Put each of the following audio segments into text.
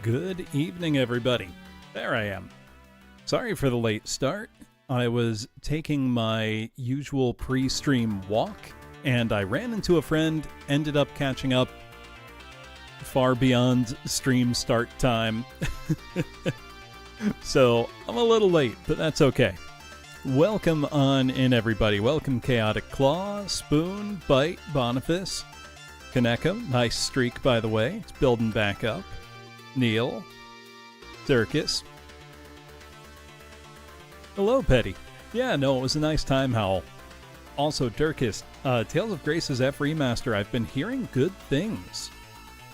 Good evening, everybody. There I am. Sorry for the late start. I was taking my usual pre-stream walk, and I ran into a friend, ended up catching up far beyond stream start time. So, I'm a little late, but that's okay. Welcome on in, everybody. Welcome, Chaotic Claw, Spoon, Bite, Boniface, Kaneko. Nice streak, by the way. It's building back up. Neil, Dirkus. Hello, Petty. Yeah, no, it was a nice time, Howl. Also, Dirkus, Tales of Grace's F Remaster, I've been hearing good things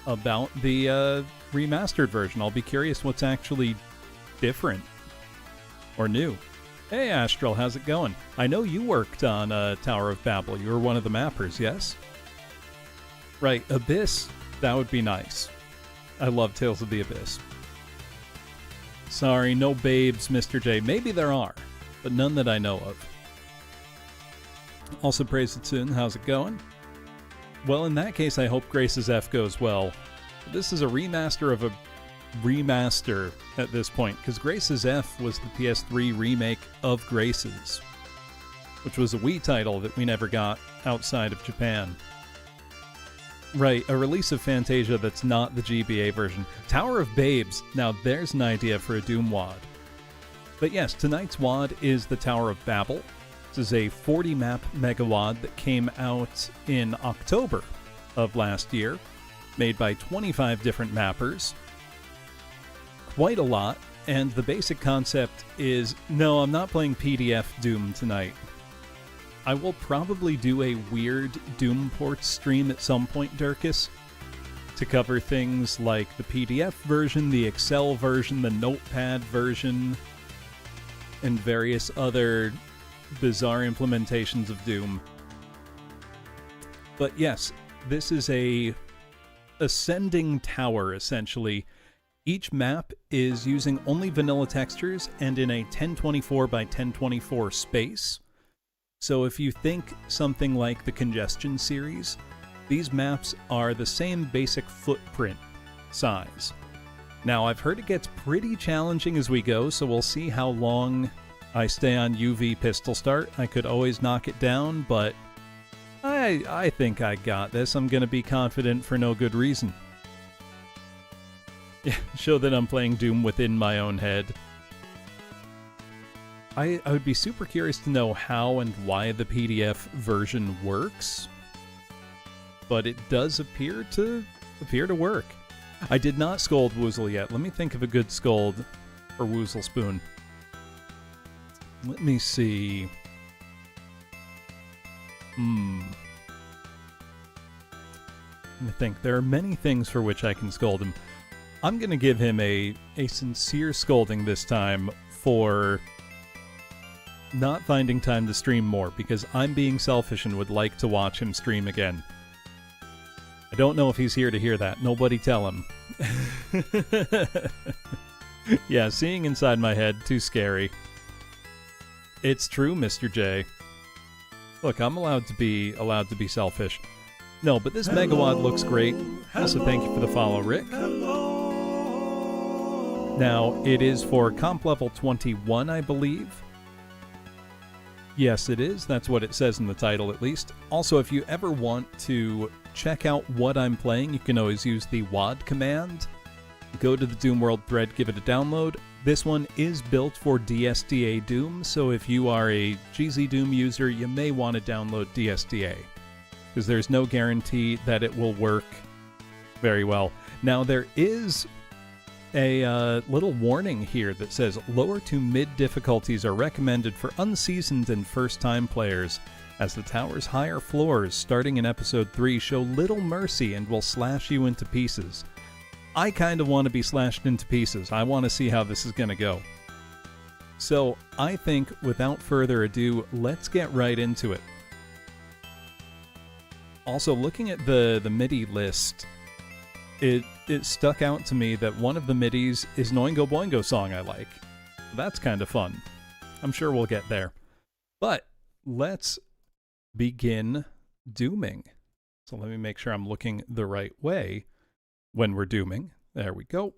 about the remastered version. I'll be curious what's actually different or new. Hey, Astral, how's it going? I know you worked on Tower of Babel. You were one of the mappers, yes? Right, Abyss, that would be nice. I love Tales of the Abyss. Sorry, no babes, Mr. J. Maybe there are, but none that I know of. Also, Praise It Soon, how's it going? Well, in that case, I hope Grace's F goes well. This is a remaster of a remaster at this point, because Grace's F was the PS3 remake of Grace's, which was a Wii title that we never got outside of Japan. Right, a release of Fantasia that's not the GBA version. Tower of Babes. Now there's an idea for a Doom WAD. But yes, tonight's WAD is the Tower of Babel. This is a 40-map mega WAD that came out in October of last year, made by 25 different mappers. Quite a lot, and the basic concept is, no, I'm not playing PDF Doom tonight. I will probably do a weird Doom port stream at some point, Dirkus, to cover things like the PDF version, the Excel version, the Notepad version, and various other bizarre implementations of Doom. But yes, this is a ascending tower, essentially. Each map is using only vanilla textures and in a 1024 by 1024 space. So if you think something like the Congestion series, these maps are the same basic footprint size. Now, I've heard it gets pretty challenging as we go, so we'll see how long I stay on UV pistol start. I could always knock it down, but I think I got this. I'm going to be confident for no good reason. Yeah, show that I'm playing Doom within my own head. I would be super curious to know how and why the PDF version works, but it does appear to work. I did not scold Woozle yet. Let me think of a good scold for Woozle Spoon. Let me see. Let me think. There are many things for which I can scold him. I'm going to give him a sincere scolding this time for not finding time to stream more, because I'm being selfish and would like to watch him stream again. I don't know if he's here to hear that. Nobody tell him. Yeah, seeing inside my head, too scary. It's true, Mr. J. Look, I'm allowed to be selfish. No, but this Megawad looks great. Also, thank you for the follow, Rick. Now, it is for comp level 21, I believe. Yes, it is. That's what it says in the title, at least. Also, if you ever want to check out what I'm playing, you can always use the WAD command. Go to the Doom World thread, give it a download. This one is built for DSDA Doom, so if you are a GZ Doom user, you may want to download DSDA, because there's no guarantee that it will work very well. Now, there is a little warning here that says lower to mid difficulties are recommended for unseasoned and first-time players, as the tower's higher floors, starting in episode 3, show little mercy and will slash you into pieces. I kind of want to be slashed into pieces. I want to see how this is going to go. So I think, without further ado, let's get right into it. Also, looking at the MIDI list, it stuck out to me that one of the MIDIs is an Oingo Boingo song I like. That's kind of fun. I'm sure we'll get there. But let's begin dooming. So let me make sure I'm looking the right way when we're dooming. There we go.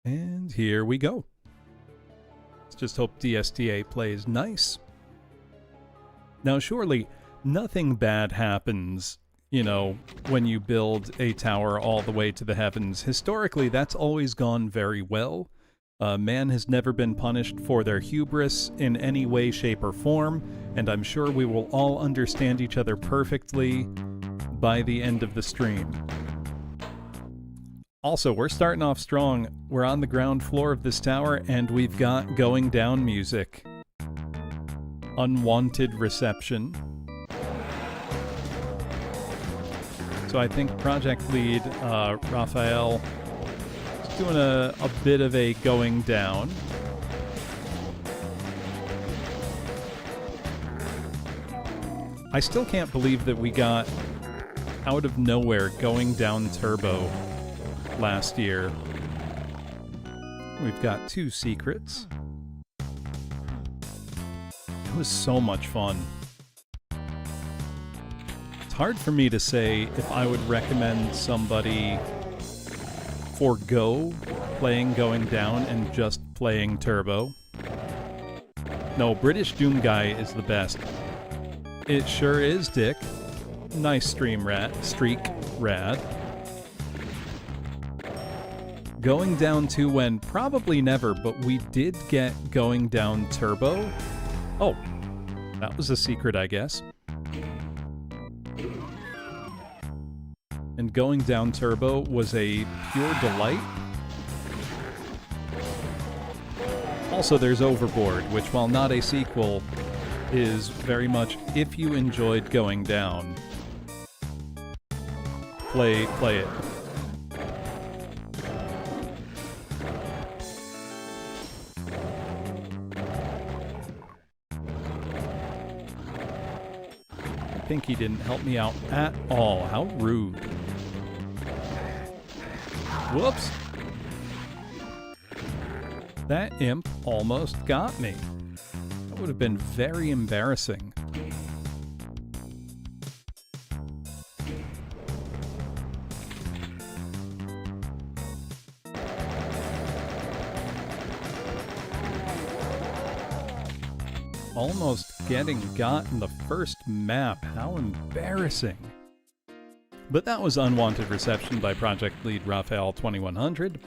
And here we go. Let's just hope DSTA plays nice. Now, surely nothing bad happens, you know, when you build a tower all the way to the heavens. Historically, that's always gone very well. Man has never been punished for their hubris in any way, shape, or form, and I'm sure we will all understand each other perfectly by the end of the stream. Also, we're starting off strong. We're on the ground floor of this tower, and we've got going down music. Unwanted reception. So I think project lead, Raphael, is doing a bit of a going down. I still can't believe that we got out of nowhere going down turbo last year. We've got 2 secrets. It was so much fun. It's hard for me to say if I would recommend somebody forego playing going down and just playing turbo. No, British Doom Guy is the best. It sure is, Dick. Nice streak, rad. Going down to when probably never, but we did get going down turbo. Oh, that was a secret, I guess. And going down turbo was a pure delight. Also, there's Overboard, which, while not a sequel, is very much if you enjoyed going down, play it. Pinky didn't help me out at all. How rude. Whoops. That imp almost got me. That would have been very embarrassing. Almost getting got in the first map. How embarrassing. But that was unwanted reception by project lead Raphael 2100.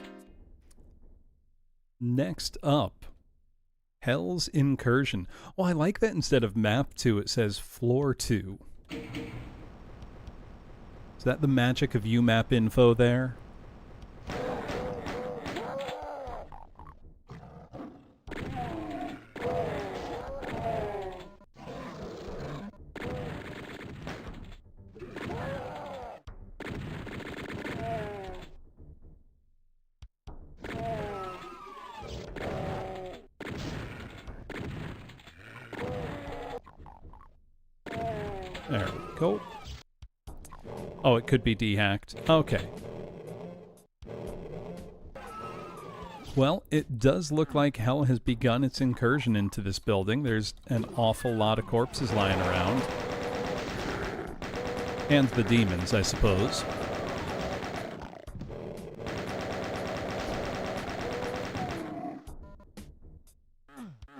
Next up, Hell's Incursion. Oh, I like that instead of map 2, it says floor 2. Is that the magic of UMap info there? There we go. Oh, it could be dehacked. Okay. Well, it does look like Hell has begun its incursion into this building. There's an awful lot of corpses lying around. And the demons, I suppose.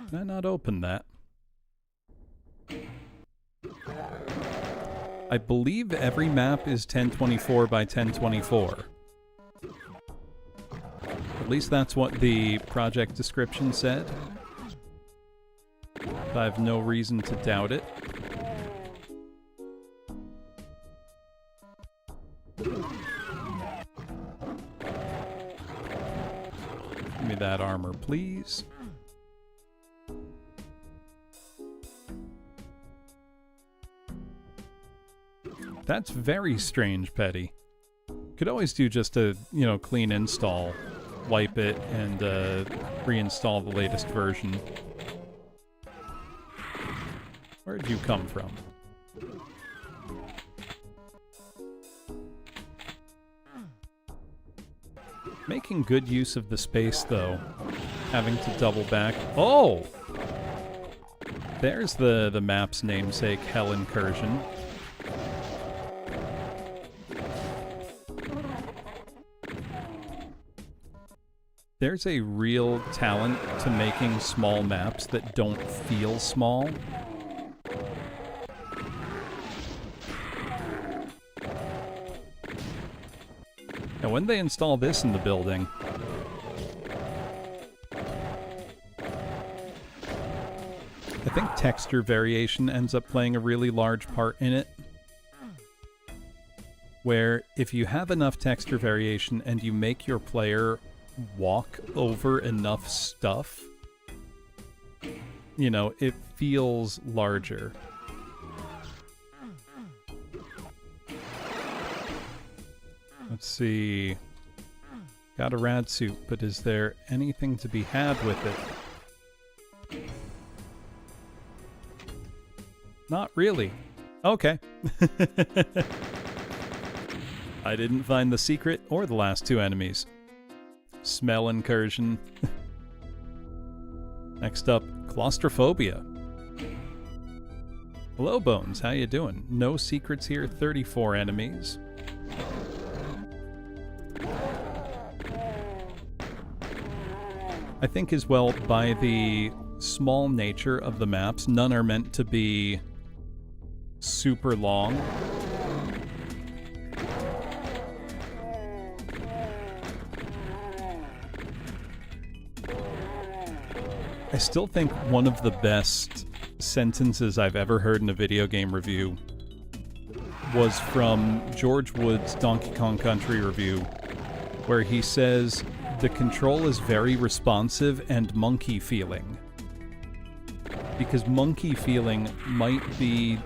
Can I not open that? I believe every map is 1024 by 1024. At least that's what the project description said. I have no reason to doubt it. Give me that armor, please. That's very strange, Petty. Could always do just a, clean install. Wipe it and reinstall the latest version. Where'd you come from? Making good use of the space, though. Having to double back. Oh! There's the map's namesake, Hell Incursion. There's a real talent to making small maps that don't feel small. Now, when they install this in the building, I think texture variation ends up playing a really large part in it. Where if you have enough texture variation and you make your player walk over enough stuff, you know, it feels larger. Let's see. Got a rad suit, but is there anything to be had with it? Not really. Okay. I didn't find the secret or the last two enemies. Smell incursion. Next up, claustrophobia. Hello, Bones. How you doing? No secrets here. 34 enemies. I think as well, by the small nature of the maps, none are meant to be super long. I still think one of the best sentences I've ever heard in a video game review was from George Wood's Donkey Kong Country review, where he says, "The control is very responsive and monkey feeling." Because monkey feeling might be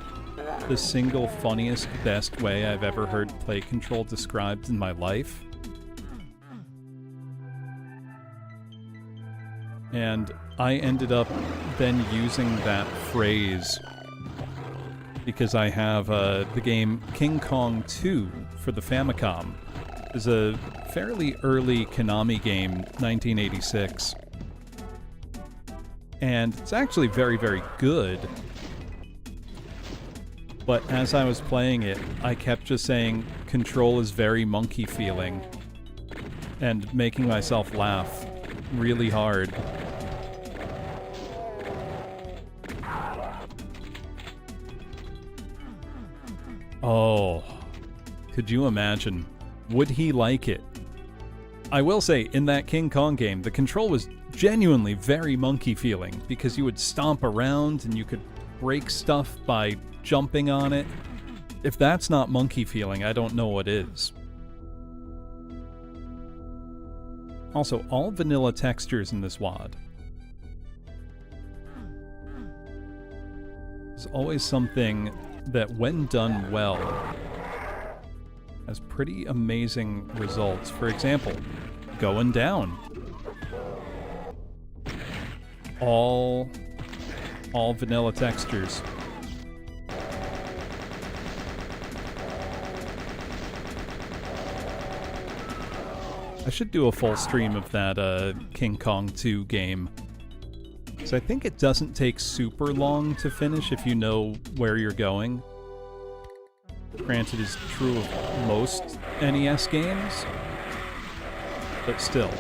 the single funniest, best way I've ever heard play control described in my life. And I ended up then using that phrase because I have the game King Kong 2 for the Famicom. It's a fairly early Konami game, 1986. And it's actually very, very good. But as I was playing it, I kept just saying, "Control is very monkey feeling," and making myself laugh really hard. Oh, could you imagine? Would he like it? I will say, in that King Kong game, the control was genuinely very monkey feeling, because you would stomp around and you could break stuff by jumping on it. If that's not monkey feeling, I don't know what is. Also, all vanilla textures in this WAD. There's always something that, when done well, has pretty amazing results. For example, going down. All vanilla textures. I should do a full stream of that King Kong 2 game. So I think it doesn't take super long to finish if you know where you're going. Granted, it's true of most NES games, but still.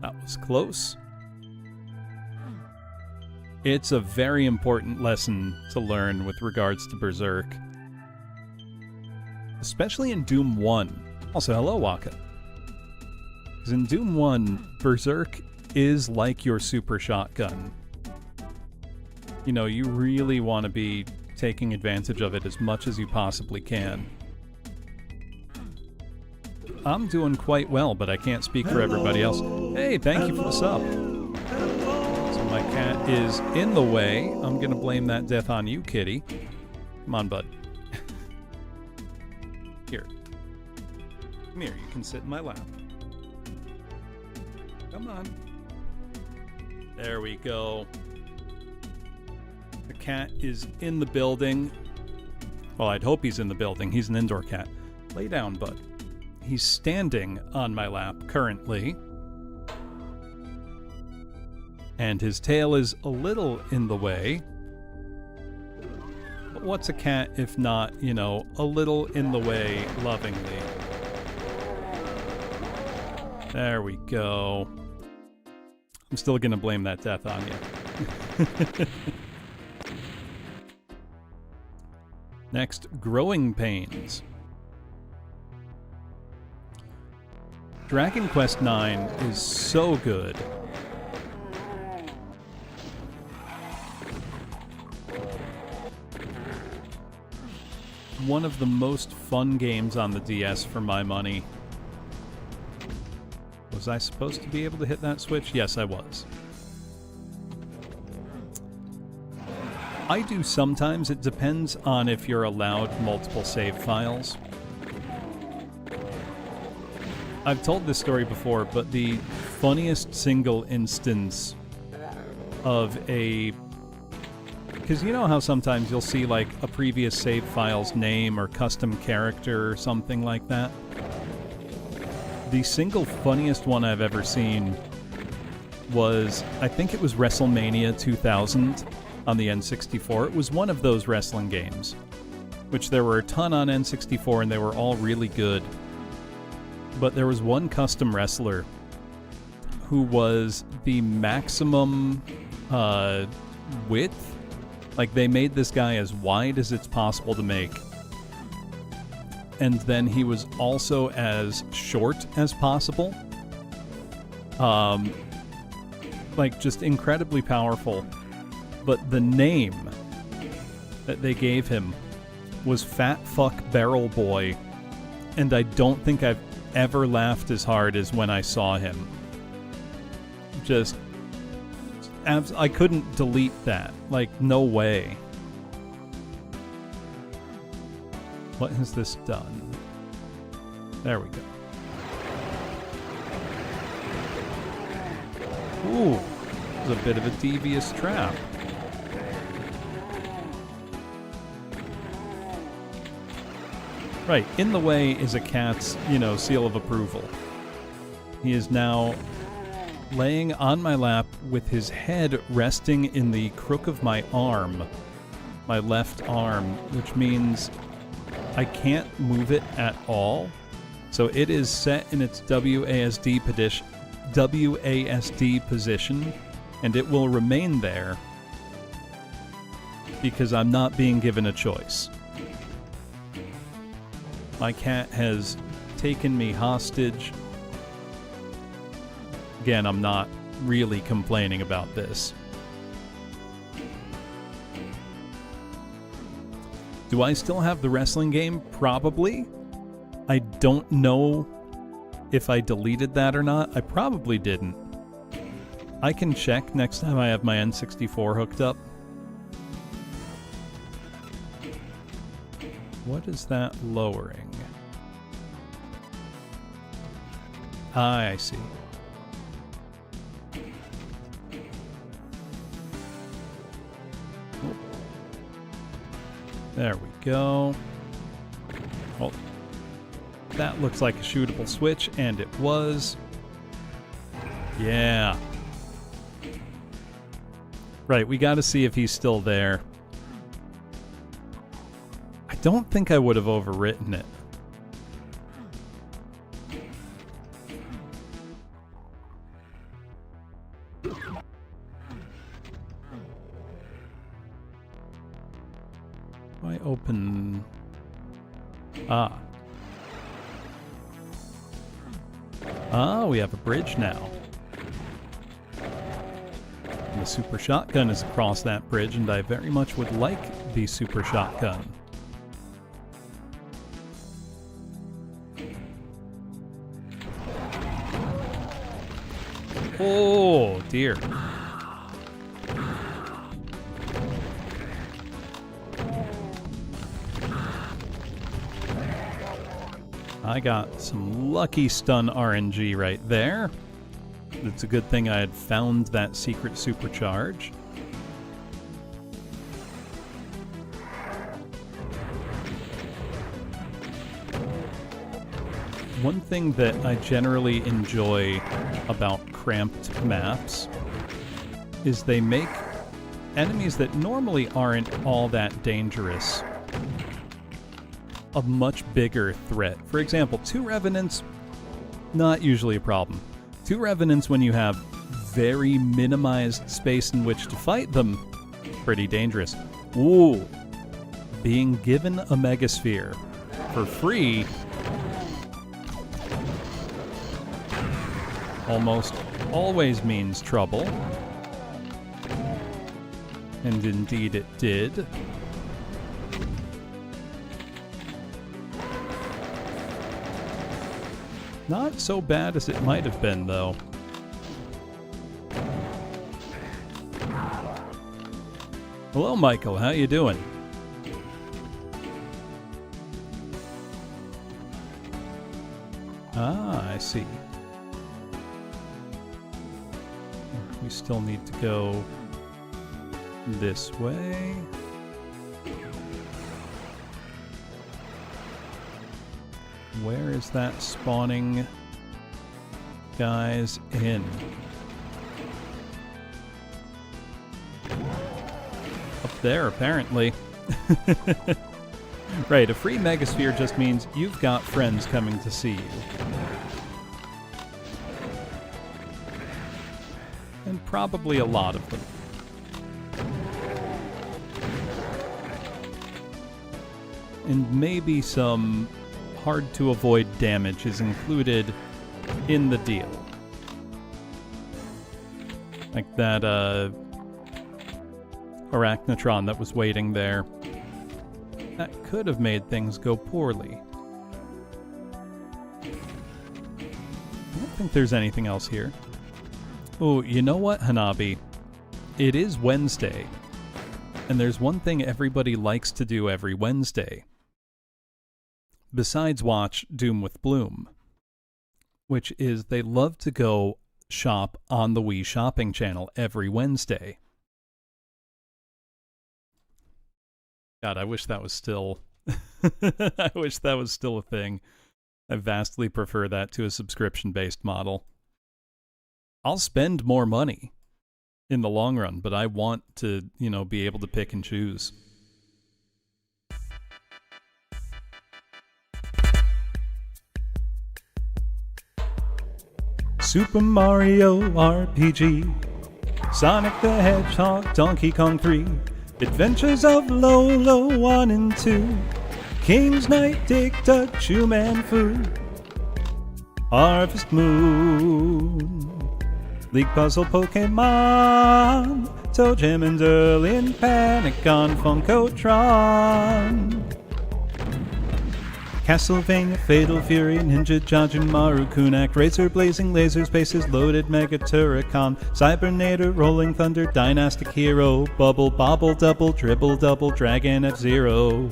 That was close. It's a very important lesson to learn with regards to Berserk. Especially in Doom 1. Also, hello, Waka. Because in Doom 1, Berserk is like your super shotgun. You know, you really want to be taking advantage of it as much as you possibly can. I'm doing quite well, but I can't speak for everybody else. Hey, thank you for the sub. So my cat is in the way. I'm going to blame that death on you, kitty. Come on, bud. Here. Come here, you can sit in my lap. Come on. There we go. The cat is in the building. Well, I'd hope he's in the building. He's an indoor cat. Lay down, bud. He's standing on my lap currently. And his tail is a little in the way. But what's a cat if not, you know, a little in the way lovingly? There we go. I'm still gonna blame that death on you. Next, Growing Pains. Dragon Quest IX is so good. One of the most fun games on the DS for my money. Was I supposed to be able to hit that switch? Yes, I was. I do sometimes. It depends on if you're allowed multiple save files. I've told this story before, but the funniest single instance of a... Because you know how sometimes you'll see like a previous save file's name or custom character or something like that? The single funniest one I've ever seen was, I think it was WrestleMania 2000 on the N64. It was one of those wrestling games, which there were a ton on N64 and they were all really good. But there was one custom wrestler who was the maximum width. Like, they made this guy as wide as it's possible to make. And then he was also as short as possible. Like, just incredibly powerful. But the name that they gave him was Fat Fuck Barrel Boy. And I don't think I've ever laughed as hard as when I saw him. Just... I couldn't delete that. Like, no way. What has this done? There we go. Ooh, this is a bit of a devious trap. Right, in the way is a cat's, you know, seal of approval. He is now laying on my lap with his head resting in the crook of my arm, my left arm, which means I can't move it at all. So it is set in its WASD position, and it will remain there because I'm not being given a choice. My cat has taken me hostage. Again, I'm not really complaining about this. Do I still have the wrestling game? Probably. I don't know if I deleted that or not. I probably didn't. I can check next time I have my N64 hooked up. What is that lowering? Ah, I see. There we go. Well, that looks like a shootable switch, and it was. Yeah. Right, we gotta see if he's still there. I don't think I would have overwritten it. I open... Ah. Ah, we have a bridge now. And the super shotgun is across that bridge, and I very much would like the super shotgun. Oh, dear. I got some lucky stun RNG right there. It's a good thing I had found that secret supercharge. One thing that I generally enjoy about cramped maps is they make enemies that normally aren't all that dangerous a much bigger threat. For example, 2 Revenants, not usually a problem. 2 Revenants, when you have very minimized space in which to fight them, pretty dangerous. Ooh, being given a Megasphere for free almost always means trouble. And indeed it did. Not so bad as it might have been, though. Hello, Michael. How you doing? Ah, I see. We still need to go this way. Where is that spawning guys in? Up there, apparently. Right, a free Megasphere just means you've got friends coming to see you. And probably a lot of them. And maybe some hard-to-avoid damage is included in the deal. Like that, Arachnotron that was waiting there. That could have made things go poorly. I don't think there's anything else here. Oh, you know what, Hanabi? It is Wednesday. And there's one thing everybody likes to do every Wednesday. Besides watch Doom with Bloom, which is they love to go shop on the Wii Shopping channel every Wednesday. God, I wish that was still I wish that was still a thing. I vastly prefer that to a subscription-based model. I'll spend more money in the long run, but I want to, be able to pick and choose. Super Mario RPG, Sonic the Hedgehog, Donkey Kong 3, Adventures of Lolo 1 and 2, King's Knight, Dig Dug, Shoeman Fu, Harvest Moon, League Puzzle Pokemon, Toe Jam and Derlin, Panic on Funkotron, Castlevania, Fatal Fury, Ninja Jajimaru, Kunak, Razor, Blazing Laser, Spaces Loaded, Mega Turrican, Cybernator, Rolling Thunder, Dynastic Hero, Bubble, Bobble, Double, Dribble, Double, Dragon, F-Zero,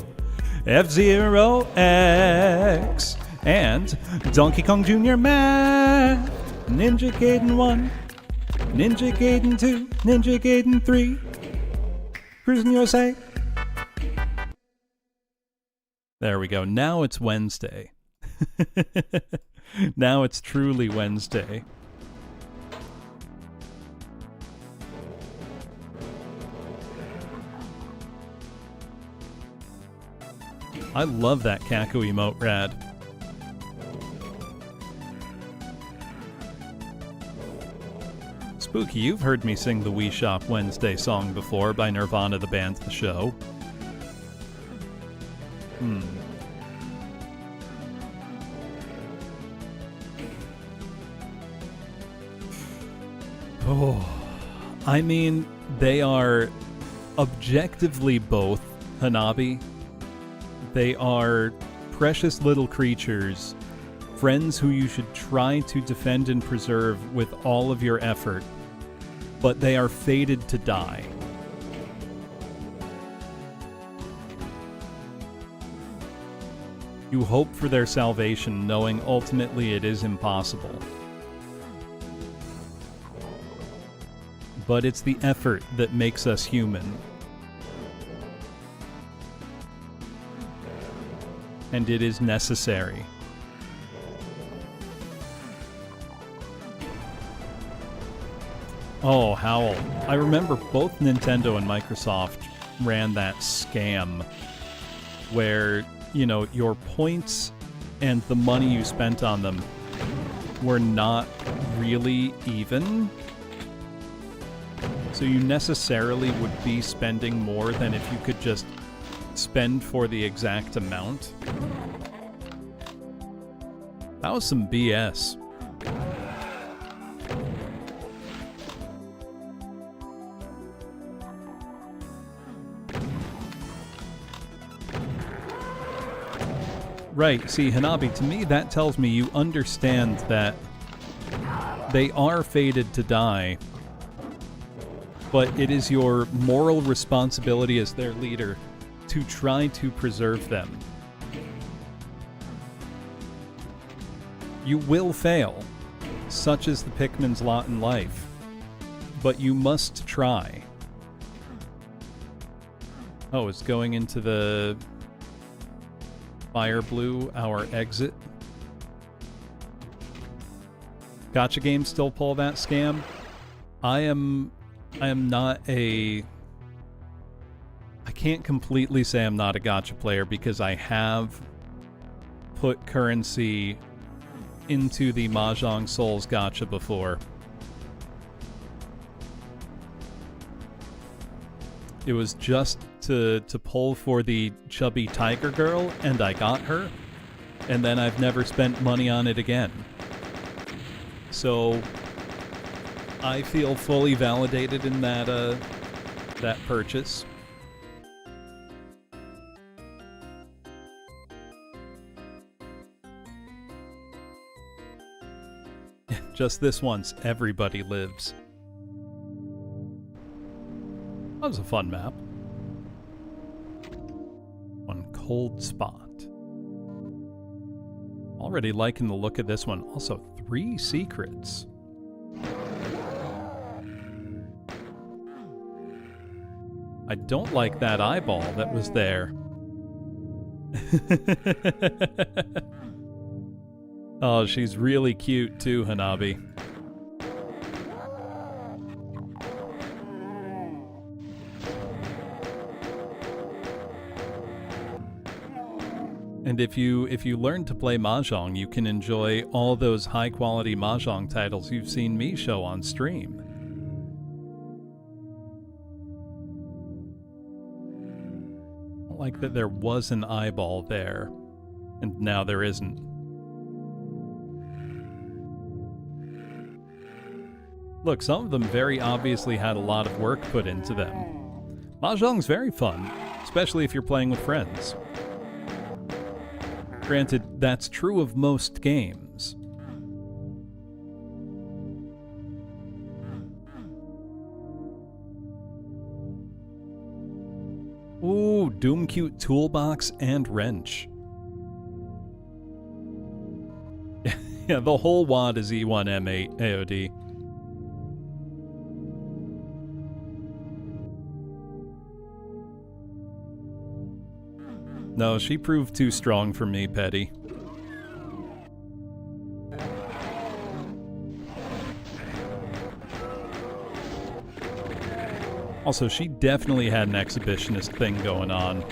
F-Zero X, and Donkey Kong Jr. Math, Ninja Gaiden 1, Ninja Gaiden 2, Ninja Gaiden 3, Cruising USA. There we go. Now it's Wednesday. Now it's truly Wednesday. I love that Kaku emote, Rad. Spooky, you've heard me sing the Wii Shop Wednesday song before by Nirvana, the band, the show. Oh, I mean, they are objectively both, Hanabi. They are precious little creatures, friends who you should try to defend and preserve with all of your effort, but they are fated to die. You hope for their salvation, knowing ultimately it is impossible. But it's the effort that makes us human. And it is necessary. Oh, Howl. I remember both Nintendo and Microsoft ran that scam where, you know, your points and the money you spent on them were not really even. So you necessarily would be spending more than if you could just spend for the exact amount. That was some BS. Right, see, Hanabi, to me that tells me you understand that they are fated to die, but it is your moral responsibility as their leader to try to preserve them. You will fail, such is the Pikmin's lot in life, but you must try. Oh, it's going into the Fire Blue, our exit. Gacha games still pull that scam. I am not a... I can't completely say I'm not a gacha player because I have put currency into the Mahjong Souls gacha before. It was just to pull for the chubby tiger girl, and I got her, and then I've never spent money on it again. So I feel fully validated in that that purchase. Just this once, everybody lives. That was a fun map. One cold spot. Already liking the look of this one. Also, 3 secrets. I don't like that eyeball that was there. Oh, she's really cute too, Hanabi. And if you learn to play Mahjong, you can enjoy all those high-quality Mahjong titles you've seen me show on stream. Like that there was an eyeball there, and now there isn't. Look, some of them very obviously had a lot of work put into them. Mahjong's very fun, especially if you're playing with friends. Granted, that's true of most games. Ooh, Doomcute Toolbox and Wrench. Yeah, the whole wad is E1M8 AOD. No, she proved too strong for me, Petty. Also, she definitely had an exhibitionist thing going on.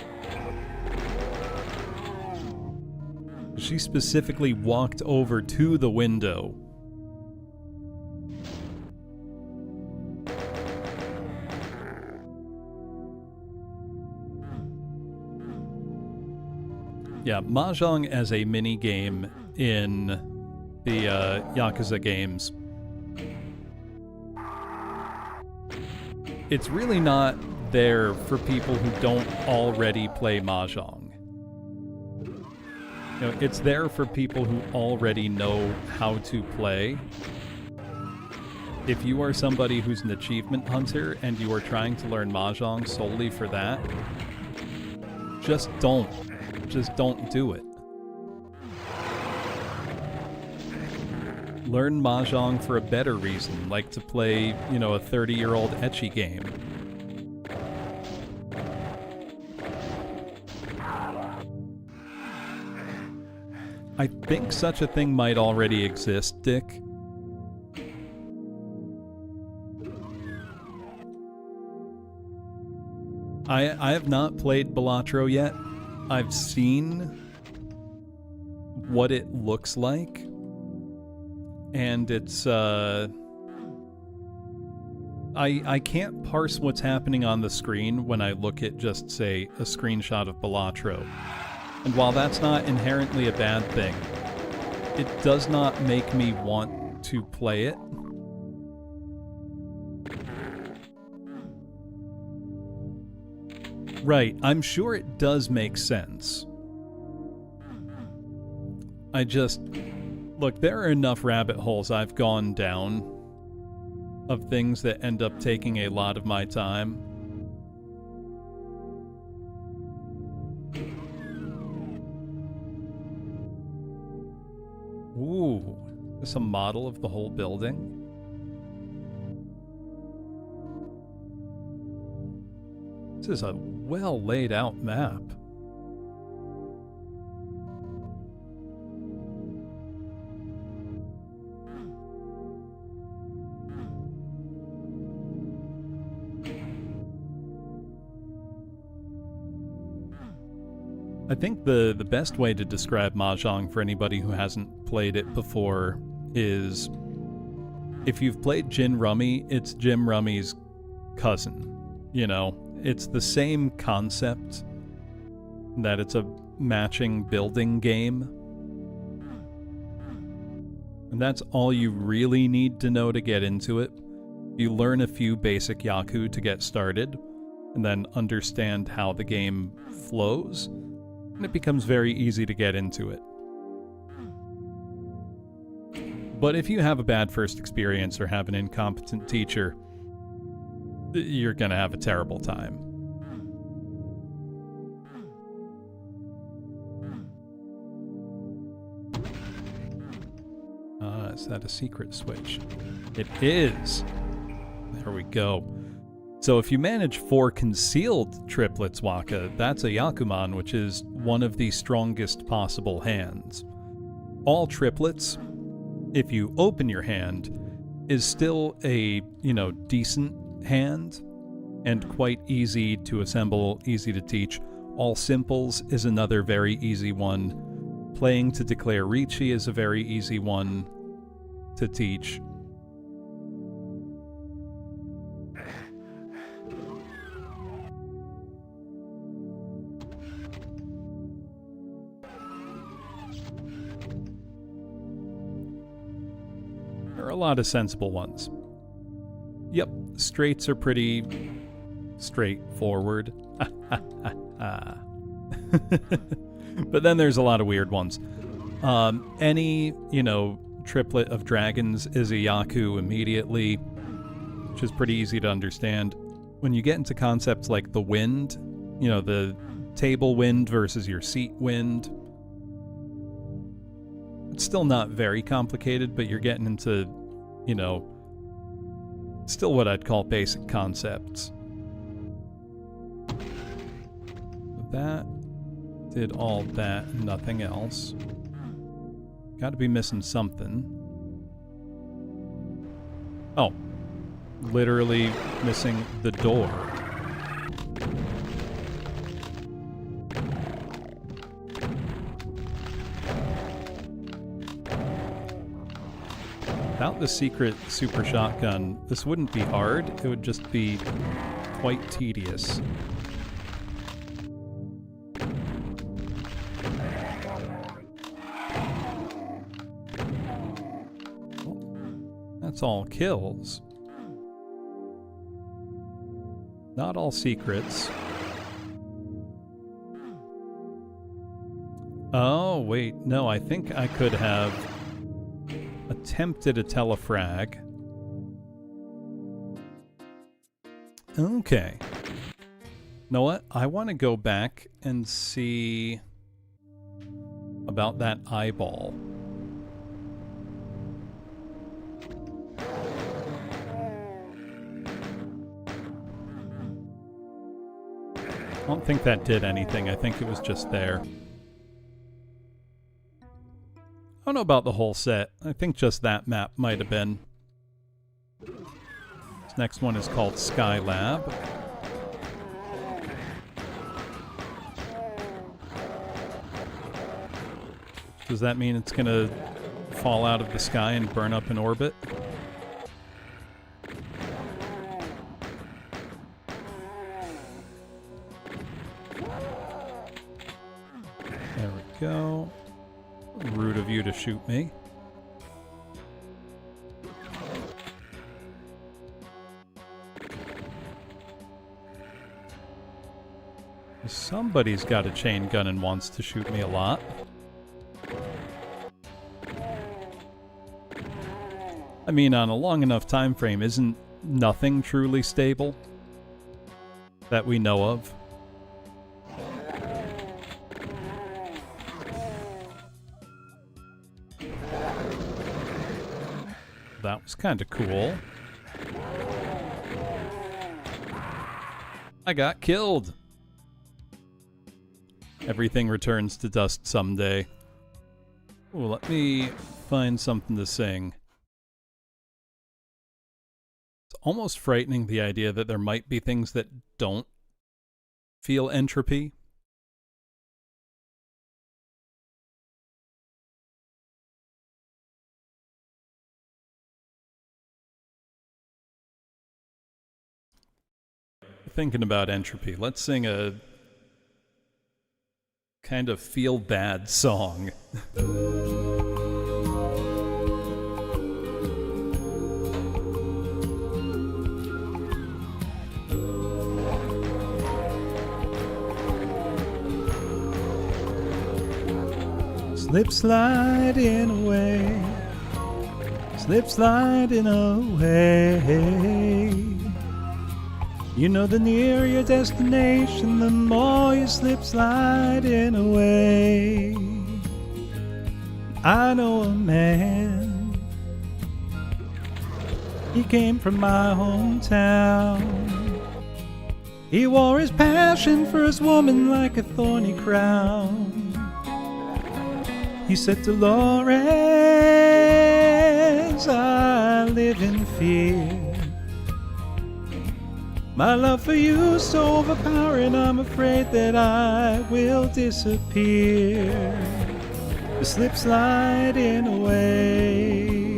She specifically walked over to the window. Yeah, Mahjong as a mini-game in the Yakuza games. It's really not there for people who don't already play Mahjong. You know, it's there for people who already know how to play. If you are somebody who's an achievement hunter and you are trying to learn Mahjong solely for that, just don't do it. Learn Mahjong for a better reason, like to play, you know, a 30-year-old ecchi game. I think such a thing might already exist, Dick. I have not played Balatro yet. I've seen what it looks like, and it's I can't parse what's happening on the screen when I look at just, say, a screenshot of Balatro. And while that's not inherently a bad thing, it does not make me want to play it. Right, I'm sure it does make sense. I just... Look, there are enough rabbit holes I've gone down of things that end up taking a lot of my time. Ooh, is this a model of the whole building? This is a well laid out map. I think the best way to describe Mahjong for anybody who hasn't played it before is, if you've played Gin Rummy, it's Jim Rummy's cousin. You know, it's the same concept, that it's a matching building game. And that's all you really need to know to get into it. You learn a few basic Yaku to get started, and then understand how the game flows, and it becomes very easy to get into it. But if you have a bad first experience or have an incompetent teacher, you're gonna have a terrible time. Is that a secret switch? It is! There we go. So if you manage 4 concealed triplets, Waka, that's a Yakuman, which is one of the strongest possible hands. All triplets, if you open your hand, is still a, decent hand, and quite easy to assemble, easy to teach. All simples is another very easy one. Playing to declare Ricci is a very easy one to teach. There are a lot of sensible ones. Yep, straights are pretty straightforward. But then there's a lot of weird ones. Any, triplet of dragons is a Yaku immediately, which is pretty easy to understand. When you get into concepts like the wind, the table wind versus your seat wind, it's still not very complicated, but you're getting into, still what I'd call basic concepts. That did all that, nothing else. Gotta be missing something. Oh. Literally missing the door. Without the secret super shotgun, this wouldn't be hard. It would just be quite tedious. That's all kills. Not all secrets. Oh, wait. No, I think I could have attempted a telefrag. Okay. You know what? I want to go back and see about that eyeball. I don't think that did anything. I think it was just there. I don't know about the whole set. I think just that map might have been. This next one is called Skylab. Does that mean it's gonna fall out of the sky and burn up in orbit? There we go. Rude of you to shoot me. Somebody's got a chain gun and wants to shoot me a lot. I mean, on a long enough time frame, isn't nothing truly stable that we know of? That was kind of cool. I got killed. Everything returns to dust someday. Ooh, let me find something to sing. It's almost frightening, the idea that there might be things that don't feel entropy. Thinking about entropy, let's sing a kind of feel-bad song. Slip sliding away, slip sliding away. You know, the nearer your destination, the more you slip sliding away. I know a man, he came from my hometown. He wore his passion for his woman like a thorny crown. He said, Dolores, I live in fear. My love for you is so overpowering, I'm afraid that I will disappear. Slip sliding away,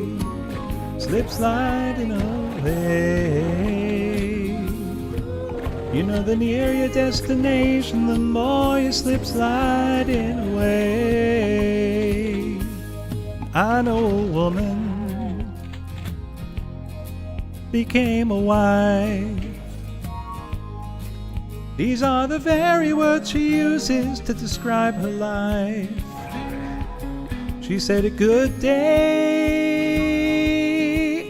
slip sliding away. You know, the nearer your destination, the more you slip sliding away. I know a woman became a wife. These are the very words she uses to describe her life. She said, a good day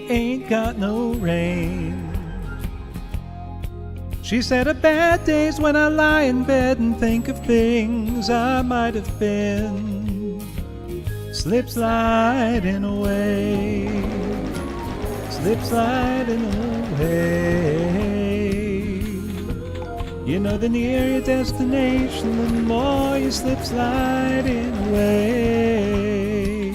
ain't got no rain. She said, a bad day's when I lie in bed and think of things I might have been. Slip sliding away, slip sliding away. You know, the nearer your destination, the more you slip sliding away.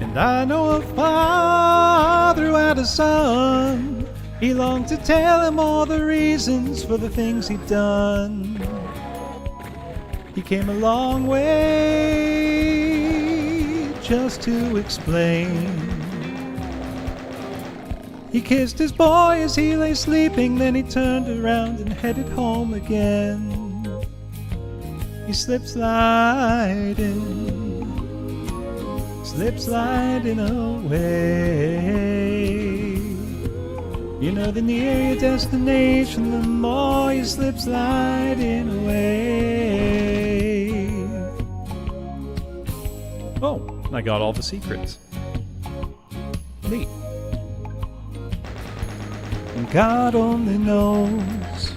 And I know a father who had a son. He longed to tell him all the reasons for the things he'd done. He came a long way just to explain. He kissed his boy as he lay sleeping, then he turned around and headed home again. He slip sliding away. You know, the nearer your destination, the more you slip sliding away. Oh, I got all the secrets. Neat. God only knows.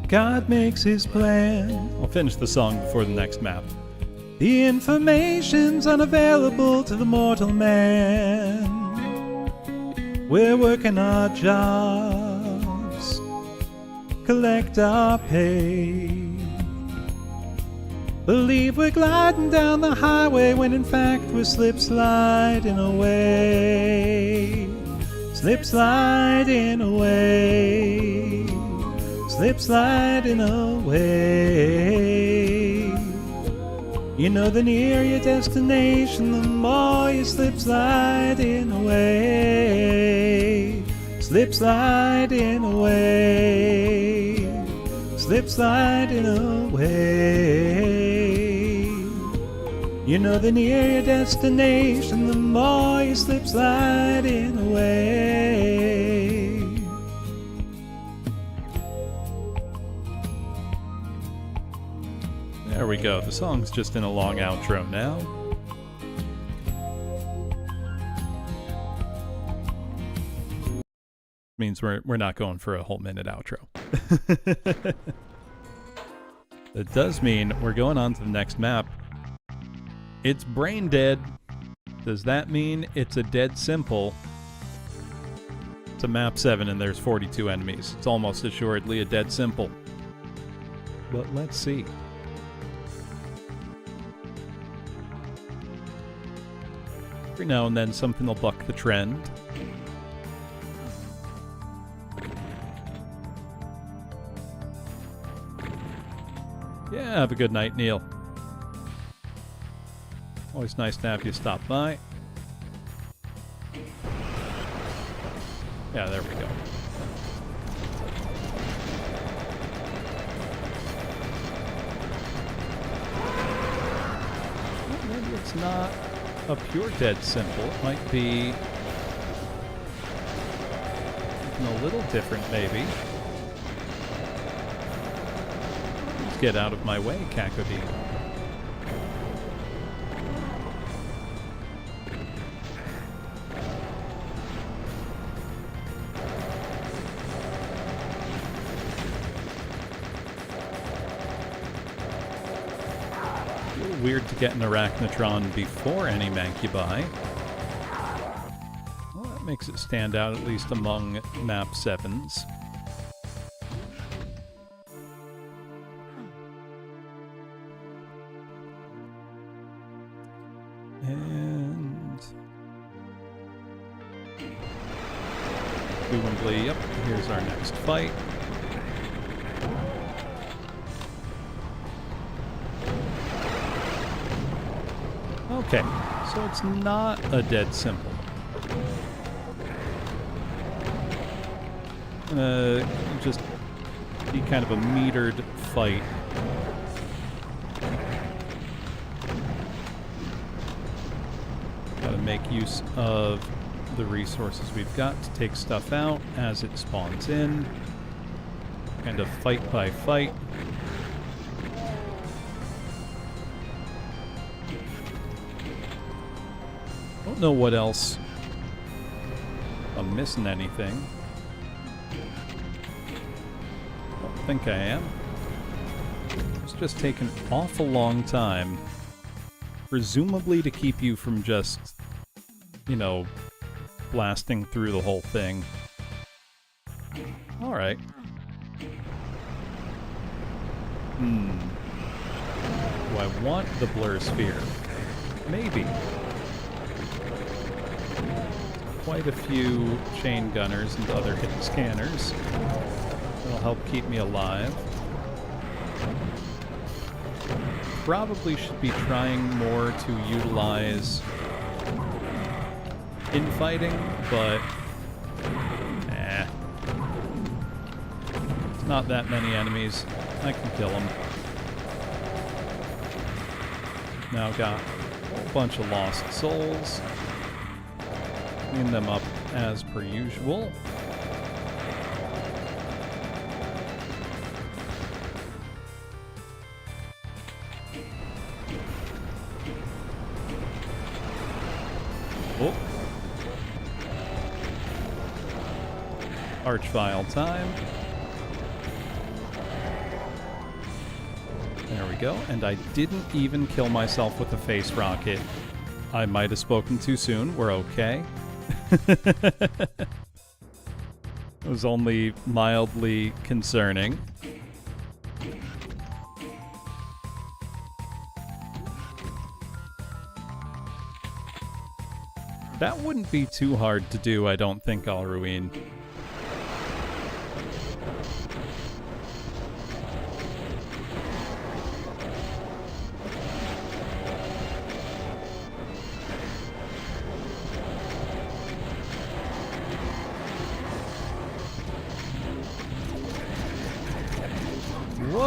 God makes his plan. I'll finish the song before the next map. The information's unavailable to the mortal man. We're working our jobs, collect our pay. Believe we're gliding down the highway when in fact we're slip sliding away. Slip sliding away, slip slip sliding away. You know the nearer your destination, the more you slip sliding away. Slip sliding away. Slip sliding away. You know the nearer your destination, the more you slip sliding away. There we go. The song's just in a long outro now. Means we're not going for a whole minute outro. That does mean we're going on to the next map. It's brain dead. Does that mean it's a dead simple? It's a map 7 and there's 42 enemies. It's almost assuredly a dead simple. But let's see. Every now and then something will buck the trend. Yeah, have a good night, Neil. Always nice to have you stop by. Yeah, there we go. Well, maybe it's not a pure dead simple. It might be a little different, maybe. Please get out of my way, Kakodi. Weird to get an Arachnotron before any Mancubi. Well, that makes it stand out at least among map 7s. And presumably, yep, here's our next fight. Okay, so it's not a dead simple. Just be kind of a metered fight. Gotta make use of the resources we've got to take stuff out as it spawns in. Kind of fight by fight. Don't know what else. If I'm missing anything. Don't think I am. It's just taken an awful long time. Presumably to keep you from just, you know, blasting through the whole thing. Alright. Do I want the blur sphere? Maybe. Quite a few chain gunners and other hit scanners. That'll help keep me alive. Probably should be trying more to utilize infighting, but nah. It's not that many enemies. I can kill them. Now got a whole bunch of lost souls. Clean them up as per usual. Oh. Archvile time. There we go. And I didn't even kill myself with a face rocket. I might have spoken too soon. We're okay. It was only mildly concerning. That wouldn't be too hard to do, I don't think, Alruin.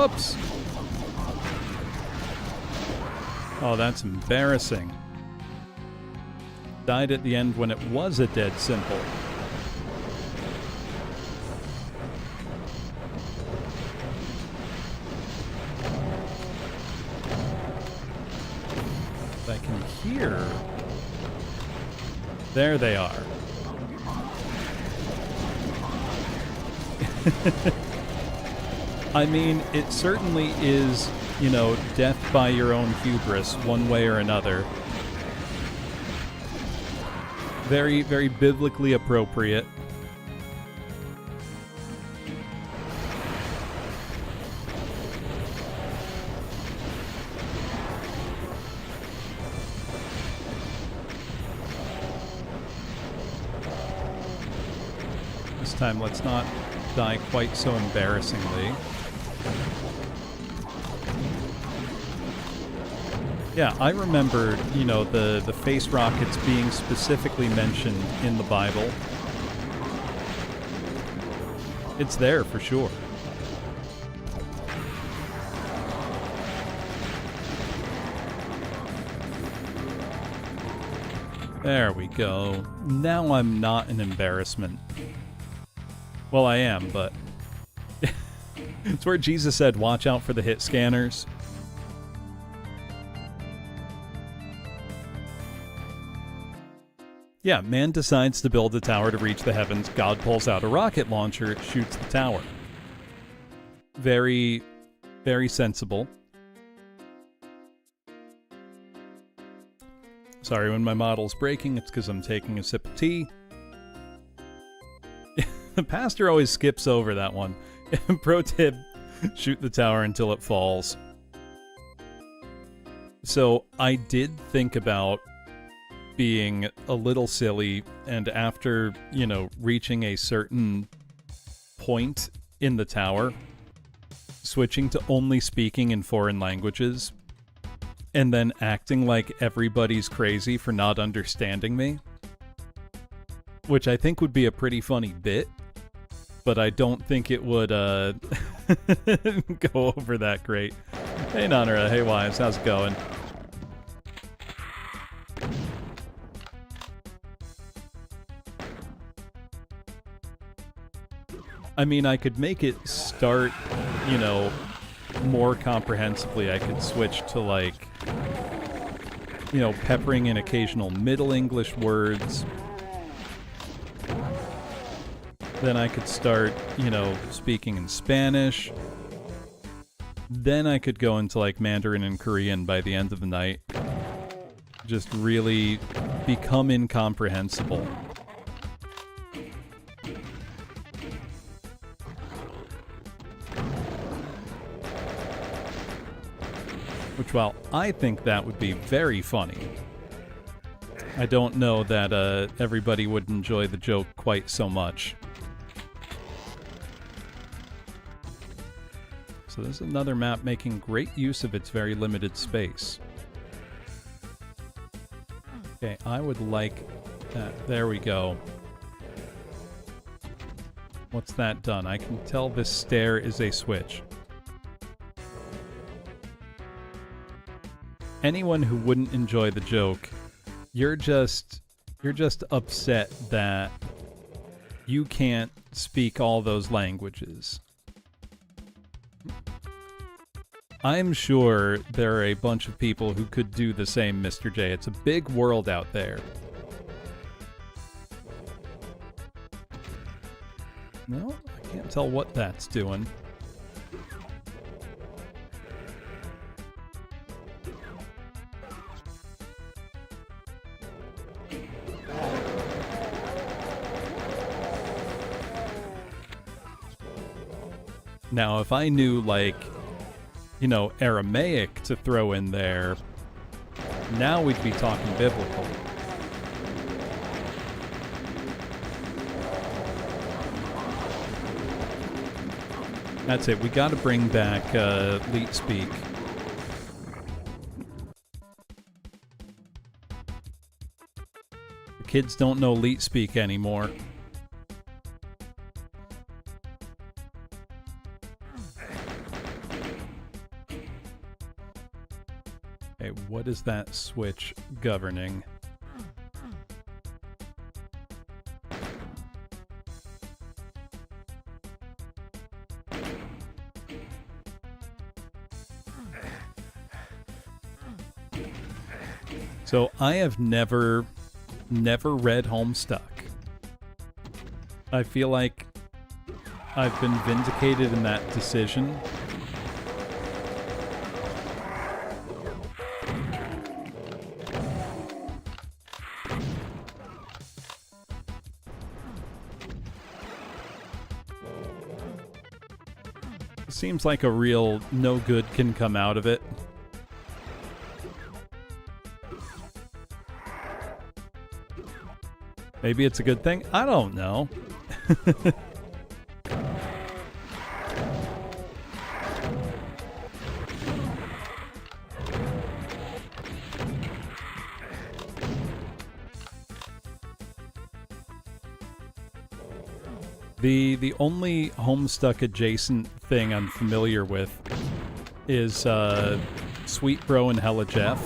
Whoops! Oh, that's embarrassing. Died at the end when it was a dead simple. I can hear. There they are. I mean, it certainly is, you know, death by your own hubris, one way or another. Very, very biblically appropriate. This time, let's not die quite so embarrassingly. Yeah, I remember, you know, the face rockets being specifically mentioned in the Bible. It's there for sure. There we go. Now I'm not an embarrassment. Well, I am, but... It's where Jesus said, watch out for the hit scanners. Yeah, man decides to build a tower to reach the heavens. God pulls out a rocket launcher, it shoots the tower. Very, very sensible. Sorry when my model's breaking, it's because I'm taking a sip of tea. The pastor always skips over that one. Pro tip, shoot the tower until it falls. So I did think about being a little silly, and after, you know, reaching a certain point in the tower, switching to only speaking in foreign languages, and then acting like everybody's crazy for not understanding me. Which I think would be a pretty funny bit, but I don't think it would go over that great. Hey Nanara, hey Wives, how's it going? I mean, I could make it start, you know, more comprehensively. I could switch to, like, you know, peppering in occasional Middle English words. Then I could start, you know, speaking in Spanish. Then I could go into, like, Mandarin and Korean by the end of the night. Just really become incomprehensible. Which, while I think that would be very funny, I don't know that everybody would enjoy the joke quite so much. So this is another map making great use of its very limited space. Okay, I would like that. There we go. What's that done? I can tell this stair is a switch. Anyone who wouldn't enjoy the joke, you're just upset that you can't speak all those languages. I'm sure there are a bunch of people who could do the same, Mr. J. It's a big world out there. No, I can't tell what that's doing. Now, if I knew, like, you know, Aramaic to throw in there, now we'd be talking biblical. That's it. We got to bring back Leet Speak. The kids don't know Leet Speak anymore. Okay, what is that switch governing? So I have never read Homestuck. I feel like I've been vindicated in that decision. Seems like a real no good can come out of it. Maybe it's a good thing. I don't know. The only Homestuck adjacent thing I'm familiar with is Sweet Bro and Hella Jeff,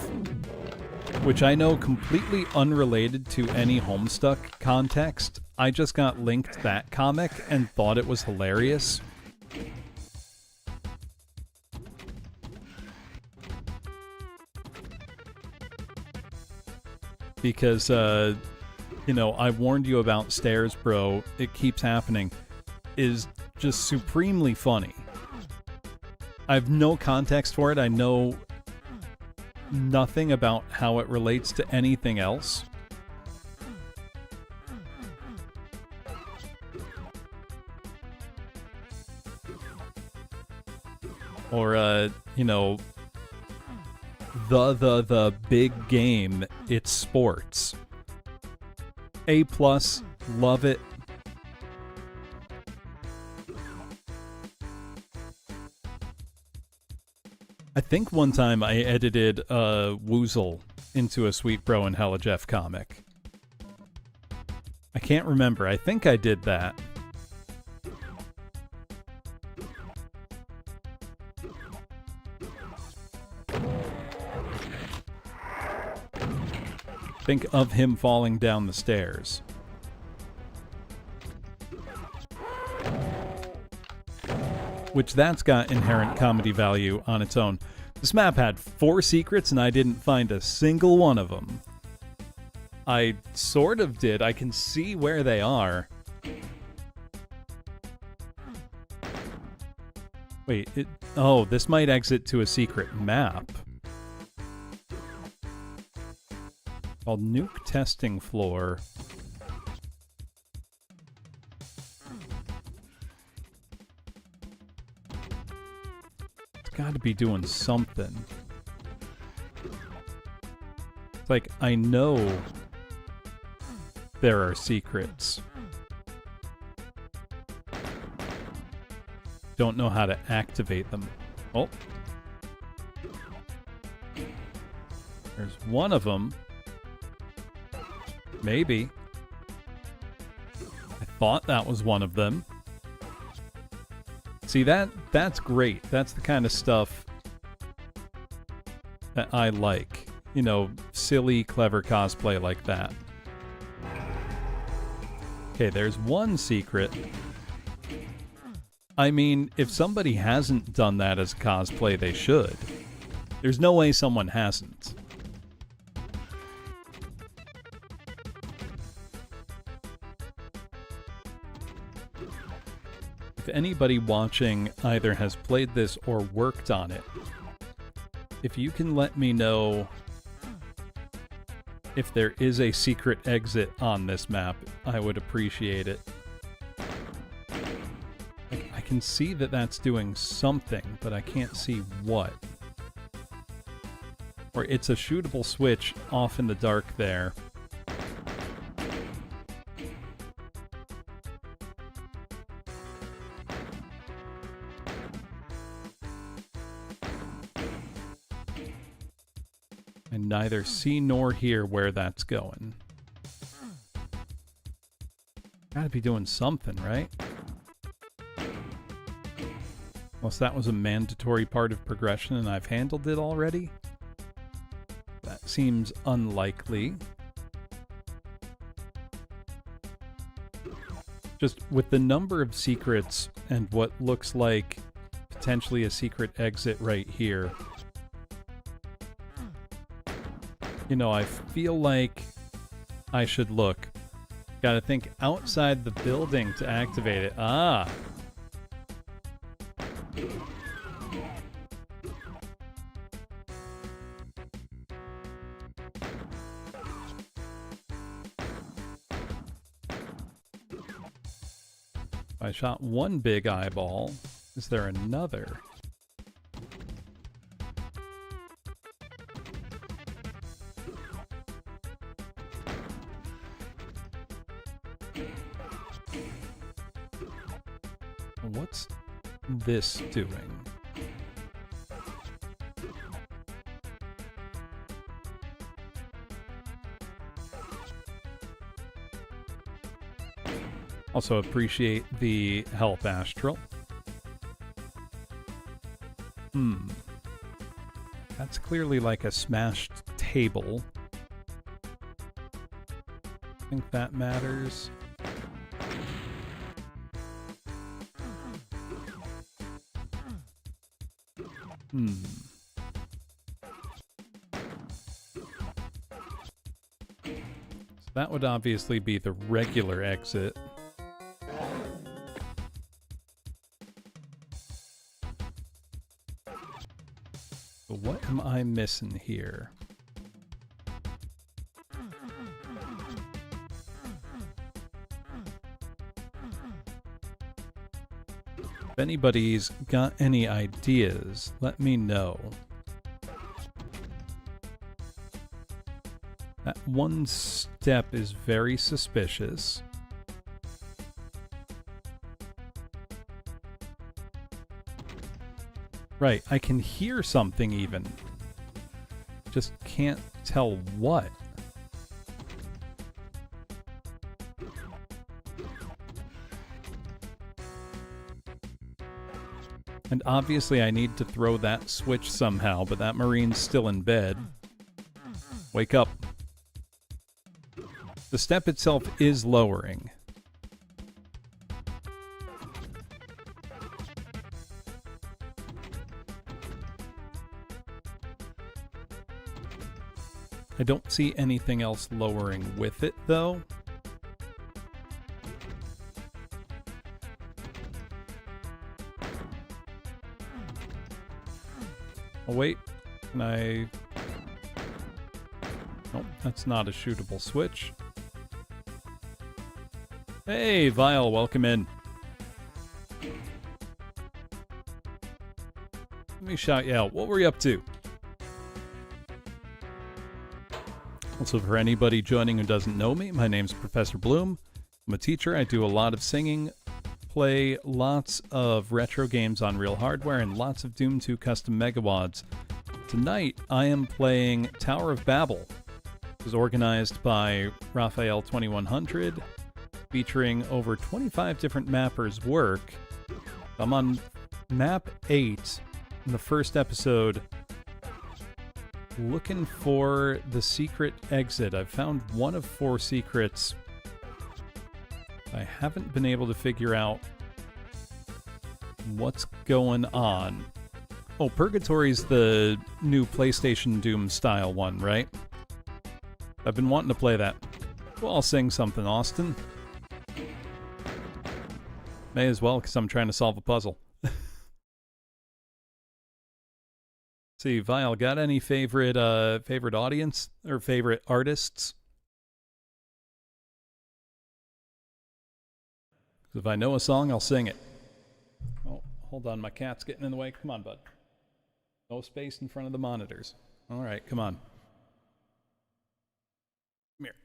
which I know completely unrelated to any Homestuck context. I just got linked that comic and thought it was hilarious. Because, you know, I warned you about Stairs Bro, it keeps happening, is just supremely funny. I have no context for it. I know nothing about how it relates to anything else. Or, you know, the big game, it's sports. A+, love it. I think one time I edited Woozle into a Sweet Bro and Hella Jeff comic. I can't remember. I think I did that. Think of him falling down the stairs. Which that's got inherent comedy value on its own. This map had 4 secrets and I didn't find a single one of them. I sort of did. I can see where they are. Wait, oh, this might exit to a secret map. Called Nuke Testing Floor. It's got to be doing something. It's like, I know there are secrets. Don't know how to activate them. Oh. There's one of them. Maybe. I thought that was one of them. See, that's great. That's the kind of stuff that I like. You know, silly, clever cosplay like that. Okay, there's one secret. I mean, if somebody hasn't done that as cosplay, they should. There's no way someone hasn't. If anybody watching either has played this or worked on it, if you can let me know if there is a secret exit on this map, I would appreciate it. I can see that that's doing something, but I can't see what. Or it's a shootable switch off in the dark there. And neither see nor hear where that's going. Gotta be doing something, right? Unless that was a mandatory part of progression and I've handled it already? seems unlikely. Just with the number of secrets and what looks like potentially a secret exit right here, you know, I feel like I should look. Gotta think outside the building to activate it. Ah! I shot one big eyeball. Is there another? What's this doing? Also appreciate the help, Astral. That's clearly like a smashed table. I think that matters. So that would obviously be the regular exit. But what am I missing here? If anybody's got any ideas, let me know. That one step is very suspicious. Right, I can hear something even. Just can't tell what. And obviously I need to throw that switch somehow, but that Marine's still in bed. Wake up. The step itself is lowering. I don't see anything else lowering with it, though. Oh, wait. Can I... Nope, that's not a shootable switch. Hey, Vile, welcome in. Let me shout you out. What were you up to? Also, for anybody joining who doesn't know me, my name's Professor Bloom. I'm a teacher. I do a lot of singing, play lots of retro games on real hardware, and lots of Doom 2 custom megawads. Tonight, I am playing Tower of Babel. It was organized by Raphael 2100, featuring over 25 different mappers' work. I'm on map 8 in the first episode, looking for the secret exit. I've found one of 4 secrets. I haven't been able to figure out what's going on. Oh, Purgatory's the new PlayStation Doom style one, right? I've been wanting to play that. Well, I'll sing something, Austin. May as well, because I'm trying to solve a puzzle. See, Vile, got any favorite audience or favorite artists? If I know a song, I'll sing it. Oh, hold on, my cat's getting in the way. Come on, bud. No space in front of the monitors. All right, come on. Come here.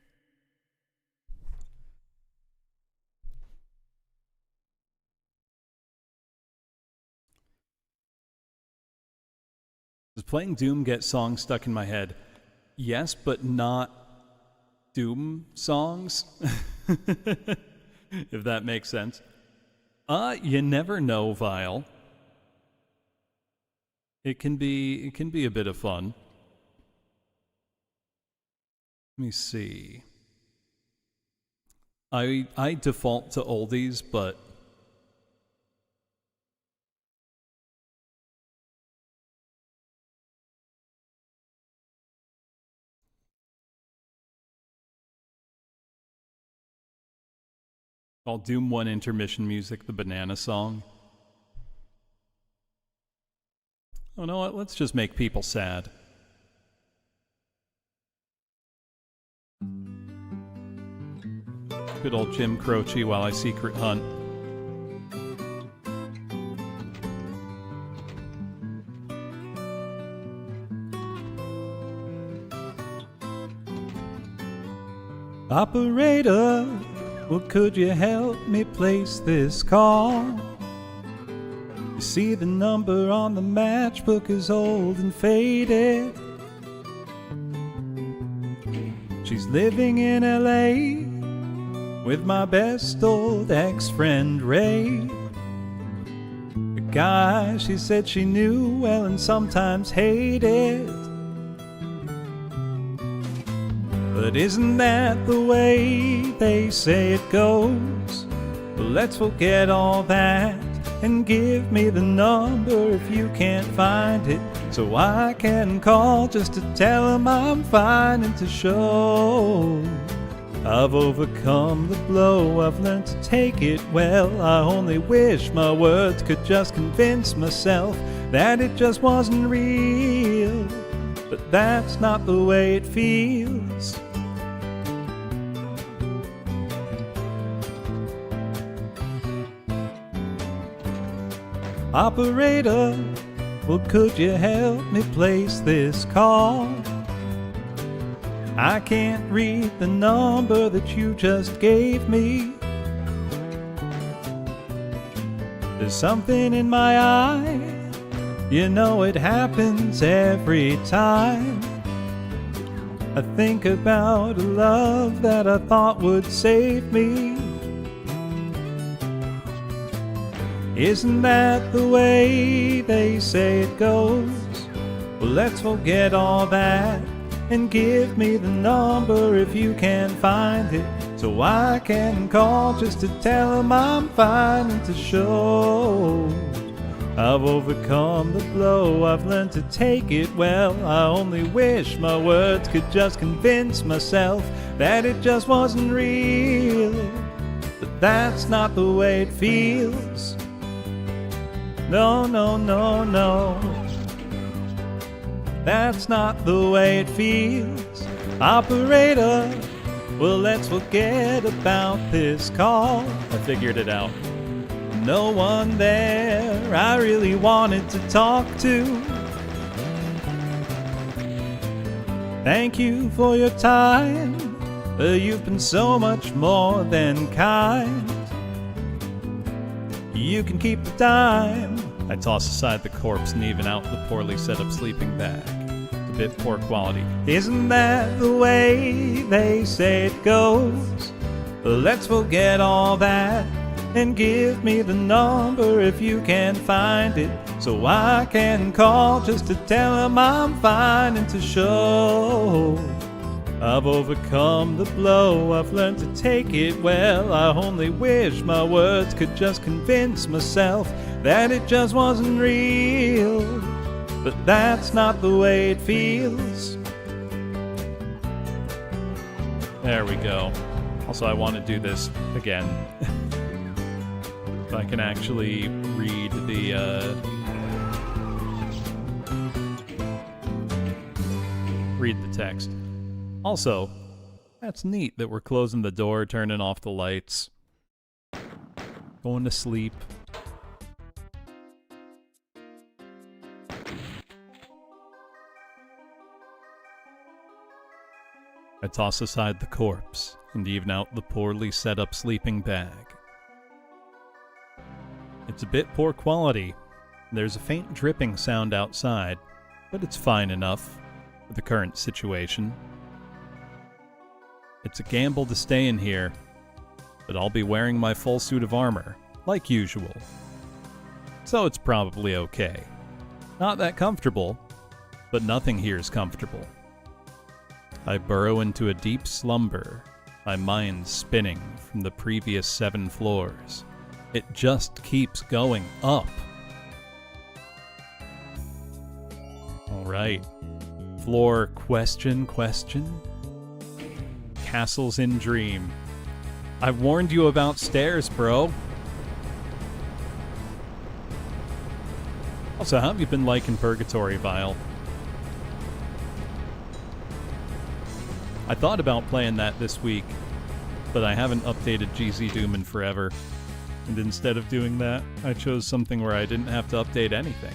Does playing Doom get songs stuck in my head? Yes, but not Doom songs. If that makes sense. You never know, Vile. It can be a bit of fun. Let me see. I default to oldies, but I'll do one intermission music, the banana song. Oh, you know what? Let's just make people sad. Good old Jim Croce while I secret hunt. Operator, well, could you help me place this call? You see the number on the matchbook is old and faded. She's living in LA with my best old ex-friend Ray. A guy she said she knew well and sometimes hated. But isn't that the way they say it goes? Well, let's forget all that and give me the number if you can't find it, so I can call just to tell him I'm fine and to show I've overcome the blow. I've learned to take it well. I only wish my words could just convince myself that it just wasn't real, but that's not the way it feels. Operator, well, could you help me place this call? I can't read the number that you just gave me. There's something in my eye, you know it happens every time. I think about a love that I thought would save me. Isn't that the way they say it goes? Well, let's forget all that and give me the number if you can find it, so I can call just to tell them I'm fine and to show I've overcome the blow. I've learned to take it well. I only wish my words could just convince myself that it just wasn't real, but that's not the way it feels. No, no, no, no, that's not the way it feels. Operator, well, let's forget about this call. I figured it out. No one there I really wanted to talk to. Thank you for your time. You've been so much more than kind. You can keep the dime. I toss aside the corpse and even out the poorly set up sleeping bag. It's a bit poor quality. Isn't that the way they say it goes? Let's forget all that and give me the number if you can find it, so I can call just to tell them I'm fine and to show I've overcome the blow. I've learned to take it well. I only wish my words could just convince myself that it just wasn't real, but that's not the way it feels. There we go. Also, I want to do this again. If I can actually read the text. Also, that's neat that we're closing the door, turning off the lights, going to sleep. I toss aside the corpse and even out the poorly set up sleeping bag. It's a bit poor quality. There's a faint dripping sound outside, but it's fine enough for the current situation. It's a gamble to stay in here, but I'll be wearing my full suit of armor, like usual. So it's probably okay. Not that comfortable, but nothing here is comfortable. I burrow into a deep slumber, my mind spinning from the previous 7 floors. It just keeps going up. Alright. Floor question? Castles in Dream. I warned you about stairs, bro. Also, how have you been liking Purgatory, Vile? I thought about playing that this week, but I haven't updated GZ Doom in forever. And instead of doing that, I chose something where I didn't have to update anything.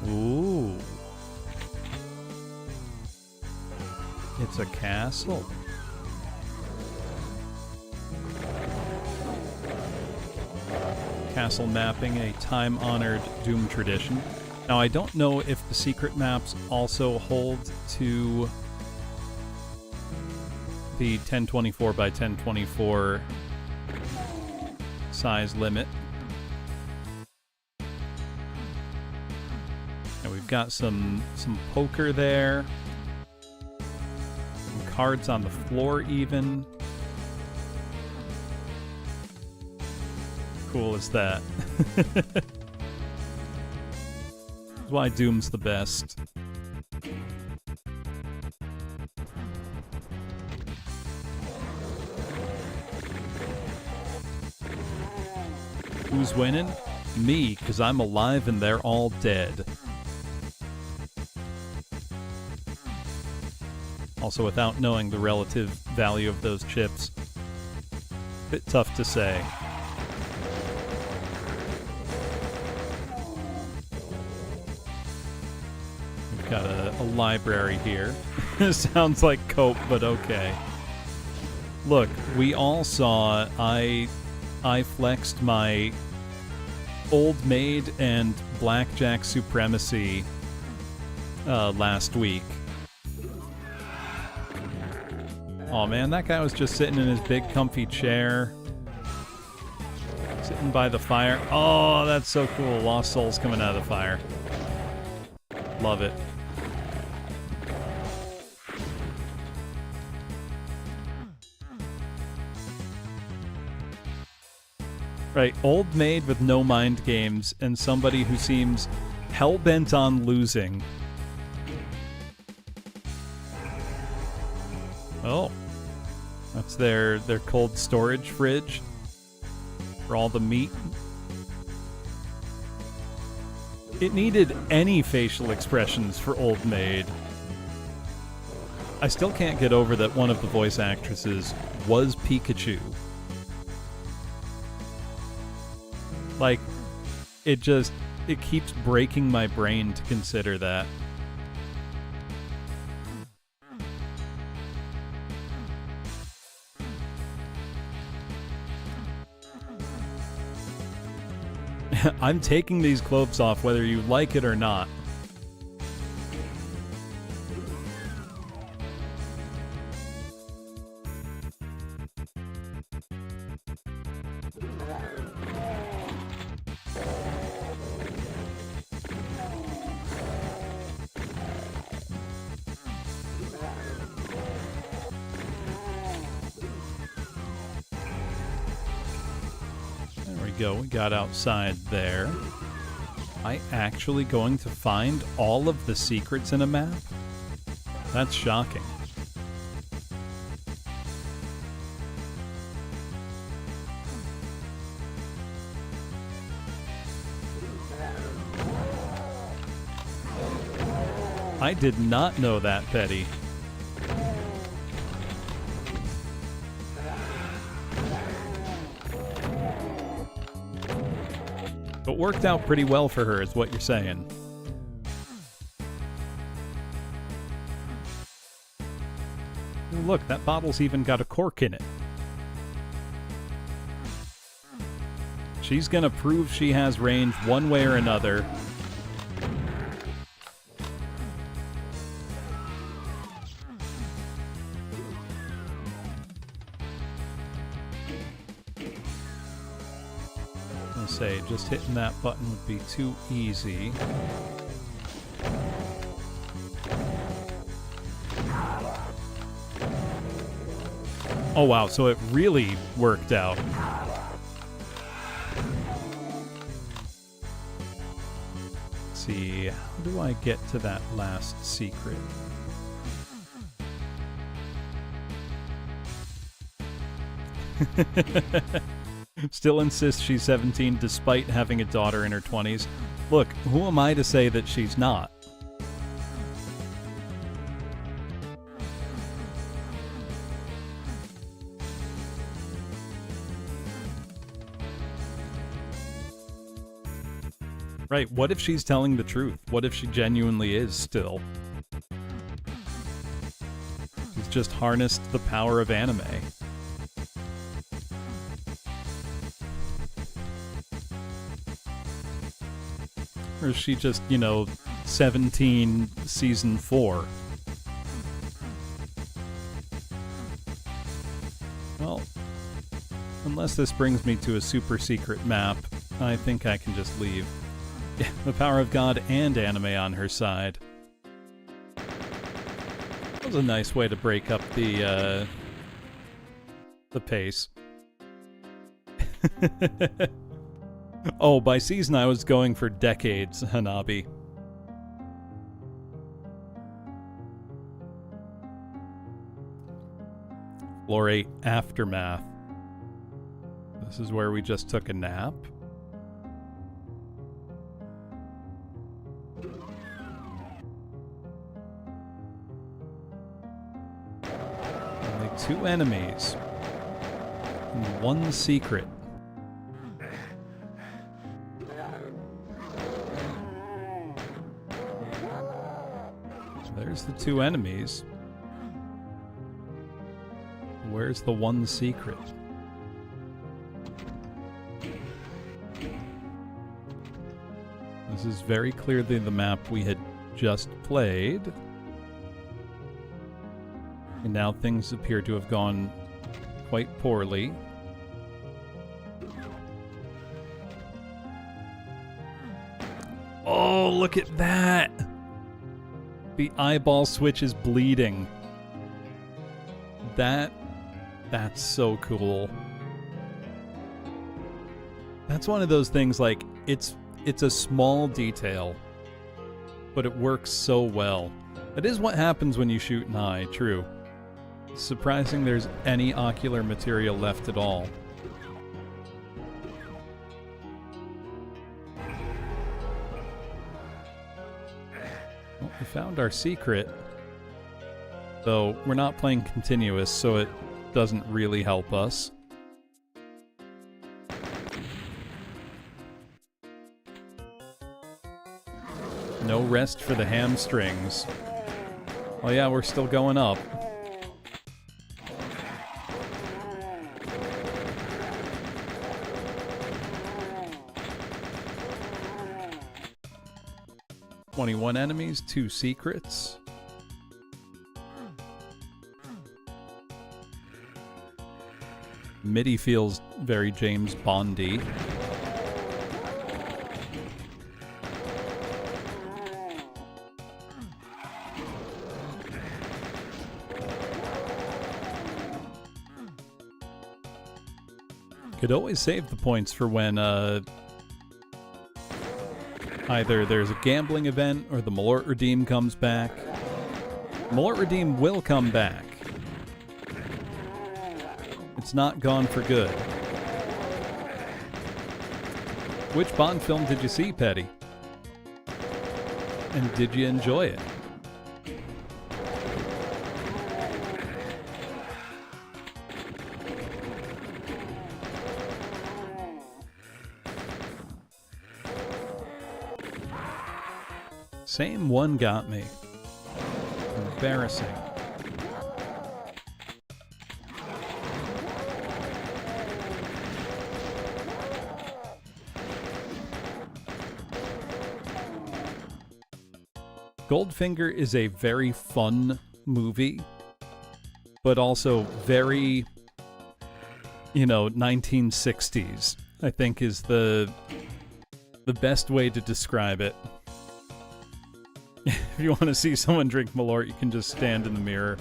Ooh. It's a castle. Castle mapping, a time-honored Doom tradition. Now, I don't know if the secret maps also hold to the 1024 by 1024 size limit. And we've got some poker there. Some cards on the floor even. Cool is that? That's why Doom's the best. Who's winning? Me, because I'm alive and they're all dead. Also, without knowing the relative value of those chips, bit tough to say. We've got a library here. Sounds like cope, but okay. Look, we all saw I flexed my Old Maid and Blackjack supremacy last week. Oh man, that guy was just sitting in his big comfy chair. Sitting by the fire. Oh, that's so cool. Lost souls coming out of the fire. Love it. Right, old maid with no mind games and somebody who seems hell-bent on losing. Oh. That's their cold storage fridge for all the meat. It needed any facial expressions for Old Maid. I still can't get over that one of the voice actresses was Pikachu. Like, it keeps breaking my brain to consider that. I'm taking these clothes off whether you like it or not. We got outside there. Am I actually going to find all of the secrets in a map? That's shocking. I did not know that, Betty. But worked out pretty well for her, is what you're saying. Look, that bottle's even got a cork in it. She's gonna prove she has range one way or another. Just hitting that button would be too easy. Oh wow, so it really worked out. Let's see, how do I get to that last secret? Still insists she's 17 despite having a daughter in her 20s. Look, who am I to say that she's not? Right, what if she's telling the truth? What if she genuinely is still? She's just harnessed the power of anime. Or is she just, you know, 17 season 4? Well, unless this brings me to a super secret map, I think I can just leave. Yeah, the power of God and anime on her side. That was a nice way to break up the pace. Oh, by season I was going for decades, Hanabi. Floor 8 Aftermath. This is where we just took a nap. Only 2 enemies. And 1 secret. There's the 2 enemies. Where's the 1 secret? This is very clearly the map we had just played. And now things appear to have gone quite poorly. Oh, look at that! The eyeball switch is bleeding. That's so cool. That's one of those things, like, it's a small detail, but it works so well. That is what happens when you shoot an eye, true. It's surprising there's any ocular material left at all. Well, we found our secret, though we're not playing continuous, so it doesn't really help us. No rest for the hamstrings. Oh yeah, we're still going up. "21 enemies, 2 secrets." MIDI feels very James Bondy. Could always save the points for when either there's a gambling event or the Malort Redeem comes back. Malort Redeem will come back. It's not gone for good. Which Bond film did you see, Petty? And did you enjoy it? Same one got me. Embarrassing. Goldfinger is a very fun movie, but also very, 1960s, I think is the best way to describe it. If you want to see someone drink Malort, you can just stand in the mirror.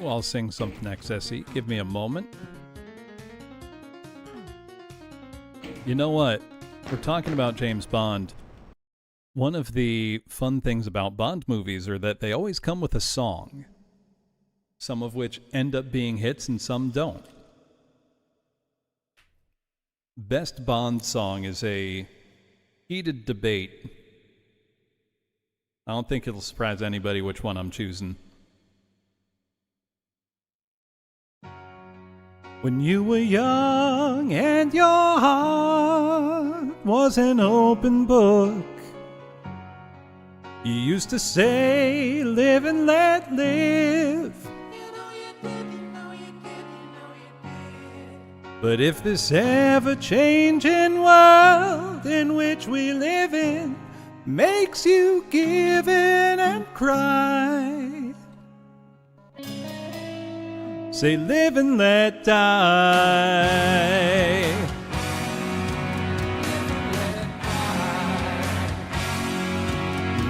I'll sing something XSE. Give me a moment. You know what? We're talking about James Bond. One of the fun things about Bond movies are that they always come with a song. Some of which end up being hits and some don't. Best Bond song is a heated debate. I don't think it'll surprise anybody which one I'm choosing. When you were young and your heart was an open book, you used to say, live and let live. But if this ever-changing world in which we live in makes you give in and cry, say live and let die.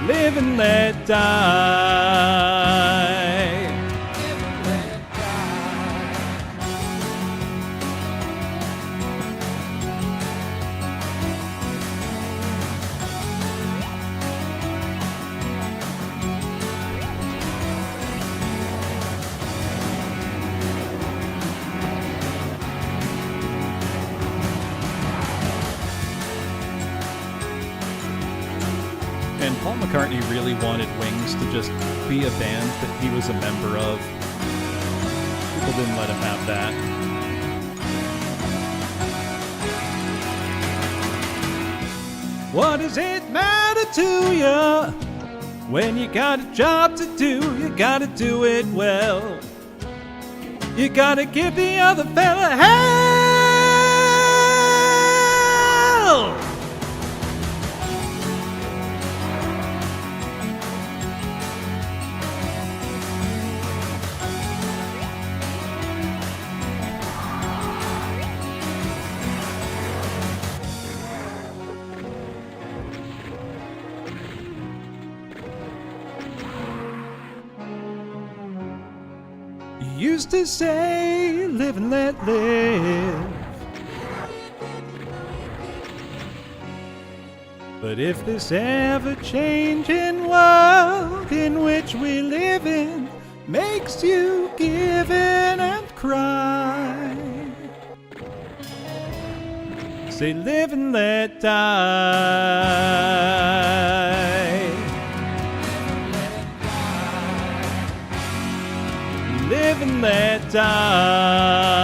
Live and let die. And Paul McCartney really wanted Wings to just be a band that he was a member of. People didn't let him have that. What does it matter to you? When you got a job to do, you gotta do it well. You gotta give the other fella hell. Used to say, live and let live. But if this ever-changing world in which we live in makes you give in and cry, say live and let die. Live and let die.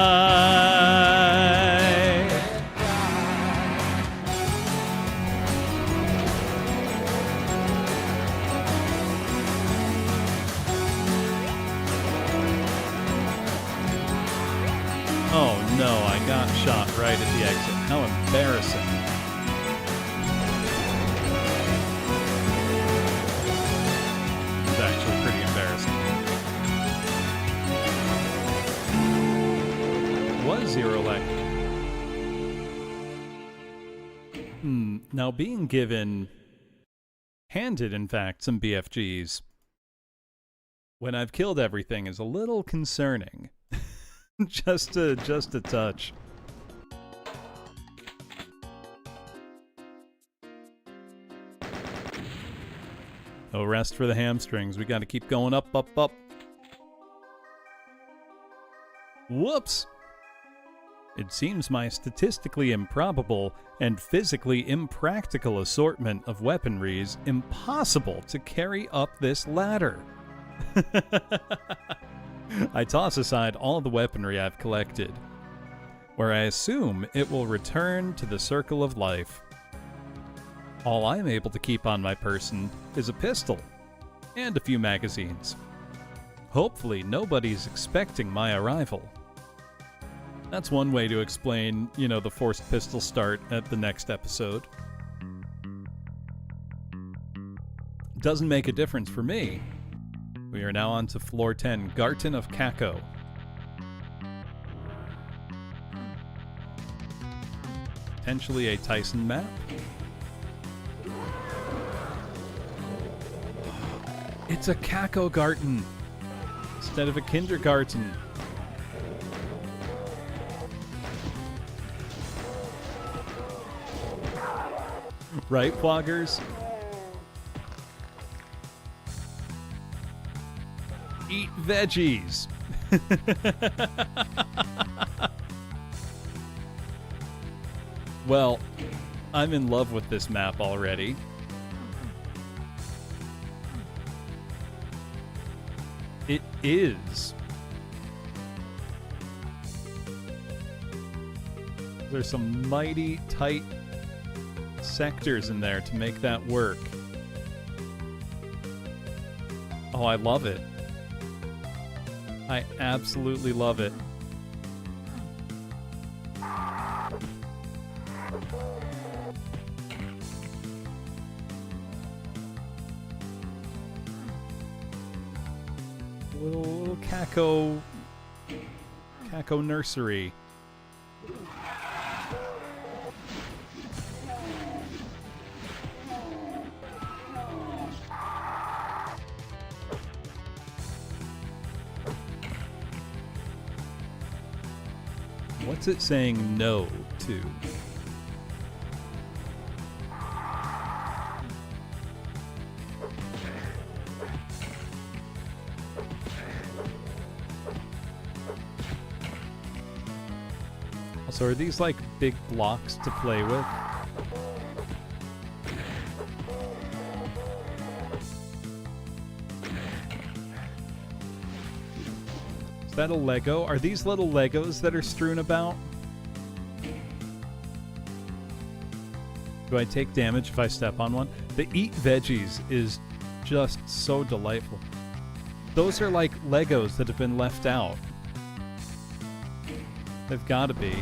Oh no, I got shot right at the exit. How embarrassing. It's actually pretty embarrassing. Was zero like. Now being handed in fact some BFGs when I've killed everything is a little concerning. just a touch. No rest for the hamstrings. We got to keep going up, up, up. Whoops. It seems my statistically improbable and physically impractical assortment of weaponry is impossible to carry up this ladder. I toss aside all the weaponry I've collected, where I assume it will return to the circle of life. All I'm able to keep on my person is a pistol and a few magazines. Hopefully nobody's expecting my arrival. That's one way to explain, the forced pistol start at the next episode. Doesn't make a difference for me. We are now on to floor 10, Garten of Kako. Potentially a Tyson map. It's a Kako Garten. instead of a kindergarten. Right, Ploggers? Eat veggies. Well, I'm in love with this map already. It is. There's some mighty tight sectors in there to make that work. Oh, I love it. I absolutely love it. Little Caco nursery. What's it saying no to? So are these like big blocks to play with? Is that a Lego? Are these little Legos that are strewn about? Do I take damage if I step on one? The eat veggies is just so delightful. Those are like Legos that have been left out. They've got to be.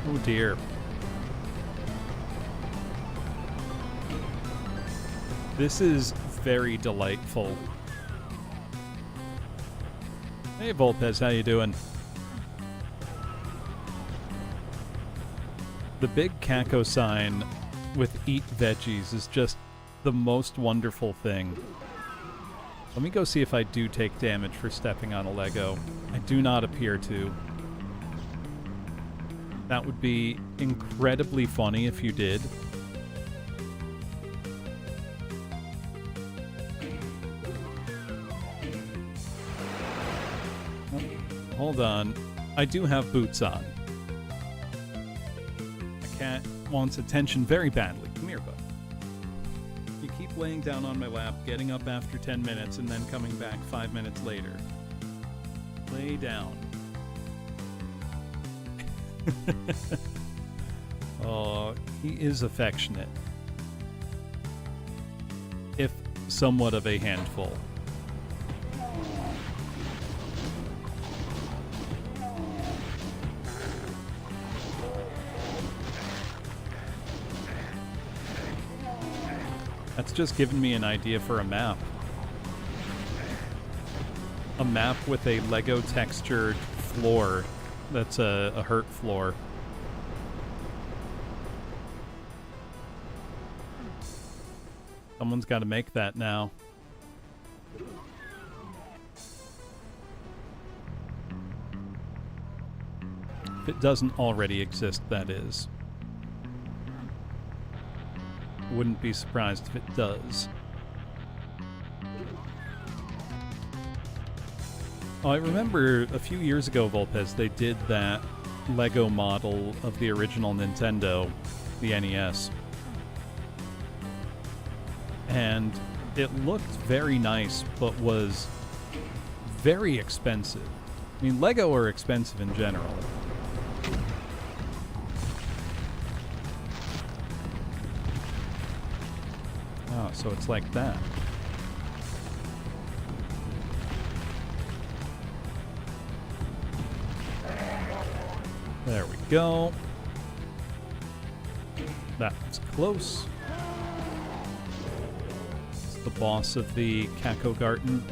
Oh dear. This is very delightful. Hey Volpez, how you doing? The big Caco sign with eat veggies is just the most wonderful thing. Let me go see if I do take damage for stepping on a Lego. I do not appear to. That would be incredibly funny if you did. Oh, hold on. I do have boots on. My cat wants attention very badly. Come here, bud. You keep laying down on my lap, getting up after 10 minutes, and then coming back 5 minutes later. Lay down. Oh, he is affectionate. If somewhat of a handful. That's just given me an idea for a map. A map with a Lego textured floor. That's a hurt floor. Someone's got to make that now. If it doesn't already exist, that is. Wouldn't be surprised if it does. Oh, I remember a few years ago, Volpez, they did that Lego model of the original Nintendo, the NES. And it looked very nice, but was very expensive. I mean, Lego are expensive in general. Oh, so it's like that. There we go. That's close. It's the boss of the Caco Garden.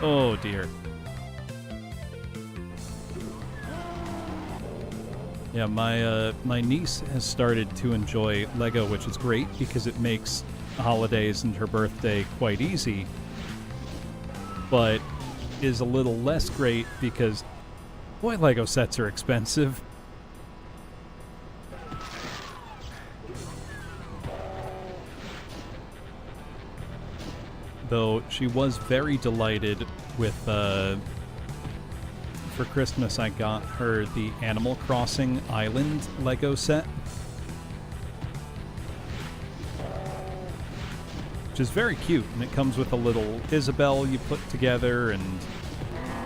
Oh dear. Yeah, my niece has started to enjoy Lego, which is great because it makes holidays and her birthday quite easy, but is a little less great because, boy, Lego sets are expensive. Though she was very delighted with, for Christmas I got her the Animal Crossing Island Lego set, which is very cute, and it comes with a little Isabelle you put together, and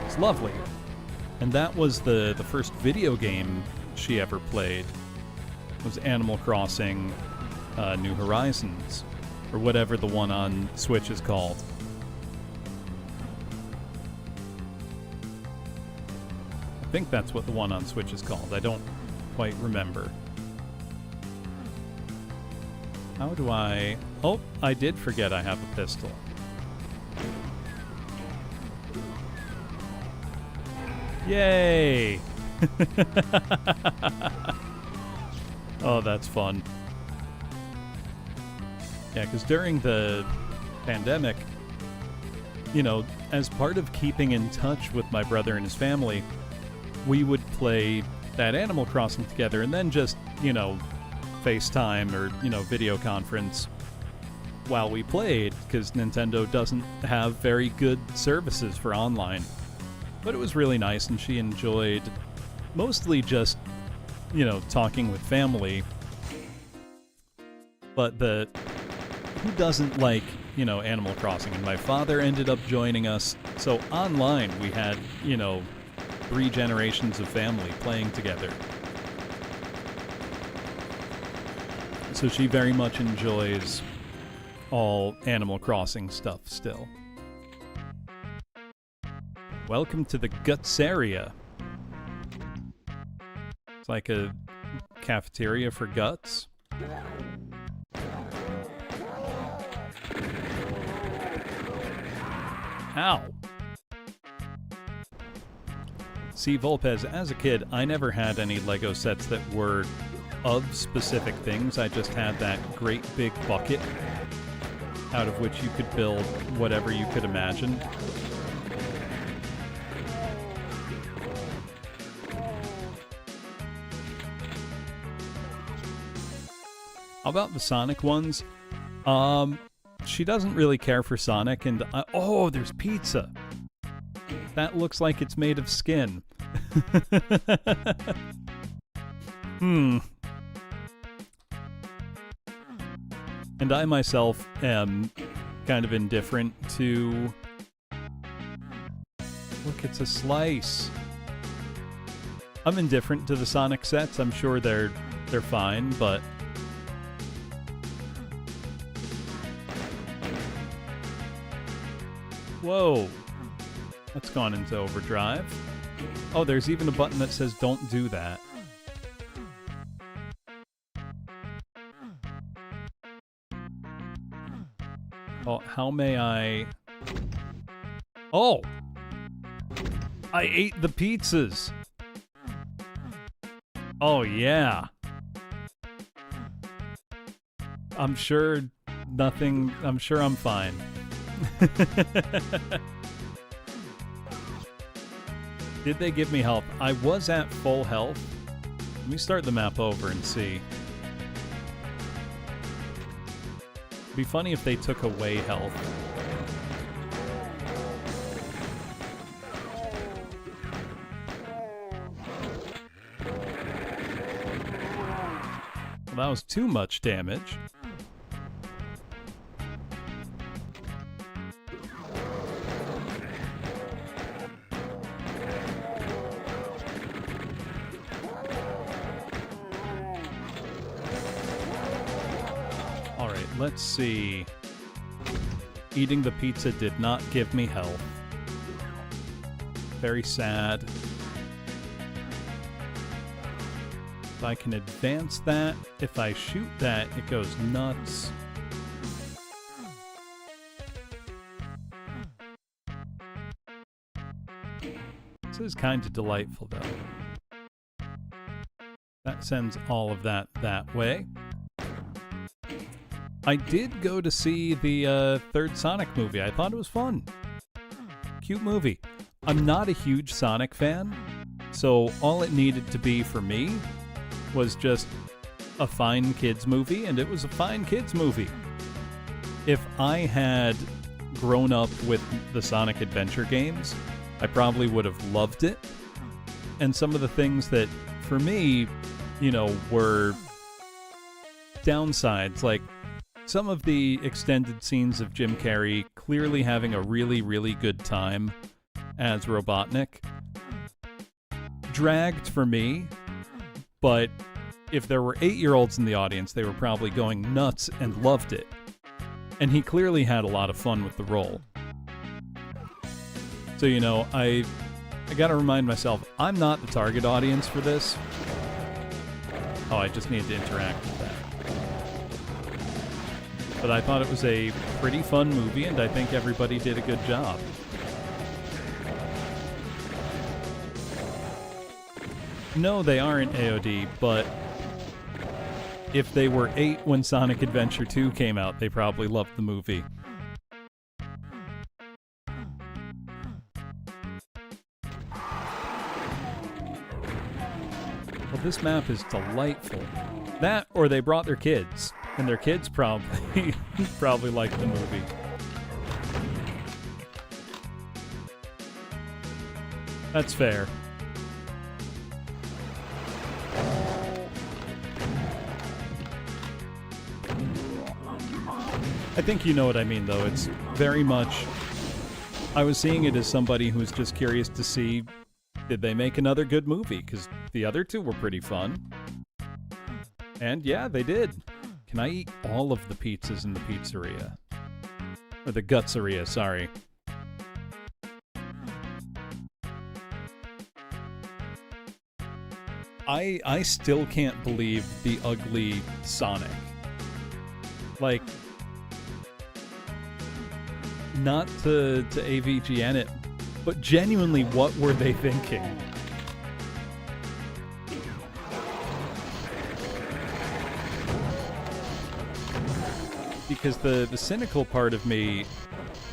it's lovely. And that was the first video game she ever played, was Animal Crossing New Horizons, or whatever the one on Switch is called. I think that's what the one on Switch is called. I don't quite remember. How do I... Oh, I did forget I have a pistol. Yay! Oh, that's fun. Yeah, because during the pandemic, you know, as part of keeping in touch with my brother and his family, we would play that Animal Crossing together and then just, you know, FaceTime or, you know, video conference while we played, because Nintendo doesn't have very good services for online. But it was really nice, and she enjoyed mostly just, you know, talking with family. But who doesn't like, you know, Animal Crossing? And my father ended up joining us, so online we had, you know, 3 generations of family playing together. So she very much enjoys all Animal Crossing stuff still. Welcome to the Guts area. It's like a cafeteria for guts. Ow! See, Volpez, as a kid, I never had any Lego sets that were of specific things. I just had that great big bucket out of which you could build whatever you could imagine. How about the Sonic ones? She doesn't really care for Sonic, and oh, there's pizza. That looks like it's made of skin. And I myself am kind of indifferent to... Look, it's a slice. I'm indifferent to the Sonic sets. I'm sure they're fine, but... Whoa. That's gone into overdrive. Oh, there's even a button that says don't do that. Oh, how may I... Oh! I ate the pizzas! Oh, yeah. I'm sure nothing... I'm sure I'm fine. Did they give me health? I was at full health. Let me start the map over and see. It'd be funny if they took away health. Well, that was too much damage. Let's see. Eating the pizza did not give me health. Very sad. If I can advance that, if I shoot that, it goes nuts. This is kind of delightful, though. That sends all of that way. I did go to see the third Sonic movie. I thought it was fun. Cute movie. I'm not a huge Sonic fan, so all it needed to be for me was just a fine kids movie, and it was a fine kids movie. If I had grown up with the Sonic Adventure games, I probably would have loved it. And some of the things that, for me, you know, were downsides, like some of the extended scenes of Jim Carrey clearly having a really, really good time as Robotnik, dragged for me, but if there were 8-year-olds in the audience, they were probably going nuts and loved it. And he clearly had a lot of fun with the role. So, you know, I gotta remind myself, I'm not the target audience for this. Oh, I just need to interact with that. But I thought it was a pretty fun movie, and I think everybody did a good job. No, they aren't AOD, but if they were 8 when Sonic Adventure 2 came out, they probably loved the movie. Well, this map is delightful. That, or they brought their kids, and their kids probably probably liked the movie. That's fair. I think you know what I mean, though. It's very much... I was seeing it as somebody who's just curious to see, did they make another good movie? Because the other two were pretty fun. And yeah, they did. Can I eat all of the pizzas in the pizzeria? Or the gutseria, sorry. I still can't believe the ugly Sonic. Like... Not to AVGN it, but genuinely, what were they thinking? Because the cynical part of me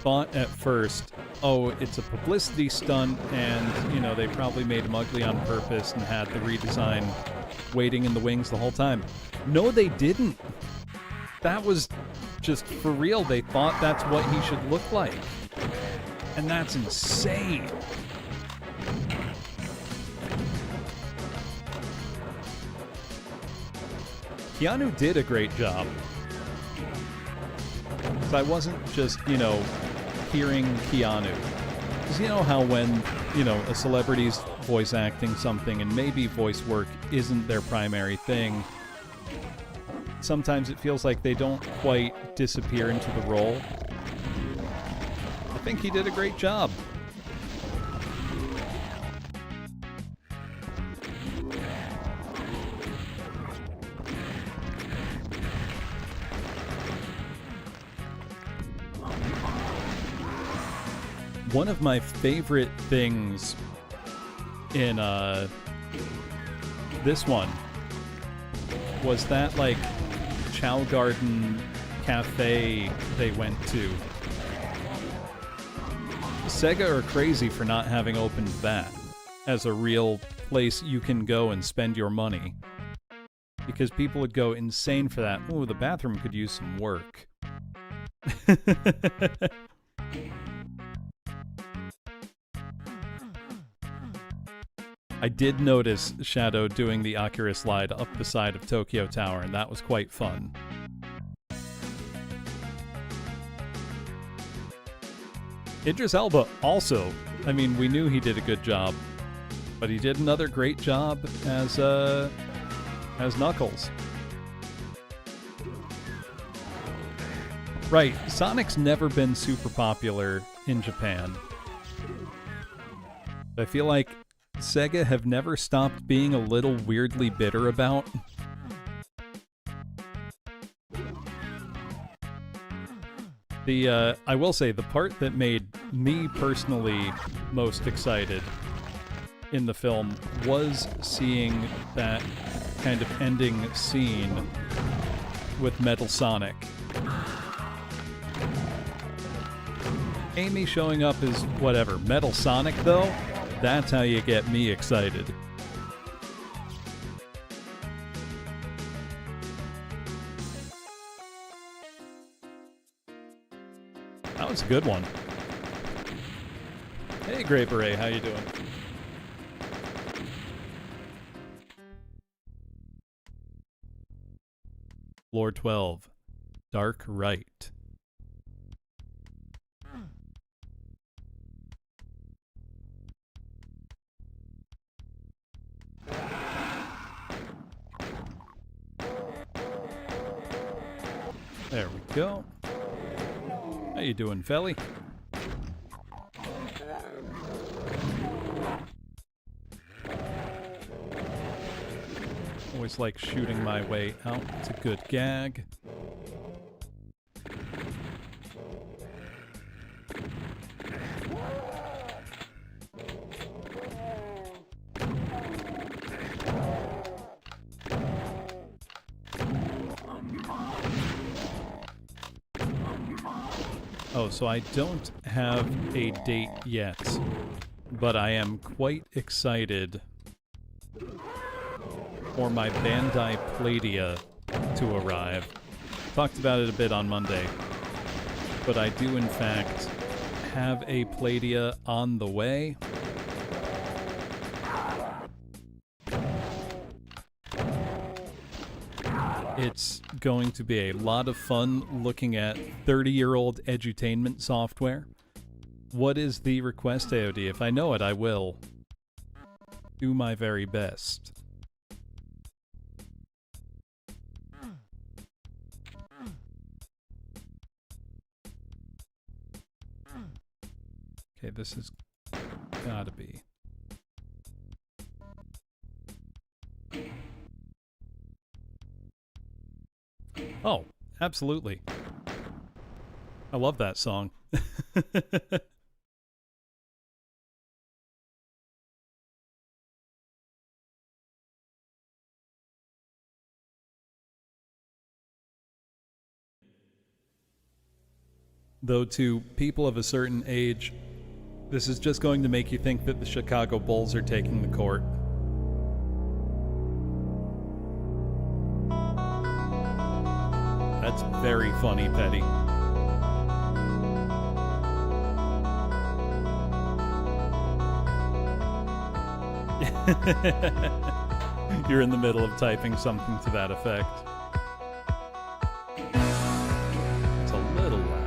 thought at first, oh, it's a publicity stunt, and, you know, they probably made him ugly on purpose and had the redesign waiting in the wings the whole time. No, they didn't. That was... just for real, they thought that's what he should look like. And that's insane. Keanu did a great job. So I wasn't just, you know, hearing Keanu. Because you know how when, you know, a celebrity's voice acting something and maybe voice work isn't their primary thing, sometimes it feels like they don't quite disappear into the role. I think he did a great job. One of my favorite things in this one was that, like, Chow Garden cafe they went to. Sega are crazy for not having opened that as a real place you can go and spend your money. Because people would go insane for that. Ooh, the bathroom could use some work. I did notice Shadow doing the Akira slide up the side of Tokyo Tower, and that was quite fun. Idris Elba also, I mean, we knew he did a good job, but he did another great job as Knuckles. Right, Sonic's never been super popular in Japan. I feel like Sega have never stopped being a little weirdly bitter about. I will say, the part that made me personally most excited in the film was seeing that kind of ending scene with Metal Sonic. Amy showing up is whatever. Metal Sonic, though, that's how you get me excited. That was a good one. Hey, Grey Beret, how you doing? Floor 12, Dark Right. There we go. How you doing, Felly? Always like shooting my way out. It's a good gag. Oh, so I don't have a date yet, but I am quite excited for my Bandai Pladia to arrive. Talked about it a bit on Monday, but I do in fact have a Pladia on the way. It's going to be a lot of fun looking at 30-year-old edutainment software. What is the request AOD? If I know it, I will do my very best. Okay, this has gotta be. Oh, absolutely. I love that song. Though to people of a certain age, this is just going to make you think that the Chicago Bulls are taking the court. That's very funny, Petty. You're in the middle of typing something to that effect. It's a little loud.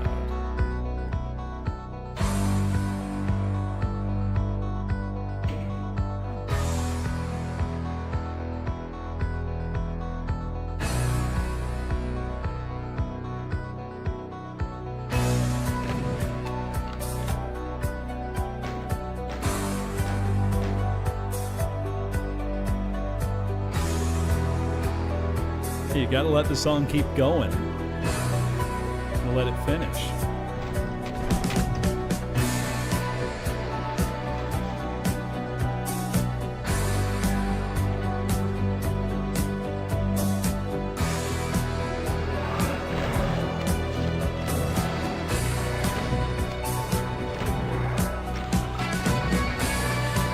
You gotta let the song keep going. And let it finish.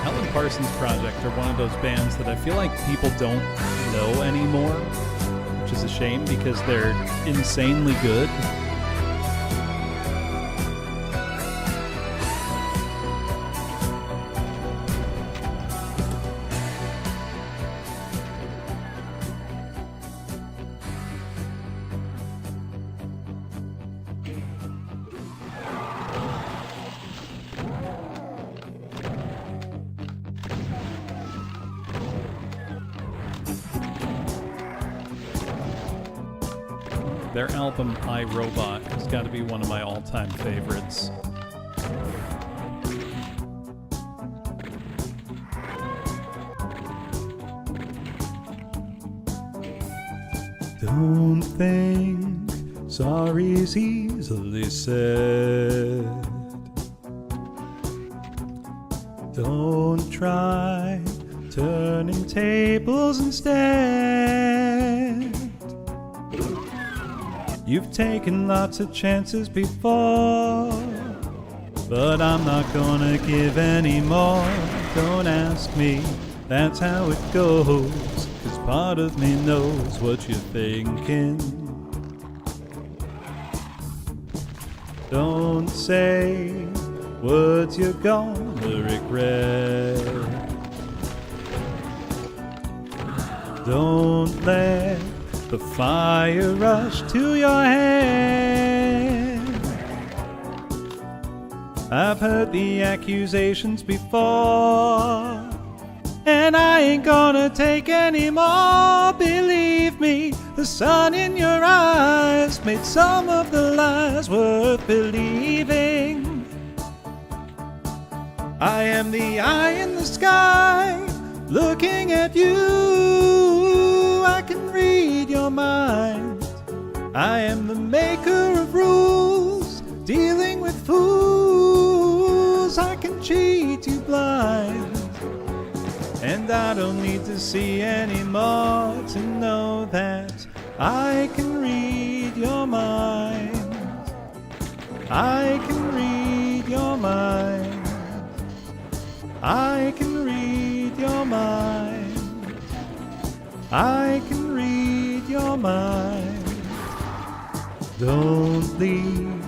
Alan Parsons Project are one of those bands that I feel like people don't know anymore. Which is a shame because they're insanely good. Their album, I, Robot, has got to be one of my all-time favorites. Don't think sorry's easily said. Don't try turning tables instead. You've taken lots of chances before, but I'm not gonna give any more. Don't ask me, that's how it goes, 'cause part of me knows what you're thinking. Don't say words you're gonna regret. Don't let the fire rush to your head. I've heard the accusations before, and I ain't gonna take any more. Believe me, the sun in your eyes made some of the lies worth believing. I am the eye in the sky, looking at you. I can read your mind. I am the maker of rules, dealing with fools. I can cheat you blind, and I don't need to see any more to know that I can read your mind. I can read your mind. I can read your mind. I can read your mind. Don't leave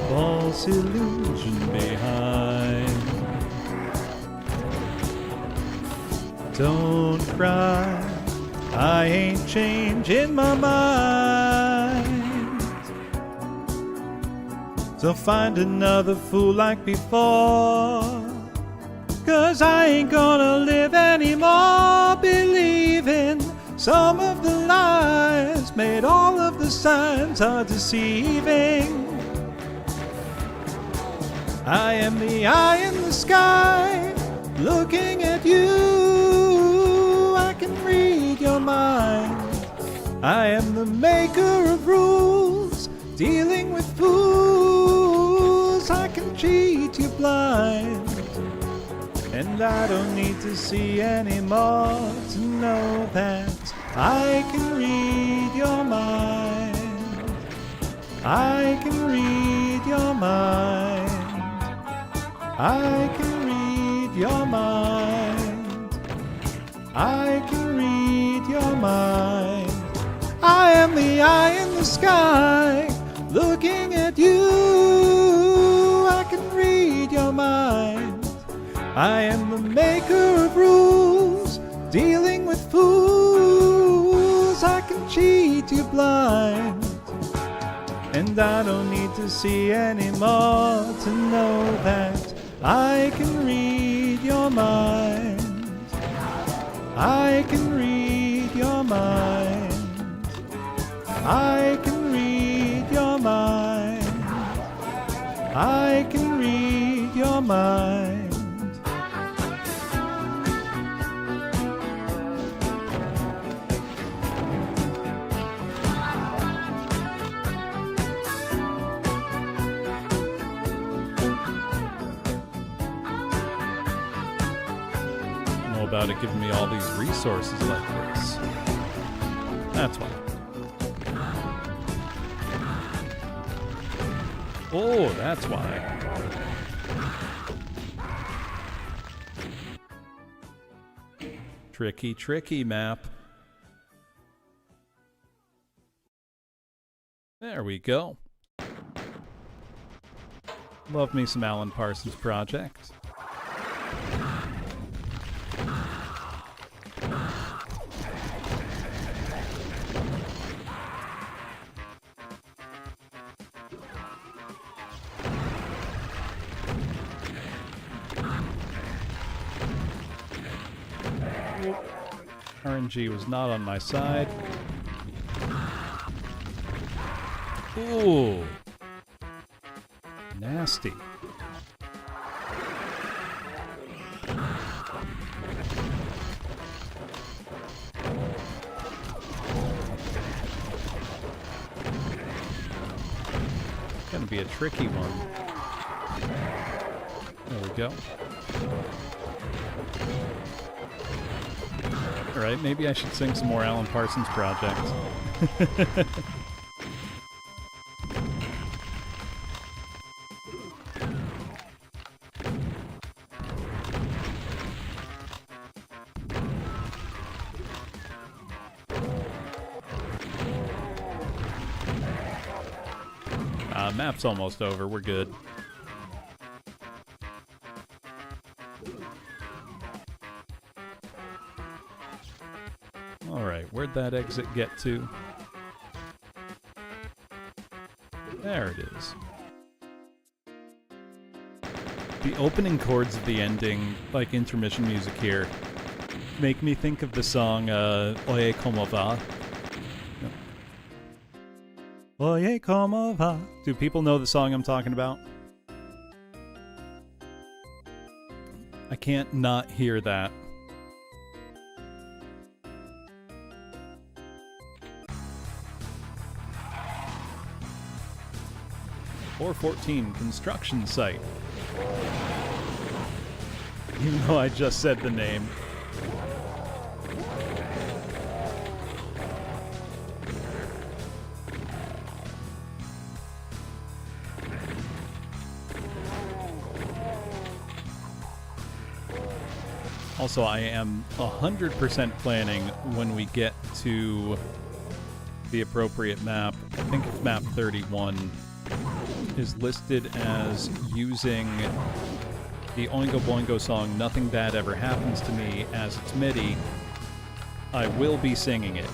false illusion behind. Don't cry, I ain't changing my mind. So find another fool like before, 'cause I ain't gonna live anymore believing some of the lies made all of the signs are deceiving. I am the eye in the sky, looking at you. I can read your mind. I am the maker of rules, dealing with fools. I can cheat you blind, and I don't need to see any more to know that I can read your mind. I can read your mind. I can read your mind. I can read your mind. I am the eye in the sky, looking at you. I can read your mind. I am the maker of rules, dealing with fools. I can cheat you blind, and I don't need to see any more to know that I can read your mind. I can read your mind. I can read your mind. I can read your mind. About it giving me all these resources like this. That's why. Oh, that's why. Tricky, tricky map. There we go. Love me some Alan Parsons Project. RNG was not on my side. Ooh. Nasty. Gonna be a tricky one. There we go. Alright, maybe I should sing some more Alan Parsons Project. Map's almost over, we're good. Alright, where'd that exit get to? There it is. The opening chords of the ending, like intermission music here, make me think of the song Oye Como Va. Oye Como Va. Do people know the song I'm talking about? I can't not hear that. .414 construction site. Even though I just said the name. Also, I am 100% planning when we get to the appropriate map. I think it's map 31 is listed as using the Oingo Boingo song Nothing Bad Ever Happens to Me as its MIDI. I will be singing it.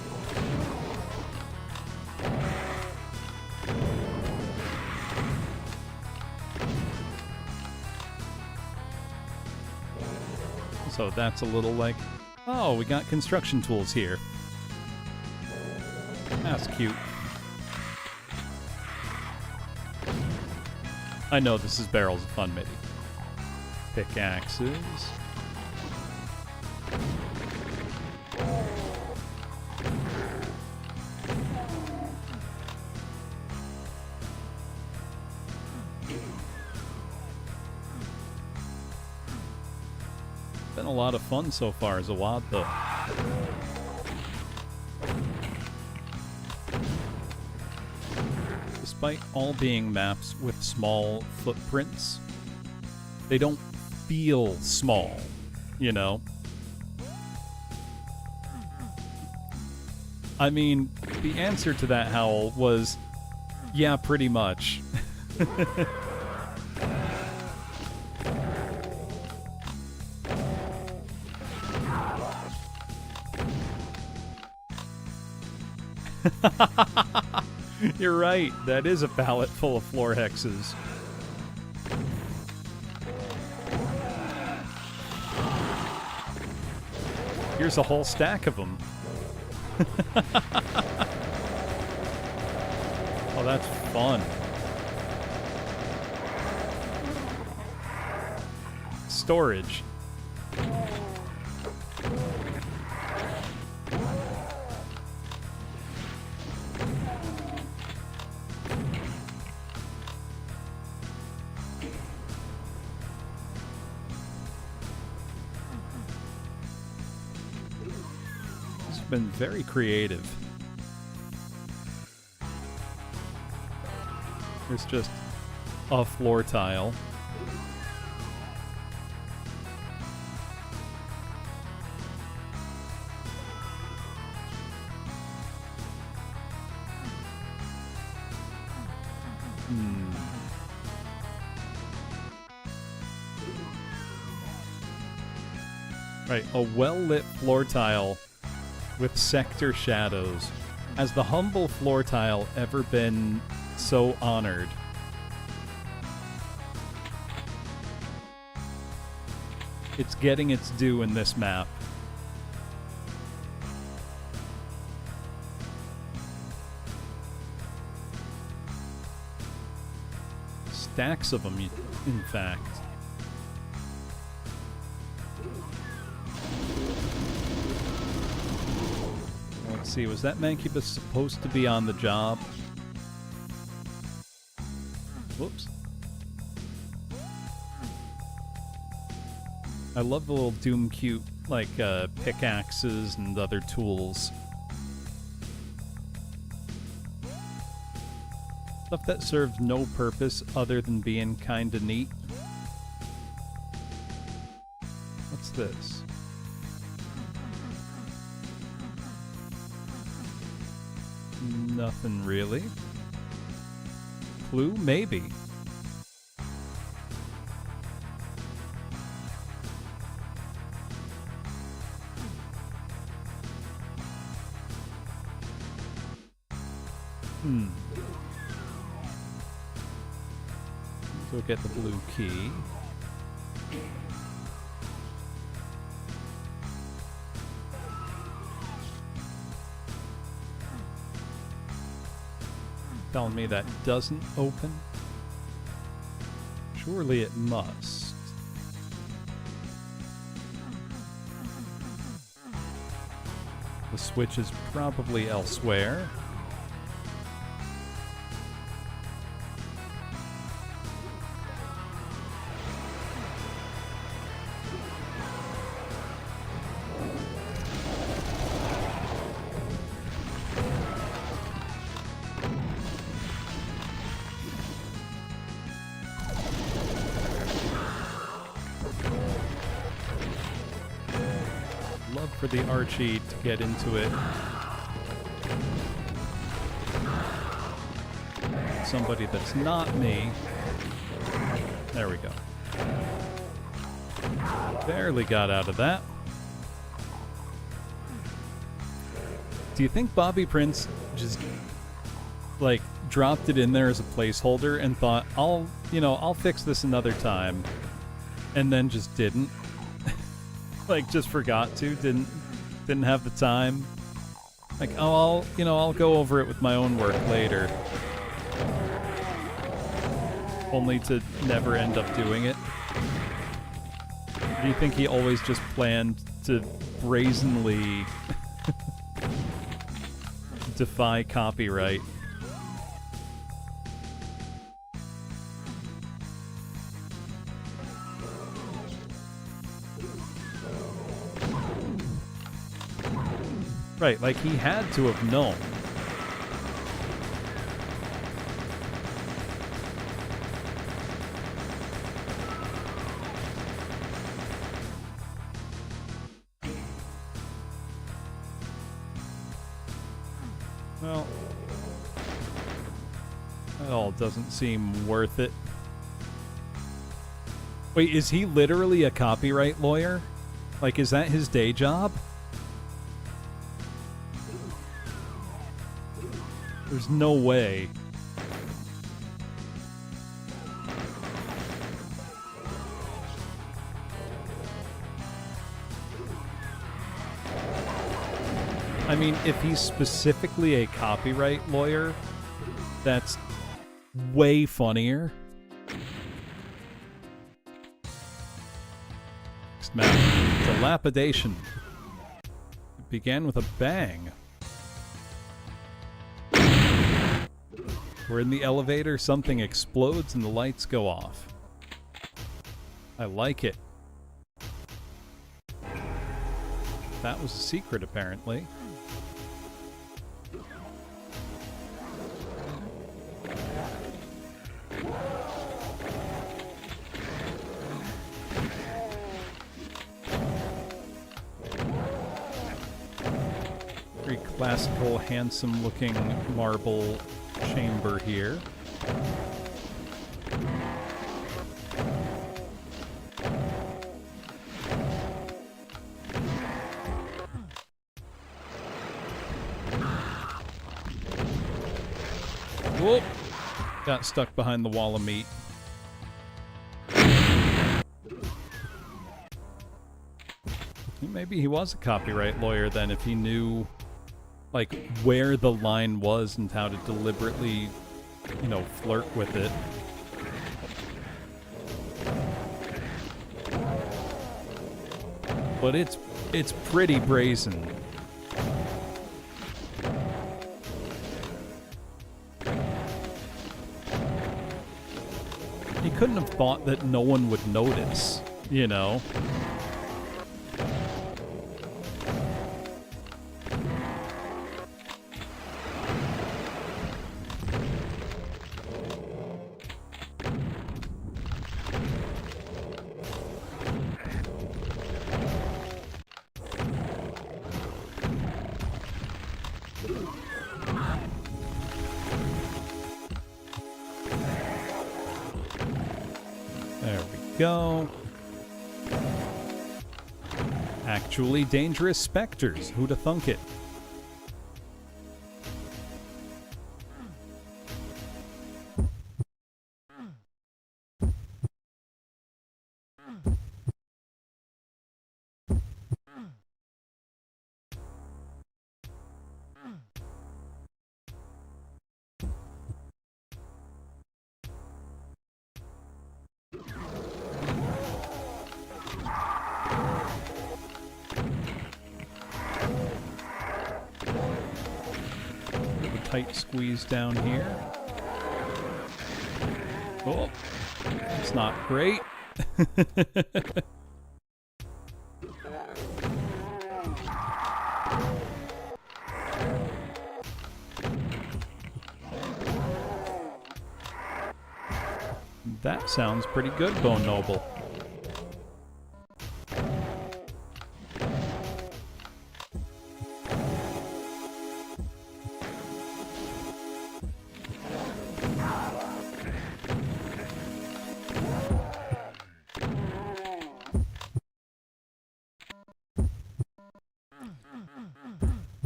So that's a little like, oh, we got construction tools here. That's cute. I know this is Barrels of Fun MIDI. Pickaxes. Been a lot of fun so far as a WAD though. Despite all being maps with small footprints, they don't feel small, you know? I mean, the answer to that, Howl, was, yeah, pretty much. You're right, that is a pallet full of floor hexes. Here's a whole stack of them. Oh, that's fun. Storage. Been very creative. There's just a floor tile. Right, a well-lit floor tile with sector shadows. Has the humble floor tile ever been so honored? It's getting its due in this map. Stacks of them, in fact. Let's see, was that Mancubus supposed to be on the job? Whoops. I love the little Doom cute, like, pickaxes and other tools. Stuff that serves no purpose other than being kinda neat. What's this? Nothing really. Clue? Maybe. Go get the blue key. Telling me that doesn't open? Surely it must. The switch is probably elsewhere. For the Archie to get into it. Somebody that's not me. There we go. Barely got out of that. Do you think Bobby Prince just, like, dropped it in there as a placeholder and thought, I'll fix this another time, and then just didn't? Like, just forgot to, didn't have the time. Like, oh, I'll go over it with my own work later. Only to never end up doing it. Do you think he always just planned to brazenly defy copyright? Right, like he had to have known. Well, that all doesn't seem worth it. Wait, is he literally a copyright lawyer? Like, is that his day job? There's no way. I mean, if he's specifically a copyright lawyer, that's way funnier. Next map, dilapidation. It began with a bang. We're in the elevator, something explodes, and the lights go off. I like it. That was a secret, apparently. Very classical, handsome-looking marble chamber here. Whoop! Got stuck behind the wall of meat. Maybe he was a copyright lawyer then, if he knew, like, where the line was and how to deliberately, flirt with it. But it's pretty brazen. He couldn't have thought that no one would notice, go. Actually dangerous specters. Who'da thunk it? Tight squeeze down here. Oh, it's not great. That sounds pretty good, Bone Noble.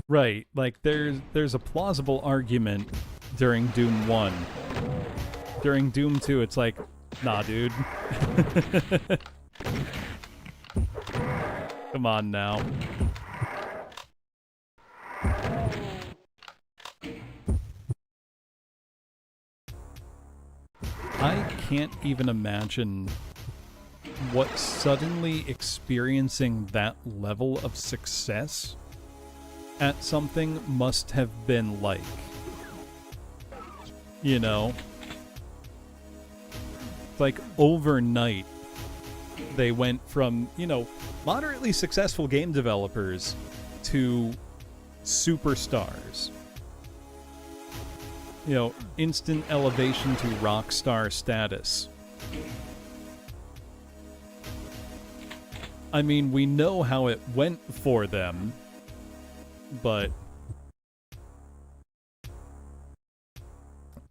Right, like there's a plausible argument during Doom 1. During Doom 2, it's like, nah, dude. Come on now. I can't even imagine what suddenly experiencing that level of success at something must have been like. You know? Like, overnight, they went from, you know, moderately successful game developers to superstars. You know, instant elevation to rock star status. I mean, we know how it went for them, but...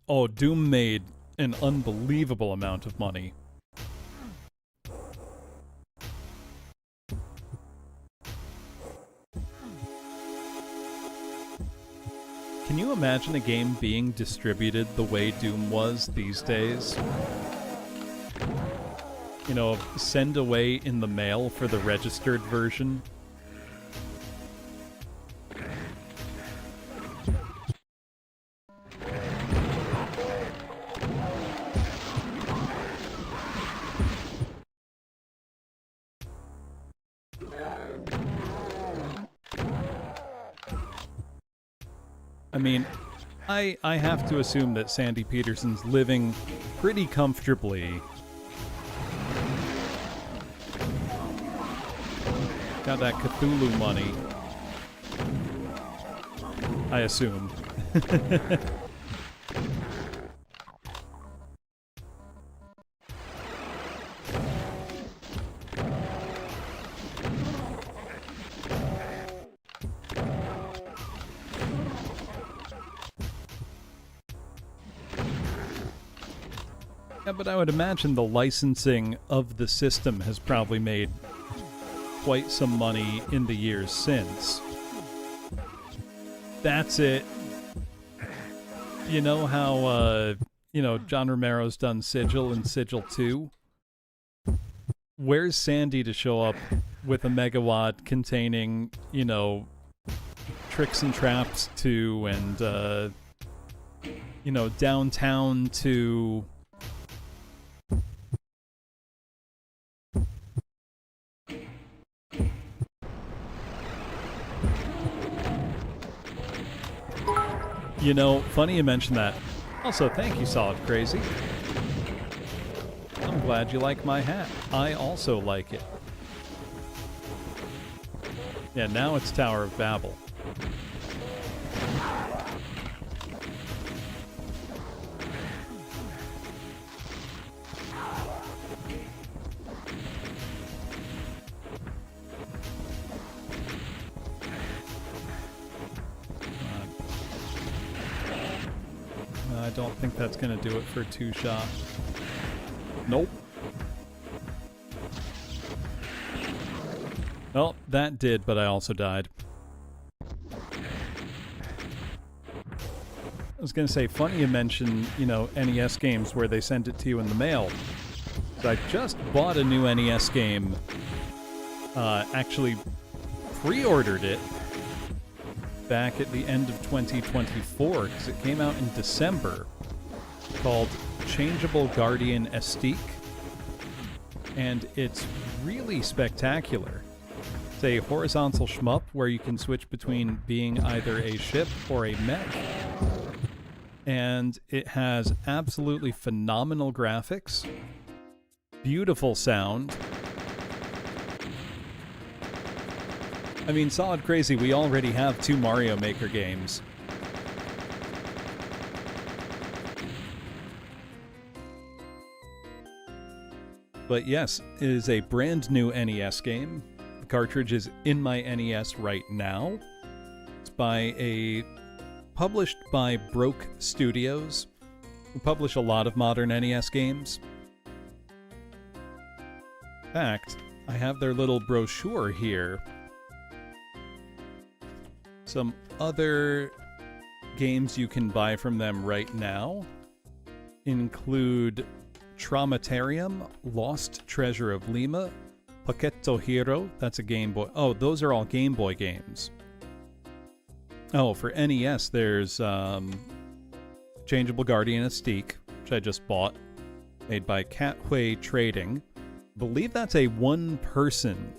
Oh, Doom made an unbelievable amount of money. Can you imagine a game being distributed the way Doom was these days? You know, send away in the mail for the registered version. I mean, I have to assume that Sandy Peterson's living pretty comfortably. Got that Cthulhu money. I assume. Yeah, but I would imagine the licensing of the system has probably made quite some money in the years since. That's it. You know how, you know, John Romero's done Sigil and Sigil 2? Where's Sandy to show up with a megawatt containing, you know, Tricks and Traps 2 and, you know, Downtown 2... You know, funny you mention that. Also, thank you, Solid Crazy. I'm glad you like my hat. I also like it. Yeah, now it's Tower of Babel. I don't think that's going to do it for 2 shots. Nope. Well, that did, but I also died. I was going to say, funny you mention, you know, NES games where they send it to you in the mail. I just bought a new NES game, actually pre-ordered it back at the end of 2024, because it came out in December, called Changeable Guardian Estique, and it's really spectacular. It's a horizontal shmup where you can switch between being either a ship or a mech, and it has absolutely phenomenal graphics, beautiful sound. I mean, Solid Crazy, we already have 2 Mario Maker games. But yes, it is a brand new NES game. The cartridge is in my NES right now. It's published by Broke Studios, who publish a lot of modern NES games. In fact, I have their little brochure here. Some other games you can buy from them right now include Traumatarium, Lost Treasure of Lima, Pocket Hero, that's a Game Boy. Oh, those are all Game Boy games. Oh, for NES, there's Changeable Guardian Estique, which I just bought, made by Catway Trading. I believe that's a one-person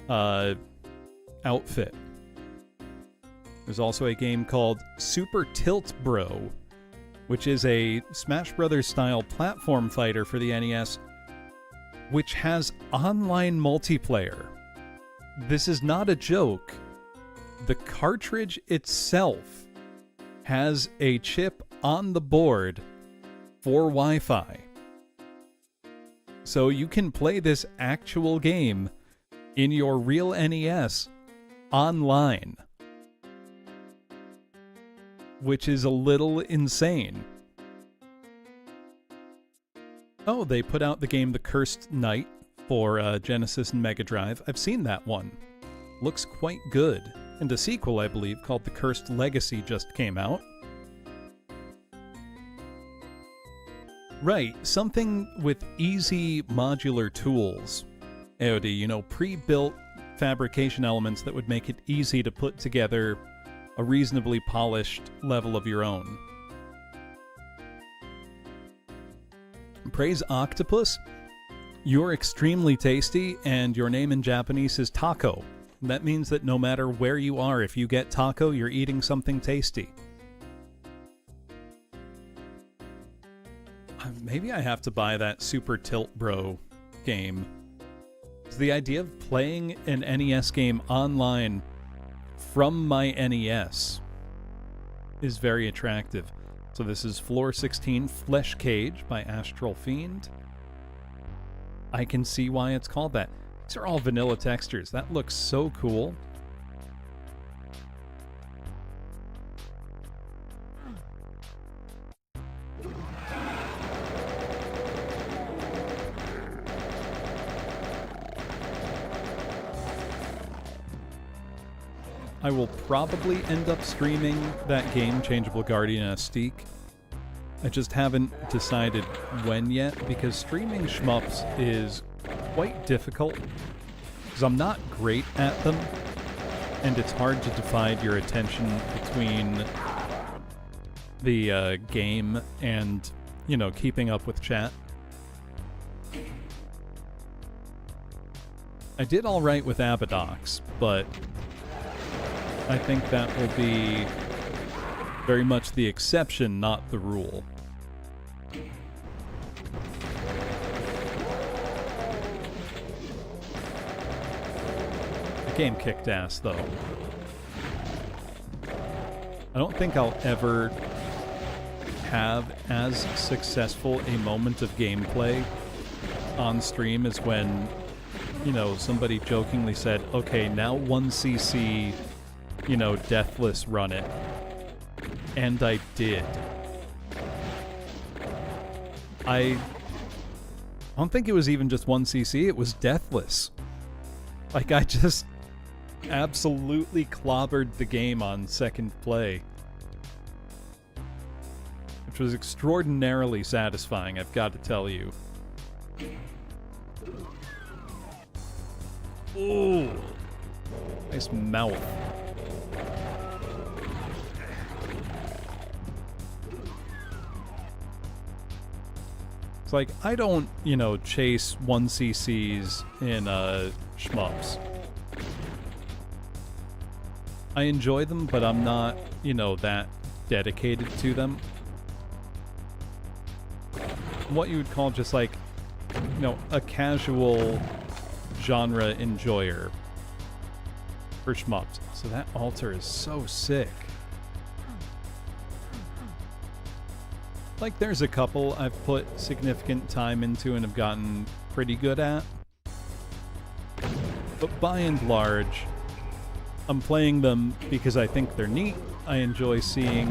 outfit. There's also a game called Super Tilt Bro, which is a Smash Brothers style platform fighter for the NES, which has online multiplayer. This is not a joke. The cartridge itself has a chip on the board for Wi-Fi. So you can play this actual game in your real NES online, which is a little insane. Oh, they put out the game The Cursed Knight for Genesis and Mega Drive. I've seen that one. Looks quite good. And a sequel, I believe, called The Cursed Legacy just came out. Right, something with easy modular tools. AOD, you know, pre-built fabrication elements that would make it easy to put together a reasonably polished level of your own. Praise Octopus. You're extremely tasty, and your name in Japanese is Taco. That means that no matter where you are, if you get taco, you're eating something tasty. Maybe I have to buy that Super Tilt Bro game. The idea of playing an NES game online from my NES is very attractive. So this is Floor 16 Flesh Cage by Astral Fiend. I can see why it's called that. These are all vanilla textures. That looks so cool. I will probably end up streaming that game, Changeable Guardian Estique. I just haven't decided when yet, because streaming shmups is quite difficult, because I'm not great at them, and it's hard to divide your attention between the game and, you know, keeping up with chat. I did alright with Abadox, but I think that will be very much the exception, not the rule. The game kicked ass, though. I don't think I'll ever have as successful a moment of gameplay on stream as when, you know, somebody jokingly said, okay, now 1cc, you know, deathless run it. And I did. I don't think it was even just 1cc, it was deathless. Like, I just absolutely clobbered the game on second play. Which was extraordinarily satisfying, I've got to tell you. Ooh. Nice mouth. It's like, I don't, chase 1cc's in shmups. I enjoy them, but I'm not, that dedicated to them. What you would call just like, a casual genre enjoyer for shmups. So that altar is so sick. Like, there's a couple I've put significant time into and have gotten pretty good at. But by and large, I'm playing them because I think they're neat. I enjoy seeing,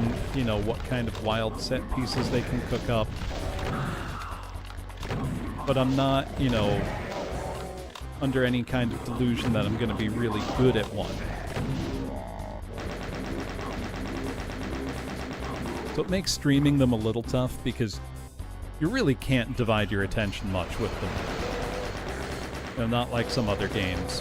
what kind of wild set pieces they can cook up. But I'm not, under any kind of delusion that I'm going to be really good at one. So it makes streaming them a little tough because you really can't divide your attention much with them. Not like some other games.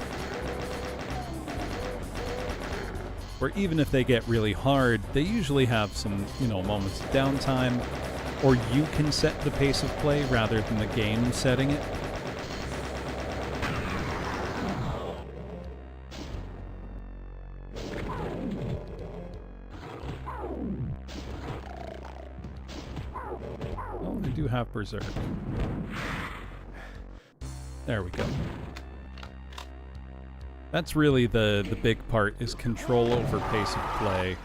Where even if they get really hard, they usually have some, moments of downtime, or you can set the pace of play rather than the game setting it. Well, I do have Berserk. There we go. That's really the big part, is control over pace of play.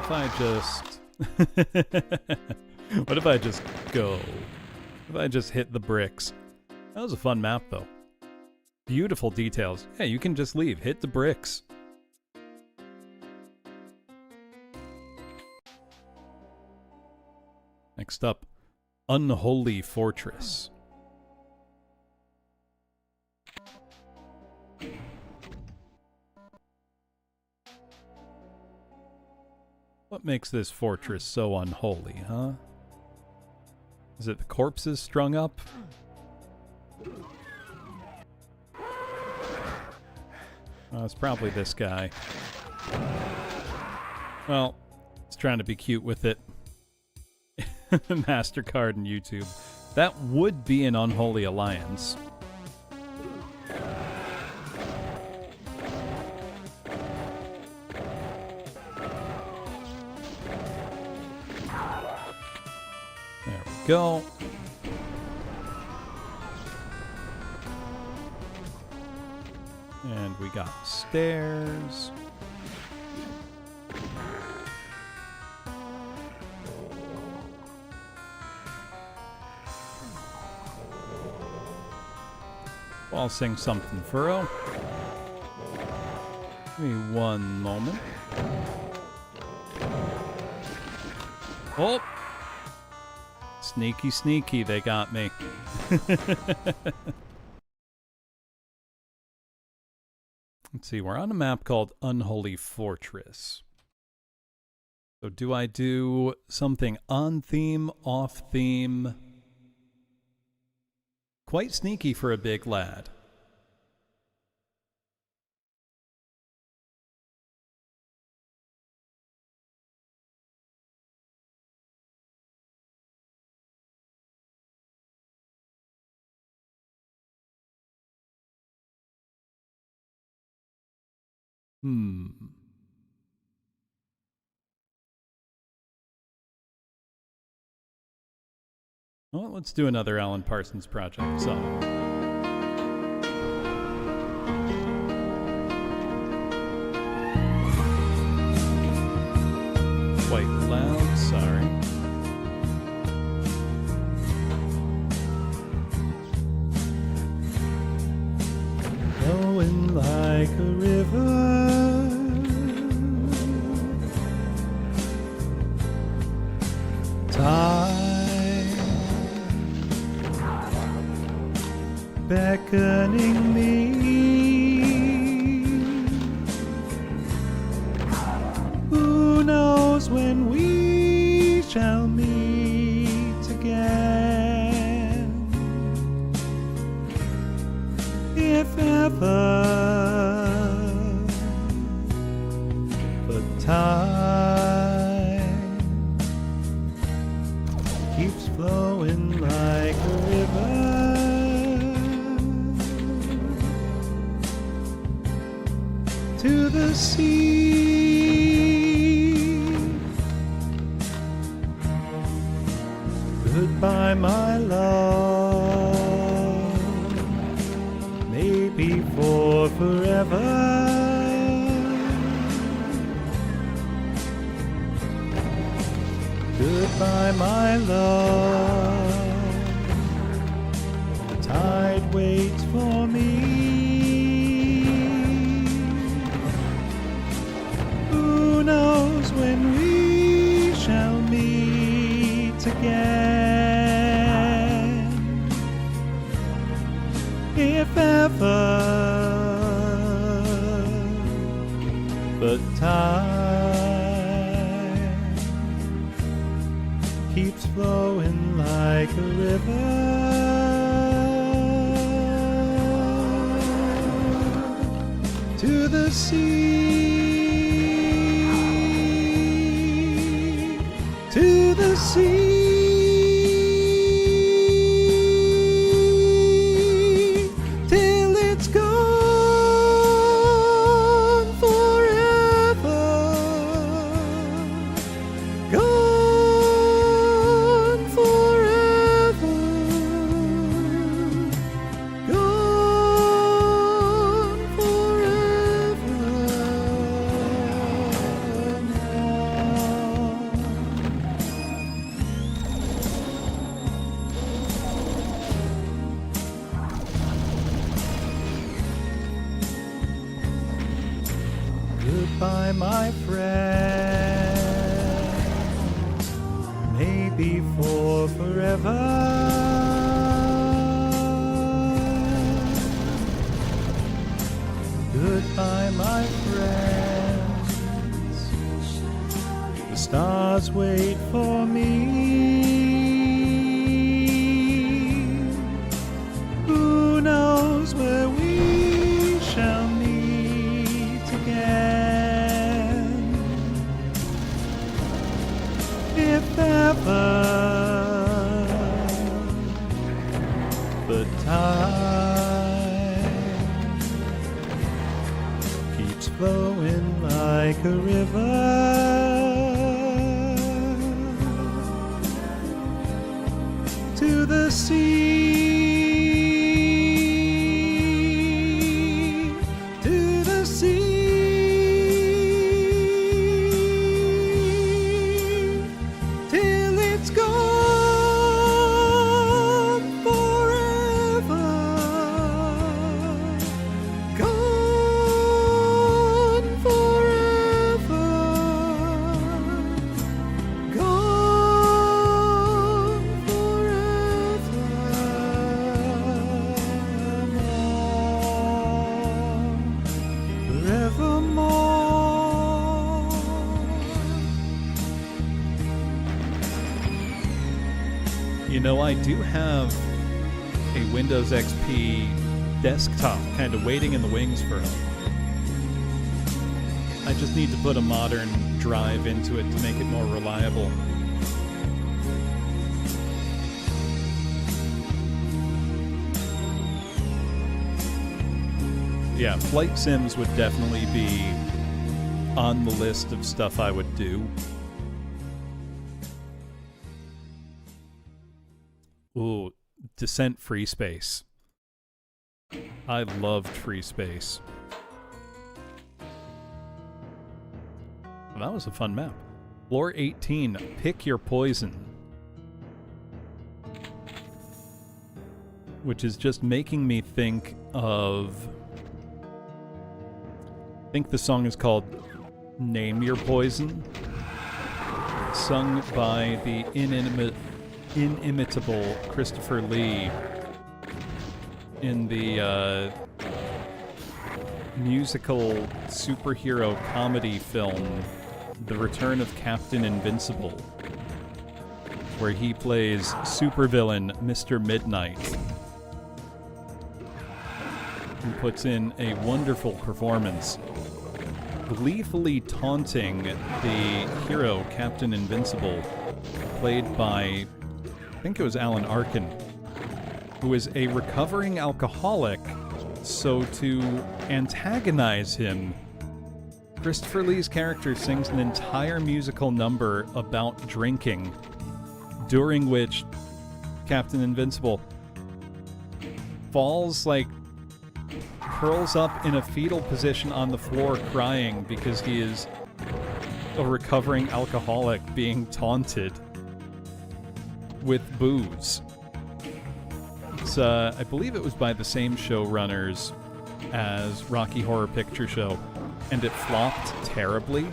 If I just... What if I just go? If I just hit the bricks? That was a fun map, though. Beautiful details. Yeah, you can just leave. Hit the bricks. Next up, Unholy Fortress. What makes this fortress so unholy, huh? Is it the corpses strung up? It's probably this guy. Well, he's trying to be cute with it. MasterCard and YouTube. That would be an unholy alliance. There we go. And we got stairs. I'll sing something, Furrow. Give me one moment. Oh! Sneaky, sneaky, they got me. Let's see, we're on a map called Unholy Fortress. So do I do something on theme, off theme? Quite sneaky for a big lad. Well, let's do another Alan Parsons Project song. Quite loud, sorry. Flowing like a river, me. Who knows when we shall meet again? If ever, but time keeps flowing like a river to the sea. Goodbye, my love, maybe for forever. Goodbye, my love, the tide waits for me. Who knows when we shall meet again? If ever, but time keeps flowing like a river to the sea, to the sea, till it's gone forever, gone forever, gone forever now. Goodbye, my friend, maybe for forever. Goodbye, my friends, the stars wait for me. Who knows where we shall meet again? If ever, but time keeps flowing like a river to the sea, to the sea, till it's gone forever, gone forever, gone forevermore. You know, I do have a Windows XP desktop kind of waiting in the wings for it. I just need to put a modern drive into it to make it more reliable. Yeah, flight sims would definitely be on the list of stuff I would do. Ooh, Descent Free Space. I loved Free Space. Well, that was a fun map. Floor 18, Pick Your Poison. Which is just making me think of... I think the song is called Name Your Poison. Sung by the inimitable Christopher Lee in the musical superhero comedy film, The Return of Captain Invincible, where he plays supervillain Mr. Midnight. He puts in a wonderful performance, gleefully taunting the hero Captain Invincible, played by, I think it was Alan Arkin, who is a recovering alcoholic. So to antagonize him, Christopher Lee's character sings an entire musical number about drinking, during which Captain Invincible falls, like, curls up in a fetal position on the floor crying because he is a recovering alcoholic being taunted with booze. It's, I believe it was by the same showrunners as Rocky Horror Picture Show, and it flopped terribly,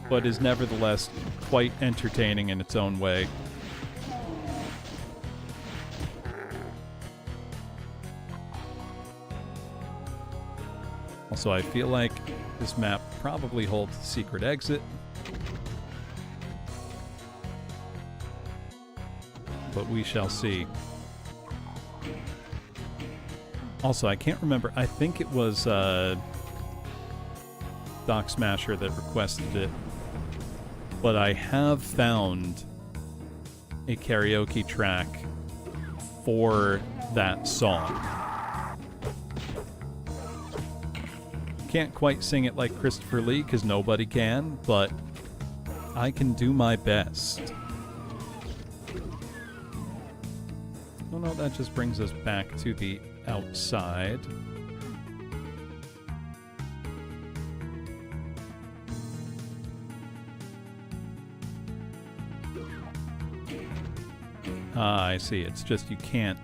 but is nevertheless quite entertaining in its own way. Also, I feel like this map probably holds the secret exit, but we shall see. Also, I can't remember. I think it was Doc Smasher that requested it, but I have found a karaoke track for that song. Can't quite sing it like Christopher Lee, because nobody can, but I can do my best. Oh no, that just brings us back to the outside. Ah, I see. It's just you can't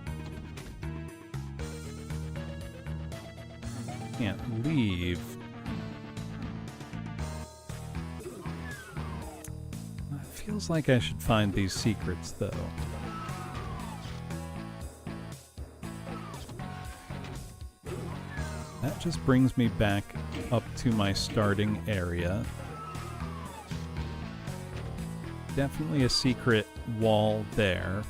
leave. It feels like I should find these secrets, though. That just brings me back up to my starting area. Definitely a secret wall there.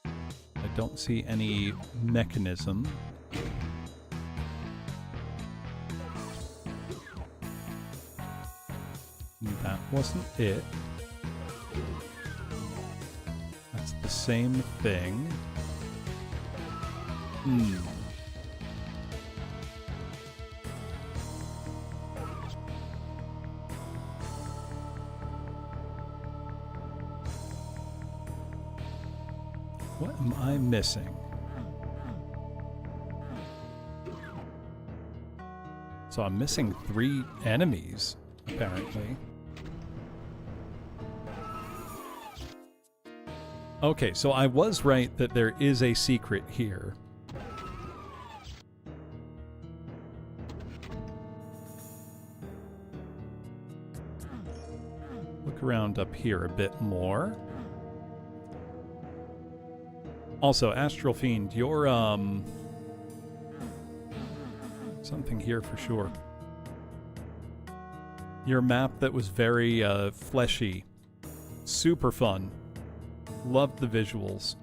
I don't see any mechanism. That wasn't it. That's the same thing. What am I missing? So I'm missing 3 enemies, apparently. Okay, so I was right that there is a secret here. Look around up here a bit more. Also, Astral Fiend, you're, something here for sure. Your map that was very, fleshy. Super fun. Loved the visuals.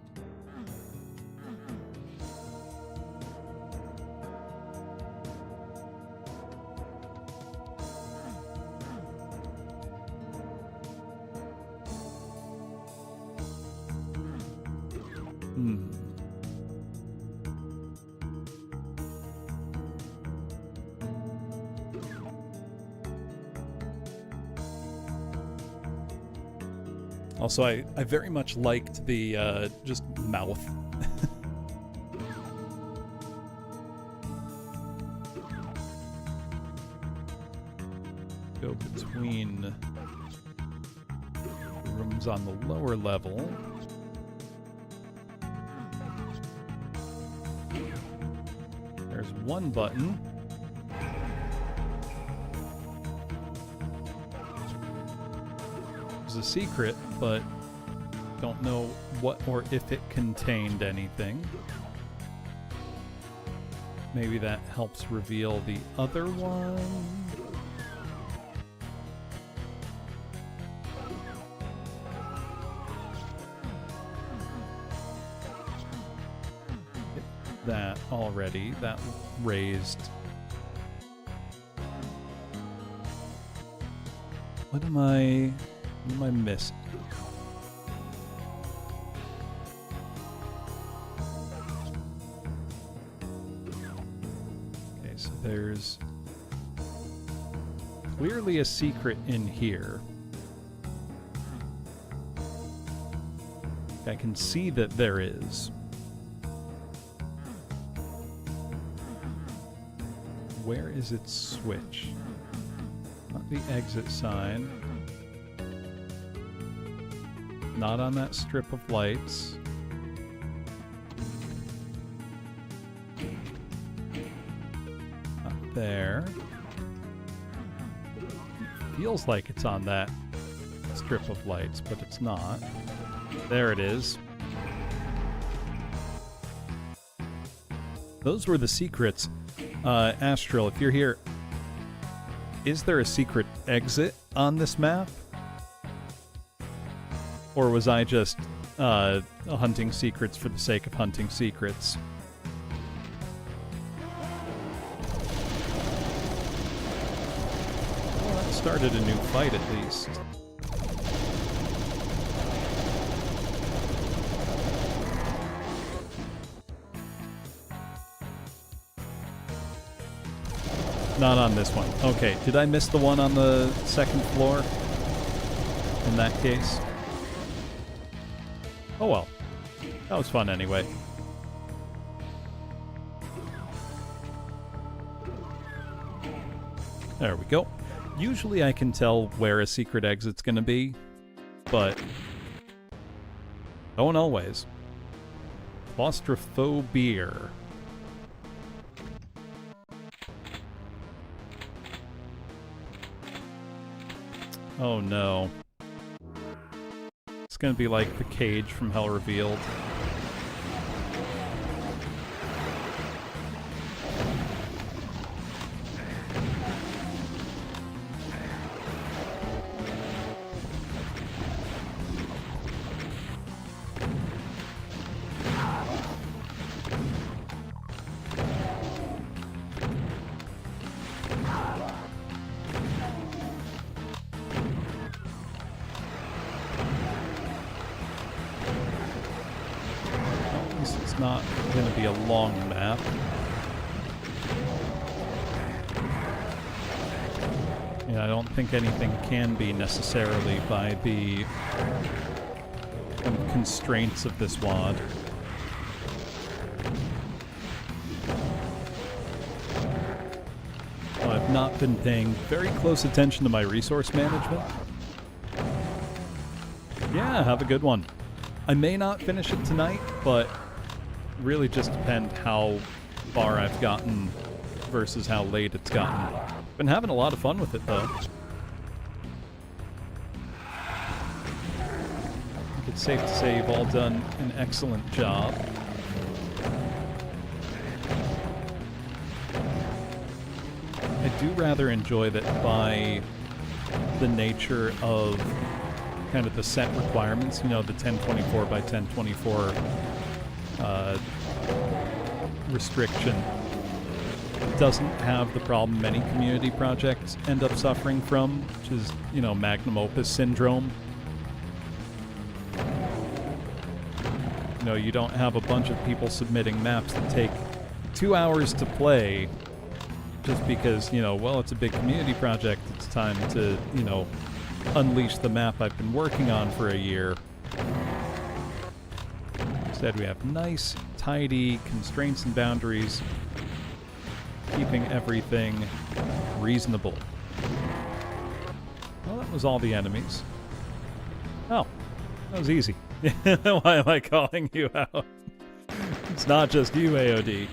Also, I very much liked the, just mouth. Go between rooms on the lower level. There's one button. A secret, but don't know what or if it contained anything. Maybe that helps reveal the other one. That already. That raised. What am I missing? Okay, so there's clearly a secret in here. I can see that there is. Where is its switch? Not the exit sign. Not on that strip of lights. Not there. It feels like it's on that strip of lights, but it's not. There it is. Those were the secrets. Astral, if you're here, is there a secret exit on this map? Or was I just hunting secrets for the sake of hunting secrets? Well, that started a new fight at least. Not on this one. Okay, did I miss the one on the second floor? In that case? Oh well. That was fun anyway. There we go. Usually I can tell where a secret exit's gonna be, but don't always. Claustrophobia. Oh no. It's gonna be like the cage from Hell Revealed. Not going to be a long map. Yeah, I don't think anything can be necessarily by the constraints of this WAD. I've not been paying very close attention to my resource management. Yeah, have a good one. I may not finish it tonight, but really just depend how far I've gotten versus how late it's gotten. Been having a lot of fun with it though. I think it's safe to say you've all done an excellent job. I do rather enjoy that by the nature of kind of the set requirements, you know, the 1024 by 1024 restriction doesn't have the problem many community projects end up suffering from, which is, you know, magnum opus syndrome. You know, you don't have a bunch of people submitting maps that take 2 hours to play just because, you know, well, it's a big community project, it's time to, you know, unleash the map I've been working on for a year. Instead, we have nice, tidy constraints and boundaries, keeping everything reasonable. Well, that was all the enemies. Oh, that was easy. Why am I calling you out? It's not just you, AOD.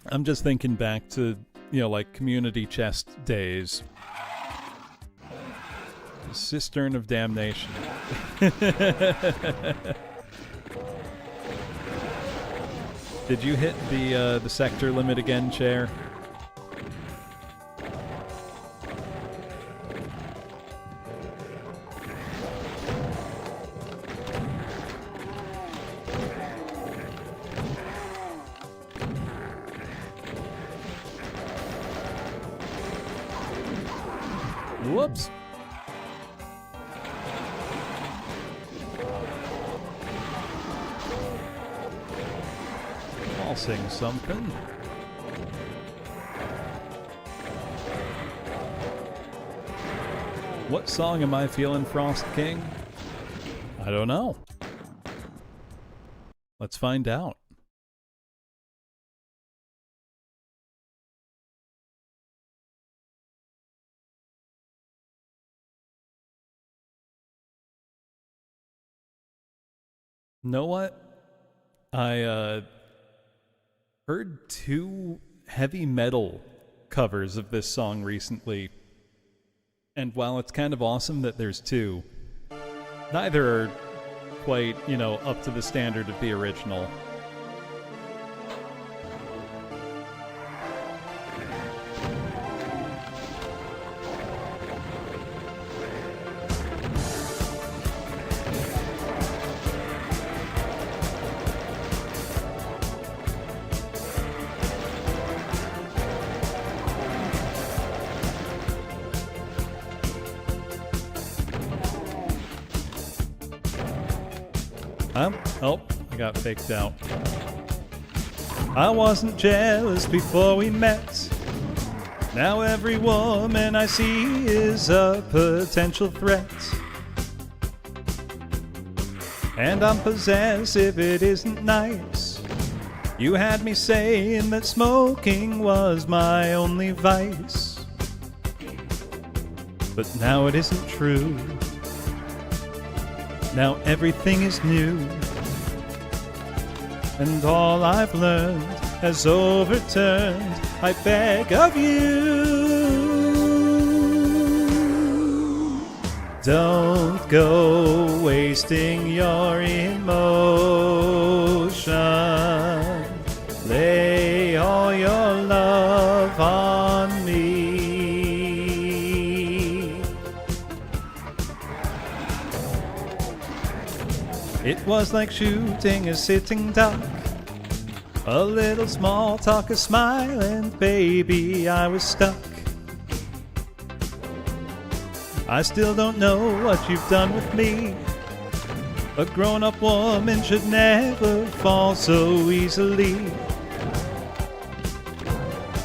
I'm just thinking back to, you know, like community chest days. The Cistern of Damnation. Did you hit the sector limit again, Chair? Whoops. I'll sing something. What song am I feeling, Frost King? I don't know. Let's find out. Know what? I heard 2 heavy metal covers of this song recently. And while it's kind of awesome that there's 2, neither are quite, up to the standard of the original. Oh, I got faked out. I wasn't jealous before we met. Now every woman I see is a potential threat. And I'm possessive, it isn't nice. You had me saying that smoking was my only vice. But now it isn't true. Now everything is new. And all I've learned has overturned. I beg of you, don't go wasting your emotion. Lay all your love on me. It was like shooting a sitting duck. A little small talk, a smile, and baby, I was stuck. I still don't know what you've done with me. A grown-up woman should never fall so easily.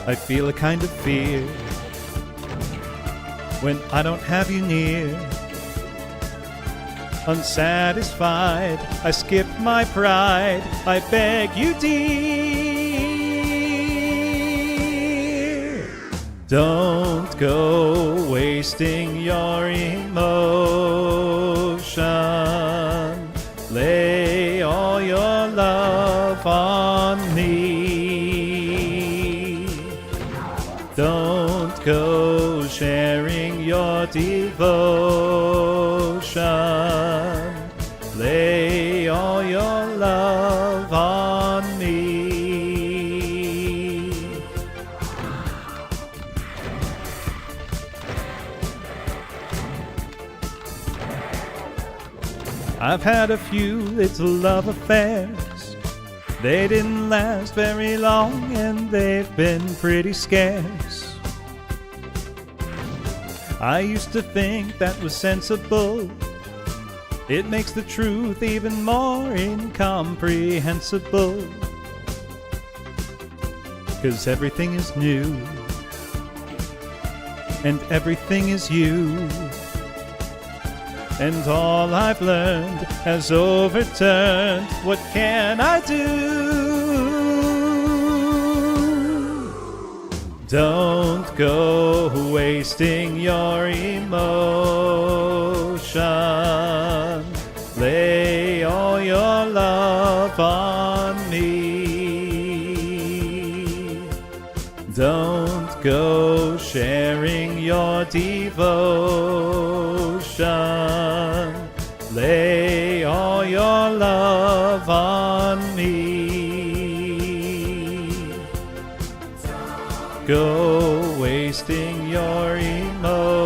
I feel a kind of fear when I don't have you near. Unsatisfied, I skip my pride. I beg you, dear, don't go wasting your emotion. Lay all your love on me. Don't go sharing your devotion. Lay all your love on me. I've had a few little love affairs. They didn't last very long and they've been pretty scarce. I used to think that was sensible. It makes the truth even more incomprehensible. 'Cause everything is new, and everything is you. And all I've learned has overturned. What can I do? Don't go wasting your emotion. Lay all your love on me. Don't go sharing your devotion. Lay all your love on me. go wasting your emotion.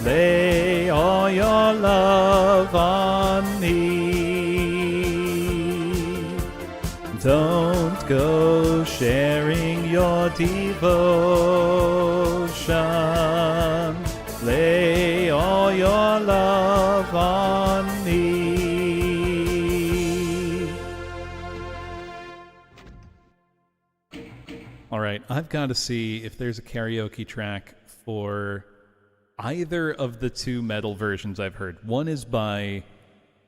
Lay all your love on me. Don't go sharing your devotion. Lay all your love on me. All right, I've got to see if there's a karaoke track for either of the two metal versions I've heard. One is by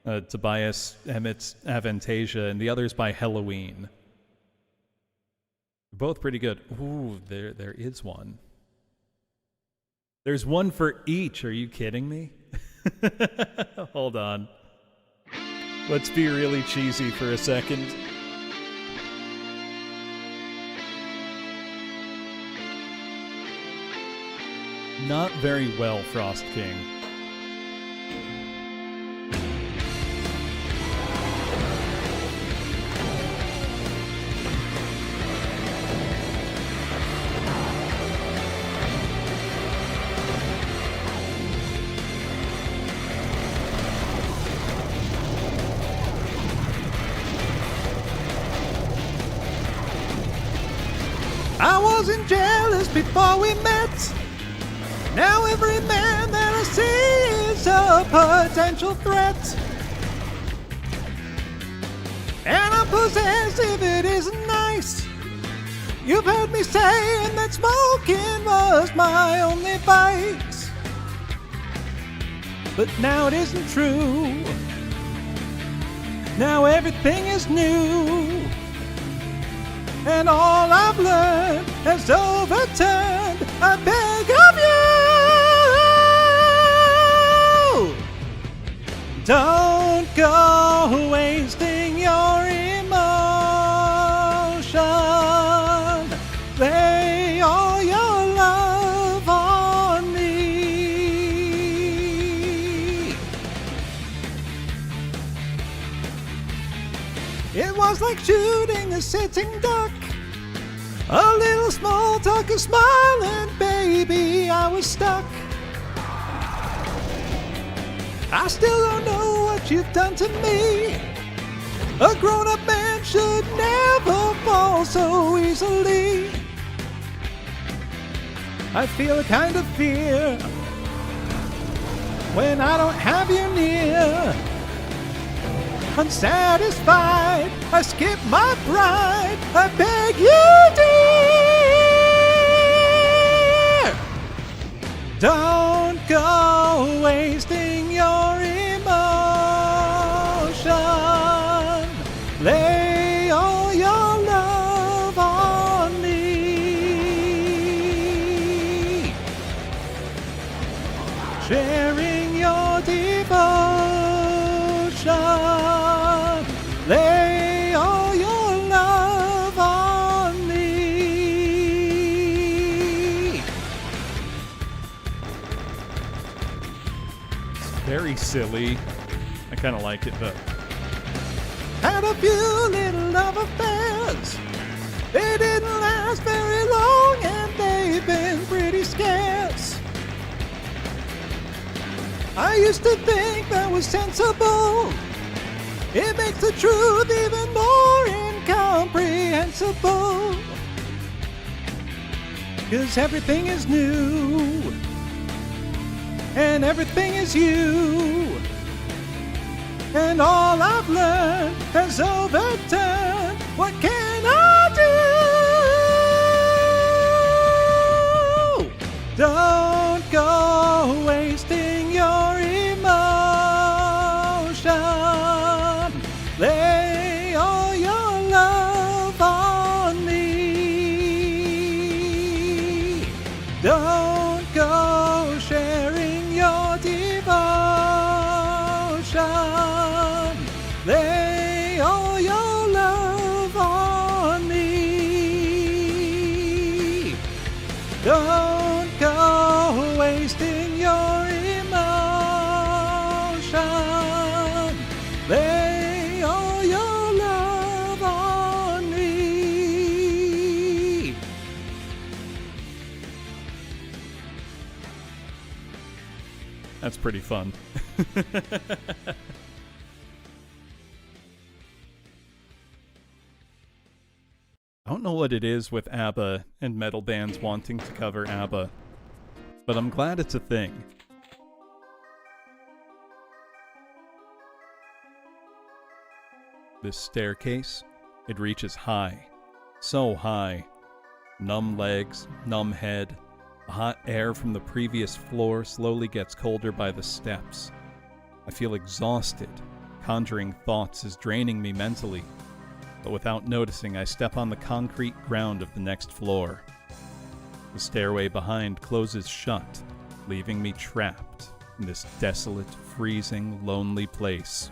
Tobias Emmett's Avantasia, and the other is by Halloween. Both pretty good. Ooh, there is one. There's one for each. Are you kidding me? Hold on. Let's be really cheesy for a second. Not very well, Frost King. I wasn't jealous before we met. Now every man that I see is a potential threat. And I'm possessive, it isn't nice. You've heard me saying that smoking was my only vice. But now it isn't true. Now everything is new. And all I've learned has overturned. I beg of you, don't go wasting your emotion. Lay all your love on me. It was like shooting a sitting duck. A little small talk of smiling, baby, I was stuck. I still don't know what you've done to me. A grown-up man should never fall so easily. I feel a kind of fear when I don't have you near. Unsatisfied, I skip my pride. I beg you, dear, don't go wasting your emotion. Lay all your love on me. Sharing your devotion. Lay all your love on me. It's very silly. I kind of like it, though. Had a few little love affairs. They didn't last very long, and they've been pretty scarce. I used to think that was sensible. It makes the truth even more incomprehensible. 'Cause everything is new, and everything is you. And all I've learned has overturned. What can I do? Don't go wasting your emotion. Lay all your love on me. Don't go sharing your devotion. Lay all your love on me. Don't go wasting your emotion. Lay all your love on me. That's pretty fun. I don't know what it is with ABBA and metal bands wanting to cover ABBA, but I'm glad it's a thing. This staircase, it reaches high, so high. Numb legs, numb head. The hot air from the previous floor slowly gets colder by the steps. I feel exhausted. Conjuring thoughts is draining me mentally. But without noticing, I step on the concrete ground of the next floor. The stairway behind closes shut, leaving me trapped in this desolate, freezing, lonely place.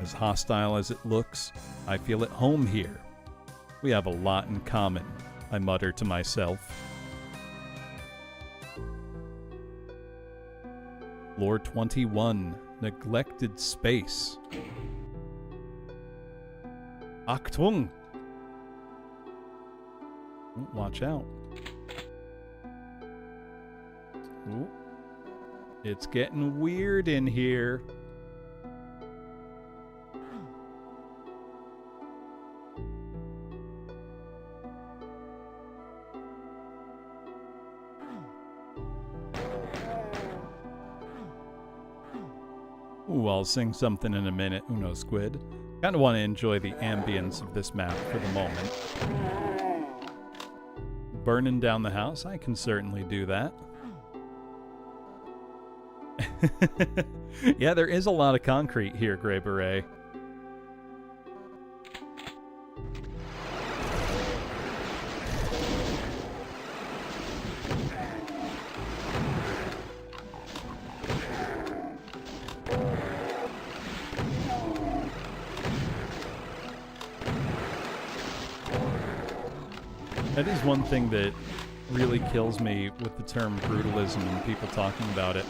As hostile as it looks, I feel at home here. We have a lot in common, I mutter to myself. Floor 21, neglected space. Achtung! Ooh, watch out. Ooh. It's getting weird in here. Ooh, I'll sing something in a minute, Uno Squid. Kinda want to enjoy the ambience of this map for the moment. Burning down the house? I can certainly do that. Yeah, there is a lot of concrete here, Grey Beret. That is one thing that really kills me with the term brutalism and people talking about it,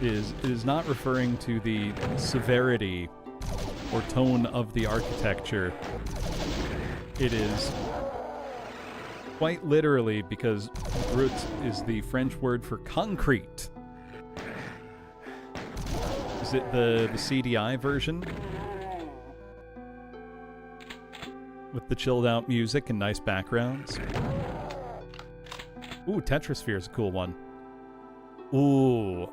is it is not referring to the severity or tone of the architecture. It is quite literally, because brut is the French word for concrete. Is it the CDI version? With the chilled out music and nice backgrounds. Ooh, Tetrasphere is a cool one. Ooh,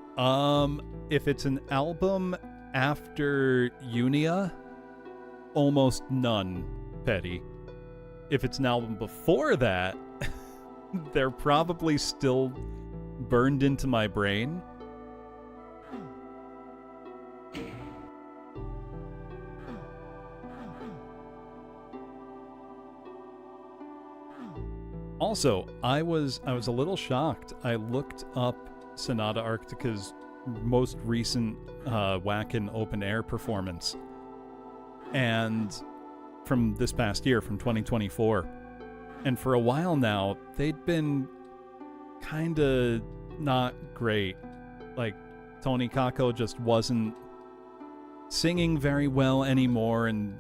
if it's an album after Unia, almost none, Petty. If it's an album before that, they're probably still burned into my brain. Also, I was a little shocked. I looked up Sonata Arctica's most recent Wacken open air performance, and from this past year, from 2024. And for a while now, they'd been kinda not great. Like, Tony Kakko just wasn't singing very well anymore, and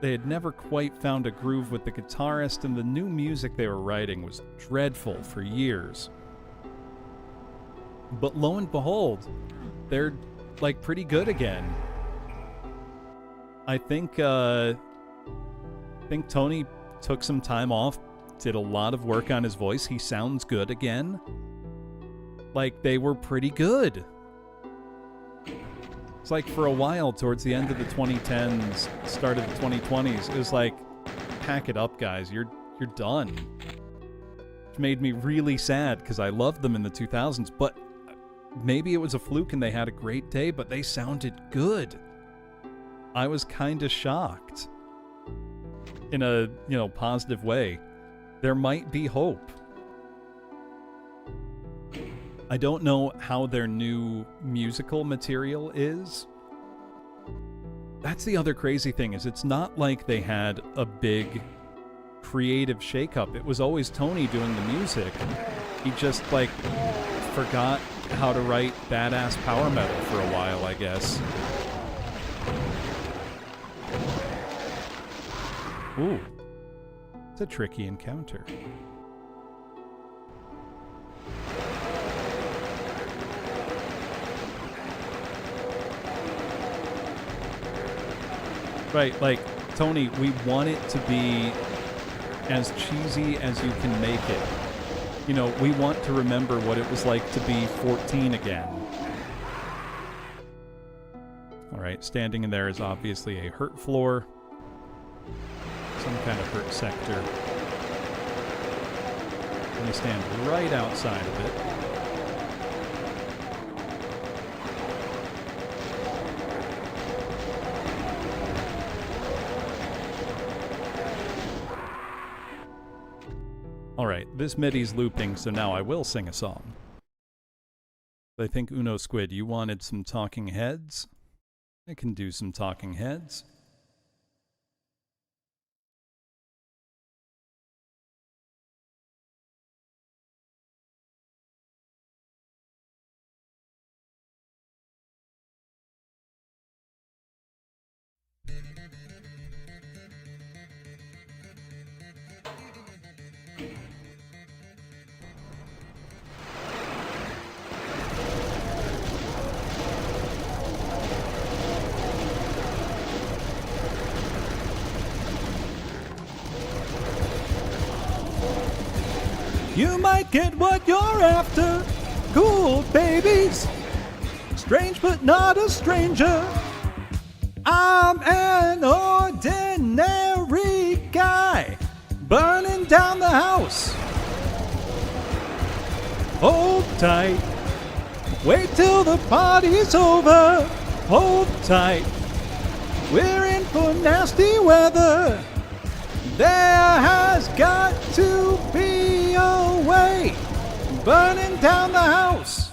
they had never quite found a groove with the guitarist, and the new music they were writing was dreadful for years. But lo and behold, they're, like, pretty good again. I think Tony took some time off, did a lot of work on his voice. He sounds good again. Like, they were pretty good. It's like for a while, towards the end of the 2010s, start of the 2020s, it was like, pack it up, guys. You're done. Which made me really sad, because I loved them in the 2000s, but maybe it was a fluke and they had a great day, but they sounded good. I was kind of shocked. In a, positive way. There might be hope. I don't know how their new musical material is. That's the other crazy thing, is it's not like they had a big creative shakeup. It was always Tony doing the music. He just, forgot how to write badass power metal for a while, I guess. Ooh. It's a tricky encounter. Right, like, Tony, we want it to be as cheesy as you can make it. You know, we want to remember what it was like to be 14 again. Alright, standing in there is obviously a hurt floor. Some kind of hurt sector. And we stand right outside of it. Alright, this MIDI's looping, so now I will sing a song. I think Uno Squid, you wanted some talking heads? I can do some talking heads. You might get what you're after. Cool babies. Strange but not a stranger. I'm an ordinary guy. Burning down the house. Hold tight. Wait till the party's over. Hold tight. We're in for nasty weather. There has got to be a way. Burning down the house.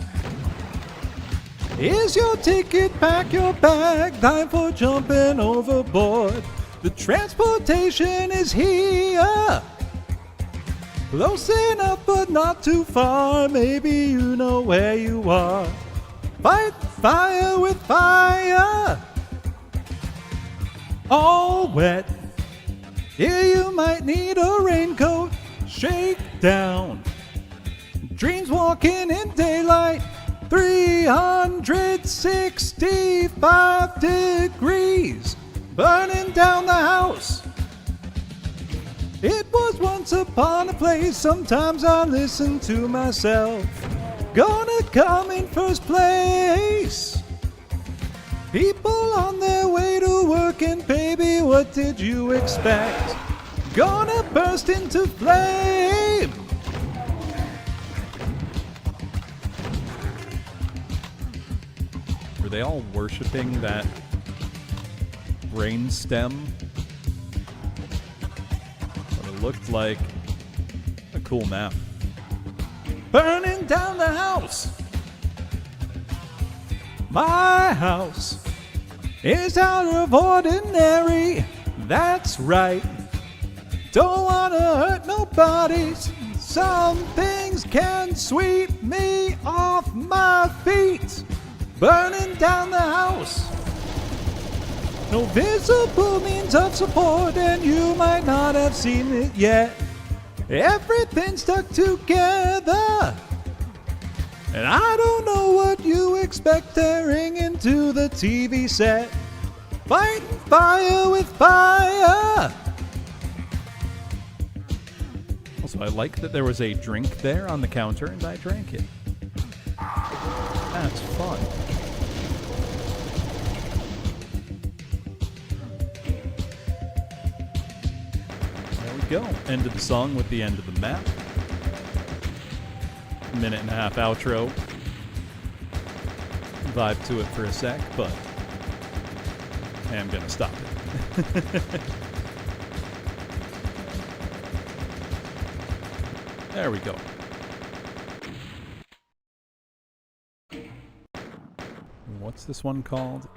Here's your ticket, pack your bag. Time for jumping overboard. The transportation is here. Close enough but not too far. Maybe you know where you are. Fight fire with fire. All wet. Here you might need a raincoat. Shake down. Dreams walking in daylight. 365 degrees. Burning down the house. It was once upon a place. Sometimes I listen to myself. Gonna come in first place. People on their way to work, and baby, what did you expect? Gonna burst into flame. Were they all worshiping that brain stem? But it looked like a cool map. Burning down the house. My house is out of ordinary. That's right. Don't wanna hurt nobody. Some things can sweep me off my feet. Burning down the house. No visible means of support, and you might not have seen it yet. Everything's stuck together. And I don't know what you expect tearing into the TV set. Fight fire with fire. Also, I like that there was a drink there on the counter and I drank it. That's fun. There we go. End of the song with the end of the map. Minute and a half outro. Vibe to it for a sec, but I am gonna stop it. There we go. What's this one called?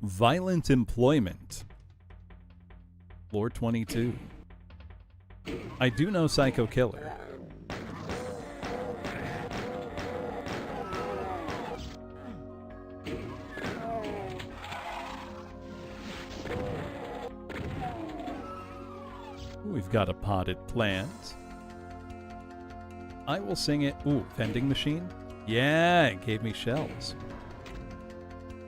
Violent Employment. Floor 22. I do know Psycho Killer. We've got a potted plant. I will sing it. Ooh, vending machine? Yeah, it gave me shells.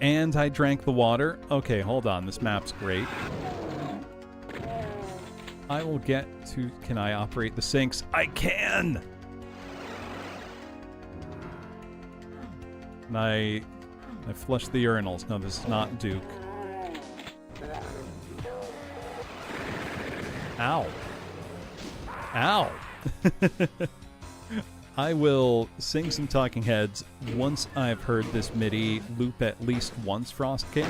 And I drank the water. Okay, hold on. This map's great. I will get to... Can I operate the sinks? I can! And I flush the urinals. No, this is not Duke. Ow. Ow! I will sing some Talking Heads once I've heard this MIDI loop at least once, Frost King.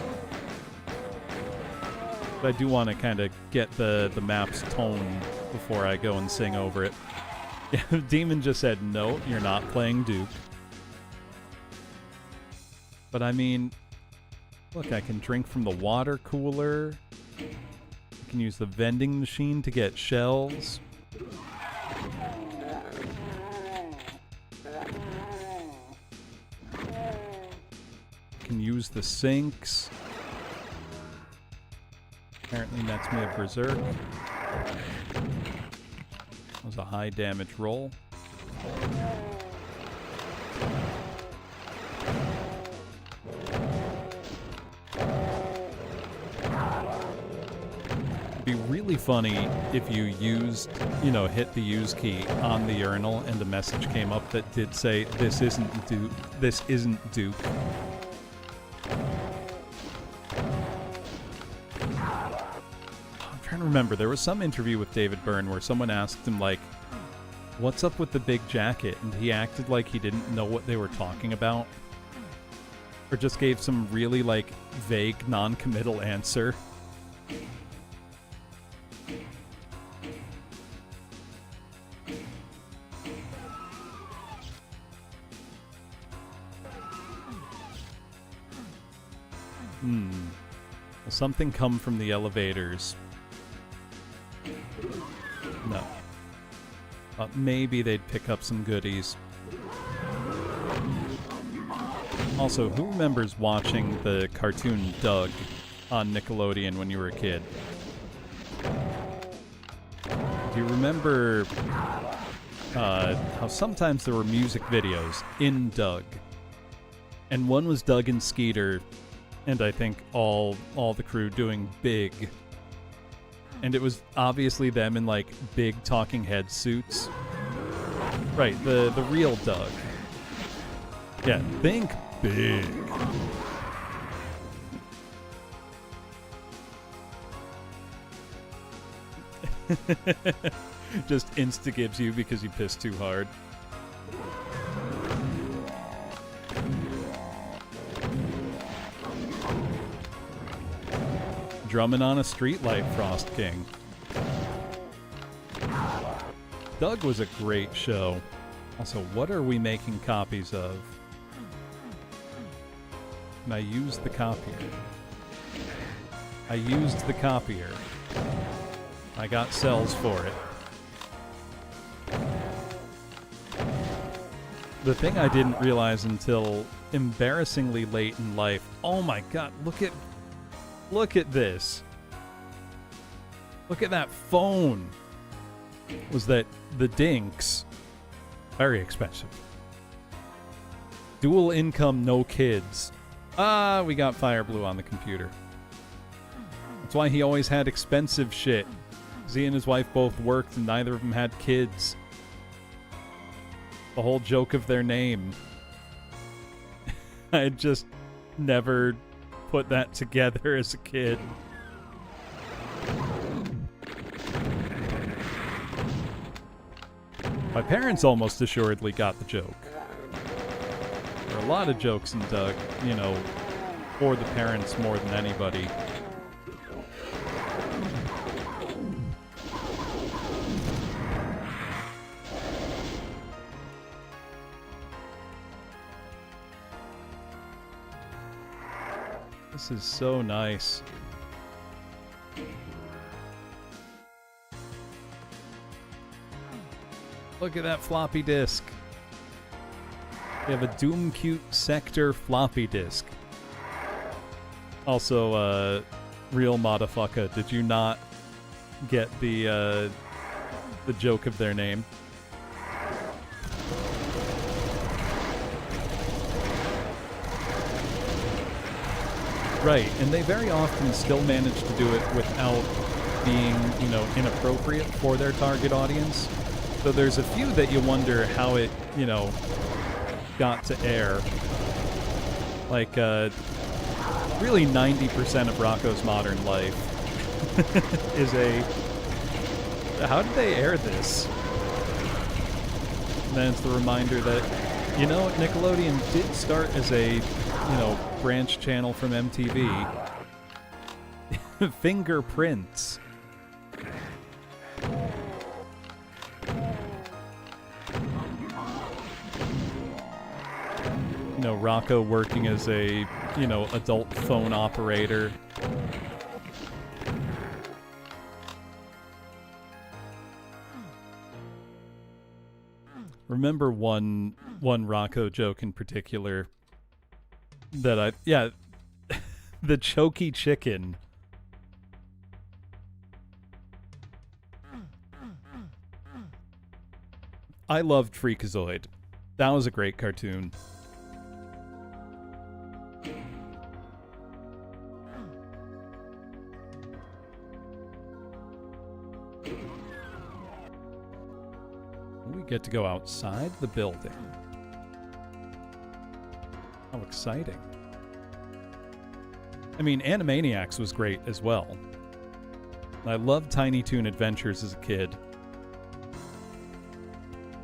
But I do want to kind of get the map's tone before I go and sing over it. Yeah, Demon just said, no, you're not playing Duke. But I mean, look, I can drink from the water cooler. I can use the vending machine to get shells. Can use the sinks. Apparently nets me a berserk. That was a high damage roll. It'd be really funny if you used, you know, hit the use key on the urinal and a message came up that did say, this isn't Duke. This isn't Duke. I remember there was some interview with David Byrne where someone asked him, like, what's up with the big jacket? And he acted like he didn't know what they were talking about. Or just gave some really, like, vague, non-committal answer. Will something come from the elevators? No. Maybe they'd pick up some goodies. Also, who remembers watching the cartoon Doug on Nickelodeon when you were a kid? Do you remember how sometimes there were music videos in Doug? And one was Doug and Skeeter, and I think all the crew doing Big. And it was obviously them in, like, big talking head suits. Right, the real Doug. Yeah, think big. Just insta-gives you because you pissed too hard. Drumming on a streetlight, Frost King. Doug was a great show. Also, what are we making copies of? And I used the copier. I used the copier. I got cells for it. The thing I didn't realize until embarrassingly late in life. Oh my god, look at this. Look at that phone. Was that the dinks? Very expensive. Dual income, no kids. Ah, we got Fire Blue on the computer. That's why he always had expensive shit. 'Cause he and his wife both worked and neither of them had kids. The whole joke of their name. I just never put that together as a kid. My parents almost assuredly got the joke. There are a lot of jokes in Doug, you know, for the parents more than anybody. This is so nice. Look at that floppy disk. We have a Doom Cute Sector floppy disk. Also, real motherfucker, did you not get the joke of their name? Right, and they very often still manage to do it without being, inappropriate for their target audience. So there's a few that you wonder how it, got to air. Like, really 90% of Rocco's Modern Life is a... How did they air this? And then it's the reminder that, Nickelodeon did start as a, branch channel from MTV. Fingerprints. Rocco working as a, adult phone operator. Remember one Rocco joke in particular that the choky chicken. I loved Freakazoid. That was a great cartoon. We get to go outside the building. How exciting. I mean, Animaniacs was great as well. I loved Tiny Toon Adventures as a kid.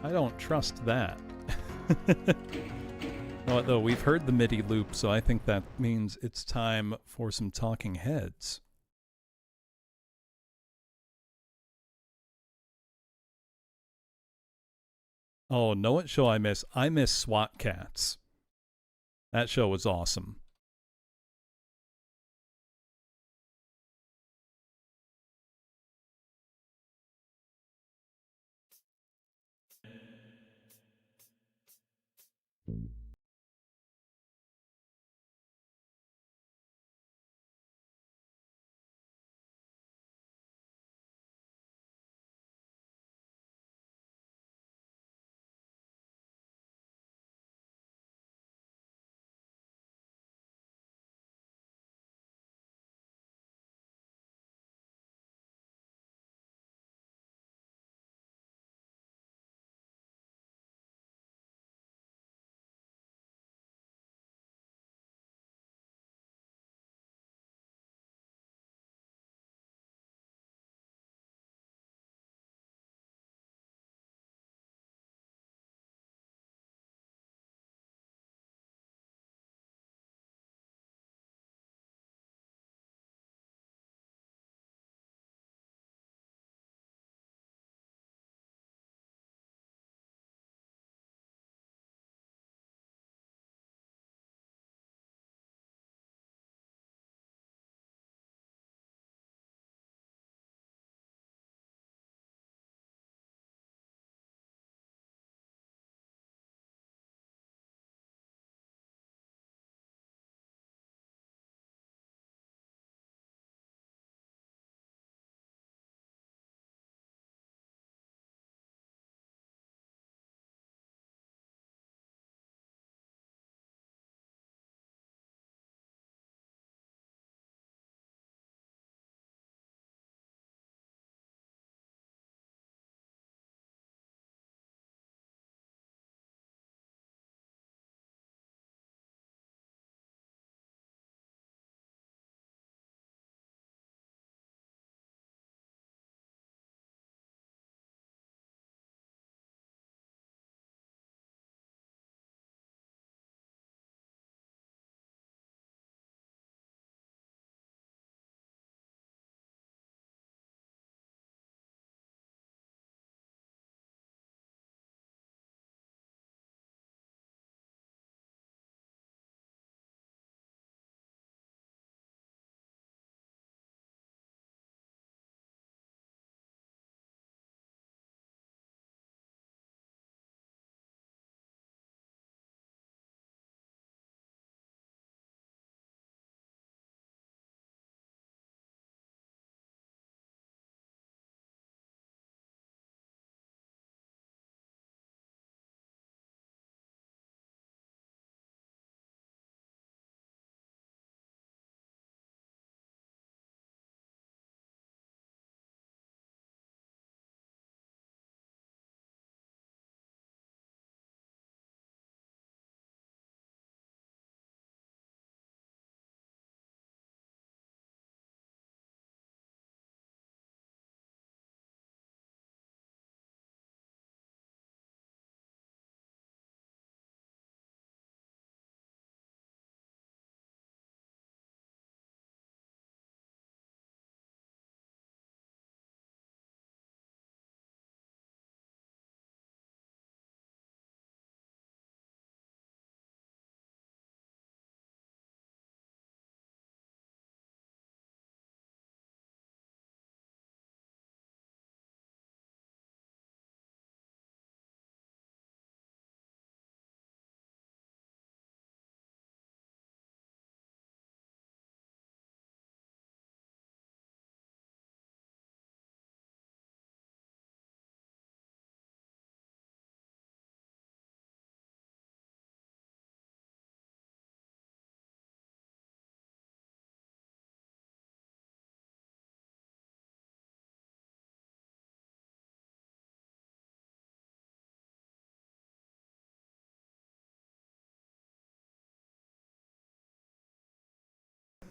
I don't trust that. Though we've heard the MIDI loop, so I think that means it's time for some talking heads. Oh, know what show I miss? I miss SWAT Cats. That show was awesome.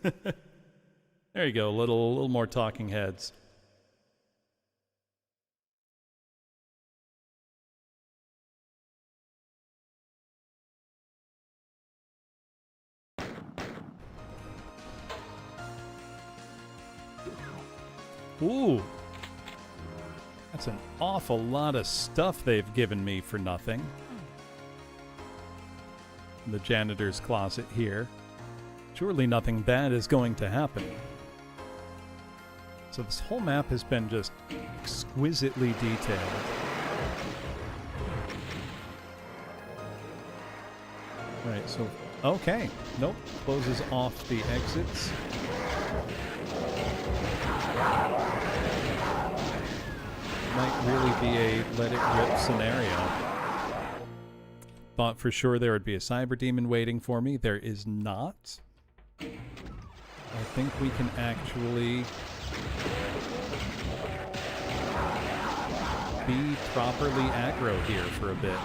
There you go, a little more talking heads. Ooh. That's an awful lot of stuff they've given me for nothing. The janitor's closet here. Surely nothing bad is going to happen. So this whole map has been just exquisitely detailed. Right, so... Okay. Nope. Closes off the exits. Might really be a let it rip scenario. Thought for sure there would be a cyber demon waiting for me. There is not. I think we can actually be properly aggro here for a bit.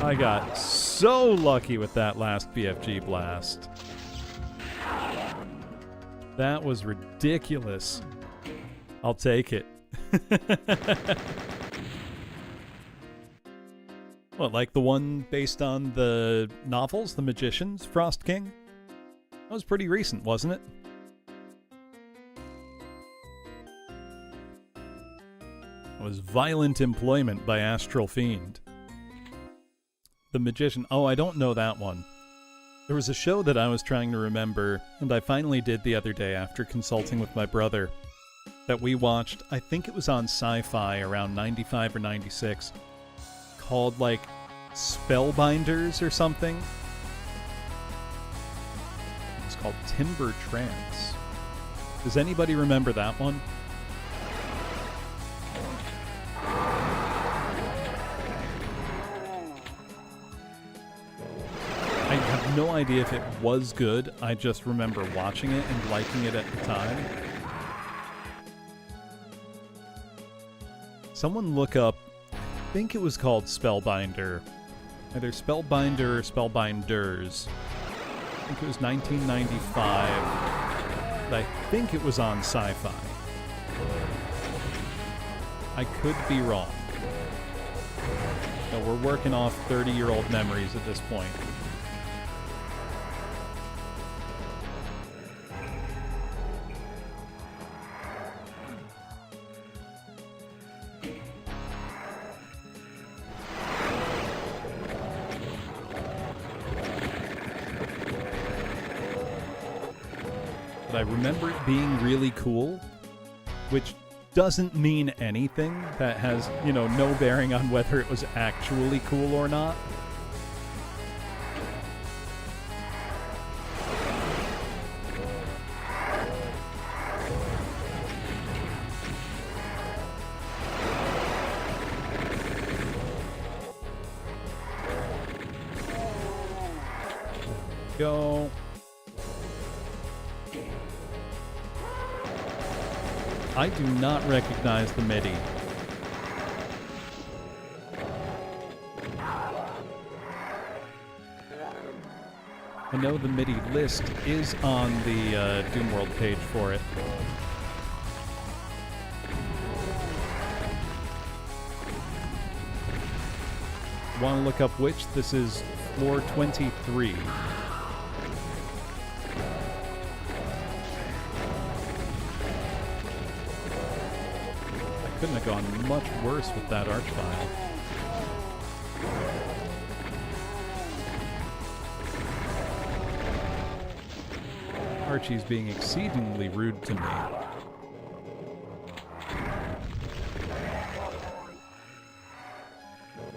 I got so lucky with that last BFG blast. That was ridiculous. I'll take it. What, like the one based on the novels, The Magicians, Frost King? That was pretty recent, wasn't it? It was Violent Employment by Astral Fiend. The Magician. Oh, I don't know that one. There was a show that I was trying to remember, and I finally did the other day after consulting with my brother, that we watched, I think it was on Sci-Fi around 95 or 96, called, like, Spellbinders or something. It's called Timber Trance. Does anybody remember that one? I have no idea if it was good. I just remember watching it and liking it at the time. Someone look up, I think it was called Spellbinder. Either Spellbinder or Spellbinders. I think it was 1995. But I think it was on Sci-Fi. I could be wrong. No, we're working off 30-year-old memories at this point. I remember it being really cool, which doesn't mean anything. That has, you know, no bearing on whether it was actually cool or not. Go. I do not recognize the MIDI. I know the MIDI list is on the Doomworld page for it. Want to look up which? This is floor 23. Couldn't have gone much worse with that arch file. Archie's being exceedingly rude to me.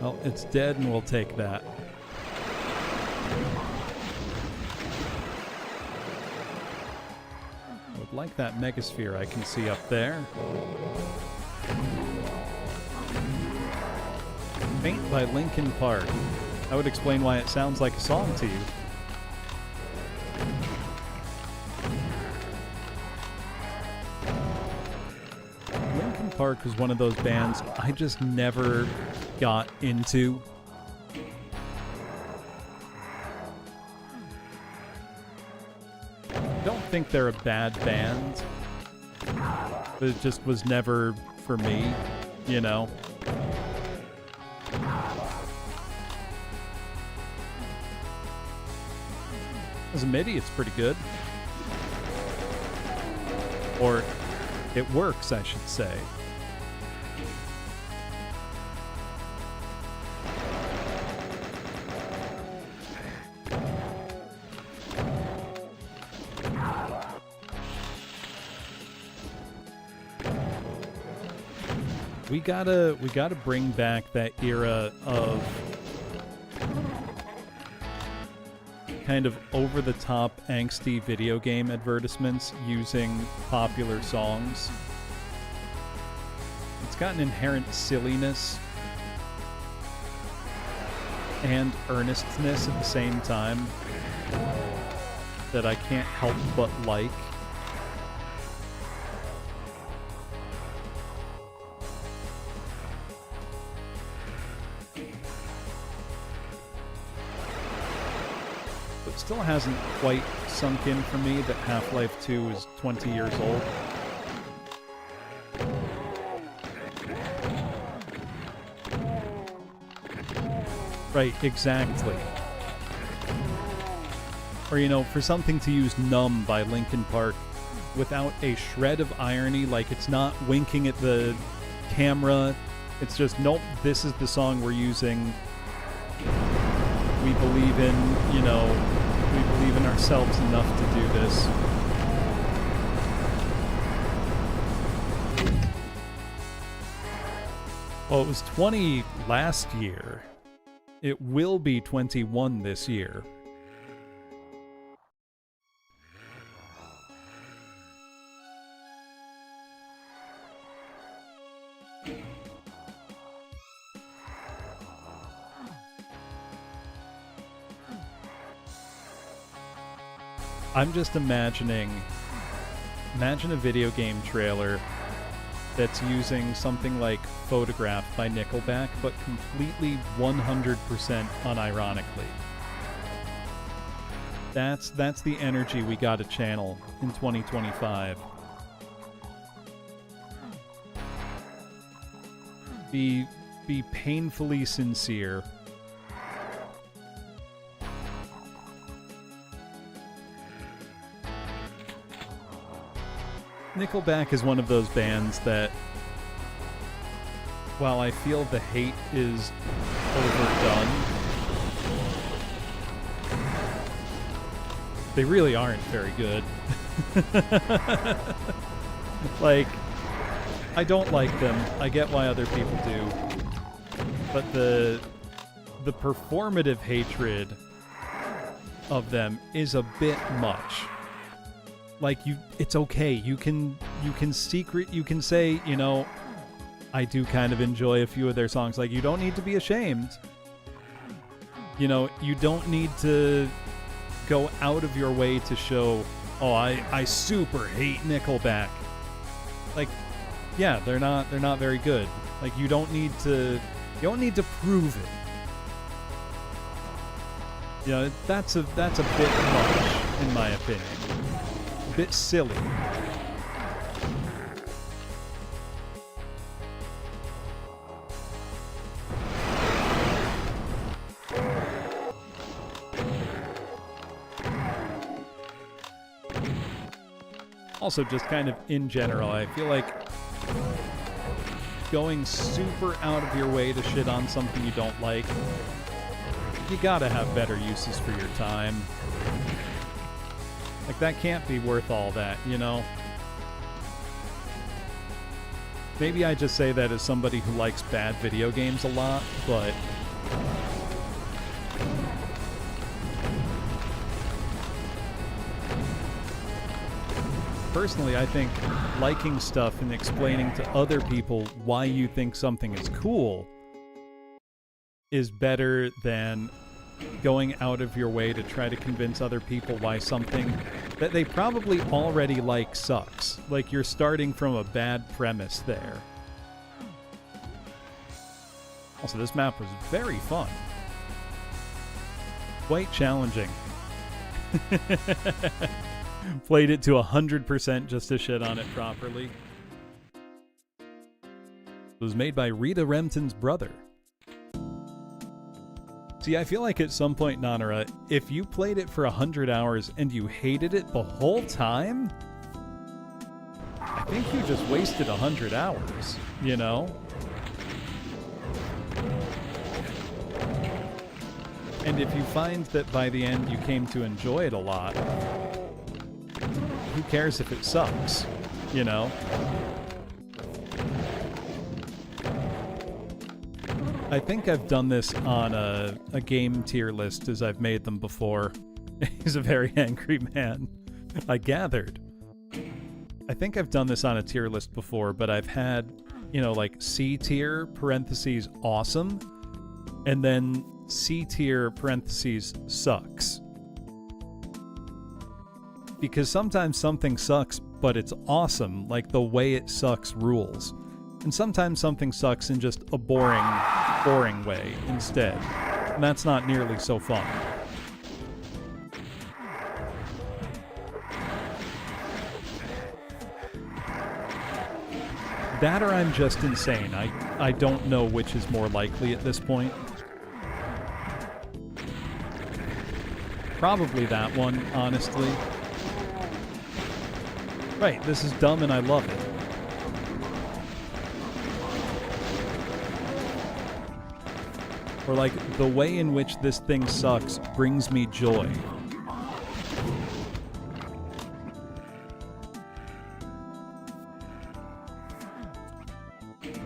Well, it's dead and we'll take that. I would like that megasphere I can see up there. Paint by Linkin Park. That would explain why it sounds like a song to you. Linkin Park was one of those bands I just never got into. I don't think they're a bad band, but it just was never for me, you know? As a MIDI, it's pretty good. Or, it works, I should say. We gotta bring back that era of kind of over-the-top angsty video game advertisements using popular songs. It's got an inherent silliness and earnestness at the same time that I can't help but like. Still hasn't quite sunk in for me that Half-Life 2 is 20 years old. Right, exactly. Or, you know, for something to use Numb by Linkin Park without a shred of irony, like it's not winking at the camera, it's just, nope, this is the song we're using. We believe in, you know, we believe in ourselves enough to do this. Well, it was 20 last year. It will be 21 this year. I'm just imagine a video game trailer that's using something like Photograph by Nickelback, but completely 100% unironically. That's the energy we gotta channel in 2025. Be painfully sincere. Nickelback is one of those bands that, while I feel the hate is overdone, they really aren't very good. Like, I don't like them. I get why other people do. But the performative hatred of them is a bit much. Like, it's okay. You can say, you know, I do kind of enjoy a few of their songs. Like, you don't need to be ashamed. You know, you don't need to go out of your way to show, oh, I super hate Nickelback. Like, yeah, they're not very good. Like, you don't need to prove it. You know, that's a bit much, in my opinion. Bit silly. Also, just kind of in general, I feel like going super out of your way to shit on something you don't like, you gotta have better uses for your time. Like, that can't be worth all that, you know? Maybe I just say that as somebody who likes bad video games a lot, but personally, I think liking stuff and explaining to other people why you think something is cool is better than going out of your way to try to convince other people why something that they probably already like sucks. Like, you're starting from a bad premise there. Also, this map was very fun. Quite challenging. Played it to 100% just to shit on it properly. It was made by Rita Remton's brother. See, I feel like at some point, Nanara, if you played it for 100 hours and you hated it the whole time, I think you just wasted 100 hours, you know? And if you find that by the end you came to enjoy it a lot, who cares if it sucks, you know? I think I've done this on a game tier list as I've made them before. He's a very angry man. I gathered. I think I've done this on a tier list before, but I've had, you know, like C tier, parentheses, awesome, and then C tier, parentheses, sucks. Because sometimes something sucks, but it's awesome, like the way it sucks rules. And sometimes something sucks in just a boring way instead. And that's not nearly so fun. That or I'm just insane. I don't know which is more likely at this point. Probably that one, honestly. Right, this is dumb and I love it. Or like, the way in which this thing sucks brings me joy.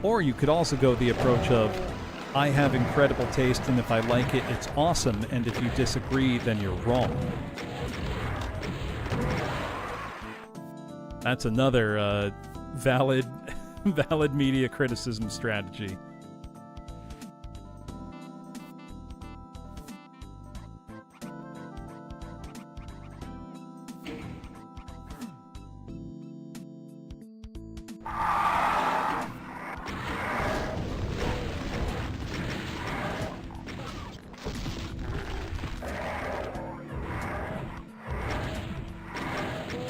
Or you could also go the approach of, I have incredible taste and if I like it, it's awesome, and if you disagree, then you're wrong. That's another valid media criticism strategy.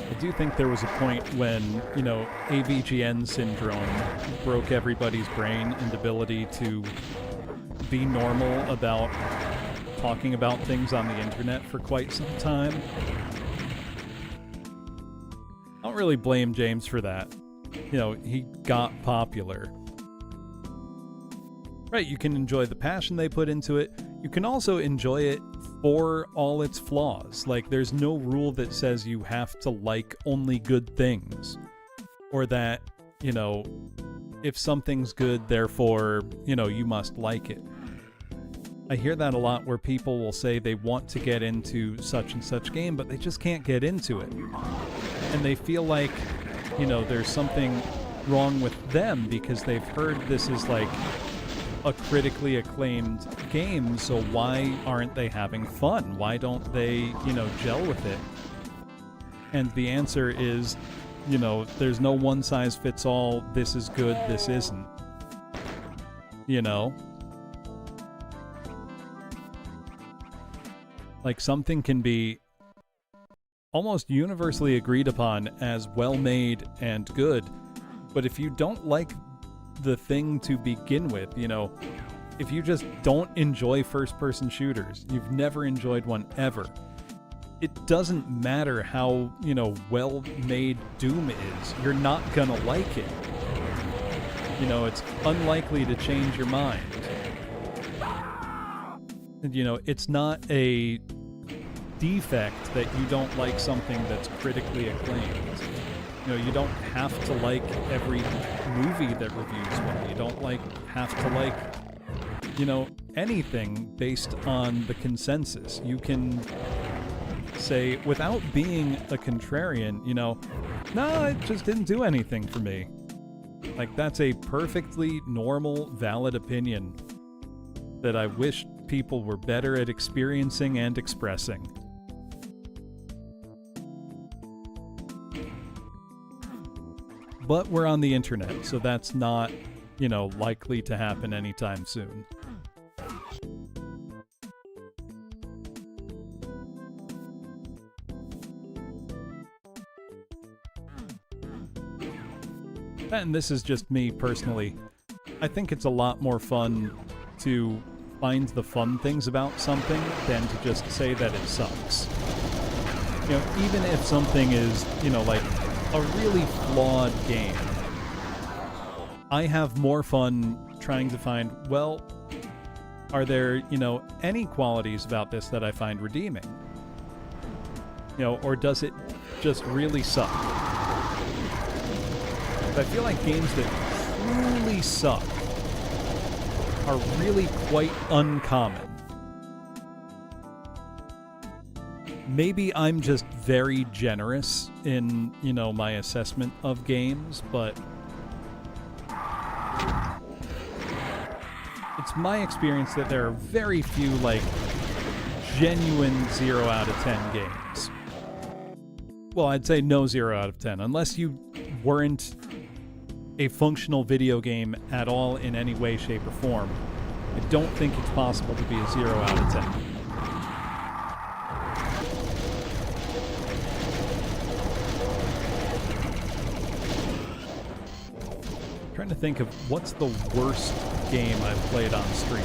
I do think there was a point when, you know, AVGN syndrome broke everybody's brain and ability to be normal about talking about things on the internet for quite some time. I don't really blame James for that. You know, he got popular. Right, you can enjoy the passion they put into it. You can also enjoy it for all its flaws. Like, there's no rule that says you have to like only good things. Or that, you know, if something's good, therefore, you know, you must like it. I hear that a lot where people will say they want to get into such and such game, but they just can't get into it. And they feel like, you know, there's something wrong with them because they've heard this is like a critically acclaimed game, so why aren't they having fun? Why don't they, you know, gel with it? And the answer is, you know, there's no one size fits all, this is good, this isn't. You know? Like, something can be almost universally agreed upon as well made and good, but if you don't like the thing to begin with, you know, if you just don't enjoy first-person shooters, you've never enjoyed one ever, it doesn't matter how, you know, well-made Doom is, you're not gonna like it. You know, it's unlikely to change your mind. And, you know, it's not a defect that you don't like something that's critically acclaimed. You know, you don't have to like every movie that reviews well. You don't have to like, you know, anything based on the consensus. You can say, without being a contrarian, you know, no, it just didn't do anything for me. Like, that's a perfectly normal, valid opinion that I wish people were better at experiencing and expressing. But we're on the internet, so that's not, likely to happen anytime soon. And this is just me personally. I think it's a lot more fun to find the fun things about something than to just say that it sucks. Even if something is, like a really flawed game, I have more fun trying to find, well, are there, any qualities about this that I find redeeming? Or does it just really suck? I feel like games that truly suck are really quite uncommon. Maybe I'm just very generous in, my assessment of games, but it's my experience that there are very few, genuine 0 out of 10 games. Well, I'd say no 0 out of 10, unless you weren't a functional video game at all in any way, shape, or form. I don't think it's possible to be a 0 out of 10. I'm trying to think of what's the worst game I've played on stream.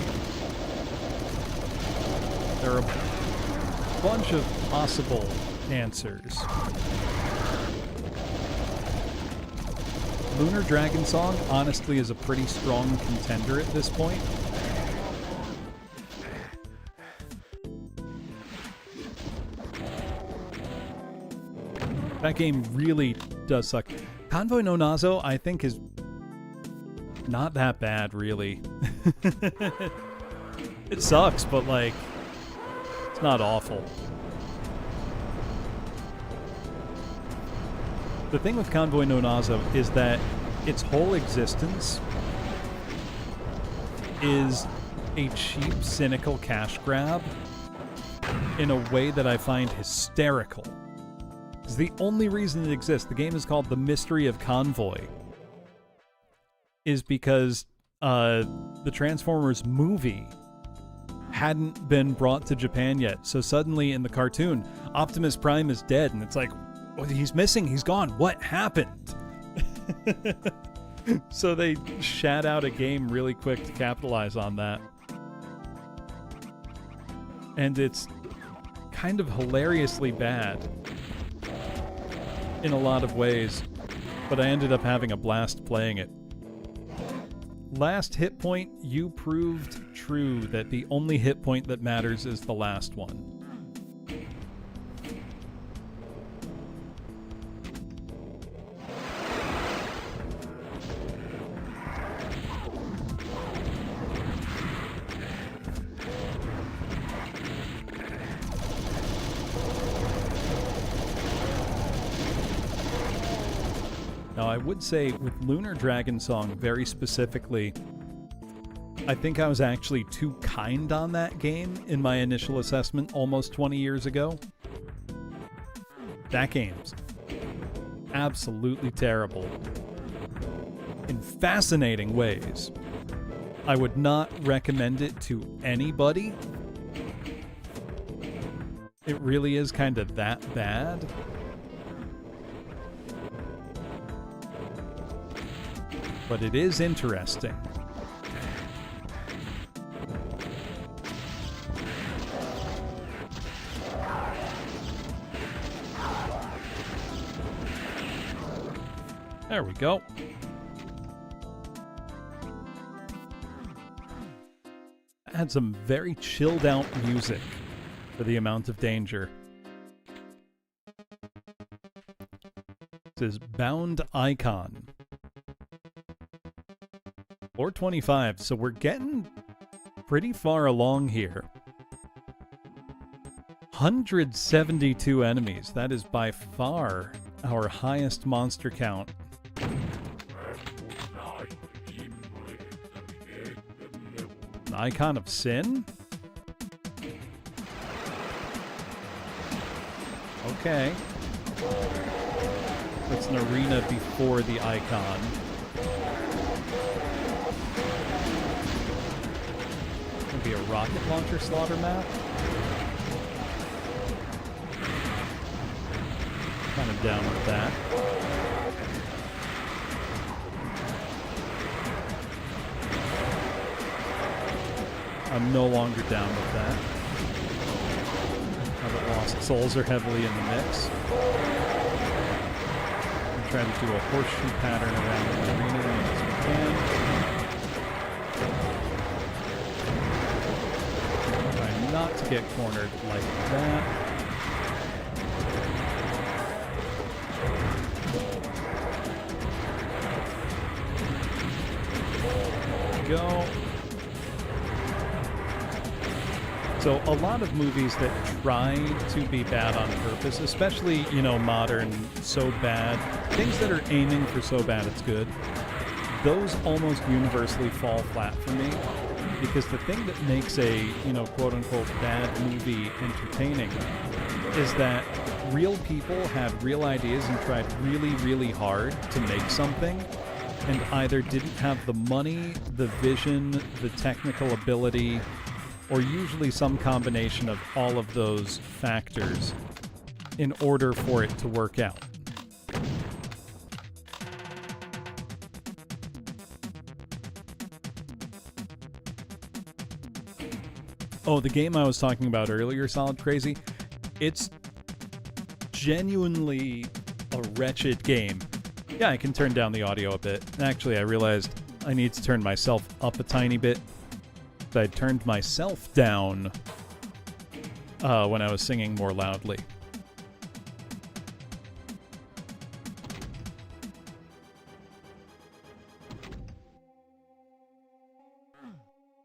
There are a bunch of possible answers. Lunar Dragon Song, honestly, is a pretty strong contender at this point. That game really does suck. Convoy no Nazo, I think, is not that bad, really. It sucks, but, it's not awful. The thing with Convoy no Nazo is that its whole existence is a cheap, cynical cash grab in a way that I find hysterical. It's the only reason it exists. The game is called The Mystery of Convoy. Is because the Transformers movie hadn't been brought to Japan yet. So suddenly in the cartoon, Optimus Prime is dead, and it's like, oh, he's missing, he's gone, what happened? So they shat out a game really quick to capitalize on that. And it's kind of hilariously bad in a lot of ways, but I ended up having a blast playing it. Last hit point, you proved true that the only hit point that matters is the last one. Now, I would say with Lunar Dragon Song very specifically, I think I was actually too kind on that game in my initial assessment almost 20 years ago. That game's absolutely terrible in fascinating ways. I would not recommend it to anybody. It really is kind of that bad. But it is interesting. There we go. Had some very chilled out music for the amount of danger. This is Bound Icon. Floor 25, so we're getting pretty far along here. 172 enemies. That is by far our highest monster count. An Icon of Sin? Okay. It's an arena before the icon. maybe a rocket launcher slaughter map. Kind of down with that. I'm no longer down with that. Now that Lost Souls are heavily in the mix. I'm trying to do a horseshoe pattern around the arena as we can. Trying not to get cornered like that. There we go. So a lot of movies that try to be bad on purpose, especially, you know, modern, so bad, things that are aiming for so bad it's good, those almost universally fall flat for me. Because the thing that makes a, you know, quote-unquote bad movie entertaining is that real people had real ideas and tried really, really hard to make something, and either didn't have the money, the vision, the technical ability, or usually some combination of all of those factors in order for it to work out. Oh, the game I was talking about earlier, Solid Crazy, it's genuinely a wretched game. Yeah, I can turn down the audio a bit. Actually, I realized I need to turn myself up a tiny bit. I turned myself down when I was singing more loudly.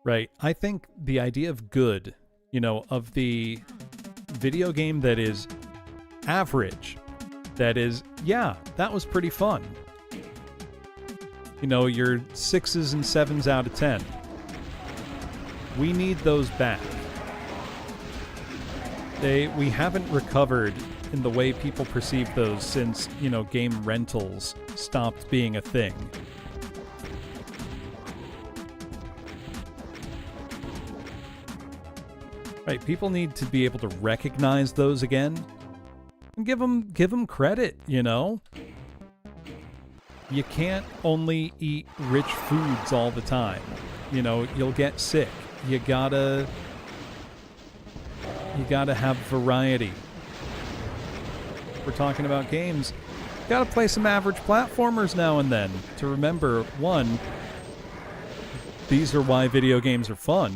Right. I think the idea of good, you know, of the video game that is average, that is, yeah, that was pretty fun. You know, your 6s and 7s out of 10. We need those back. We haven't recovered in the way people perceive those since, you know, game rentals stopped being a thing. Right, people need to be able to recognize those again and give them credit, you know? You can't only eat rich foods all the time. You know, you'll get sick. You gotta have variety. We're talking about games. You gotta play some average platformers now and then to remember, one, these are why video games are fun.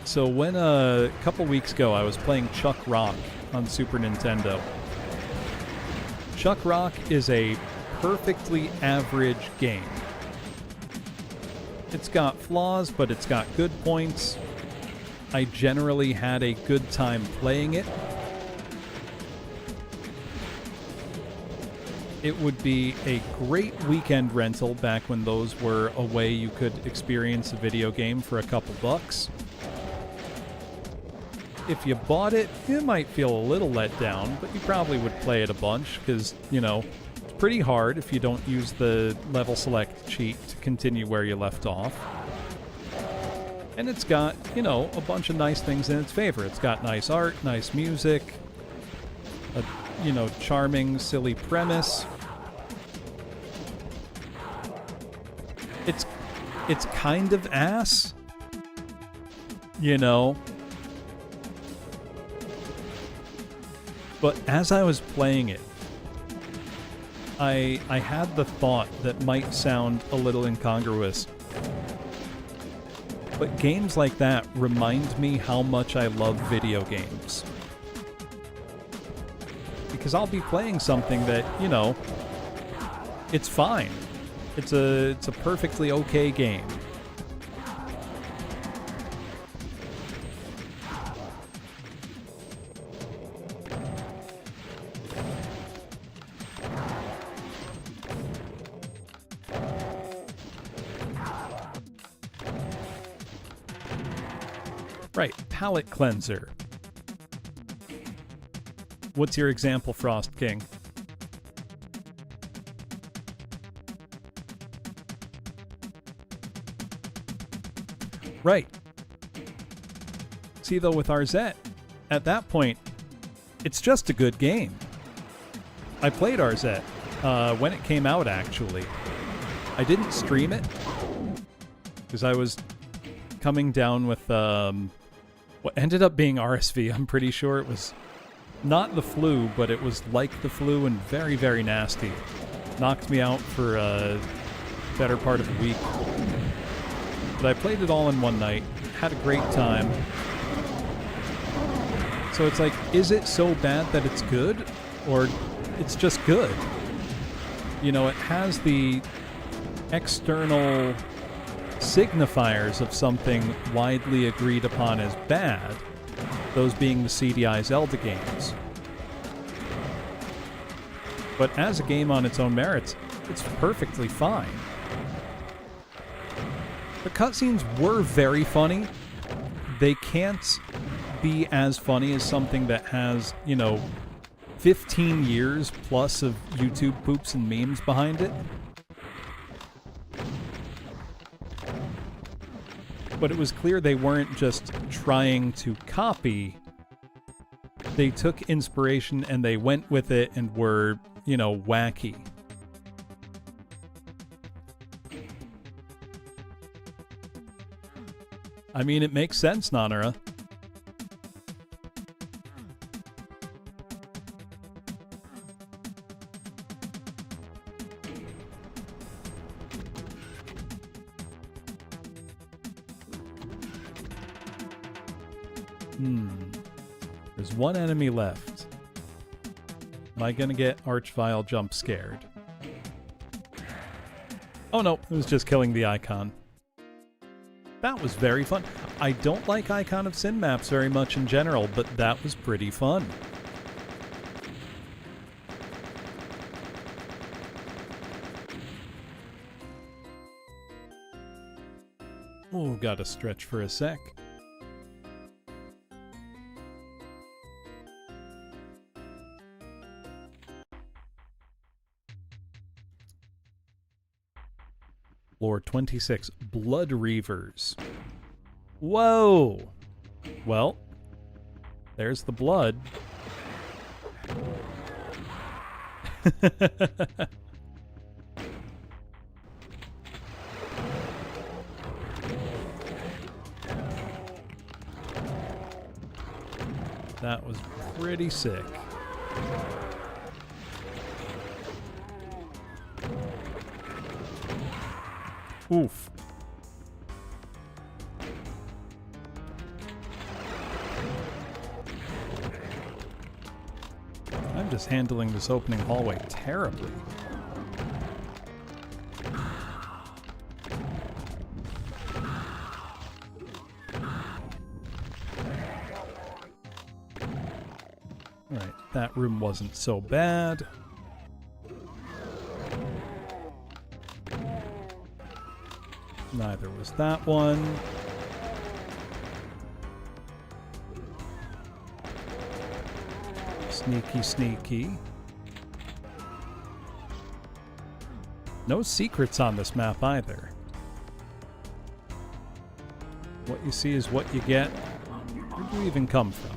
So when a couple weeks ago I was playing Chuck Rock on Super Nintendo. Chuck Rock is a perfectly average game. It's got flaws, but it's got good points. I generally had a good time playing it. It would be a great weekend rental back when those were a way you could experience a video game for a couple bucks. If you bought it, you might feel a little let down, but you probably would play it a bunch because, you know, it's pretty hard if you don't use the level select cheat to continue where you left off. And it's got, you know, a bunch of nice things in its favor. It's got nice art, nice music, a, you know, charming, silly premise. It's kind of ass, you know. But as I was playing it, I had the thought that might sound a little incongruous. But games like that remind me how much I love video games. Because I'll be playing something that, you know, it's fine. It's a perfectly okay game. Right, palate cleanser. What's your example, Frost King? Right. See, though, with Arzette, at that point, it's just a good game. I played Arzette when it came out, actually. I didn't stream it because I was coming down with what ended up being RSV. I'm pretty sure it was not the flu, but it was like the flu and very, very nasty. Knocked me out for a better part of a week. But I played it all in one night, had a great time. So it's like, is it so bad that it's good? Or it's just good? You know, it has the external signifiers of something widely agreed upon as bad, those being the CDI Zelda games. But as a game on its own merits, it's perfectly fine. The cutscenes were very funny. They can't be as funny as something that has, 15 years plus of YouTube poops and memes behind it. But it was clear they weren't just trying to copy. They took inspiration and they went with it and were, wacky. I mean, it makes sense, Nanara. There's one enemy left. Am I gonna get Archvile jump scared? Oh no, it was just killing the icon. That was very fun. I don't like Icon of Sin maps very much in general, but that was pretty fun. Oh, gotta stretch for a sec. Lore 26, Blood Reavers. Whoa! Well, there's the blood. That was pretty sick. Oof. I'm just handling this opening hallway terribly. Alright, that room wasn't so bad. Neither was that one. Sneaky, sneaky. No secrets on this map either. What you see is what you get. Where'd you even come from?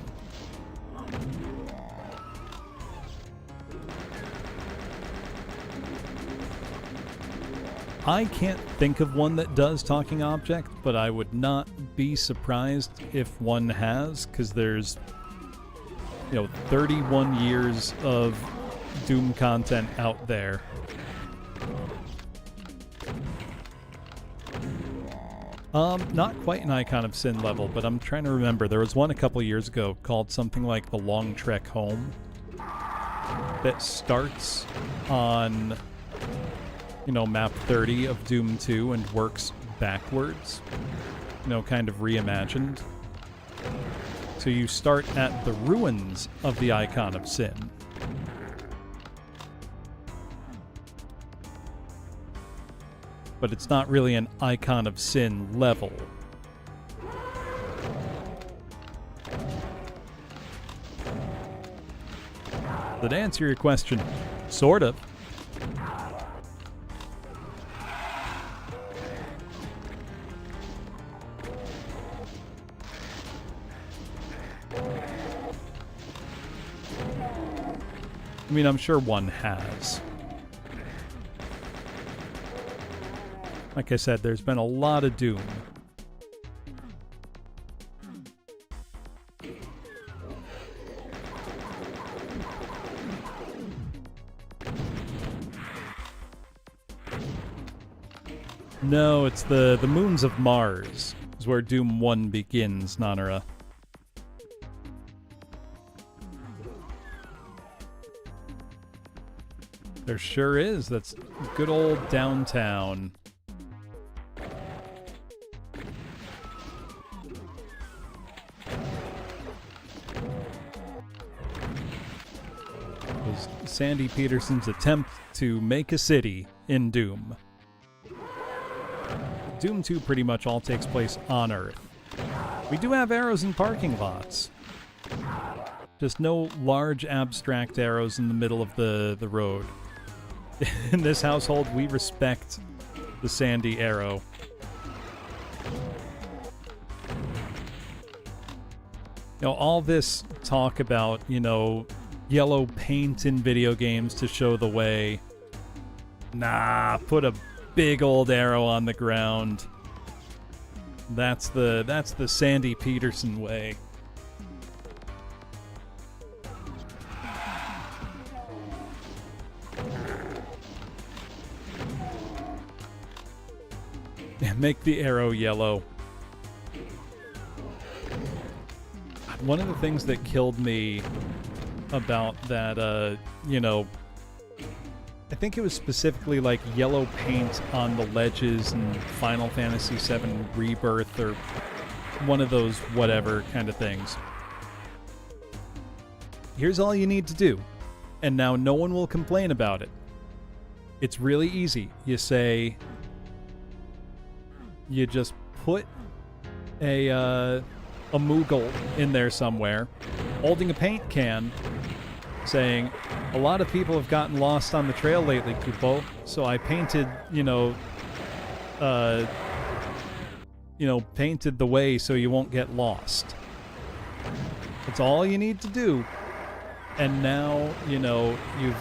I can't think of one that does talking object, but I would not be surprised if one has, because there's, 31 years of Doom content out there. Not quite an Icon of Sin level, but I'm trying to remember. There was one a couple years ago called something like The Long Trek Home that starts on map 30 of Doom 2 and works backwards, kind of reimagined. So you start at the ruins of the Icon of Sin. But it's not really an Icon of Sin level. But to answer your question, sort of. I mean, I'm sure one has. Like I said, there's been a lot of Doom. No, it's the moons of Mars is where Doom 1 begins, Nanara. There sure is. That's good old downtown. It was Sandy Peterson's attempt to make a city in Doom. Doom 2 pretty much all takes place on Earth. We do have arrows in parking lots. Just no large abstract arrows in the middle of the road. In this household, we respect the sandy arrow. You know, all this talk about, you know, yellow paint in video games to show the way. Nah, put a big old arrow on the ground. That's the Sandy Peterson way. Make the arrow yellow. One of the things that killed me about that, you know, I think it was specifically like yellow paint on the ledges in Final Fantasy VII Rebirth or one of those whatever kind of things. Here's all you need to do, and now no one will complain about it. It's really easy. You say, you just put a Moogle in there somewhere, holding a paint can, saying, a lot of people have gotten lost on the trail lately, Kupo, so I painted, painted the way so you won't get lost. That's all you need to do. And now, you've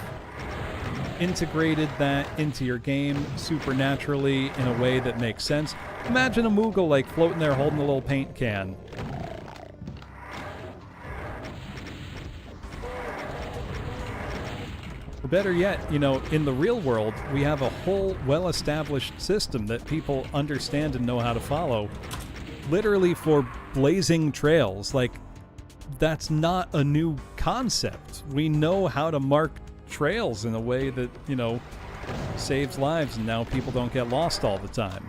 integrated that into your game supernaturally in a way that makes sense. Imagine a Moogle, like, floating there holding a little paint can. Or better yet, in the real world, we have a whole well-established system that people understand and know how to follow. Literally for blazing trails. Like, that's not a new concept. We know how to mark trails in a way that, saves lives, and now people don't get lost all the time.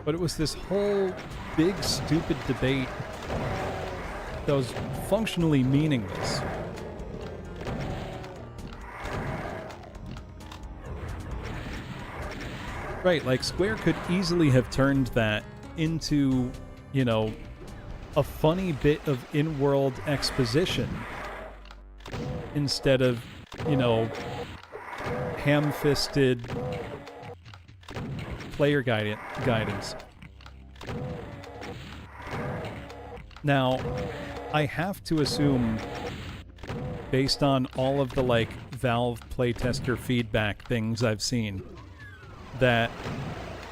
But it was this whole big, stupid debate that was functionally meaningless. Right, like Square could easily have turned that into, a funny bit of in-world exposition instead of, ham-fisted player guidance. Now, I have to assume, based on all of the, Valve playtester feedback things I've seen, that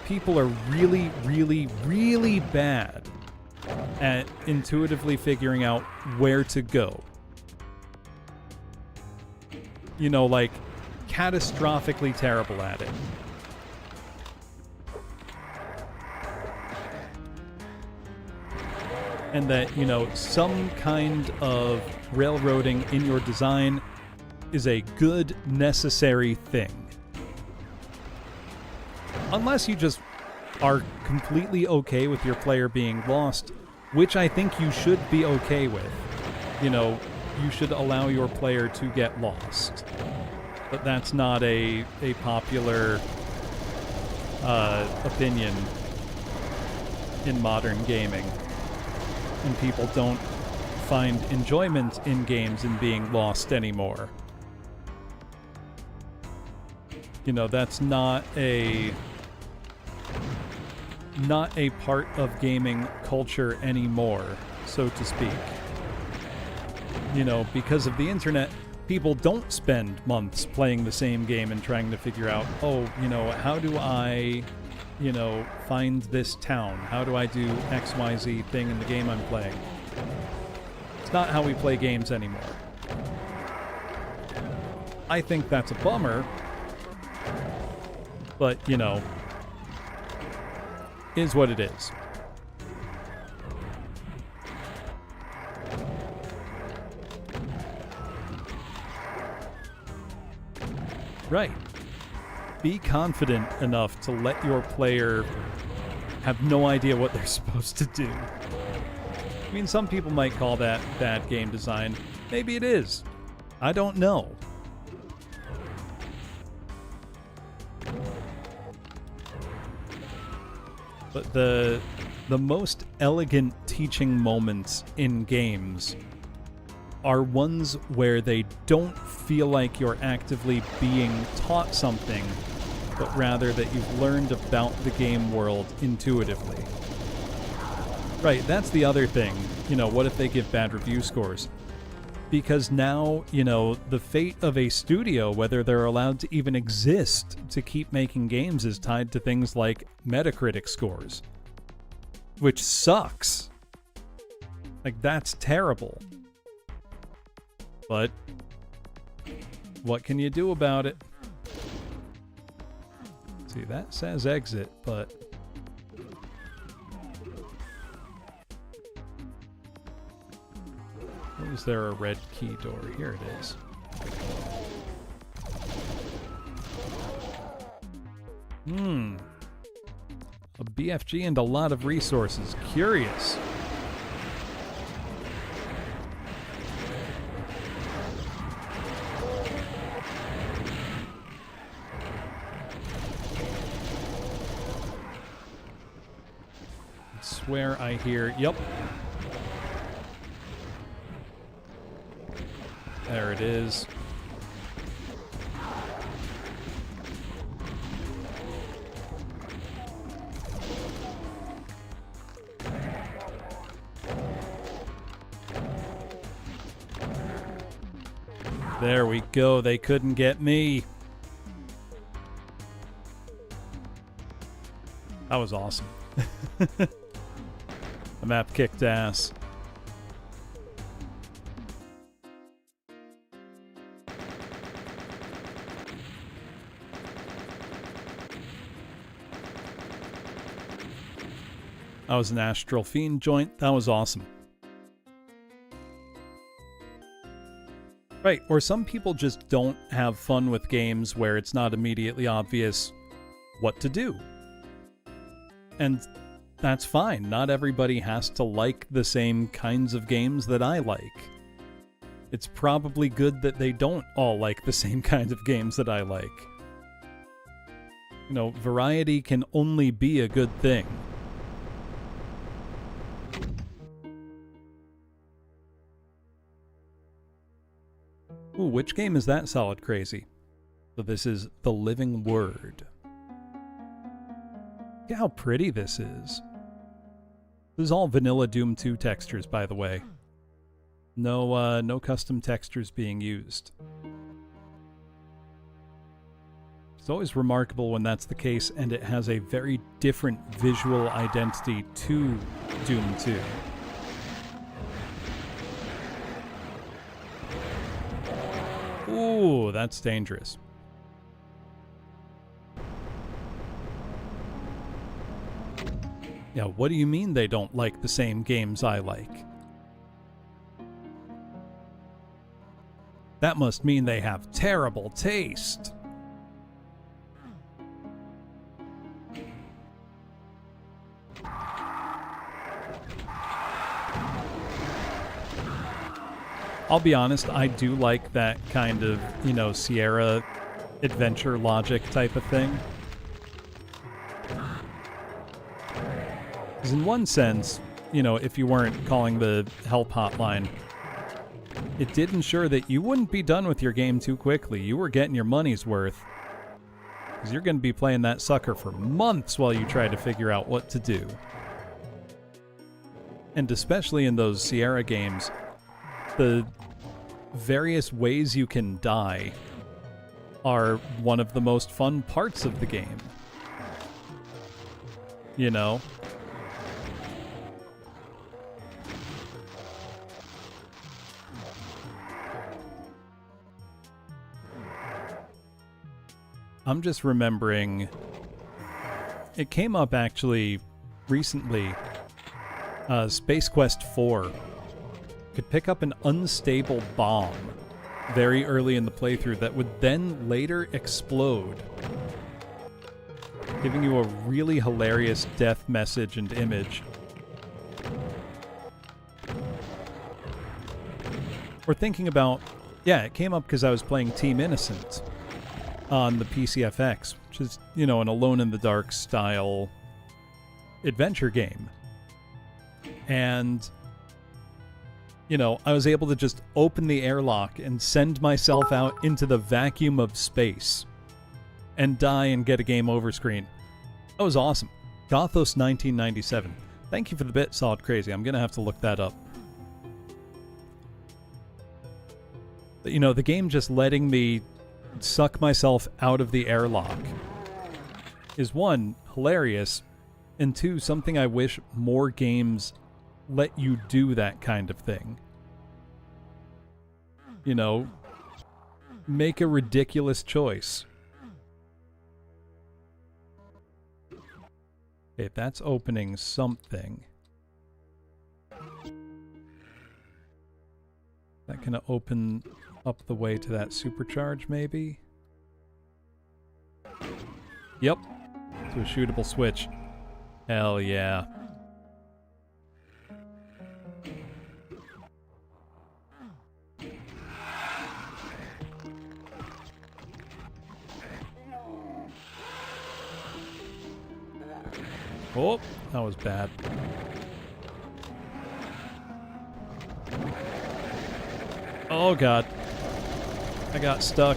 people are really, really, really bad at intuitively figuring out where to go. Catastrophically terrible at it. And that, some kind of railroading in your design is a good, necessary thing. Unless you just are completely okay with your player being lost, which I think you should be okay with. You should allow your player to get lost. But that's not a popular opinion in modern gaming. And people don't find enjoyment in games in being lost anymore. That's not a part of gaming culture anymore, so to speak. you know, because of the internet, people don't spend months playing the same game and trying to figure out, oh, you know, how do I, you know, find this town? How do I do XYZ thing in the game I'm playing? It's not how we play games anymore. I think that's a bummer, but, you know, is what it is. Right. Be confident enough to let your player have no idea what they're supposed to do. I mean, some people might call that bad game design. Maybe it is. I don't know. But the most elegant teaching moments in games are ones where they don't feel like you're actively being taught something, but rather that you've learned about the game world intuitively. Right, that's the other thing. You know, what if they give bad review scores? Because now, you know, the fate of a studio, whether they're allowed to even exist to keep making games, is tied to things like Metacritic scores. Which sucks. Like, that's terrible. But what can you do about it? See, that says exit, but is there a red key door? Here it is. A BFG and a lot of resources. Curious. I swear I hear... Yep. There it is. There we go. They couldn't get me. That was awesome. The map kicked ass. That was an Astral Fiend joint. That was awesome. Right, or some people just don't have fun with games where it's not immediately obvious what to do. And that's fine. Not everybody has to like the same kinds of games that I like. It's probably good that they don't all like the same kinds of games that I like. You know, variety can only be a good thing. Ooh, which game is that, Solid Crazy? So this is The Living Word. Look at how pretty this is. This is all vanilla Doom 2 textures, by the way. No custom textures being used. It's always remarkable when that's the case, and it has a very different visual identity to Doom 2. Ooh, that's dangerous. Yeah, what do you mean they don't like the same games I like? That must mean they have terrible taste. I'll be honest, I do like that kind of, you know, Sierra adventure logic type of thing. Because in one sense, you know, if you weren't calling the help hotline, it did ensure that you wouldn't be done with your game too quickly. You were getting your money's worth. Because you're going to be playing that sucker for months while you try to figure out what to do. And especially in those Sierra games, the various ways you can die are one of the most fun parts of the game. You know? I'm just remembering, it came up actually recently, Space Quest 4 could pick up an unstable bomb very early in the playthrough that would then later explode, giving you a really hilarious death message and image. Or thinking about, yeah, it came up because I was playing Team Innocent on the PCFX, which is, you know, an alone-in-the-dark style adventure game. And, you know, I was able to just open the airlock and send myself out into the vacuum of space and die and get a game over screen. That was awesome. Gothos 1997. Thank you for the bit, Solid Crazy. I'm going to have to look that up. But, you know, the game just letting me suck myself out of the airlock is, one, hilarious, and two, something I wish more games let you do that kind of thing. You know, make a ridiculous choice. Okay, that's opening something. That gonna open up the way to that supercharge, maybe? Yep. To a shootable switch. Hell yeah. Oh, that was bad. Oh god. I got stuck.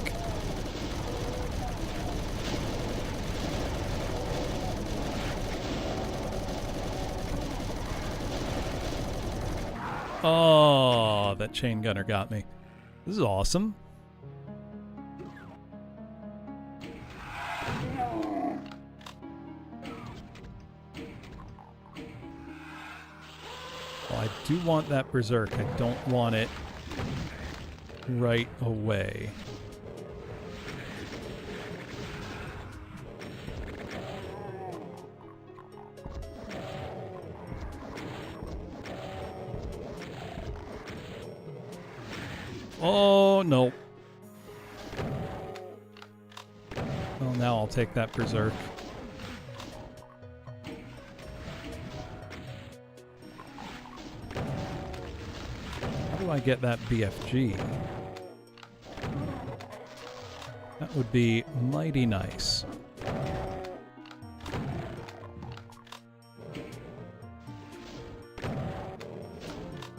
Oh, that chain gunner got me. This is awesome. Well, I do want that berserk. I don't want it right away. Oh, no. Well, now I'll take that berserk. How do I get that BFG? That would be mighty nice.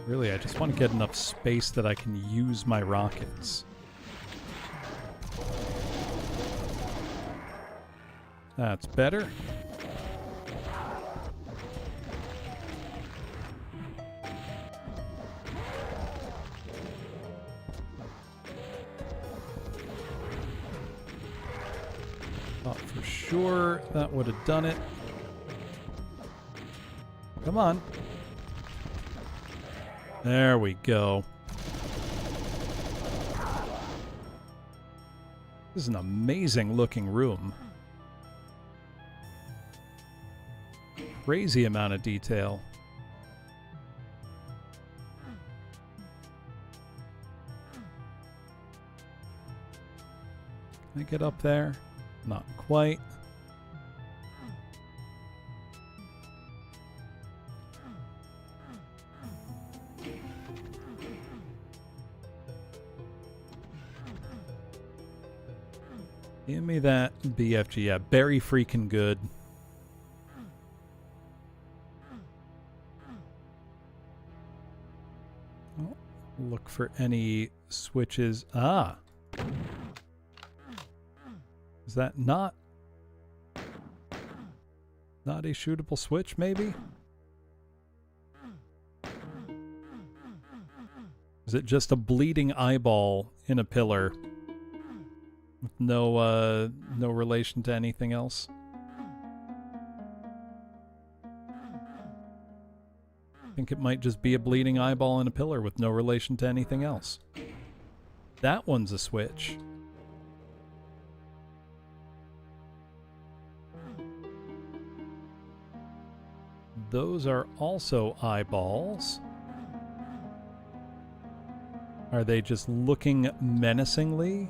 Really, I just want to get enough space that I can use my rockets. That's better. Thought for sure that would have done it. Come on. There we go. This is an amazing looking room. Crazy amount of detail. Can I get up there? Not quite. Give me that BFG. Yeah, very freaking good. Oh, look for any switches. Ah! Is that not a shootable switch, maybe? Is Is it just a bleeding eyeball in a pillar with no relation to anything else? I think it might just be a bleeding eyeball in a pillar with no relation to anything else. That one's a switch. Those are also eyeballs. Are they just looking menacingly?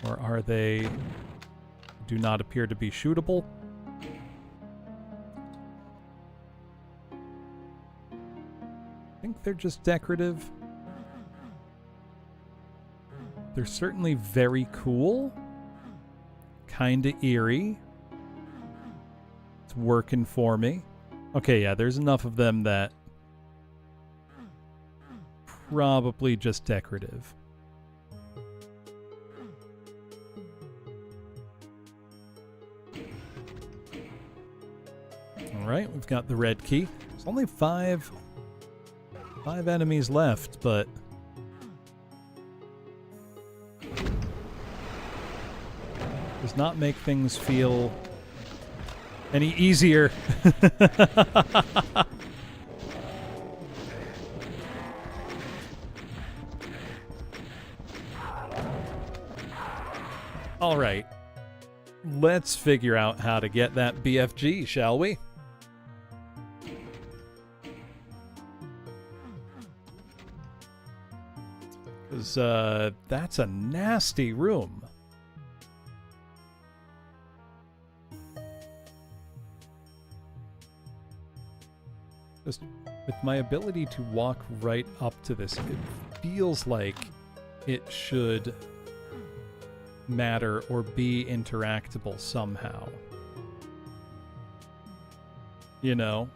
Or are they... do not appear to be shootable? I think they're just decorative. They're certainly very cool. Kinda eerie. It's working for me. Okay, yeah, there's enough of them that... probably just decorative. Alright, we've got the red key. There's only five enemies left, but... does not make things feel any easier. All right. Let's figure out how to get that BFG, shall we? Because that's a nasty room. Just with my ability to walk right up to this, it feels like it should matter or be interactable somehow. You know?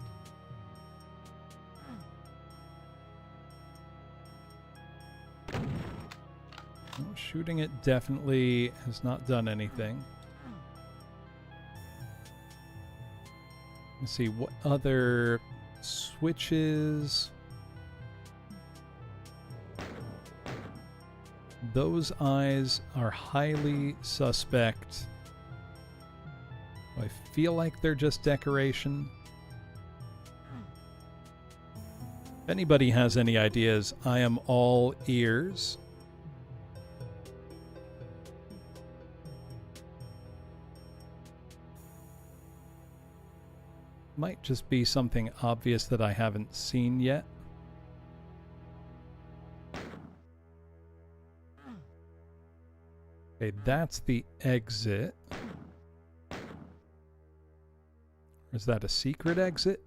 Well, shooting it definitely has not done anything. Let's see, what other switches? Those eyes are highly suspect. I feel like they're just decoration. If anybody has any ideas, I am all ears. Might just be something obvious that I haven't seen yet. Okay, that's the exit. Is that a secret exit?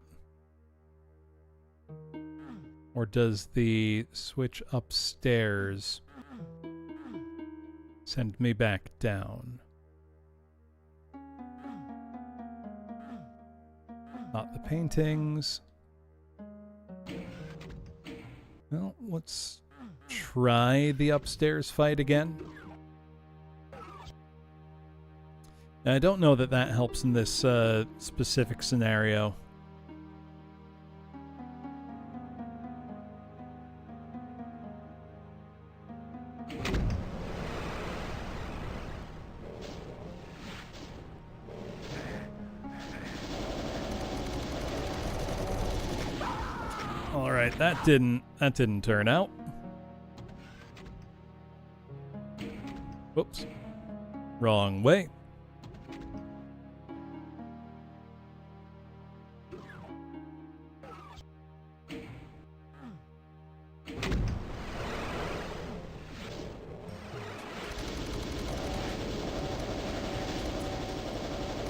Or does the switch upstairs send me back down? Not the paintings. Well, let's try the upstairs fight again. I don't know that that helps in this specific scenario. All right, that didn't turn out. Whoops. Wrong way.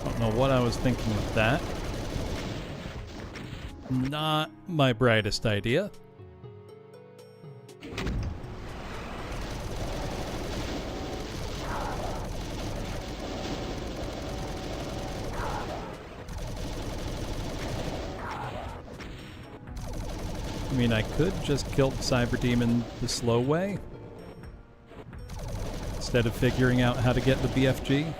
Don't know what I was thinking of that. Not my brightest idea. I mean, I could just kill the Cyber Demon the slow way instead of figuring out how to get the BFG.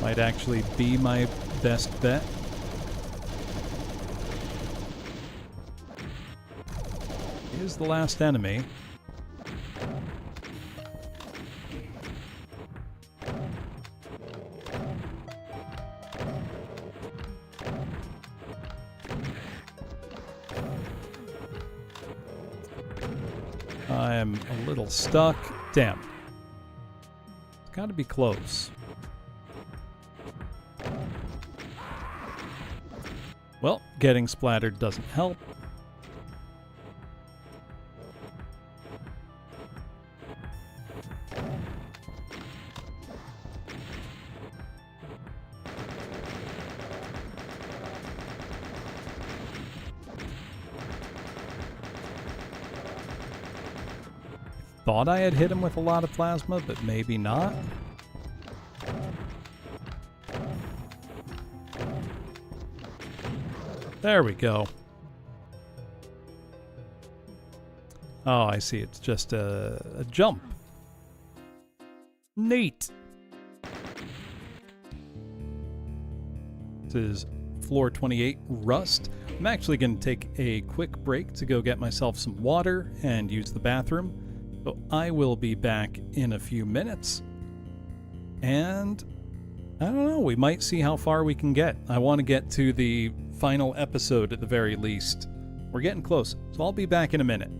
Might actually be my best bet. is the last enemy. I'm a little stuck. Damn. It's got to be close. Well, getting splattered doesn't help. Thought I had hit him with a lot of plasma, but maybe not. There we go. Oh, I see. It's just a jump. Neat. This is floor 28, Rust. I'm actually going to take a quick break to go get myself some water and use the bathroom. So I will be back in a few minutes. And I don't know, we might see how far we can get. I want to get to the final episode at the very least. We're getting close, so I'll be back in a minute.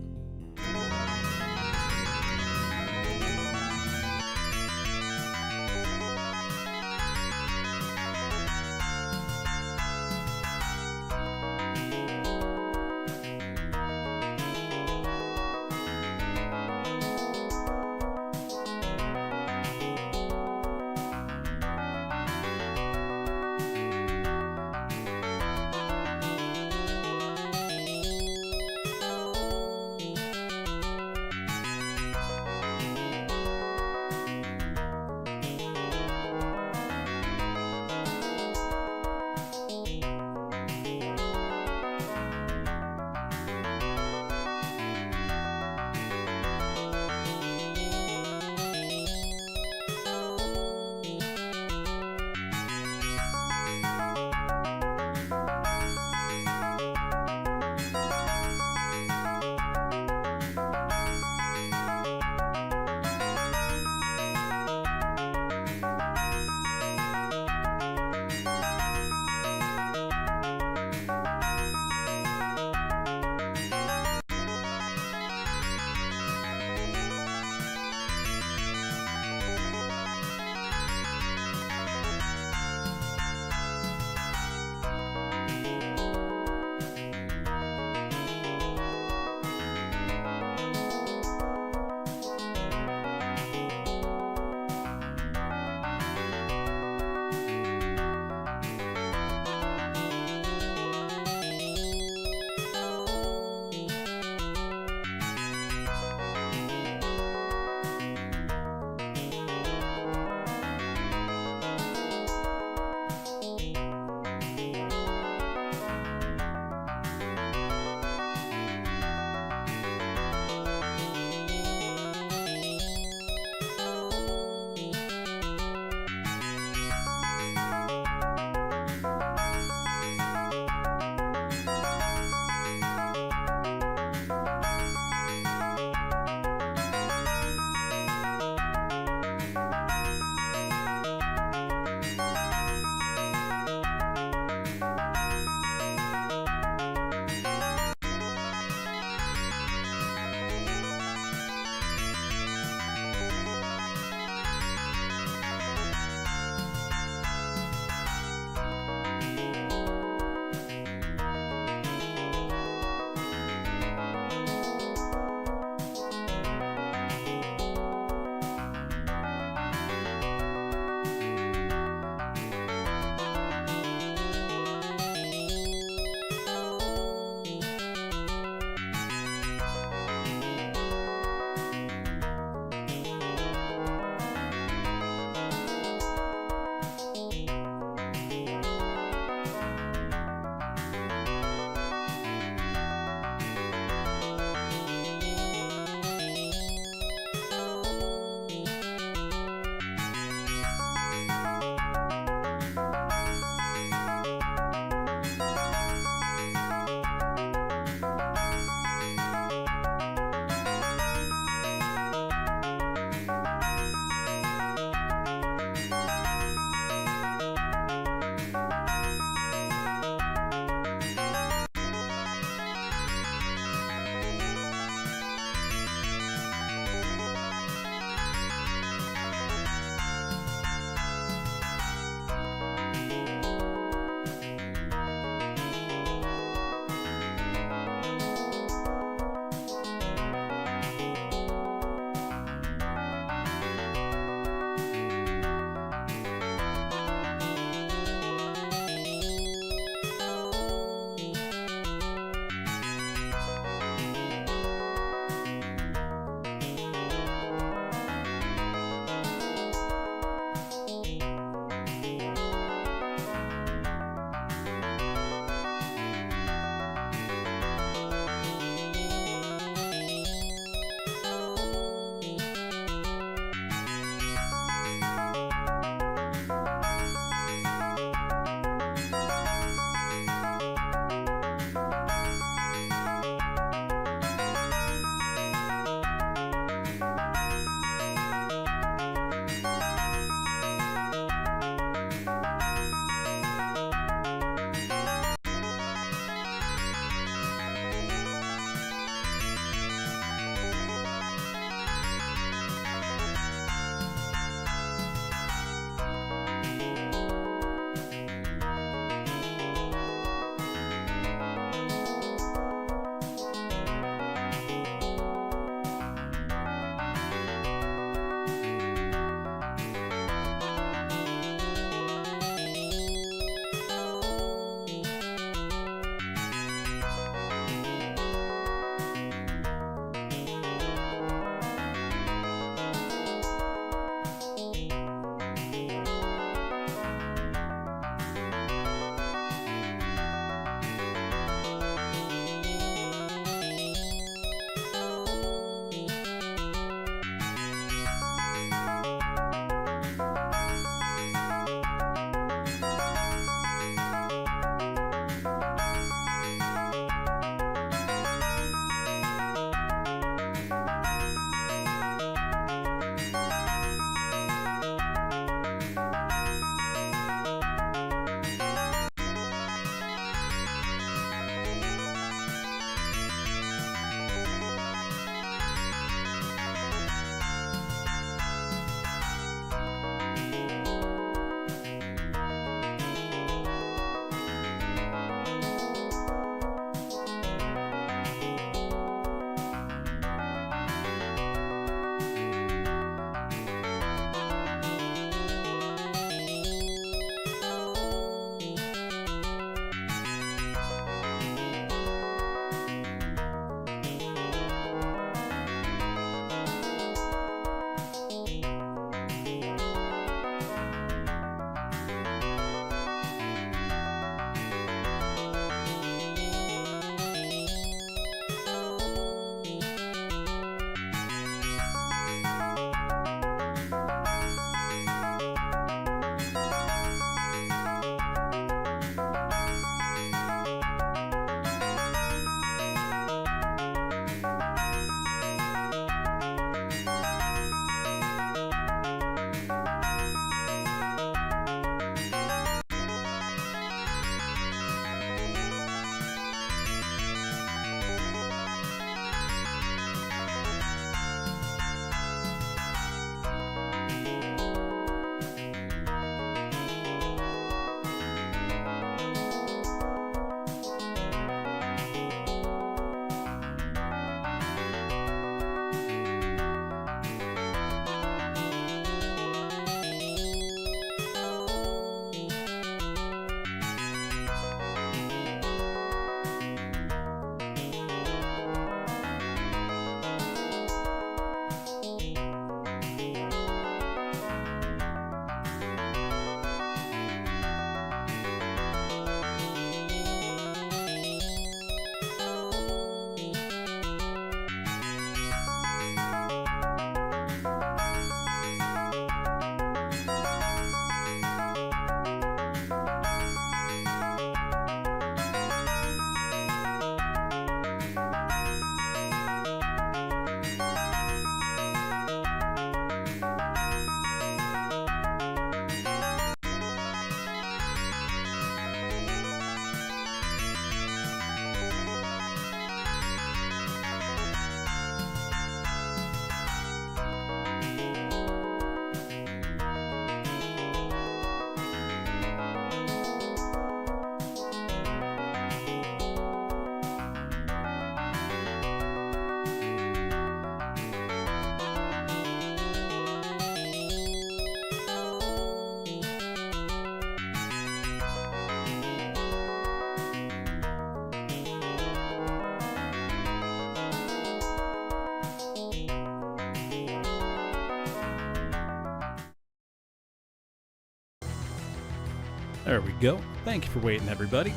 There we go. Thank you for waiting, everybody.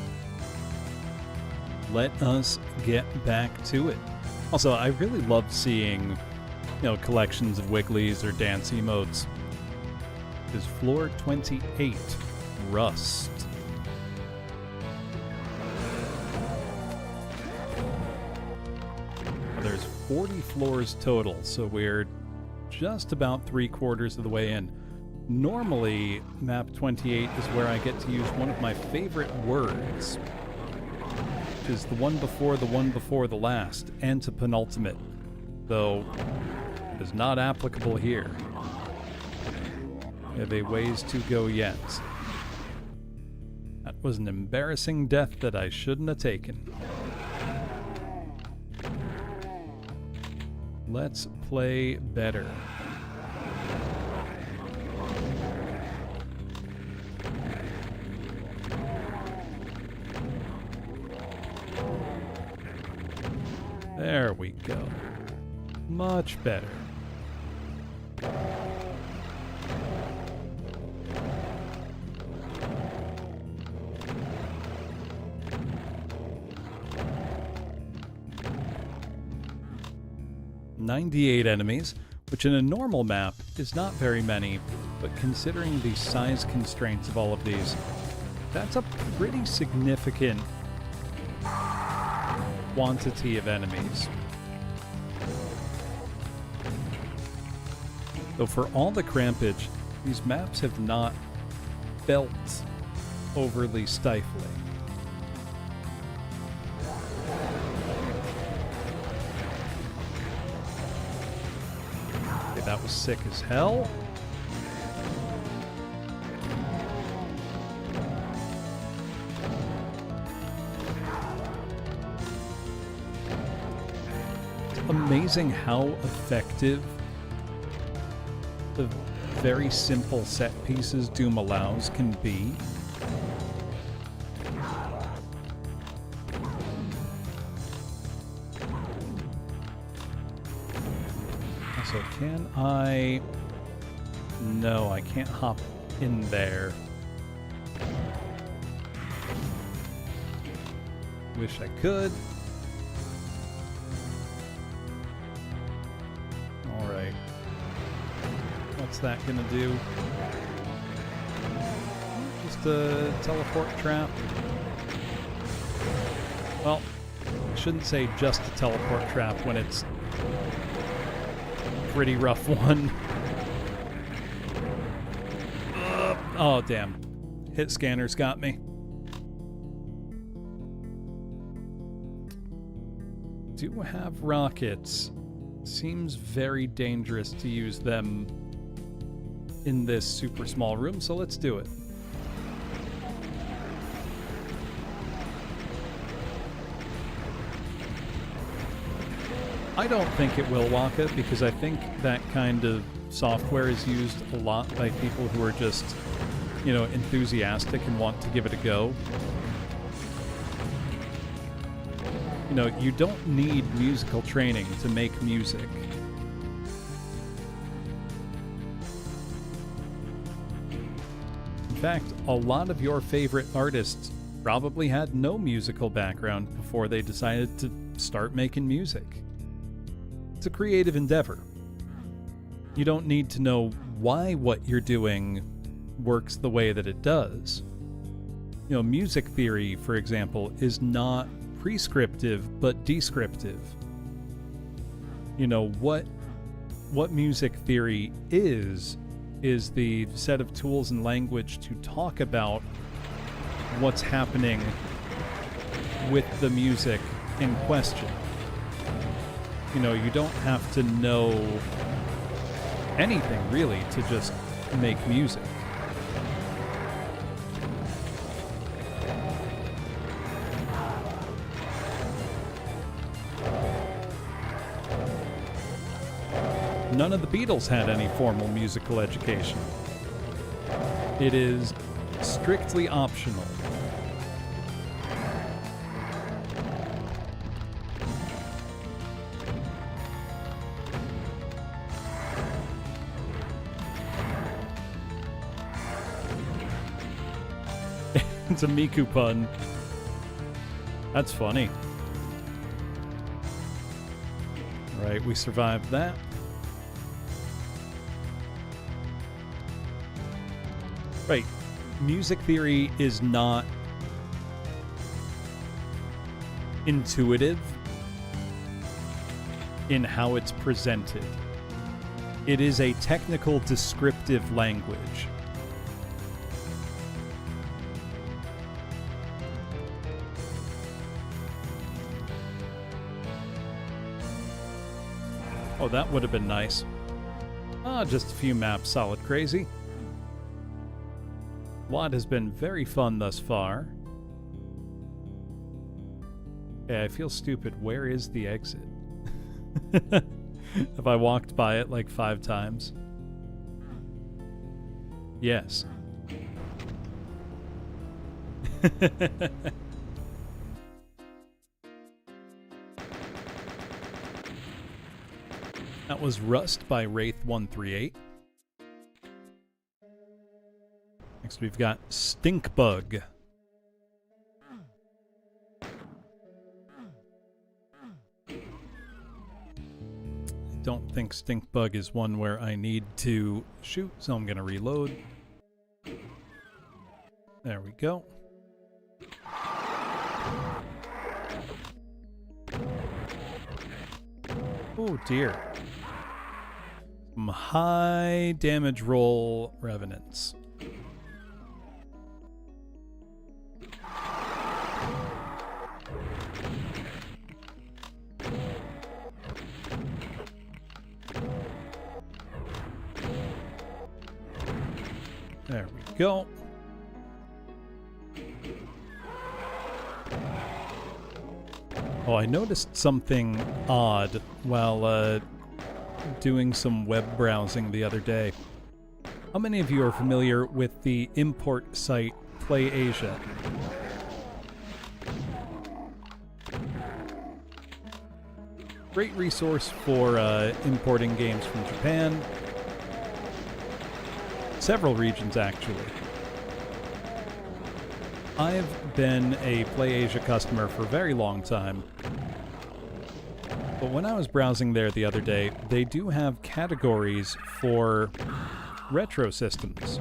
Let us get back to it. Also, I really love seeing, collections of Wigglies or dance emotes. Is floor 28, Rust. There's 40 floors total, so we're just about 3/4 of the way in. Normally, map 28 is where I get to use one of my favorite words, which is the one before the last, antepenultimate, though it is not applicable here. We have a ways to go yet. That was an embarrassing death that I shouldn't have taken. Let's play better. There we go. Much better. "98 enemies, which in a normal map is not very many, but considering the size constraints of all of these, that's a pretty significant quantity of enemies. Though for all the crampage, these maps have not felt overly stifling. Okay, that was sick as hell. Amazing how effective the very simple set pieces Doom allows can be. So can I... No, I can't hop in there. Wish I could. Alright. What's that gonna do? Just a teleport trap? Well, I shouldn't say just a teleport trap when it's a pretty rough one. Oh, damn. Hit scanners got me. Do have rockets. Seems very dangerous to use them in this super small room, so let's do it. I don't think it will Waka, because I think that kind of software is used a lot by people who are just, you know, enthusiastic and want to give it a go. You know, you don't need musical training to make music. In fact, a lot of your favorite artists probably had no musical background before they decided to start making music. It's a creative endeavor. You don't need to know why what you're doing works the way that it does. You know, music theory, for example, is not prescriptive but descriptive. You know, what music theory is the set of tools and language to talk about what's happening with the music in question. You know, you don't have to know anything really to just make music. None of the Beatles had any formal musical education. It is strictly optional. It's a Miku pun. That's funny. Right, we survived that. Right, music theory is not intuitive in how it's presented. It is a technical descriptive language. Oh, that would have been nice. Ah, just a few maps, solid crazy. Lot has been very fun thus far. Okay, I feel stupid. Where is the exit? Have I walked by it like 5 times? Yes. That was Rust by Wraith138. Next we've got Stink Bug. Don't think Stink Bug is one where I need to shoot, so I'm gonna reload. There we go. Oh dear. Some high damage roll revenants. There we go. Oh, I noticed something odd while doing some web browsing the other day. How many of you are familiar with the import site PlayAsia? Great resource for importing games from Japan. Several regions, actually. I've been a PlayAsia customer for a very long time. But when I was browsing there the other day, they do have categories for retro systems,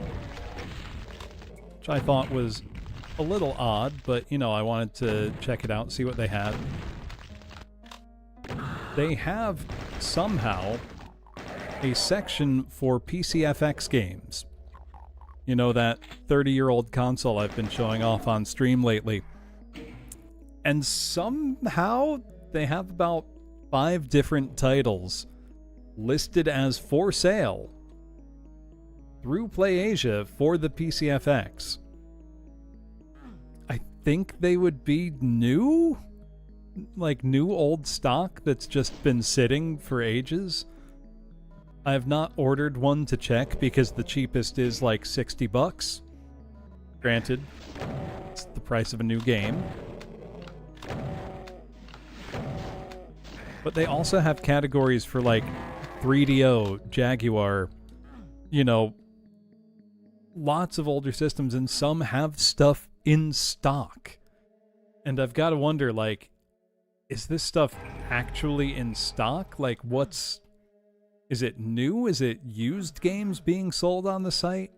which I thought was a little odd, but, you know, I wanted to check it out, see what they had. They have, somehow, a section for PCFX games. You know, that 30-year-old console I've been showing off on stream lately. And somehow they have about 5 different titles listed as for sale through PlayAsia for the PCFX. I think they would be new? Like new old stock that's just been sitting for ages. I have not ordered one to check because the cheapest is like $60. Granted, it's the price of a new game. But they also have categories for like 3DO, Jaguar, you know, lots of older systems, and some have stuff in stock. And I've got to wonder, like, is this stuff actually in stock? Like, is it new? Is it used games being sold on the site?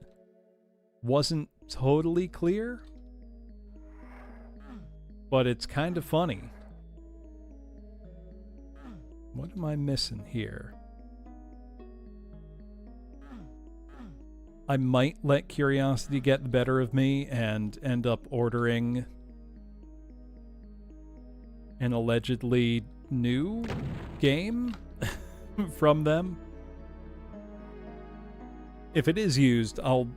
Wasn't totally clear. But it's kind of funny. What am I missing here? I might let curiosity get the better of me and end up ordering an allegedly new game from them. If it is used, I'll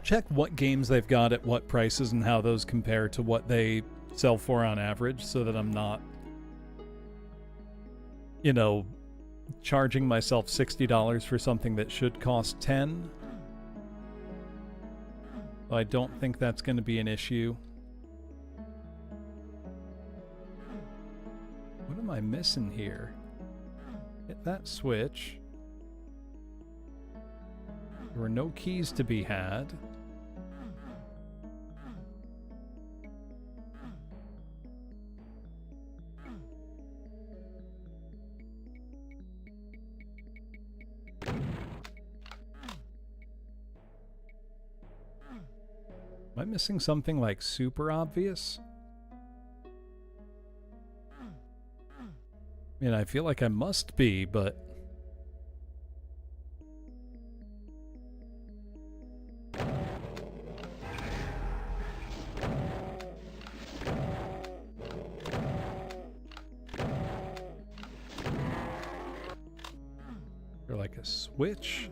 check what games they've got at what prices and how those compare to what they sell for on average, so that I'm not, you know, charging myself $60 for something that should cost $10. I don't think that's going to be an issue. What am I missing here? Hit that switch. There were no keys to be had. Am I missing something like super obvious? I mean, I feel like I must be, but... Or like a switch?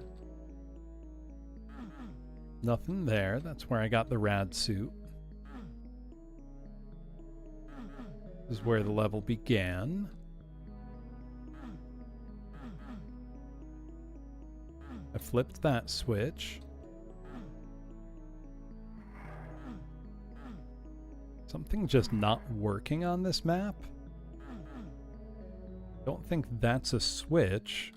Nothing there. That's where I got the rad suit. This is where the level began. I flipped that switch. Something just not working on this map? Don't think that's a switch.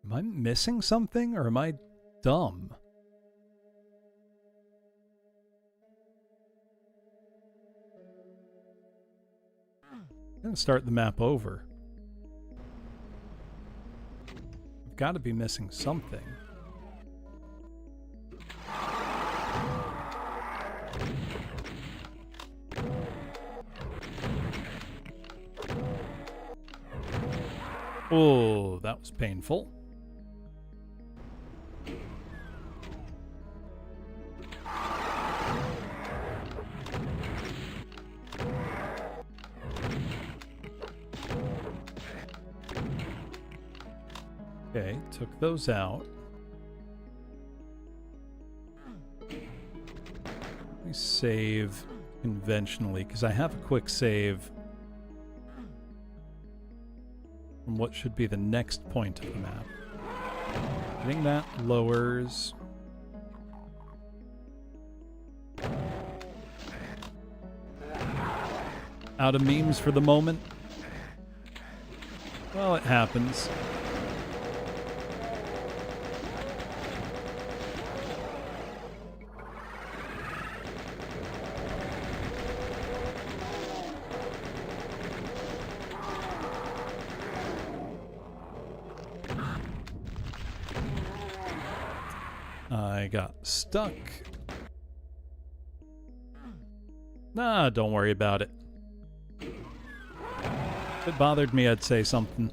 Am I missing something, or am I dumb? I'm gonna start the map over. I've got to be missing something. Oh, that was painful. Okay, took those out. Let me save conventionally, because I have a quick save from what should be the next point of the map. I think that lowers... Out of memes for the moment. Well, it happens. I got stuck. Nah, don't worry about it. If it bothered me, I'd say something.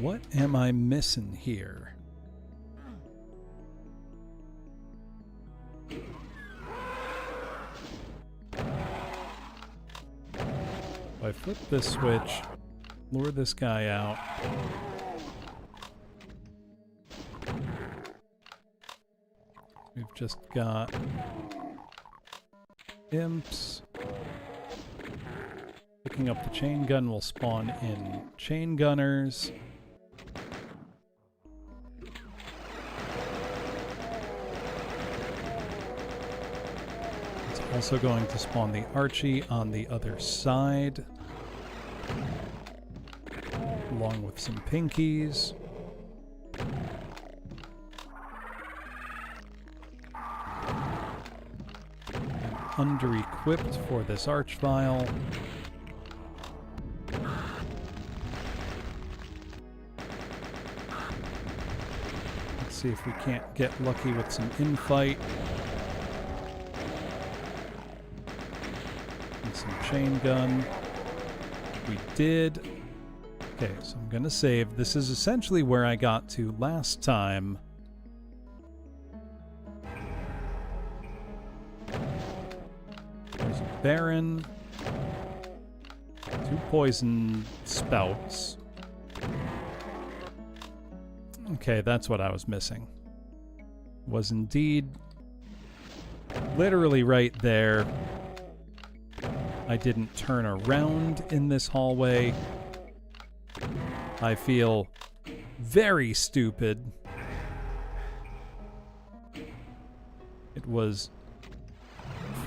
What am I missing here? If I flip this switch, lure this guy out. We've just got imps. Picking up the chain gun will spawn in chain gunners. It's also going to spawn the Archie on the other side, along with some pinkies. Under-equipped for this archvile. Let's see if we can't get lucky with some infight. And some chain gun. We did. Okay, so I'm gonna save. This is essentially where I got to last time. There's a Baron. 2 poison spouts. Okay, that's what I was missing. Was indeed literally right there. I didn't turn around in this hallway. I feel very stupid. It was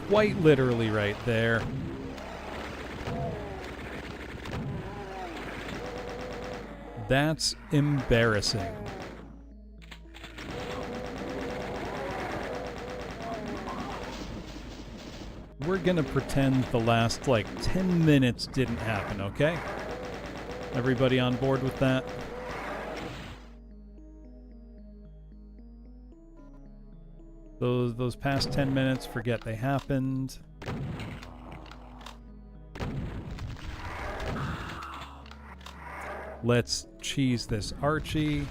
quite literally right there. That's embarrassing. We're gonna pretend the last, like, 10 minutes didn't happen, okay? Everybody on board with that? Those past 10 minutes, forget they happened. Let's cheese this Archie.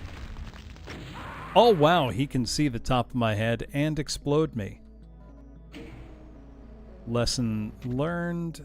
Oh wow, he can see the top of my head and explode me. Lesson learned.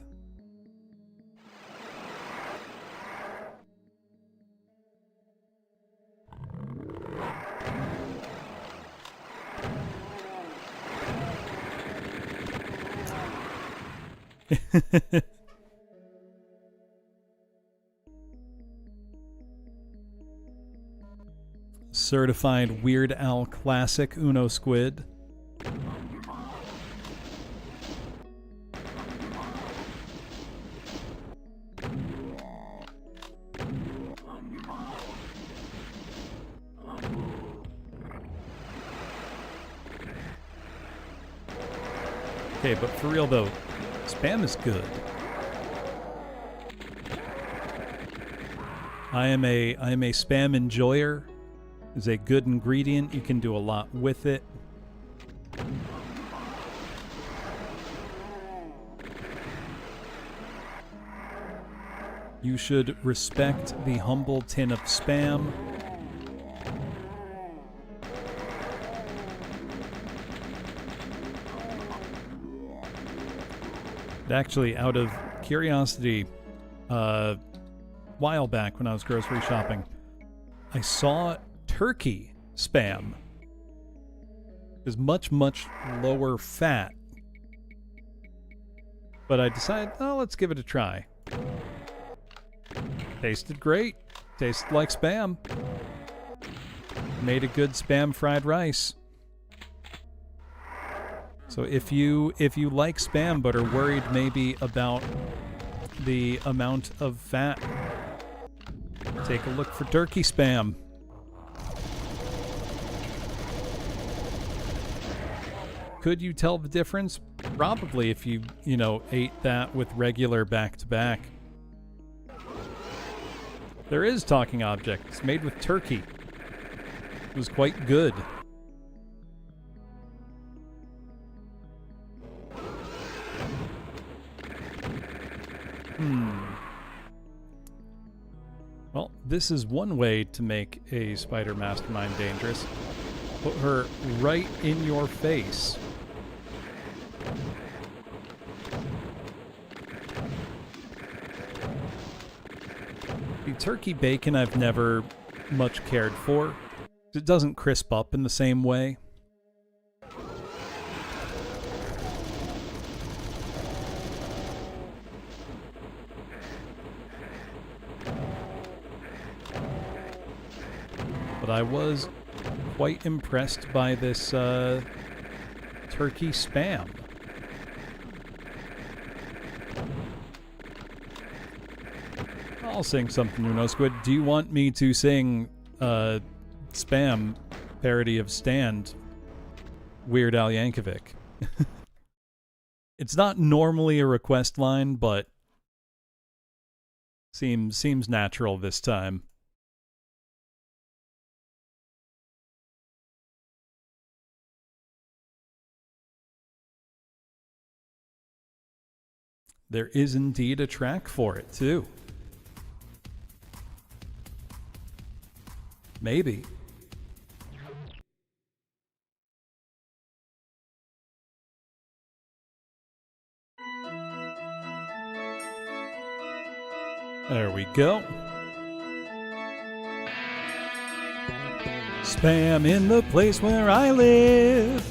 Certified Weird Al classic Uno Squid. Okay, but for real though, spam is good. I am a spam enjoyer. It's a good ingredient. You can do a lot with it. You should respect the humble tin of spam. Actually, out of curiosity, while back when I was grocery shopping, I saw turkey spam. Is much, much lower fat. But I decided, oh, let's give it a try. Tasted great. Tasted like spam. Made a good spam fried rice. So if you like spam but are worried maybe about the amount of fat, take a look for turkey spam. Could you tell the difference? Probably if you ate that with regular back-to-back. There is talking objects made with turkey. It was quite good. Well, this is one way to make a spider mastermind dangerous. Put her right in your face. The turkey bacon I've never much cared for. It doesn't crisp up in the same way. But I was quite impressed by this turkey spam. I'll sing something, Uno Squid. Do you want me to sing spam parody of Stand, Weird Al Yankovic? It's not normally a request line, but seems natural this time. There is indeed a track for it, too. Maybe. There we go. Spam in the place where I live.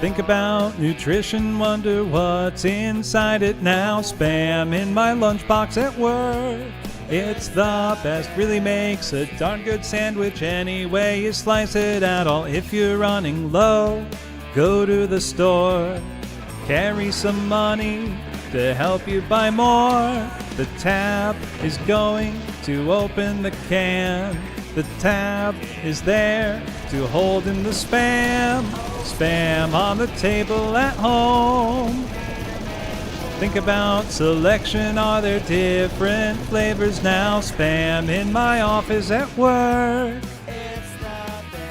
Think about nutrition, wonder what's inside it now. Spam in my lunchbox at work. It's the best, really makes a darn good sandwich any way you slice it at all. If you're running low, go to the store, carry some money, to help you buy more. The tab is going to open the can. The tab is there to hold in the spam. Spam on the table at home. Think about selection, are there different flavors now? Spam in my office at work.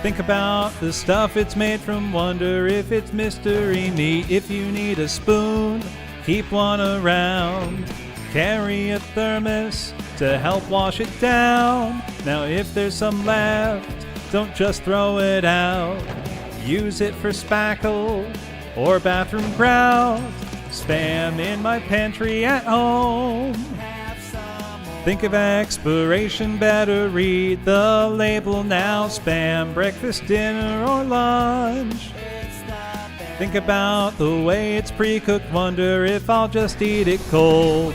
Think about the stuff it's made from, wonder if it's mystery meat. If you need a spoon, keep one around. Carry a thermos to help wash it down. Now if there's some left, don't just throw it out. Use it for spackle or bathroom grout. Spam in my pantry at home. Think of expiration, better read the label now. Spam breakfast, dinner, or lunch. Think about the way it's pre-cooked, wonder if I'll just eat it cold.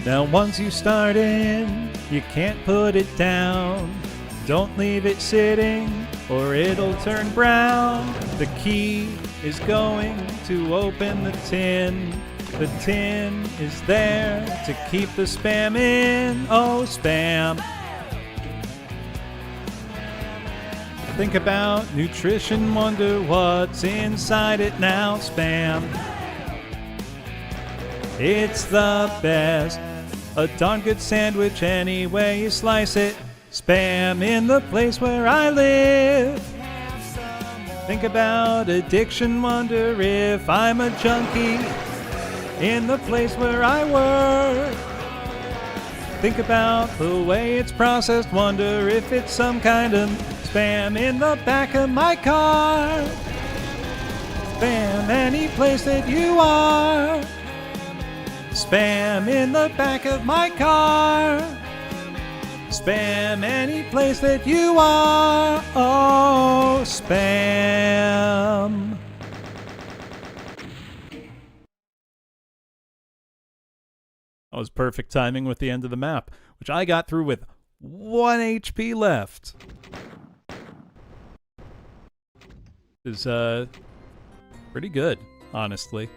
Now once you start in, you can't put it down. Don't leave it sitting or it'll turn brown. The key is going to open the tin. The tin is there to keep the spam in. Oh, spam. Think about nutrition, wonder what's inside it now. Spam. It's the best. A darn good sandwich any way you slice it. Spam in the place where I live. Think about addiction, wonder if I'm a junkie in the place where I work. Think about the way it's processed, wonder if it's some kind of spam in the back of my car. Spam any place that you are. Spam in the back of my car. Spam any place that you are. Oh, spam. That was perfect timing with the end of the map, which I got through with 1 HP left. Is pretty good, honestly.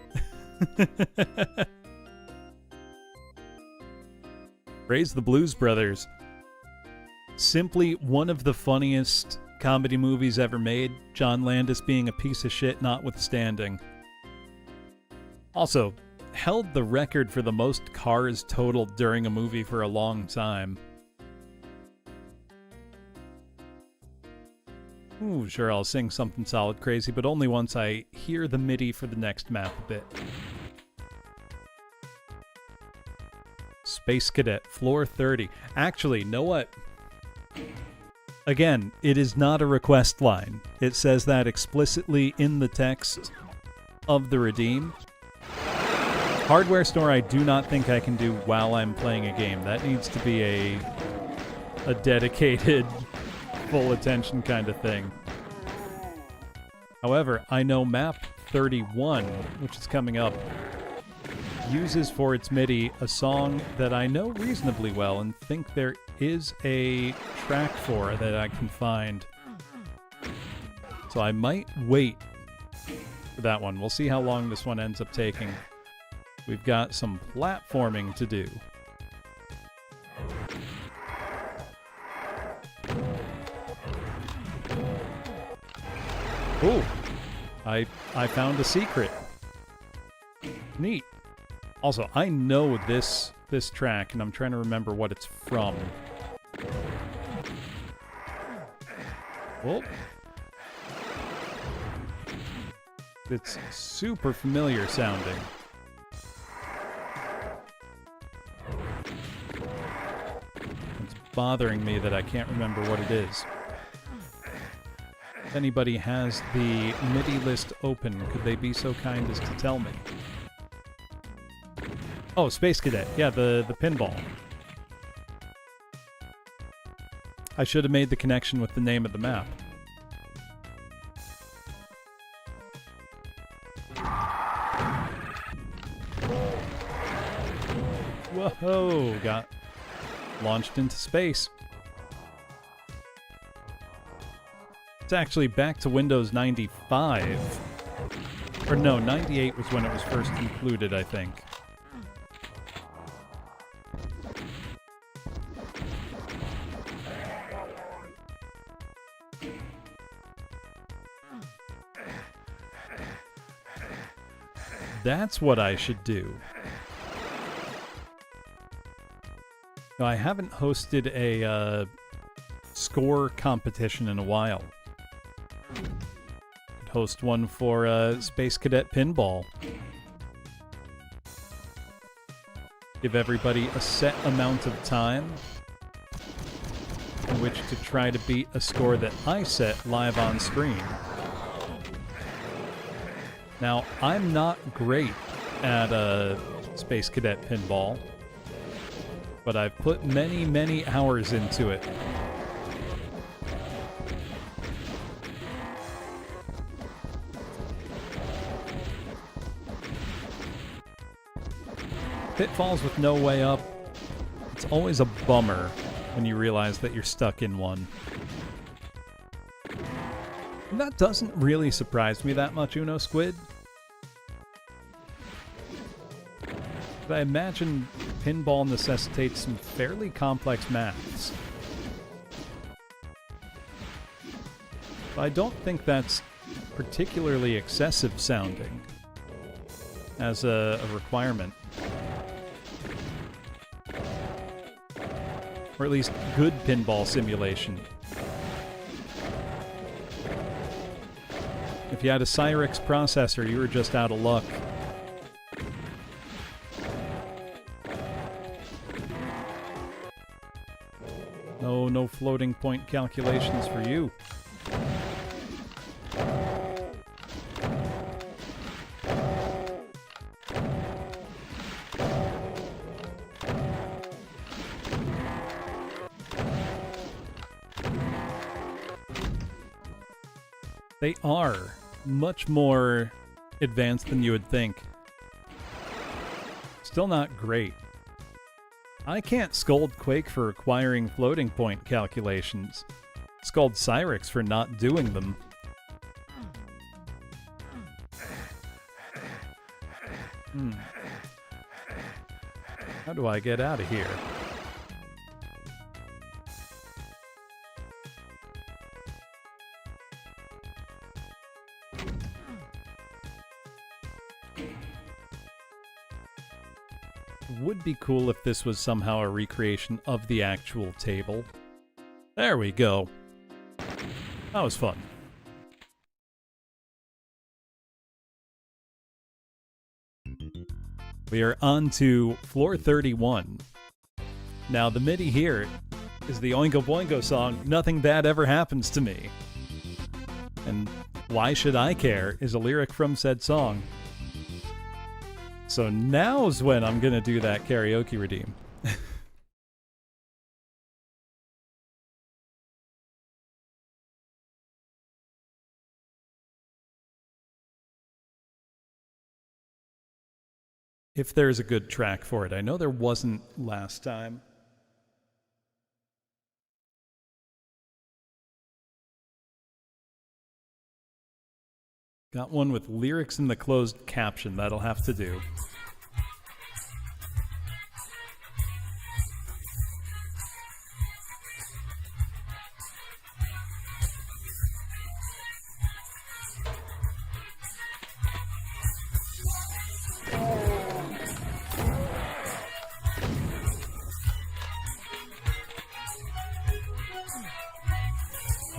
Praise the Blues Brothers. Simply one of the funniest comedy movies ever made, John Landis being a piece of shit notwithstanding. Also, held the record for the most cars totaled during a movie for a long time. Ooh, sure, I'll sing something solid crazy, but only once I hear the MIDI for the next map a bit. Space Cadet, floor 30. Actually, know what? Again, it is not a request line. It says that explicitly in the text of the redeem. Hardware store I do not think I can do while I'm playing a game. That needs to be a dedicated, full attention kind of thing. However, I know map 31, which is coming up, uses for its MIDI a song that I know reasonably well and think there is a track for that I can find. So I might wait for that one. We'll see how long this one ends up taking. We've got some platforming to do. Ooh, I found a secret. Neat. Also, I know this track, and I'm trying to remember what it's from. Well, it's super familiar sounding. It's bothering me that I can't remember what it is. If anybody has the MIDI list open, could they be so kind as to tell me? Oh, Space Cadet. Yeah, the pinball. I should have made the connection with the name of the map. Oh, got launched into space. It's actually back to Windows 95. Or no, 98 was when it was first included, I think. That's what I should do. No, I haven't hosted a score competition in a while. Could host one for Space Cadet Pinball. Give everybody a set amount of time in which to try to beat a score that I set live on screen. Now, I'm not great at Space Cadet Pinball, but I've put many, many hours into it. Pitfalls with no way up. It's always a bummer when you realize that you're stuck in one. And that doesn't really surprise me that much, Uno Squid. But I imagine pinball necessitates some fairly complex maths. But I don't think that's particularly excessive sounding as a requirement. Or at least good pinball simulation. If you had a Cyrix processor, you were just out of luck. No floating point calculations for you. They are much more advanced than you would think. Still not great. I can't scold Quake for requiring floating point calculations. Scold Cyrix for not doing them. How do I get out of here? Would be cool if this was somehow a recreation of the actual table. There we go. That was fun. We are on to floor 31. Now the MIDI here is the Oingo Boingo song, Nothing Bad Ever Happens to Me. And Why Should I Care is a lyric from said song. So now's when I'm gonna do that karaoke redeem. If there's a good track for it. I know there wasn't last time. Got one with lyrics in the closed caption. That'll have to do.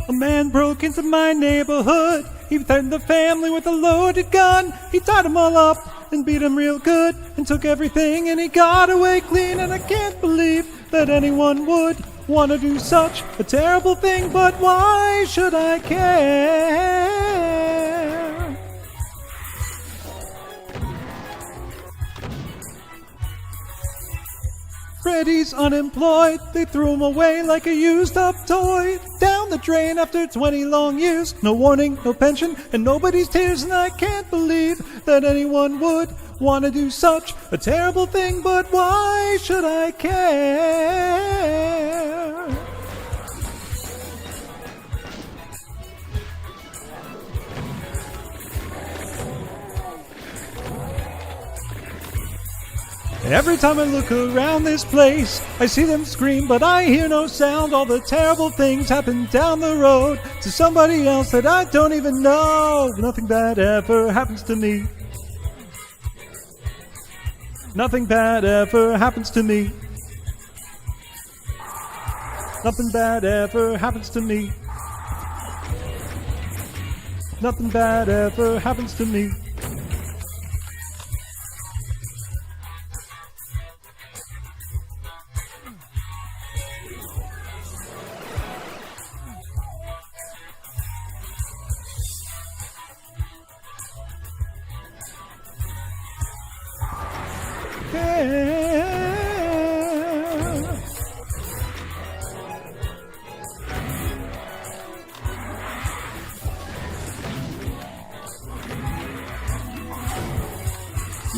A man broke into my neighborhood. He threatened the family with a loaded gun. He tied them all up and beat them real good and took everything and he got away clean. And I can't believe that anyone would want to do such a terrible thing. But why should I care? Freddy's unemployed. They threw him away like a used up toy. Down the drain after 20 long years. No warning, no pension, and nobody's tears. And I can't believe that anyone would want to do such a terrible thing, but why should I care? Every time I look around this place, I see them scream, but I hear no sound. All the terrible things happen down the road to somebody else that I don't even know. Nothing bad ever happens to me. Nothing bad ever happens to me. Nothing bad ever happens to me. Nothing bad ever happens to me.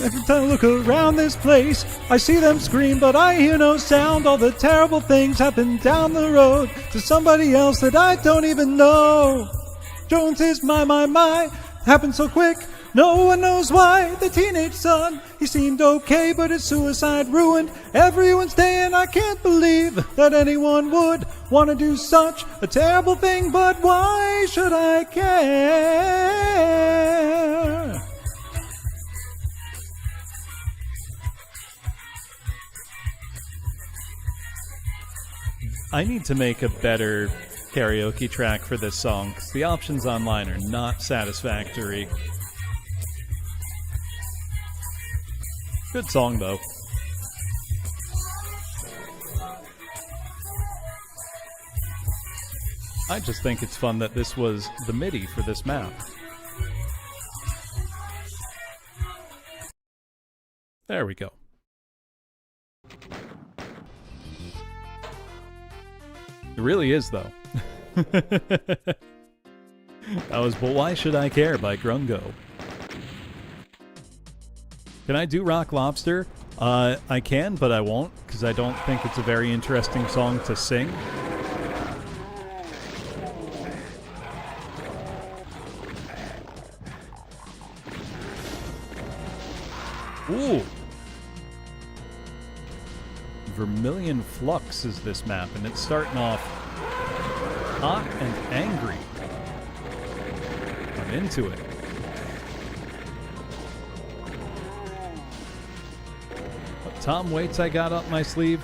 Every time I look around this place, I see them scream, but I hear no sound. All the terrible things happen down the road to somebody else that I don't even know. Jones is my, happened so quick, no one knows why. The teenage son, he seemed okay, but his suicide ruined everyone's day. And I can't believe that anyone would want to do such a terrible thing, but why should I care? I need to make a better karaoke track for this song, because the options online are not satisfactory. Good song, though. I just think it's fun that this was the MIDI for this map. There we go. It really is, though. That was But Why Should I Care by Grungo. Can I do Rock Lobster? I can, but I won't, because I don't think it's a very interesting song to sing. Ooh! Vermilion Flux is this map, and it's starting off hot and angry. I'm into it. What Tom Waits I got up my sleeve?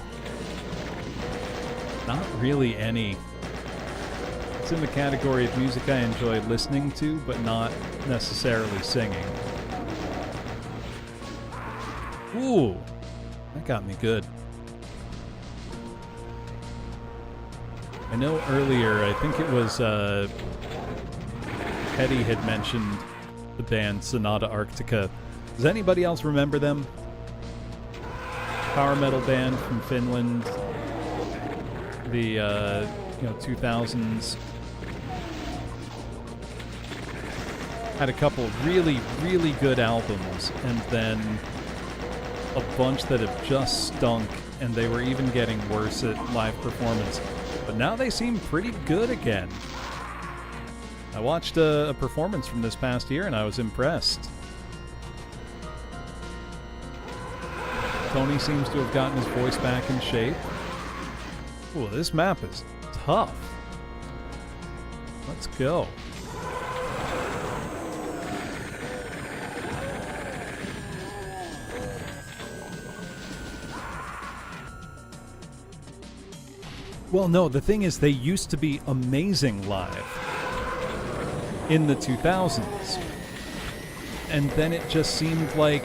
Not really any. It's in the category of music I enjoy listening to, but not necessarily singing. Ooh, that got me good. I know earlier, I think it was Hetty had mentioned the band Sonata Arctica. Does anybody else remember them? Power metal band from Finland. The 2000s. Had a couple really, really good albums, and then a bunch that have just stunk, and they were even getting worse at live performance. But now they seem pretty good again. I watched a performance from this past year and I was impressed. Tony seems to have gotten his voice back in shape. Ooh, this map is tough. Let's go. Well, no, the thing is, they used to be amazing live in the 2000s. And then it just seemed like,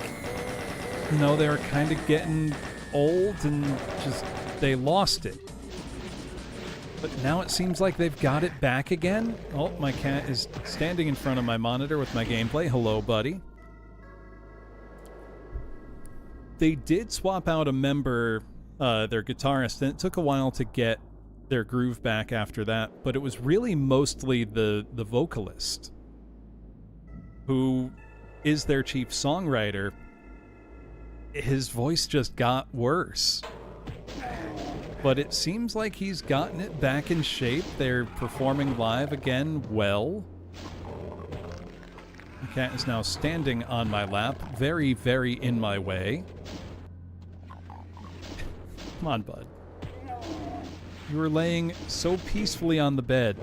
they were kind of getting old and just, they lost it. But now it seems like they've got it back again. Oh, my cat is standing in front of my monitor with my gameplay. Hello, buddy. They did swap out a member, their guitarist, and it took a while to get their groove back after that, but it was really mostly the vocalist who is their chief songwriter, his voice just got worse. But it seems like he's gotten it back in shape. They're performing live again well. The cat is now standing on my lap, very, very in my way. Come on, bud. You were laying so peacefully on the bed.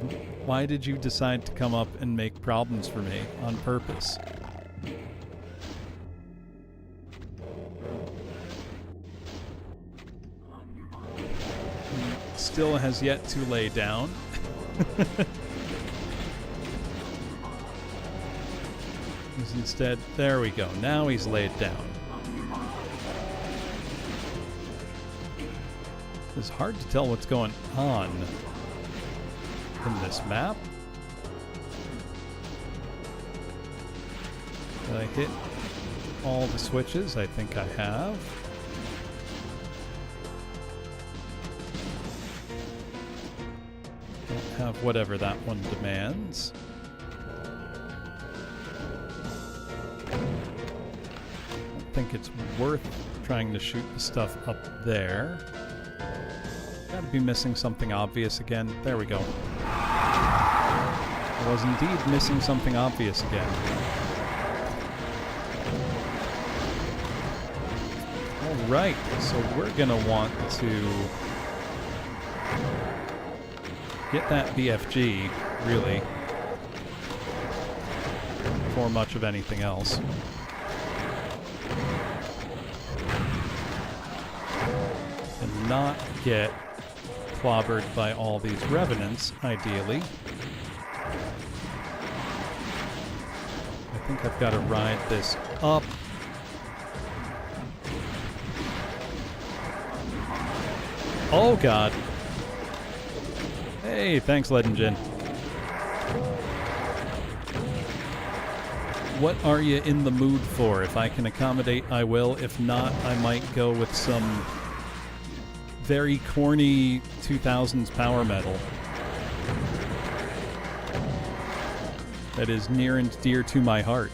Why did you decide to come up and make problems for me on purpose? Still has yet to lay down. He's instead, there we go. Now he's laid down. It's hard to tell what's going on from this map. Did I hit all the switches? I think I have. Don't have whatever that one demands. I don't think it's worth trying to shoot the stuff up there. Gotta be missing something obvious again. There we go. I was indeed missing something obvious again. Alright, so we're gonna want to get that BFG, really, before much of anything else. And not get clobbered by all these revenants, ideally. I think I've got to ride this up. Oh god. Hey, thanks, Legend Jin. What are you in the mood for? If I can accommodate, I will. If not, I might go with some very corny 2000s power metal that is near and dear to my heart.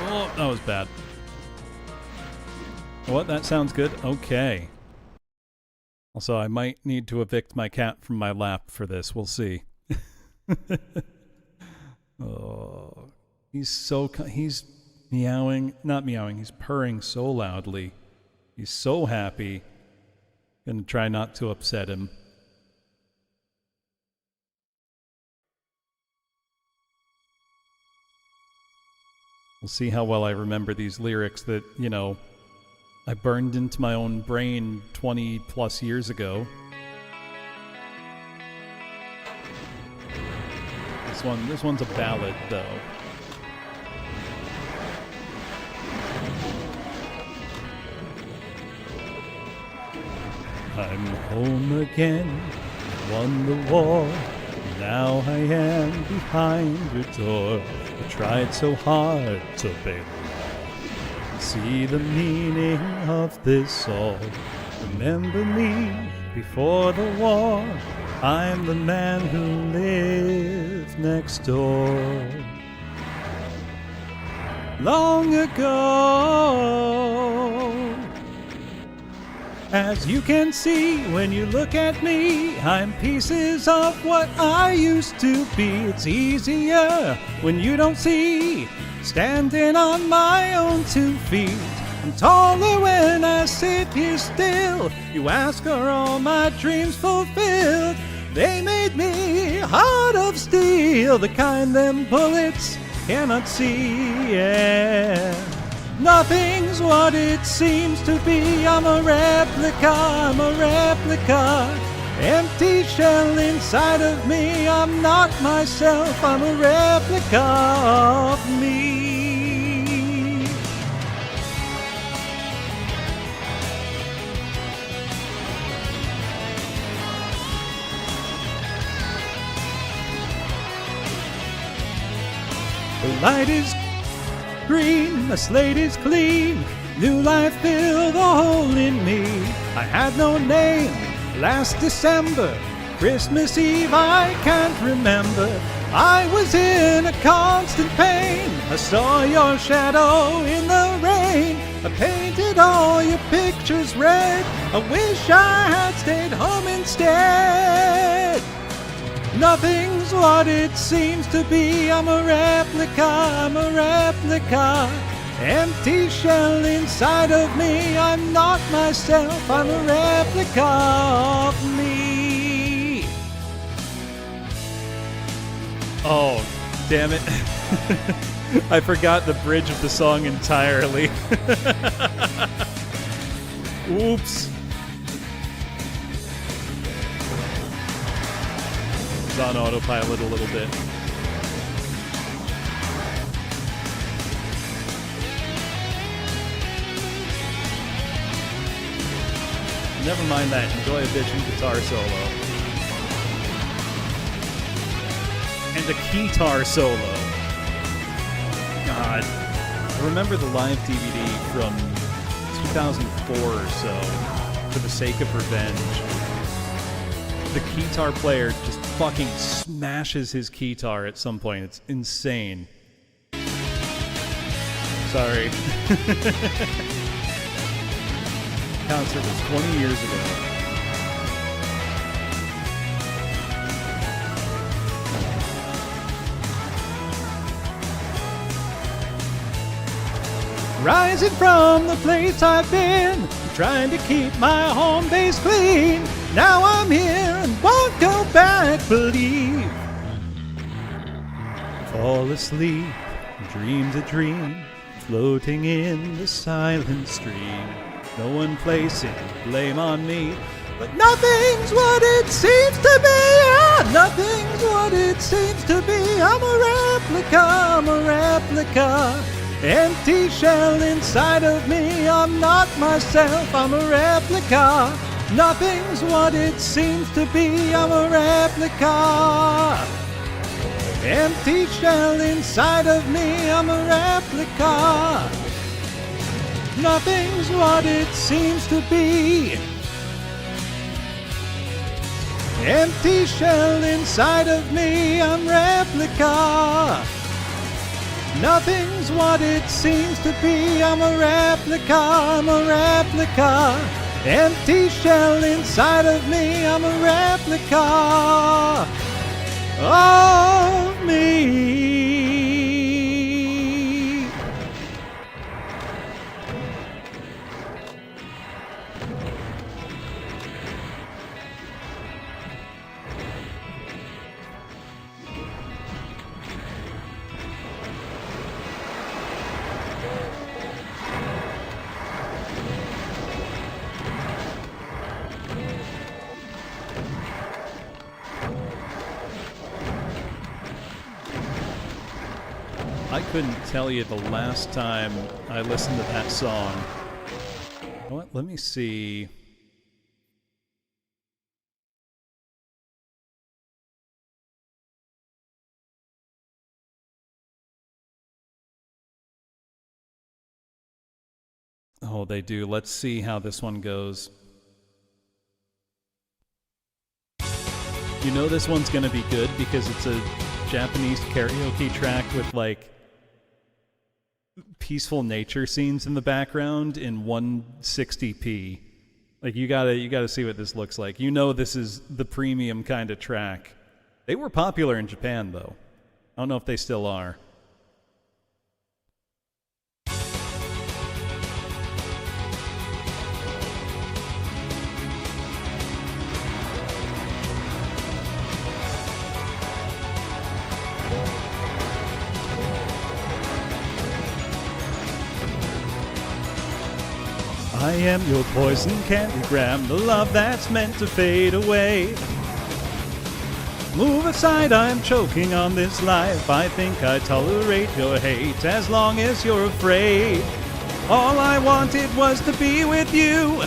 Oh, that was bad. What? That sounds good? Okay. Also, I might need to evict my cat from my lap for this. We'll see. Oh, he's meowing, not meowing, he's purring so loudly. He's so happy. Gonna try not to upset him. We'll see how well I remember these lyrics that, you know, I burned into my own brain 20 plus years ago. This one's a ballad, though. I'm home again, won the war. Now I am behind your door. I tried so hard to obey the law. See the meaning of this all. Remember me before the war. I'm the man who lived next door. Long ago, as you can see when you look at me, I'm pieces of what I used to be. It's easier when you don't see, standing on my own 2 feet. I'm taller when I sit here still. You ask, are all my dreams fulfilled? They made me heart of steel, the kind them bullets cannot see. Yeah. Nothing's what it seems to be. I'm a replica, empty shell inside of me. I'm not myself, I'm a replica of me. The light is green, the slate is clean. New life filled the hole in me. I had no name last December. Christmas Eve I can't remember. I was in a constant pain. I saw your shadow in the rain. I painted all your pictures red. I wish I had stayed home instead. Nothing's what it seems to be. I'm a replica, I'm a replica. Empty shell inside of me. I'm not myself, I'm a replica of me. Oh, damn it. I forgot the bridge of the song entirely. Oops. It's on autopilot a little bit. Never mind that. Enjoy a bitchin' guitar solo. And a keytar solo. God. I remember the live DVD from 2004 or so, For the Sake of Revenge. The keytar player just fucking smashes his keytar at some point. It's insane. Sorry. Concert was 20 years ago. Rising from the place I've been, trying to keep my home base clean. Now I'm here and won't go back, believe. Fall asleep, dream to dream, floating in the silent stream. No one placing blame on me, but nothing's what it seems to be. Yeah, nothing's what it seems to be. I'm a replica, I'm a replica. Empty shell inside of me. I'm not myself, I'm a replica. Nothing's what it seems to be. I'm a replica. Empty shell inside of me. I'm a replica. Nothing's what it seems to be. Empty shell inside of me. I'm replica. Nothing's what it seems to be. I'm a replica, I'm a replica. Empty shell inside of me. I'm a replica of me. I couldn't tell you the last time I listened to that song. You know what? Let me see. Oh, they do. Let's see how this one goes. You know this one's gonna be good because it's a Japanese karaoke track with like peaceful nature scenes in the background in 160p. Like you gotta see what this looks like. You know this is the premium kind of track. They were popular in Japan though. I don't know if they still are. I am your poison candygram, the love that's meant to fade away. Move aside, I'm choking on this life. I think I tolerate your hate as long as you're afraid. All I wanted was to be with you.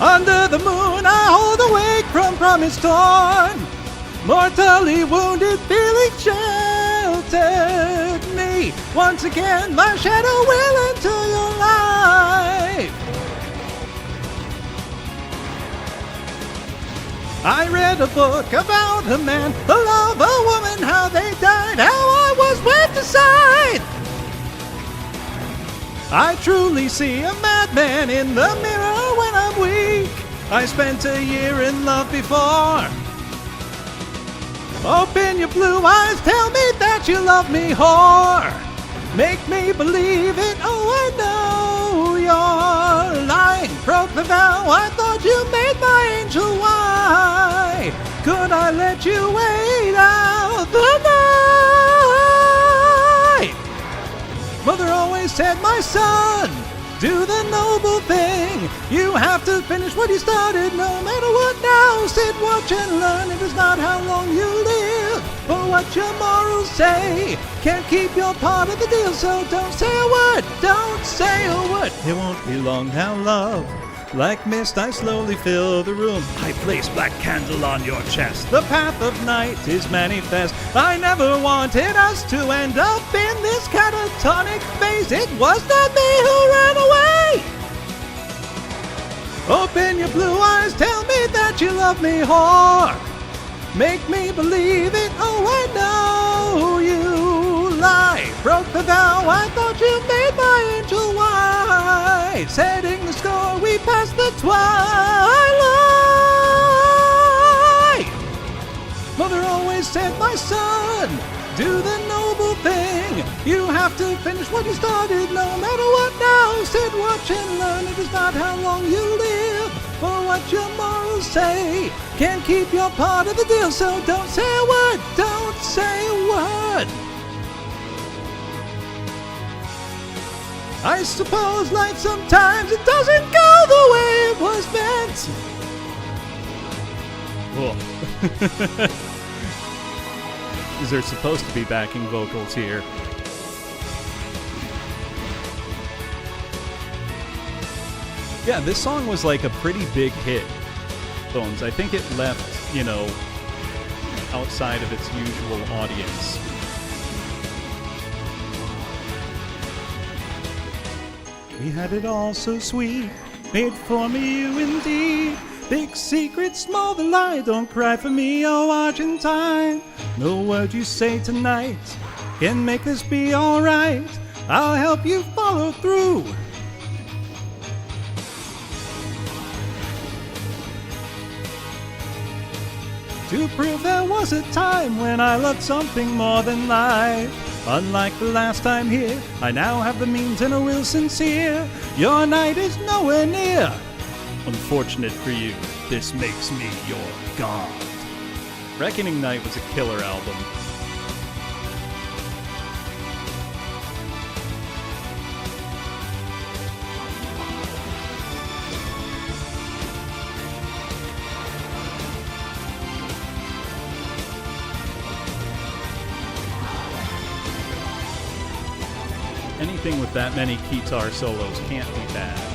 Under the moon, I hold awake from promise torn. Mortally wounded, feeling sheltered me. Once again, my shadow will enter your life. I read a book about a man, a love, a woman, how they died, how I was whipped aside. I truly see a madman in the mirror when I'm weak. I spent a year in love before. Open your blue eyes, tell me that you love me, whore. Make me believe it, oh I know you're lying. Broke the vow, I thought you made my angel. Why could I let you wait out the night? Mother always said, my son, do the noble thing. You have to finish what you started, no matter what now. Sit, watch, and learn. It is not how long you live, or what your morals say. Can't keep your part of the deal, so don't say a word. Don't say a word. It won't be long now, love. Like mist, I slowly fill the room. I place black candle on your chest. The path of night is manifest. I never wanted us to end up in this catatonic phase. It was not me who ran away. Open your blue eyes, tell me that you love me, whore. Make me believe it, oh I know you lie. Broke the vow, I thought you made my angel. Why? Setting the score, we passed the twilight. Mother always said, my son, do the noble thing. You have to finish what you started, no matter what now. Sit, watch, and learn. It is not how long you live, or what your morals say. Can't keep your part of the deal, so don't say a word. Don't say a word. I suppose life sometimes it doesn't go the way it was meant. Whoa. Is there supposed to be backing vocals here? Yeah, this song was like a pretty big hit, Bones. I think it left, outside of its usual audience. We had it all so sweet, made for me you indeed. Big secret, small the lie, don't cry for me, oh Argentine. No word you say tonight can make this be alright. I'll help you follow through. To prove there was a time when I loved something more than life. Unlike the last time here, I now have the means and a will sincere. Your night is nowhere near. Unfortunate for you, this makes me your god. Reckoning Night was a killer album. Anything with that many guitar solos can't be bad.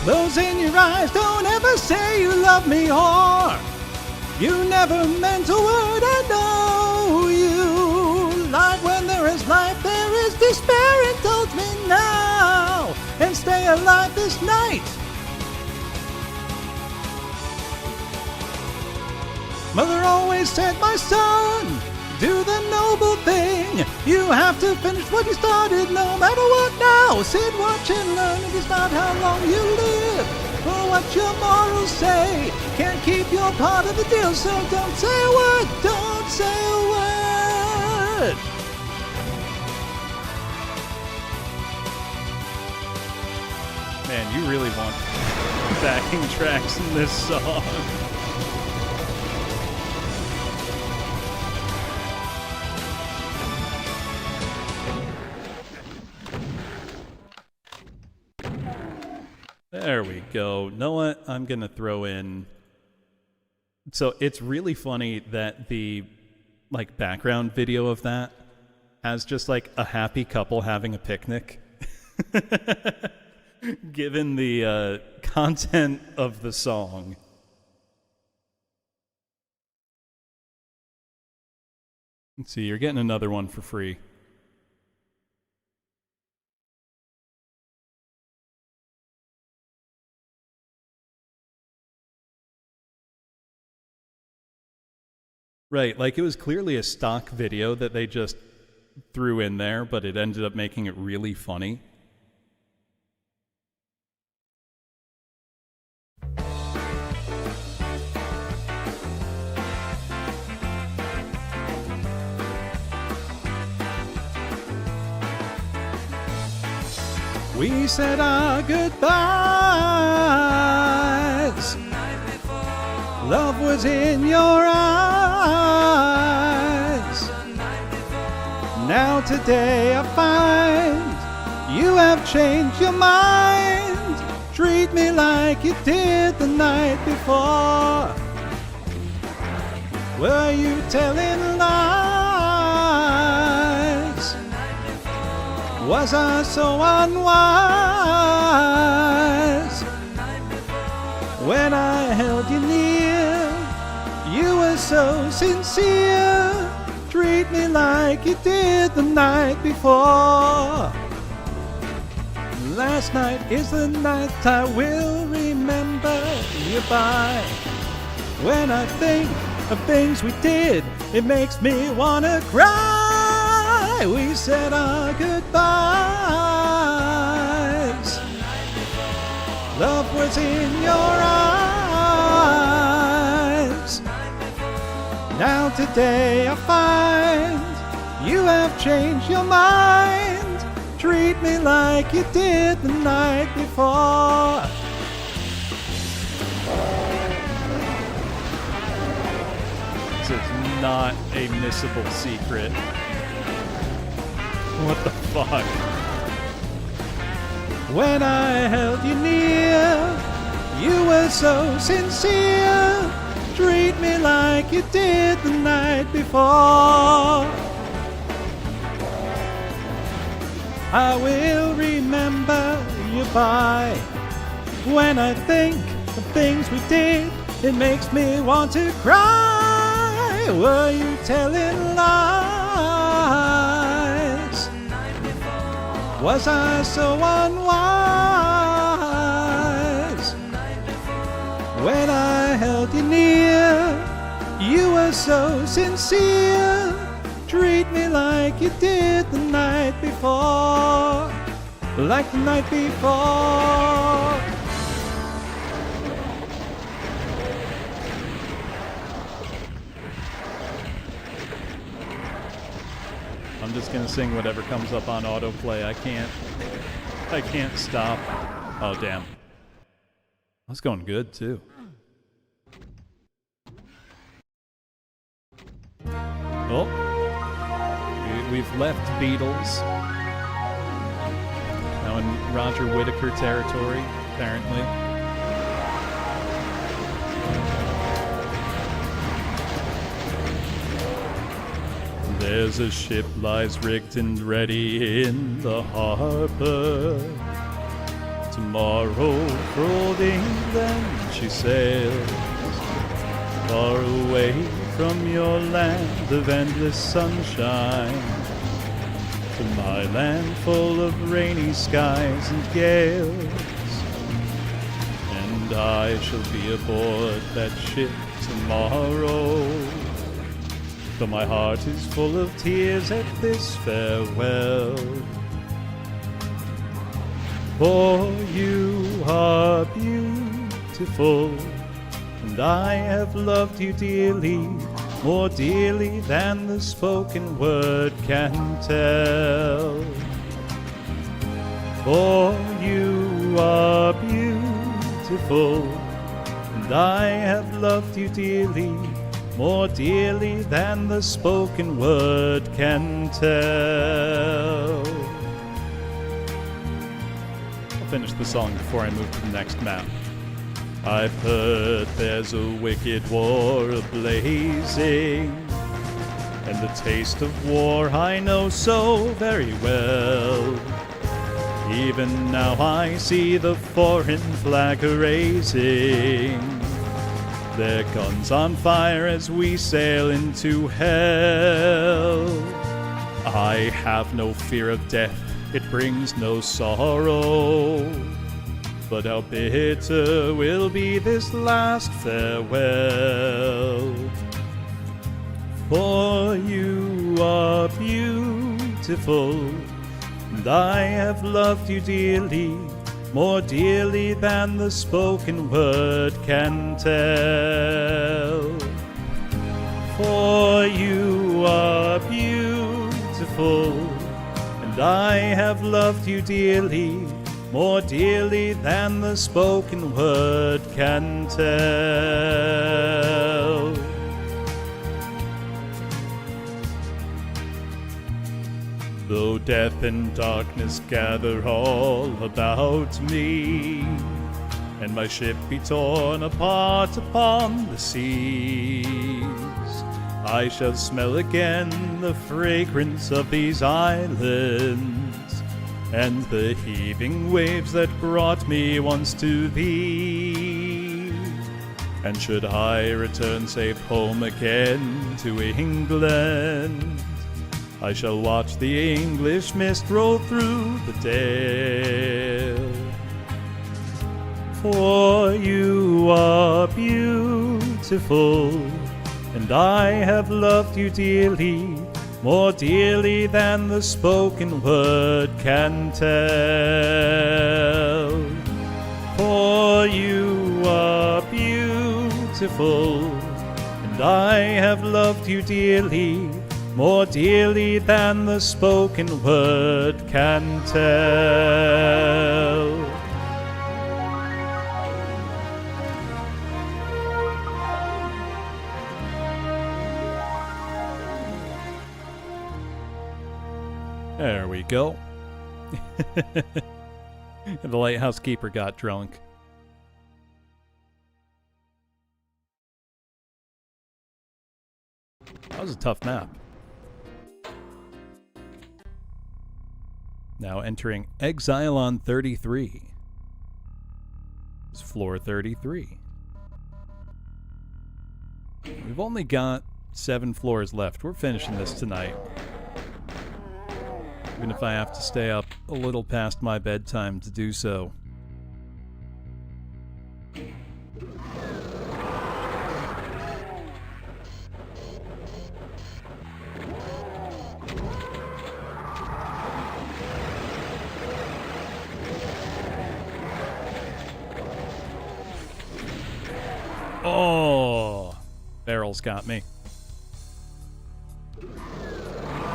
Those in your eyes don't ever say you love me, whore. You never meant a word, I know you lied. When there is life, there is despair. Indulge me now and stay alive this night. Mother always said, my son, do the noble thing. You have to finish what you started, no matter what now. Sit, watch, and learn. It is not how long you live, or what your morals say. Can't keep your part of the deal, so don't say a word. Don't say a word. Man, you really want backing tracks in this song. There we go. Know what? I'm going to throw in So it's really funny that the like background video of that has just like a happy couple having a picnic. Given the content of the song. Let's see, you're getting another one for free. Right, like it was clearly a stock video that they just threw in there, but it ended up making it really funny. We said our goodbyes. Love was in your eyes. Now today I find you have changed your mind. Treat me like you did the night before. Were you telling lies? Was I so unwise? When I held you near, you were so sincere. Treat me like you did the night before. Last night is the night I will remember you by. When I think of things we did, it makes me wanna cry. We said our goodbyes. Love was in your eyes. Now today I find you have changed your mind. Treat me like you did the night before. This is not a missable secret. What the fuck? When I held you near, you were so sincere. Treat me like you did the night before. I will remember you by. When I think of things we did, it makes me want to cry. Were you telling lies? Was I so unwise? When I held you near, you were so sincere. Treat me like you did the night before. Like the night before. I'm just gonna sing whatever comes up on autoplay. I can't stop. Oh damn. That's going good too. Oh, we've left Beatles. Now in Roger Whittaker territory, apparently. There's a ship lies rigged and ready in the harbor. Tomorrow for old England she sails, far away from your land of endless sunshine, to my land full of rainy skies and gales. And I shall be aboard that ship tomorrow, though my heart is full of tears at this farewell. For you are beautiful, and I have loved you dearly, more dearly than the spoken word can tell. For you are beautiful, and I have loved you dearly, more dearly than the spoken word can tell. I'll finish the song before I move to the next map. I've heard there's a wicked war a-blazing, and the taste of war I know so very well. Even now I see the foreign flag raising, their guns on fire as we sail into hell. I have no fear of death, it brings no sorrow, but how bitter will be this last farewell. For you are beautiful, and I have loved you dearly, more dearly than the spoken word can tell. For you are beautiful, and I have loved you dearly, more dearly than the spoken word can tell. Though death and darkness gather all about me, and my ship be torn apart upon the seas, I shall smell again the fragrance of these islands, and the heaving waves that brought me once to thee. And should I return safe home again to England, I shall watch the English mist roll through the dale. For you are beautiful, and I have loved you dearly, more dearly than the spoken word can tell. For you are beautiful, and I have loved you dearly, more dearly than the spoken word can tell. There we go. The lighthouse keeper got drunk. That was a tough nap. Now entering Exile on 33. It's floor 33. We've only got 7 floors left. We're finishing this tonight. Even if I have to stay up a little past my bedtime to do so. Oh, barrels got me.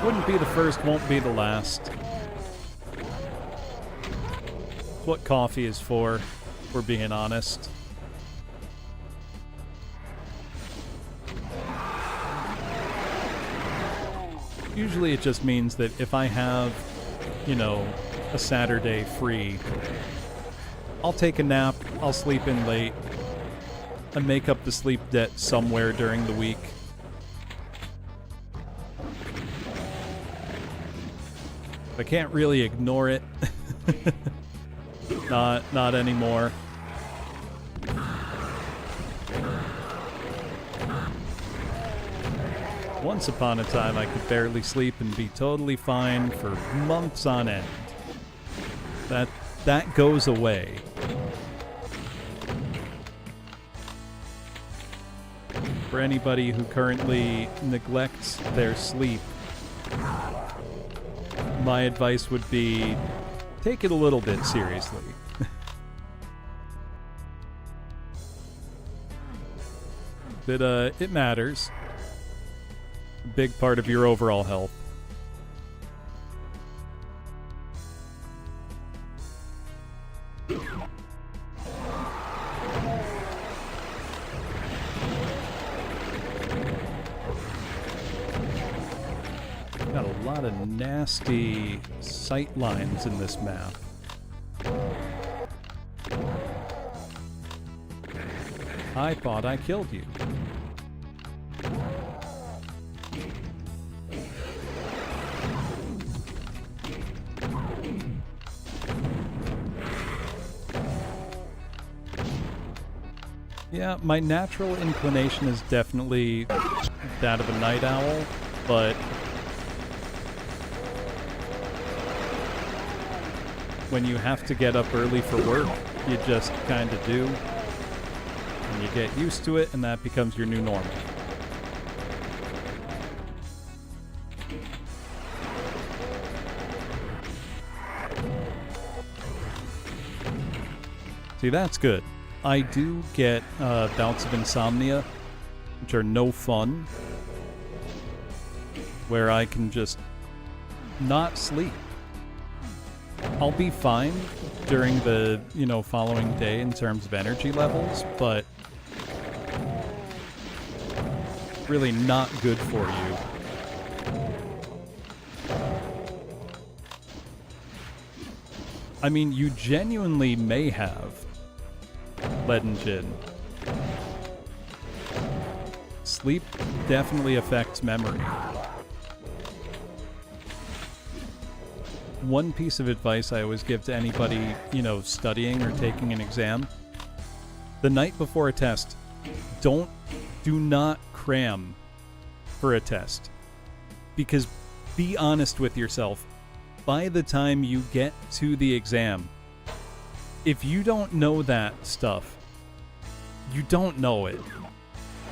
Wouldn't be the first, won't be the last. It's what coffee is for, if we're being honest. Usually it just means that if I have, you know, a Saturday free, I'll take a nap, I'll sleep in late, and make up the sleep debt somewhere during the week. I can't really ignore it. Not anymore. Once upon a time, I could barely sleep and be totally fine for months on end. That goes away. For anybody who currently neglects their sleep, my advice would be, take it a little bit seriously. It matters. A big part of your overall health. Got a lot of nasty sight lines in this map. I thought I killed you. Yeah, my natural inclination is definitely that of a night owl, but when you have to get up early for work, you just kind of do. And you get used to it, and that becomes your new normal. See, that's good. I do get bouts of insomnia, which are no fun, where I can just not sleep. I'll be fine during the, following day in terms of energy levels, but really not good for you. I mean, you genuinely may have lead and gin. Sleep definitely affects memory. One piece of advice I always give to anybody, studying or taking an exam, the night before a test, do not cram for a test. Because be honest with yourself, by the time you get to the exam, if you don't know that stuff, you don't know it.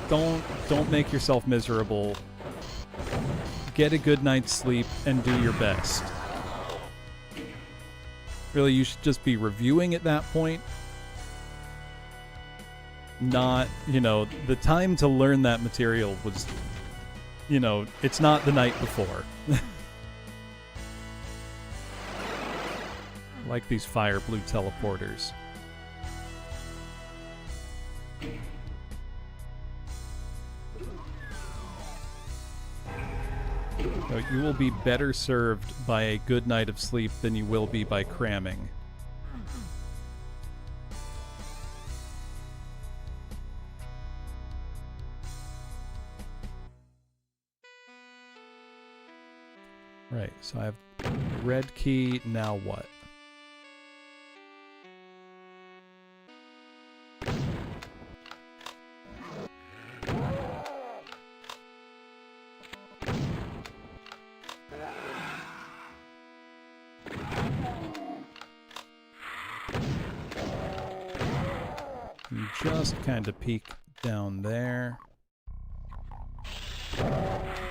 Don't make yourself miserable. Get a good night's sleep and do your best. Really, you should just be reviewing at that point. Not, the time to learn that material was, it's not the night before. Like these fire blue teleporters. So you will be better served by a good night of sleep than you will be by cramming. Right, so I have red key, now what? You just kind of peek down there.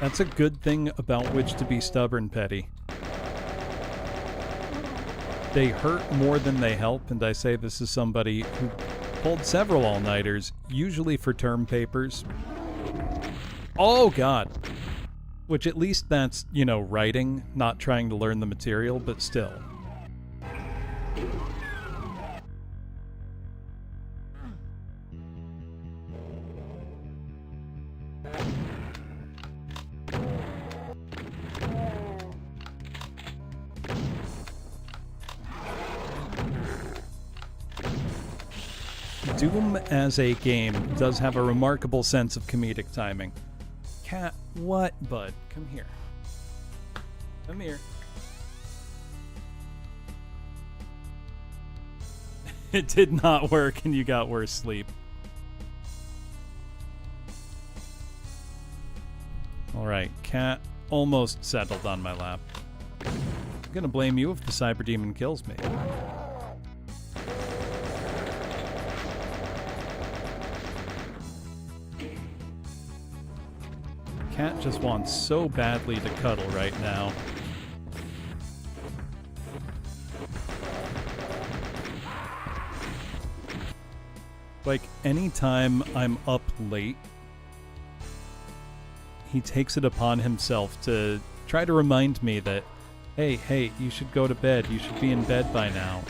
That's a good thing about which to be stubborn, Petty. They hurt more than they help, and I say this is somebody who pulled several all-nighters, usually for term papers. Oh, God! Which at least that's, writing, not trying to learn the material, but still. Doom as a game does have a remarkable sense of comedic timing. Cat, what, bud? Come here. Come here. It did not work and you got worse sleep. Alright, Cat almost settled on my lap. I'm gonna blame you if the Cyber Demon kills me. Cat just wants so badly to cuddle right now. Like, anytime I'm up late, he takes it upon himself to try to remind me that, hey, you should go to bed. You should be in bed by now.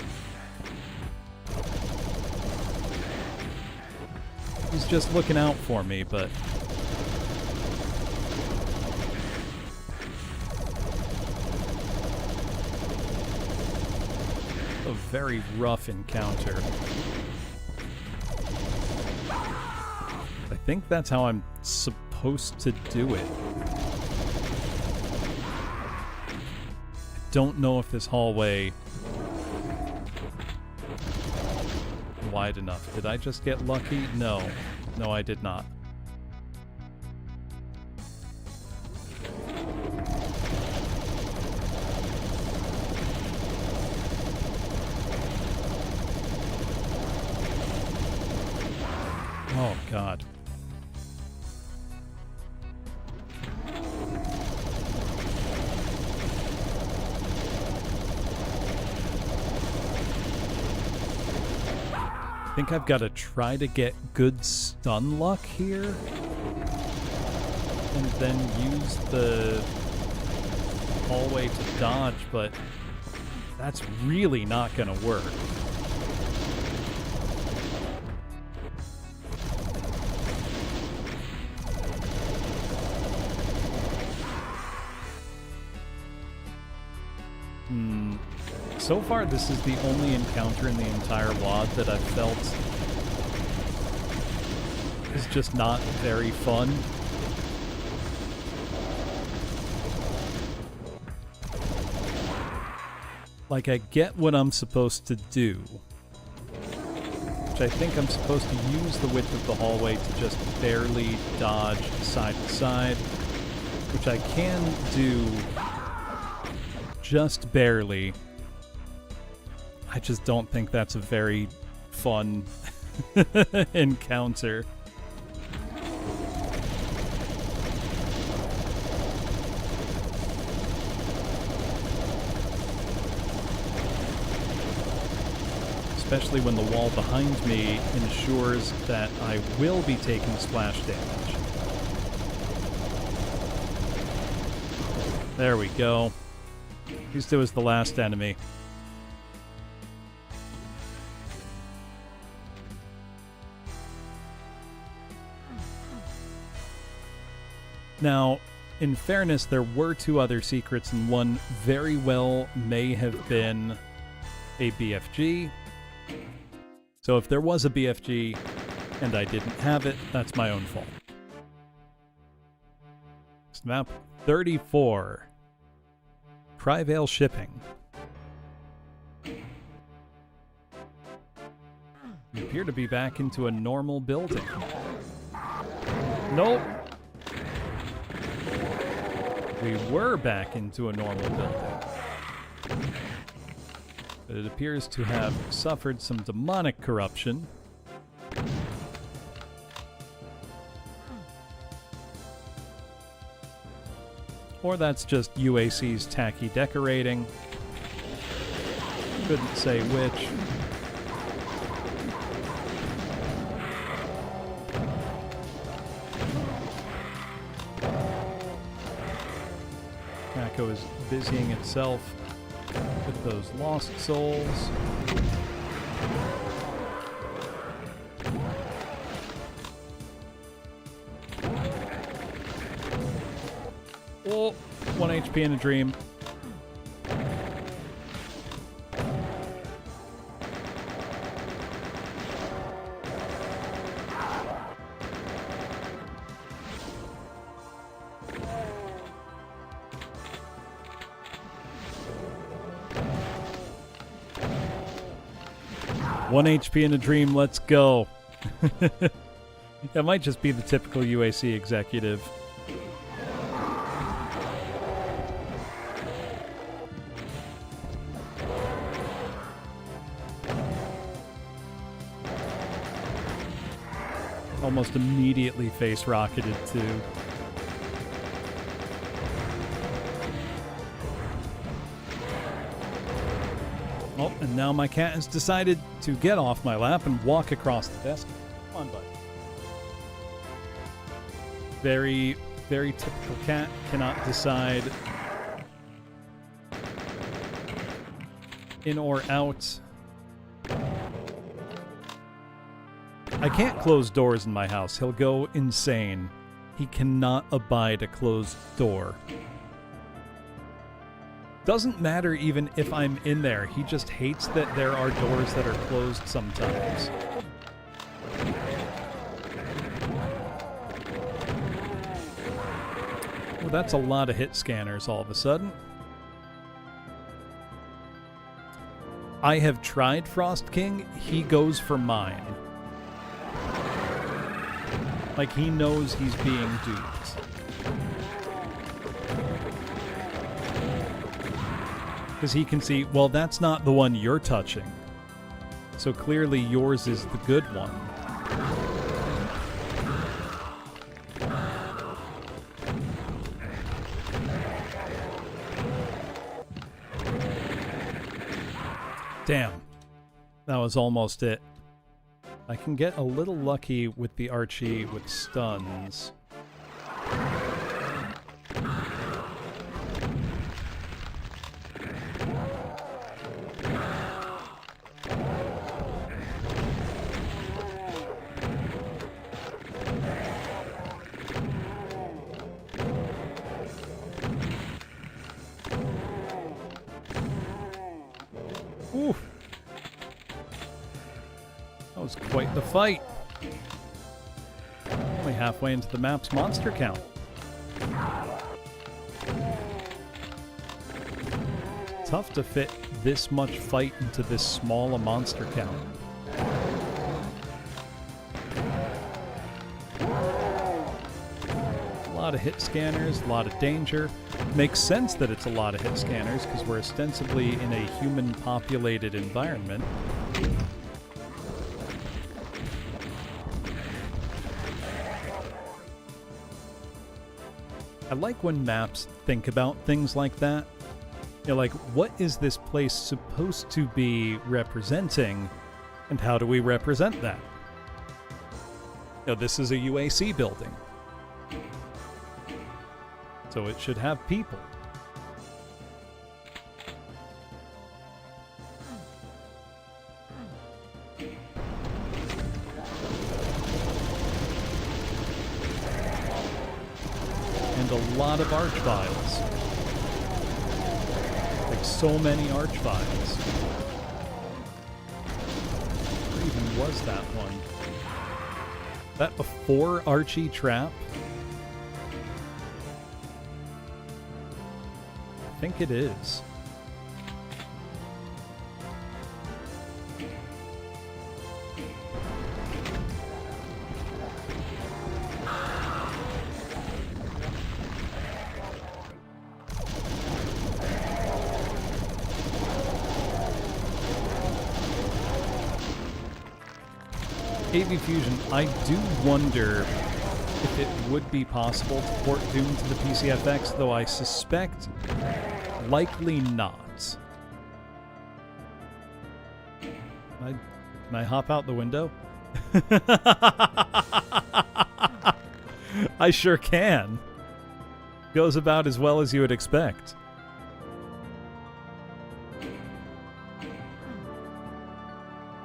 He's just looking out for me, but... a very rough encounter. think that's how I'm supposed to do it. I don't know if this hallway is wide enough. Did I just get lucky? No. No, I did not. Oh, God. I think I've got to try to get good stun luck here. And then use the hallway to dodge, but that's really not going to work. So far, this is the only encounter in the entire WoD that I've felt is just not very fun. Like, I get what I'm supposed to do, which I think I'm supposed to use the width of the hallway to just barely dodge side to side, which I can do just barely. I just don't think that's a very fun encounter. Especially when the wall behind me ensures that I will be taking splash damage. There we go. At least it was the last enemy. Now, in fairness, there were two other secrets, and one very well may have been a BFG. So if there was a BFG and I didn't have it, that's my own fault. Next map 34. Cryvale Shipping. We appear to be back into a normal building. Nope. We were back into a normal building. But it appears to have suffered some demonic corruption. Or that's just UAC's tacky decorating. Couldn't say which. Mako is busying itself with those lost souls. Oh, 1 HP in a dream. One HP in a dream, let's go. That might just be the typical UAC executive. Almost immediately face rocketed too. Oh, and now my cat has decided to get off my lap and walk across the desk. Come on, bud. Very, very typical cat. Cannot decide in or out. I can't close doors in my house. He'll go insane. He cannot abide a closed door. Doesn't matter even if I'm in there. He just hates that there are doors that are closed sometimes. Oh, that's a lot of hit scanners all of a sudden. I have tried Frost King. He goes for mine. Like, he knows he's being duped. Because he can see, well, that's not the one you're touching. So clearly yours is the good one. Damn. That was almost it. I can get a little lucky with the Archie with stuns. Ooh. That was quite the fight. Only halfway into the map's monster count. Tough to fit this much fight into this small a monster count. A lot of hit scanners, a lot of danger. Makes sense that it's a lot of hit scanners because we're ostensibly in a human-populated environment. I like when maps think about things like that. You know, like, what is this place supposed to be representing, and how do we represent that? You know, this is a UAC building, so it should have people. And a lot of archviles. Like, so many archviles. Where even was that one? That before Archie trap? I think it is. AV Fusion, I do wonder if it would be possible to port Doom to the PCFX, though I suspect likely not. Can I hop out the window? I sure can. Goes about as well as you would expect.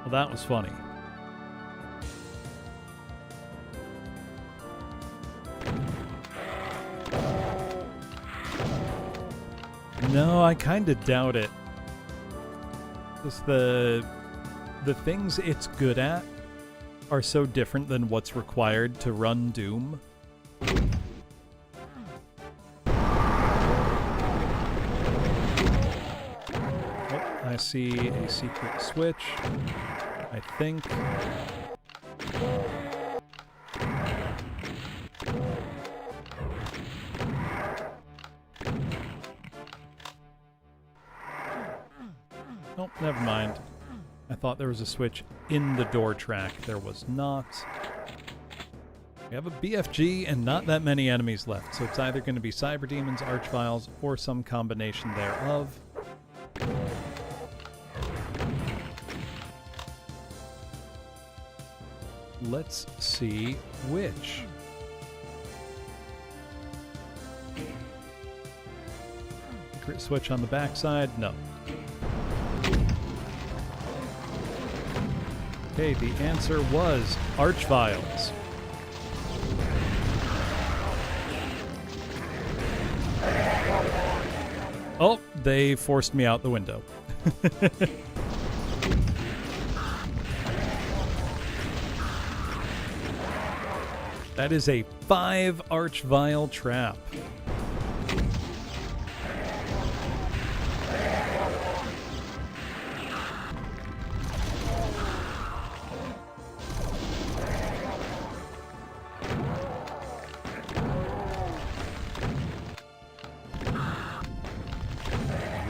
Well, that was funny. No, I kind of doubt it. Just the things it's good at are so different than what's required to run Doom. Oh, I see a secret switch, I think. Oh, never mind. I thought there was a switch in the door track. There was not. We have a BFG and not that many enemies left, so it's either going to be Cyber Demons, Archviles, or some combination thereof. Let's see which. Secret switch on the backside? No. Okay, the answer was Archviles. Oh, they forced me out the window. That is a 5 Archvile trap.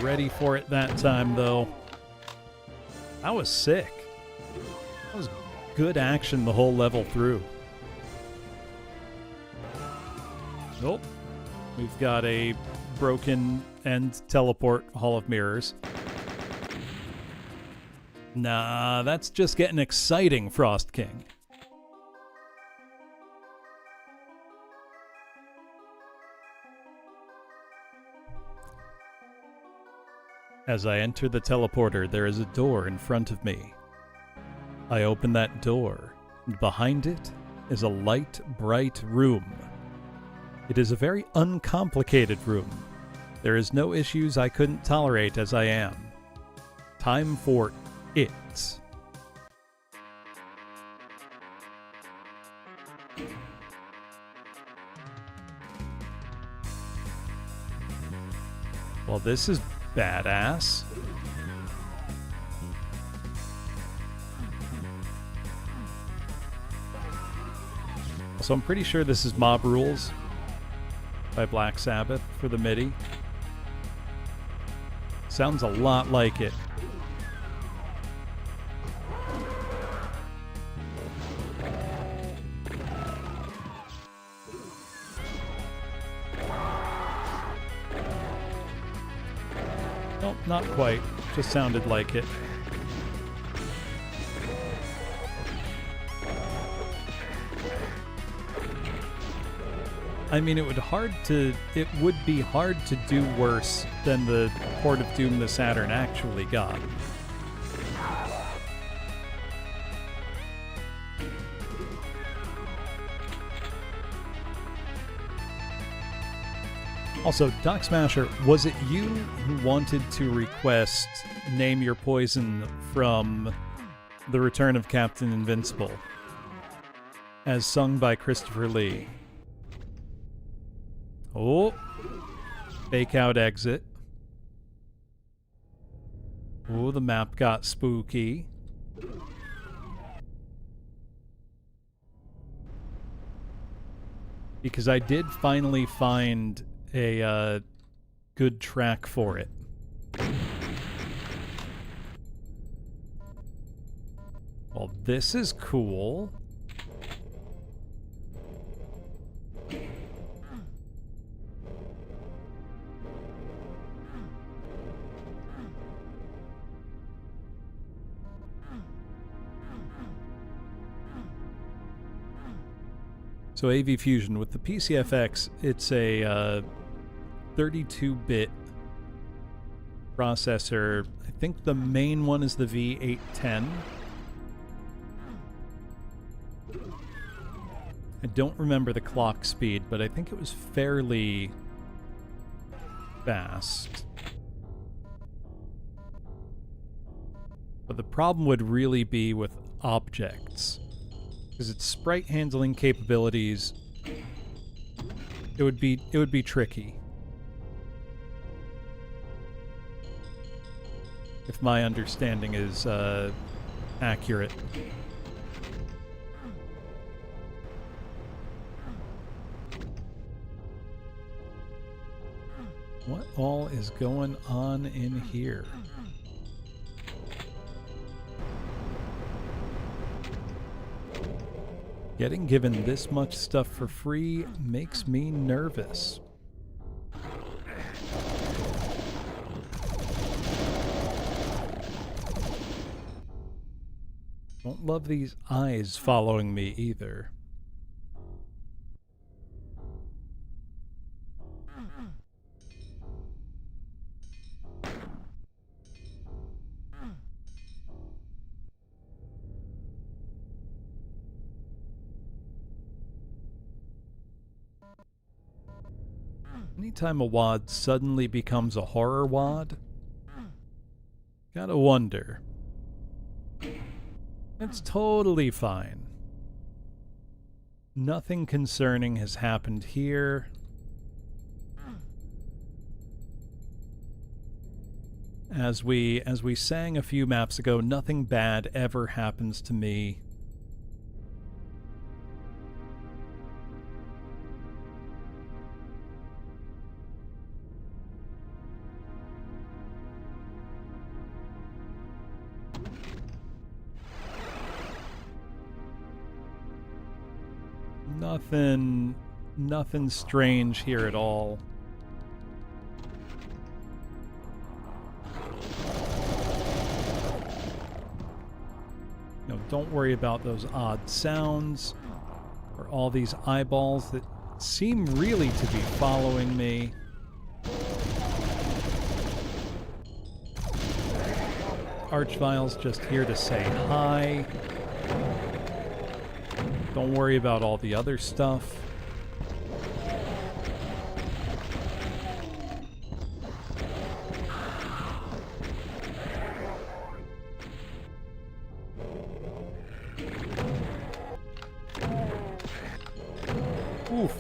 ready for it that time, though. That was sick. That was good action the whole level through. Nope. We've got a broken end teleport Hall of Mirrors. Nah, that's just getting exciting, Frost King. As I enter the teleporter, there is a door in front of me. I open that door, and behind it is a light, bright room. It is a very uncomplicated room. There is no issues I couldn't tolerate as I am. Time for it. Well, this is badass. So I'm pretty sure this is Mob Rules by Black Sabbath for the MIDI. Sounds a lot like it. Nope, not quite. Just sounded like it. I mean, it would be hard to do worse than the Port of Doom the Saturn actually got. Also, Doc Smasher, was it you who wanted to request Name Your Poison from The Return of Captain Invincible, as sung by Christopher Lee? Oh, fake out exit. Oh, the map got spooky. Because I did finally find a good track for it. Well, this is cool. So AV Fusion, with the PCFX, it's a 32-bit processor. I think the main one is the V810. I don't remember the clock speed, but I think it was fairly fast. But the problem would really be with objects, because its sprite handling capabilities, it would be tricky. If my understanding is accurate. What all is going on in here? Getting given this much stuff for free makes me nervous. Don't love these eyes following me either. Anytime a WAD suddenly becomes a horror WAD, gotta wonder. It's totally fine. Nothing concerning has happened here. As we sang a few maps ago, nothing bad ever happens to me. Nothing strange here at all. Don't worry about those odd sounds or all these eyeballs that seem really to be following me. Archvile's just here to say hi. Don't worry about all the other stuff. Oof.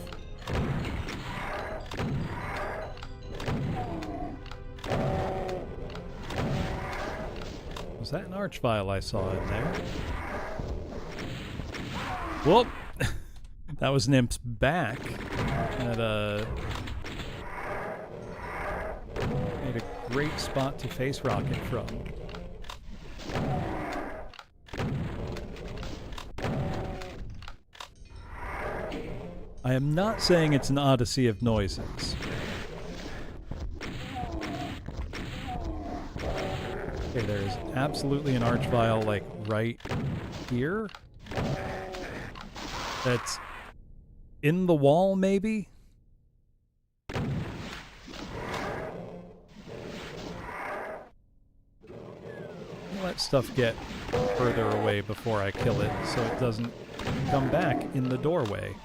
Was that an Archvile I saw in there? Whoop! That was an imp's back. That, made a great spot to face rocket from. I am not saying it's an odyssey of noises. Okay, there's absolutely an Archvile, like, right here. That's in the wall, maybe? Let stuff get further away before I kill it, so it doesn't come back in the doorway.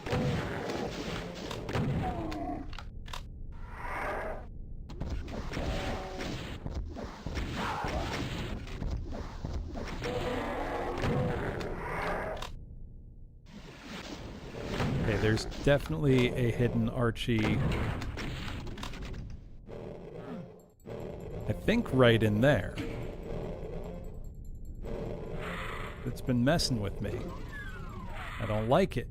There's definitely a hidden Archie, I think right in there. It's been messing with me. I don't like it.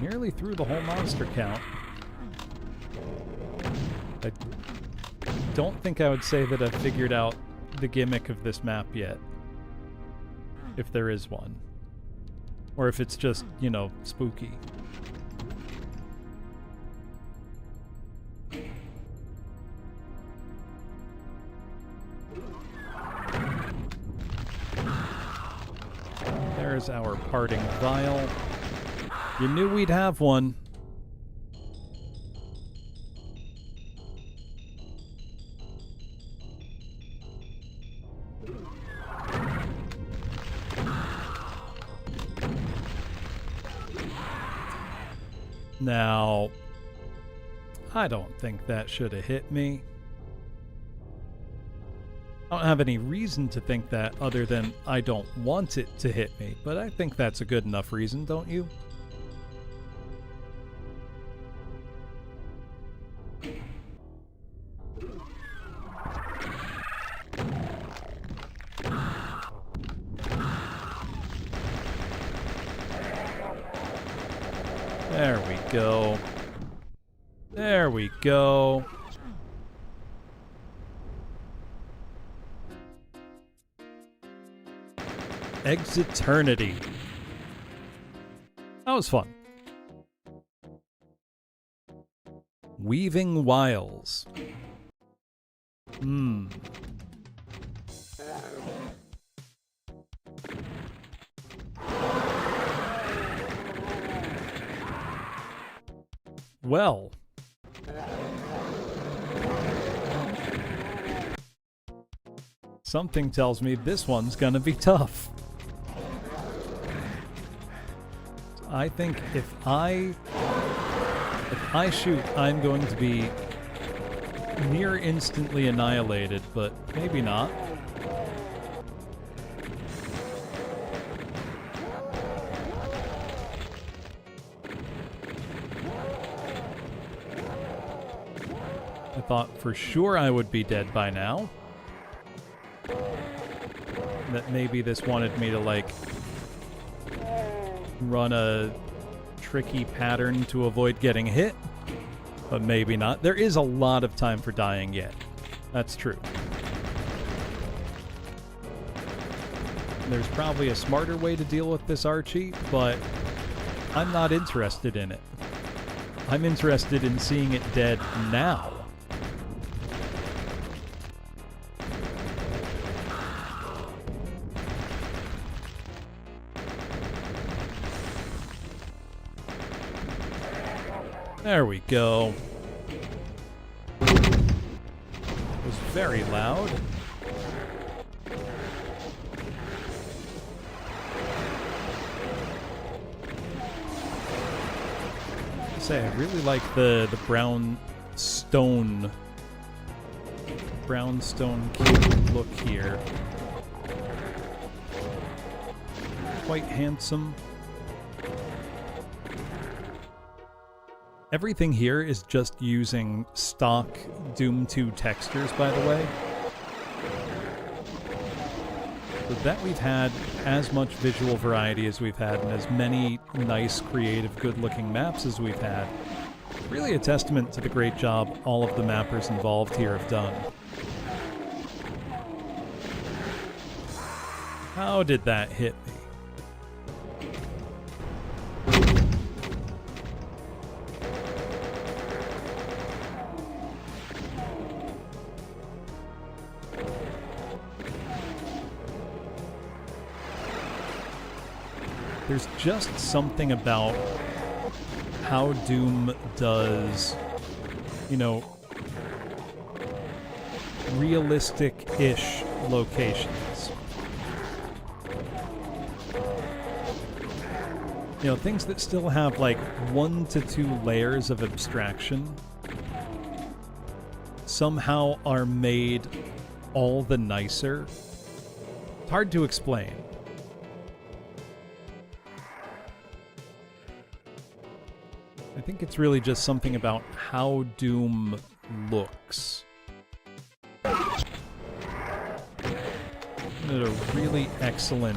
Nearly through the whole monster count. I don't think I would say that I've figured out the gimmick of this map yet. If there is one. Or if it's just, you know, spooky. There's our parting vial. You knew we'd have one. Now, I don't think that should have hit me. I don't have any reason to think that other than I don't want it to hit me, but I think that's a good enough reason, don't you? There we go. There we go. Exiternity. That was fun. Weaving Wiles. Well. Something tells me this one's gonna be tough. I think if I shoot, I'm going to be near instantly annihilated, but maybe not. I thought for sure I would be dead by now. That maybe this wanted me to, like, run a tricky pattern to avoid getting hit. but maybe not. There is a lot of time for dying yet. That's true. There's probably a smarter way to deal with this Archie, but I'm not interested in it. I'm interested in seeing it dead now. There we go. It was very loud. I really like the brownstone cube look here. Quite handsome. Everything here is just using stock Doom 2 textures, by the way. So that we've had as much visual variety as we've had and as many nice, creative, good-looking maps as we've had. Really a testament to the great job all of the mappers involved here have done. How did that hit me? There's just something about how Doom does, you know, realistic-ish locations. You know, things that still have like 1 to 2 layers of abstraction somehow are made all the nicer. It's hard to explain. I think it's really just something about how Doom looks. Did a really excellent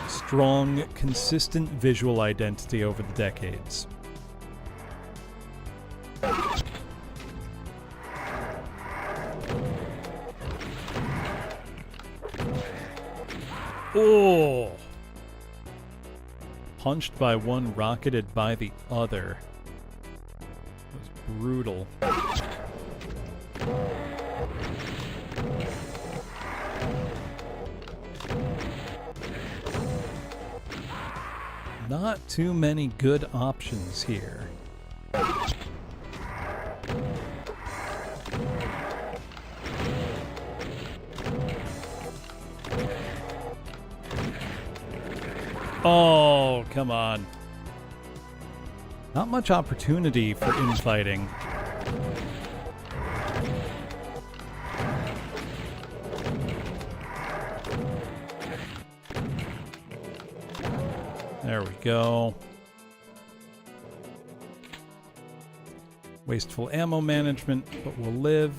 strong, consistent visual identity over the decades. Oh! Punched by one, rocketed by the other. It was brutal. Not too many good options here. Oh, come on. Not much opportunity for infighting. There we go. Wasteful ammo management, but we'll live.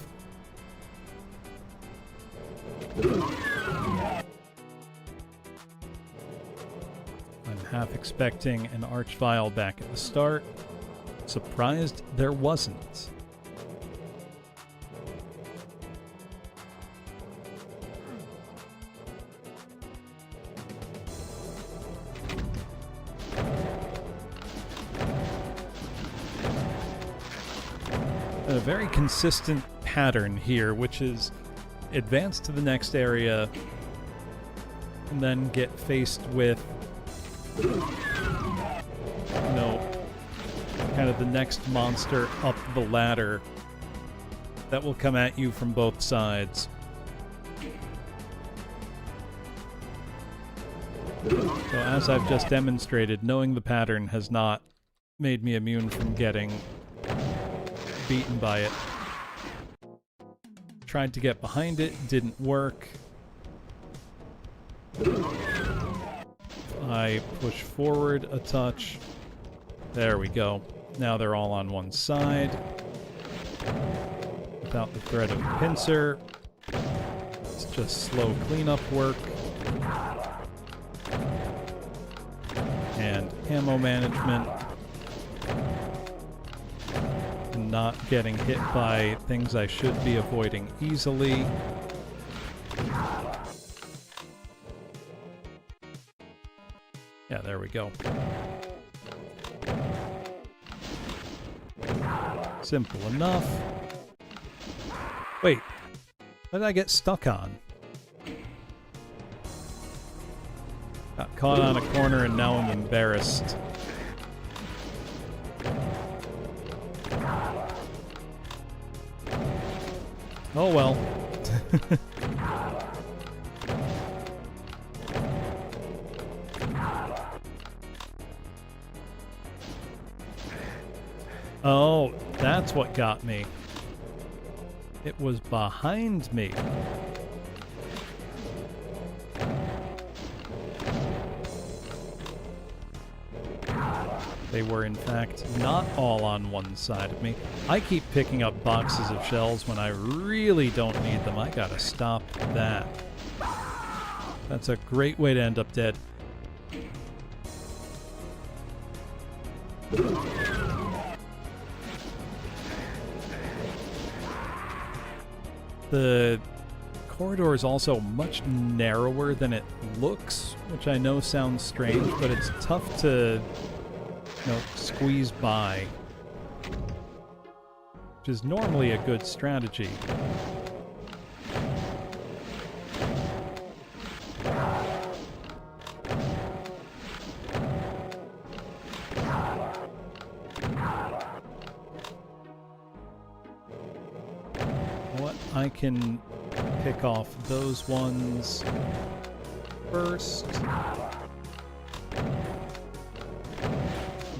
Half expecting an Archvile back at the start. Surprised there wasn't. A very consistent pattern here, which is advance to the next area and then get faced with, you know, kind of the next monster up the ladder that will come at you from both sides. So as I've just demonstrated, knowing the pattern has not made me immune from getting beaten by it. Tried to get behind it, didn't work. I push forward a touch. There we go. Now they're all on one side. Without the threat of a pincer. It's just slow cleanup work. And ammo management, and not getting hit by things I should be avoiding easily. Yeah, there we go. Simple enough. Wait, what did I get stuck on? Got caught on a corner and now I'm embarrassed. Oh well. Oh, that's what got me. It was behind me. They were, in fact, not all on one side of me. I keep picking up boxes of shells when I really don't need them. I gotta stop that. That's a great way to end up dead. The corridor is also much narrower than it looks, which I know sounds strange, but it's tough to, squeeze by, which is normally a good strategy. I can pick off those ones first.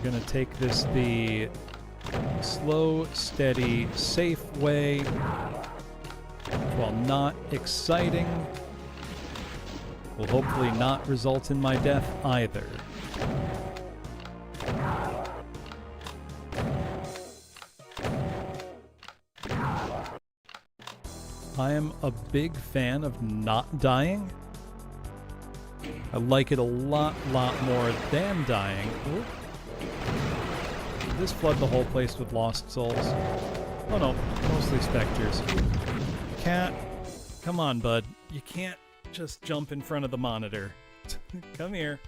I'm gonna take this the slow, steady, safe way, while not exciting, will hopefully not result in my death either. I am a big fan of not dying. I like it a lot more than dying. Ooh. Did this flood the whole place with lost souls? Oh no, mostly specters. Cat, come on, bud. You can't just jump in front of the monitor. Come here.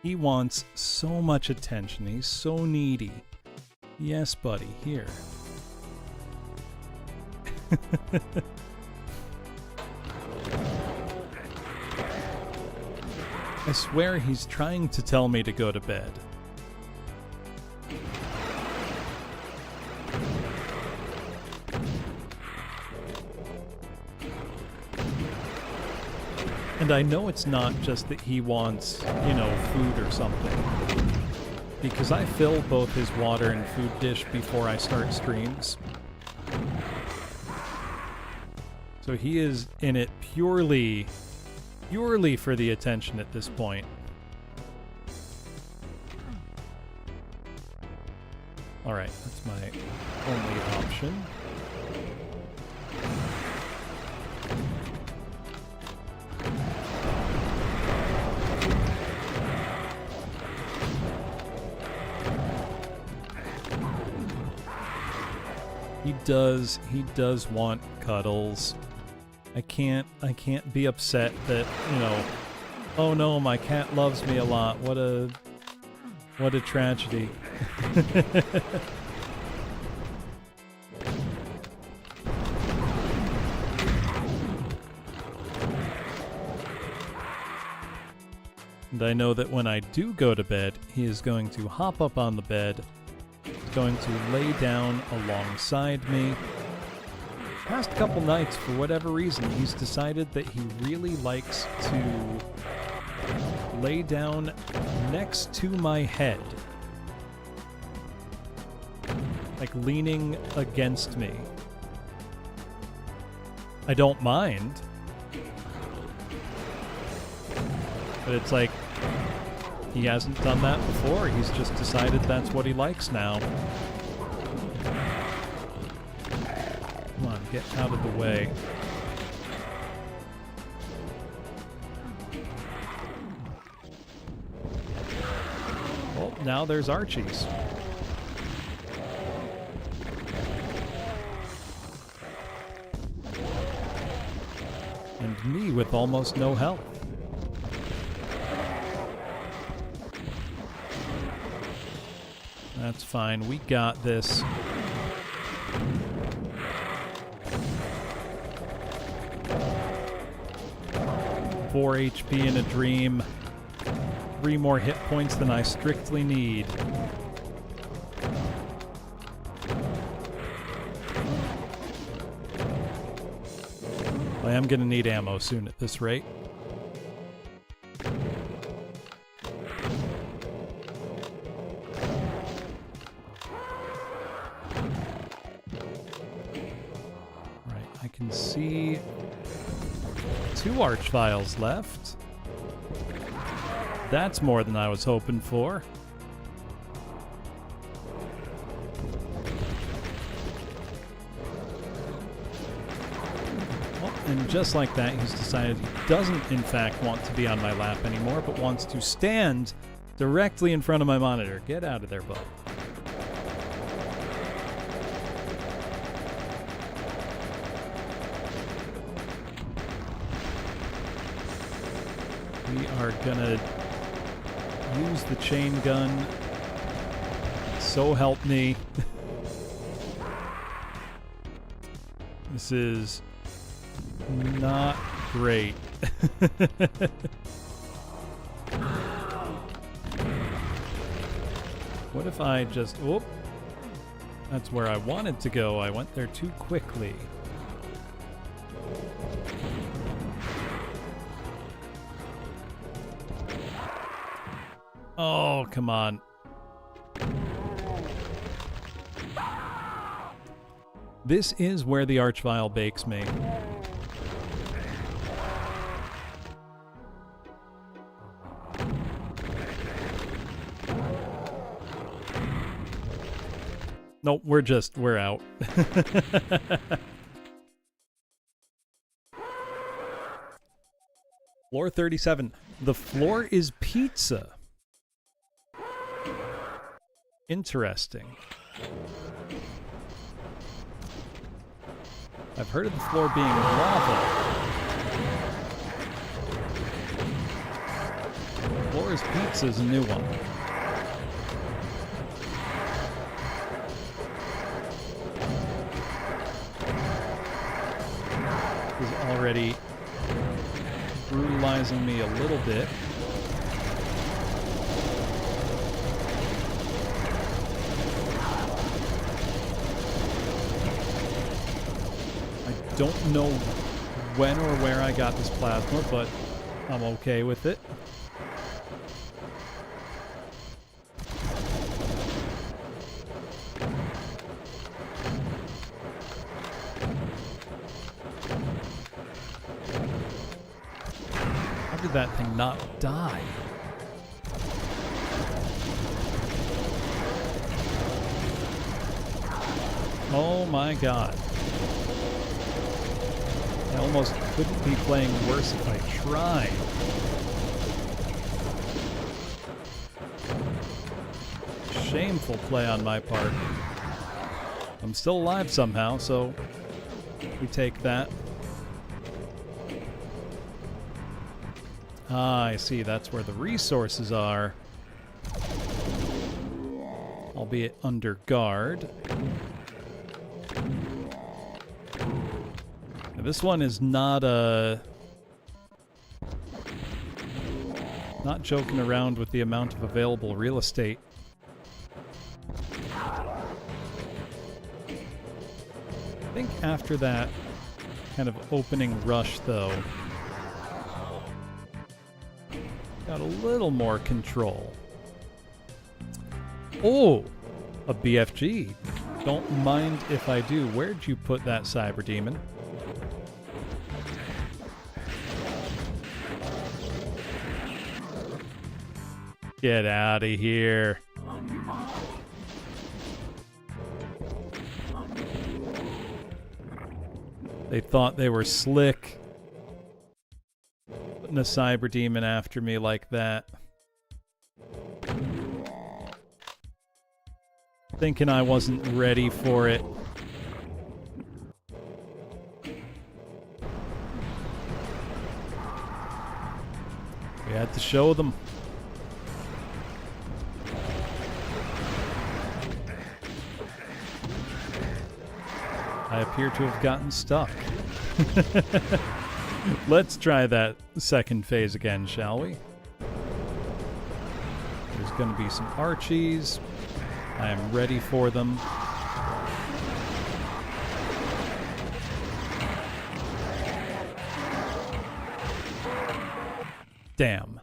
He wants so much attention. He's so needy. Yes, buddy, here. I swear he's trying to tell me to go to bed. And I know it's not just that he wants, food or something. Because I fill both his water and food dish before I start streams. So he is in it purely for the attention at this point. Alright, that's my only option. He does want cuddles. I can't be upset that, oh no, my cat loves me a lot. What a tragedy. And I know that when I do go to bed, he is going to hop up on the bed, going to lay down alongside me. Past couple nights, for whatever reason, he's decided that he really likes to lay down next to my head. Like leaning against me. I don't mind. But it's like, he hasn't done that before. He's just decided that's what he likes now. Come on, get out of the way. now there's Archies. And me with almost no health. That's fine. We got this. 4 HP in a dream. 3 more hit points than I strictly need. I am going to need ammo soon at this rate. Right, I can see 2 Archviles left. That's more than I was hoping for. And just like that, he's decided he doesn't, in fact, want to be on my lap anymore, but wants to stand directly in front of my monitor. Get out of there, bud. We are gonna use the chain gun. So help me. This is not great. What if I just... Whoop. That's where I wanted to go. I went there too quickly. Oh, come on. This is where the Archvile bakes me. Nope, we're out. Floor 37. The floor is pizza. Interesting. I've heard of the floor being lava. Floor is pizza is a new one. Is already brutalizing me a little bit. I don't know when or where I got this plasma, but I'm okay with it. How did that thing not die? Oh my god. I almost couldn't be playing worse if I tried. Shameful play on my part. I'm still alive somehow, so we take that. Ah, I see. That's where the resources are. Albeit under guard. This one is not not joking around with the amount of available real estate. I think after that kind of opening rush, though, got a little more control. Oh, a BFG. Don't mind if I do. Where'd you put that cyber demon? Get out of here. They thought they were slick. Putting a cyber demon after me like that. Thinking I wasn't ready for it. We had to show them. I appear to have gotten stuck. Let's try that second phase again, shall we? There's going to be some Archies. I am ready for them. Damn.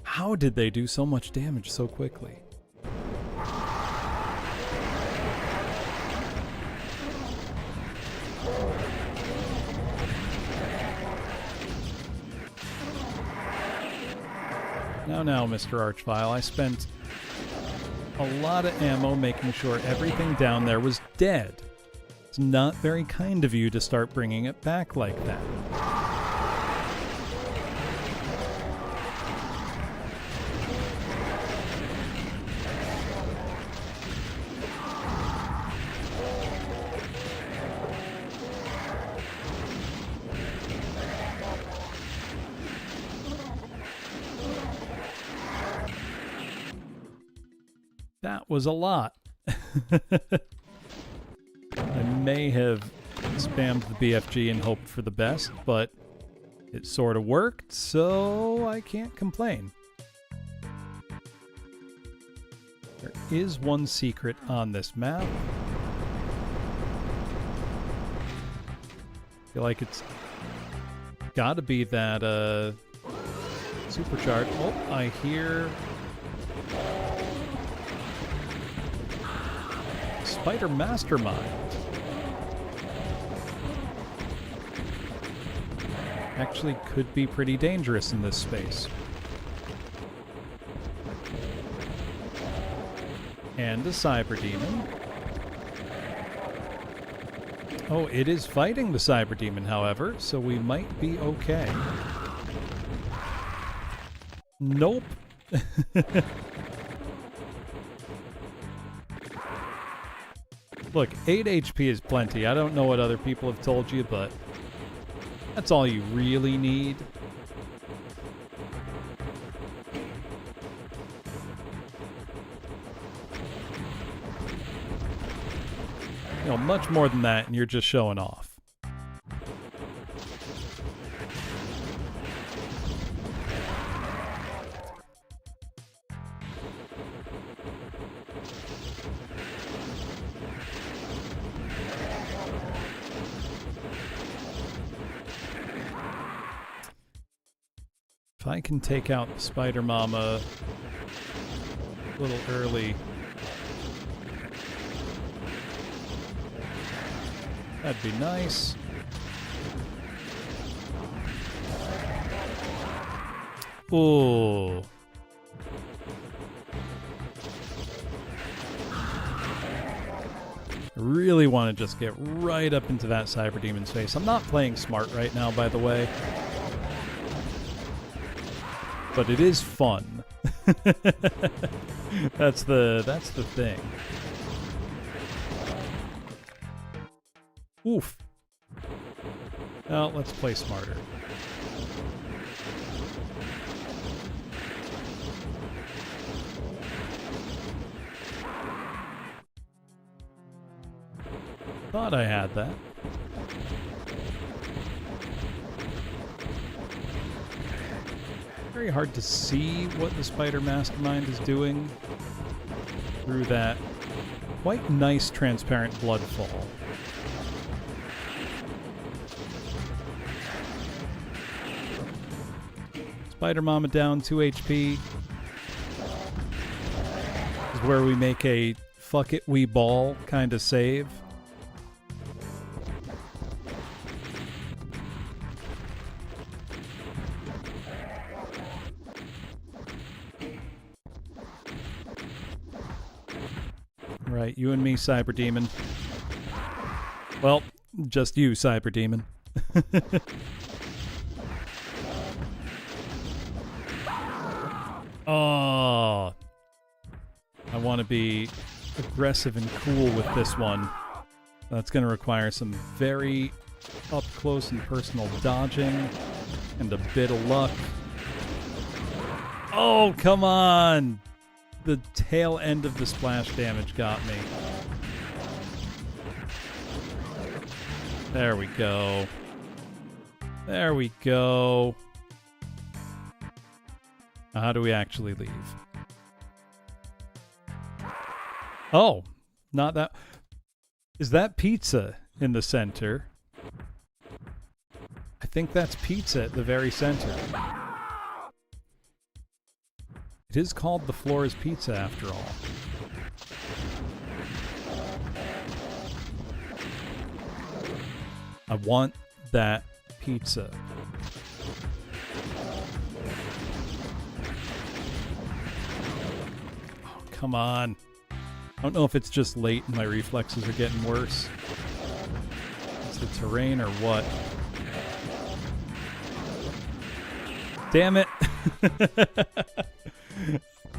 How did they do so much damage so quickly? Now, Mr. Archvile, I spent a lot of ammo making sure everything down there was dead. It's not very kind of you to start bringing it back like that. That was a lot. I may have spammed the BFG and hoped for the best, but it sort of worked, so I can't complain. There is one secret on this map. I feel like it's gotta be that supercharge. Oh, I hear Spider Mastermind. Actually could be pretty dangerous in this space. And a Cyber Demon. Oh, it is fighting the Cyber Demon, however, so we might be okay. Nope. Look, 8 HP is plenty. I don't know what other people have told you, but that's all you really need. You know, much more than that, and you're just showing off. If I can take out the Spider Mama a little early, that'd be nice. Ooh. I really want to just get right up into that Cyber Demon's face. I'm not playing smart right now, by the way. But it is fun. That's the thing. Oof. Now let's play smarter. Thought I had that. Very hard to see what the Spider Mastermind is doing through that quite nice transparent bloodfall. Spider Mama down 2 HP. This is where we make a fuck it we ball kind of save. Right, you and me, Cyber Demon. Well, just you, Cyber Demon. Oh, I want to be aggressive and cool with this one. That's going to require some very up close and personal dodging and a bit of luck. Oh, come on! The tail end of the splash damage got me. There we go. There we go. Now, how do we actually leave? Oh, not that. Is that pizza in the center? I think that's pizza at the very center. It is called the floor is pizza after all. I want that pizza. Oh, come on. I don't know if it's just late and my reflexes are getting worse. It's the terrain or what? Damn it!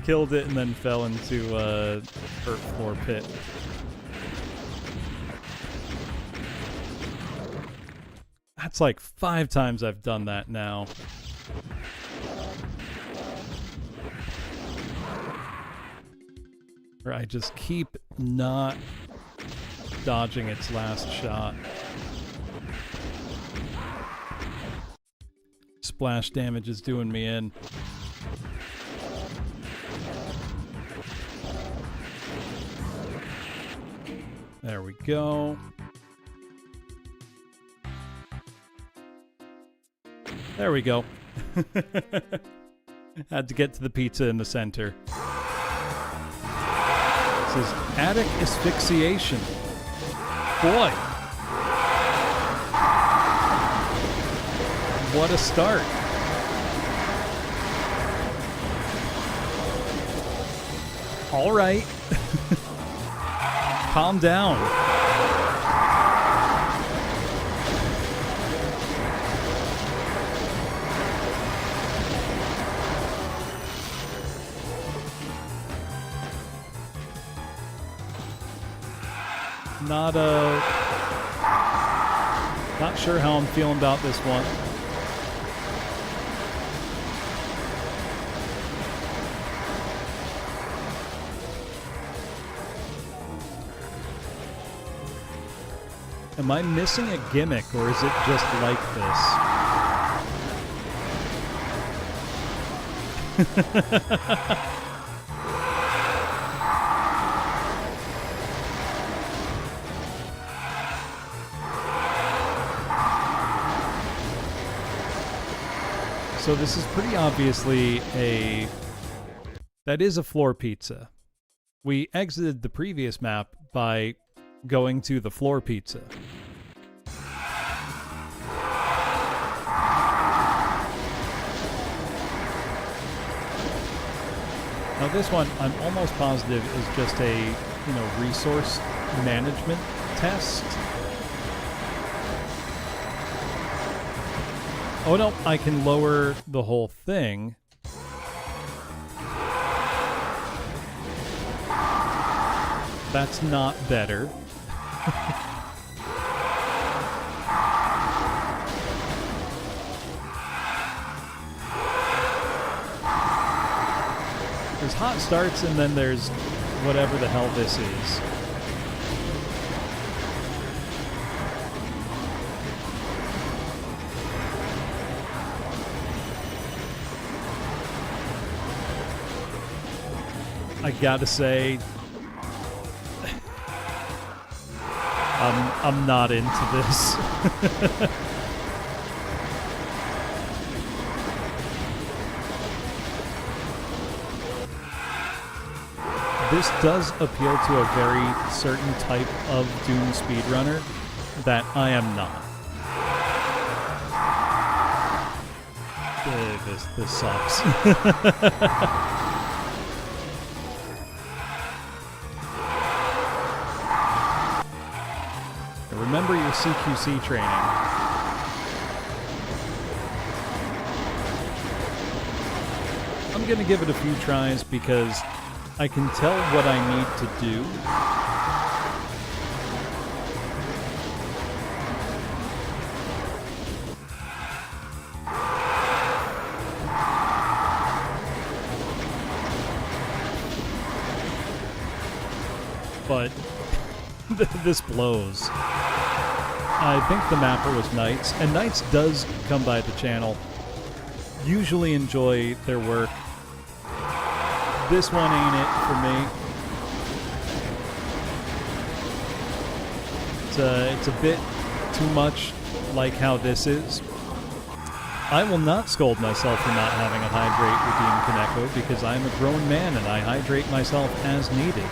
Killed it and then fell into a hurt floor pit. That's like 5 times I've done that now. Where I just keep not dodging its last shot. Splash damage is doing me in. There we go. There we go. Had to get to the pizza in the center. This is attic asphyxiation. Boy. What a start. All right. Calm down. Not sure how I'm feeling about this one. Am I missing a gimmick, or is it just like this? So this is pretty obviously that is a floor pizza. We exited the previous map by going to the floor pizza. Now this one, I'm almost positive is just a, resource management test. Oh no, I can lower the whole thing. That's not better. There's hot starts and then there's whatever the hell this is. I gotta say, I'm not into this. This does appeal to a very certain type of Doom speedrunner that I am not. This sucks. Remember your CQC training. I'm going to give it a few tries because I can tell what I need to do. But this blows. I think the mapper was Knights, and Knights does come by the channel. Usually enjoy their work. This one ain't it for me. It's a bit too much like how this is. I will not scold myself for not having a hydrate redeem Kaneko because I'm a grown man and I hydrate myself as needed.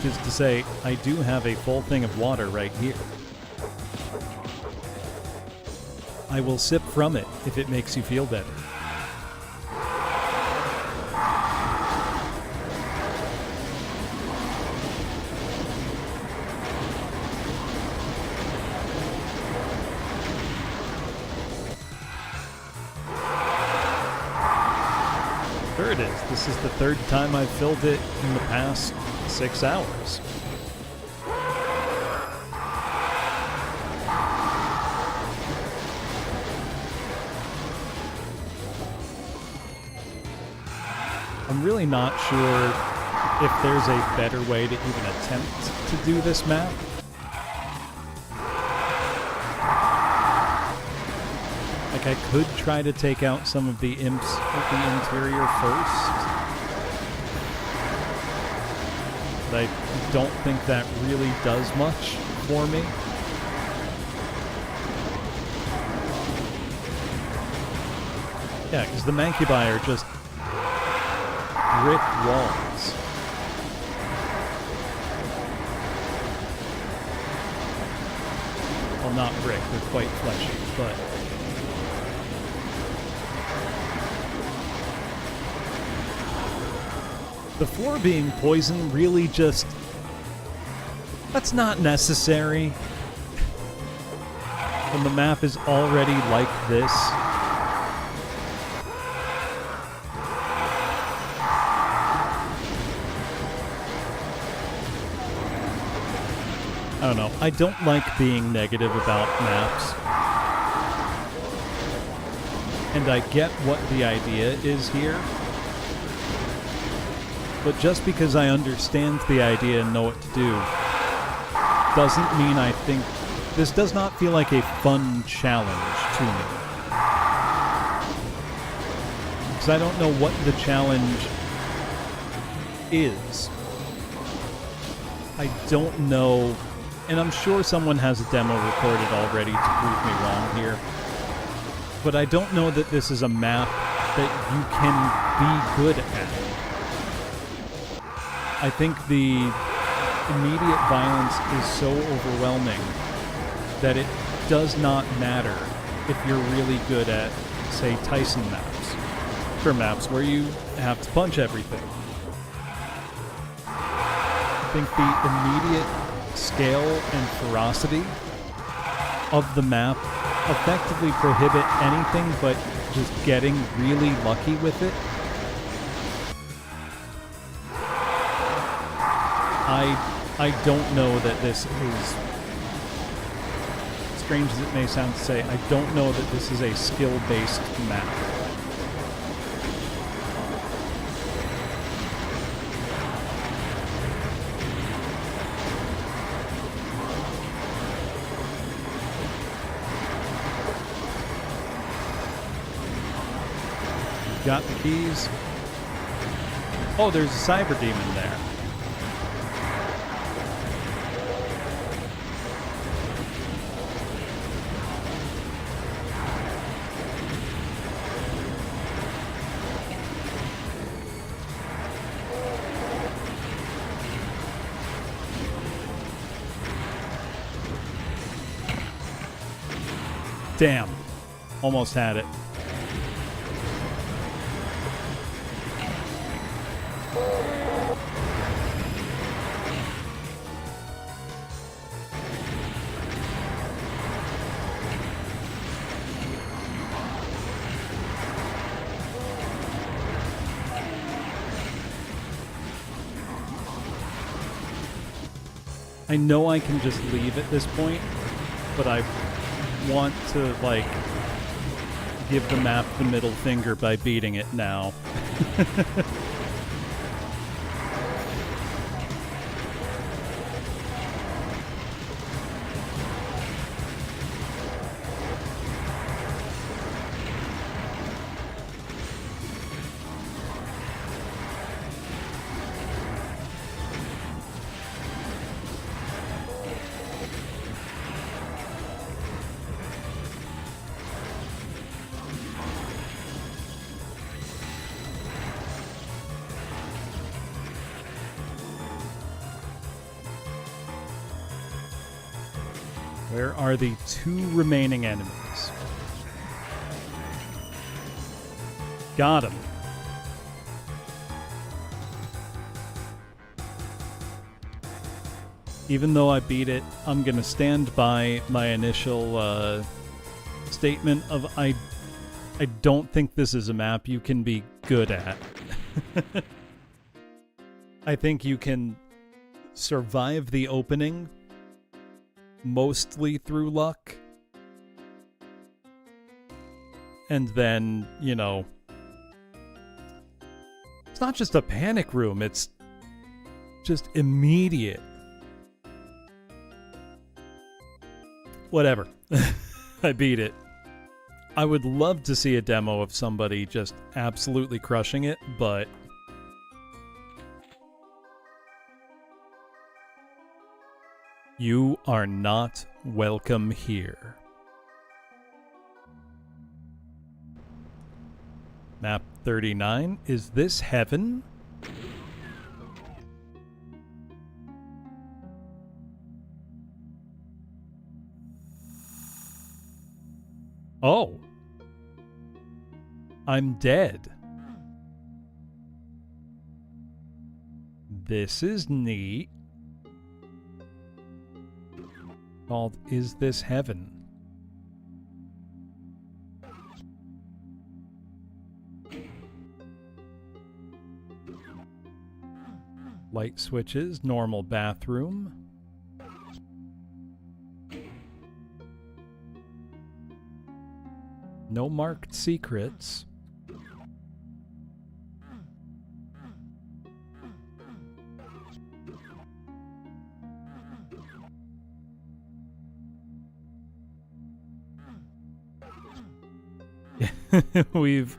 Is to say, I do have a full thing of water right here. I will sip from it if it makes you feel better. There it is. This is the third time I've filled it in the past 6 hours. I'm really not sure if there's a better way to even attempt to do this map. Like, I could try to take out some of the imps of the interior first. But I don't think that really does much for me. Yeah, because the Mancubi are just brick walls. Well, not brick, they're quite fleshy, but... The floor being poison really just... That's not necessary. When the map is already like this. I don't know. I don't like being negative about maps. And I get what the idea is here. But just because I understand the idea and know what to do, doesn't mean I think... This does not feel like a fun challenge to me. Because I don't know what the challenge is. I don't know... And I'm sure someone has a demo recorded already to prove me wrong here. But I don't know that this is a map that you can be good at. I think the immediate violence is so overwhelming that it does not matter if you're really good at, say, Tyson maps, or maps where you have to punch everything. I think the immediate scale and ferocity of the map effectively prohibit anything but just getting really lucky with it. I don't know that this is, strange as it may sound to say, I don't know that this is a skill-based map. Got the keys. Oh, there's a cyber demon there. Damn. Almost had it. I know I can just leave at this point, but I want to, like, give the map the middle finger by beating it now. Where are the 2 remaining enemies? Got him. Even though I beat it, I'm going to stand by my initial statement of I don't think this is a map you can be good at. I think you can survive the opening mostly through luck. And then, you know, it's not just a panic room, it's just immediate. Whatever. I beat it. I would love to see a demo of somebody just absolutely crushing it, but you are not welcome here. Map 39. Is this heaven? Oh. I'm dead. This is neat. Called Is This Heaven? Light switches, normal bathroom. No marked secrets. We've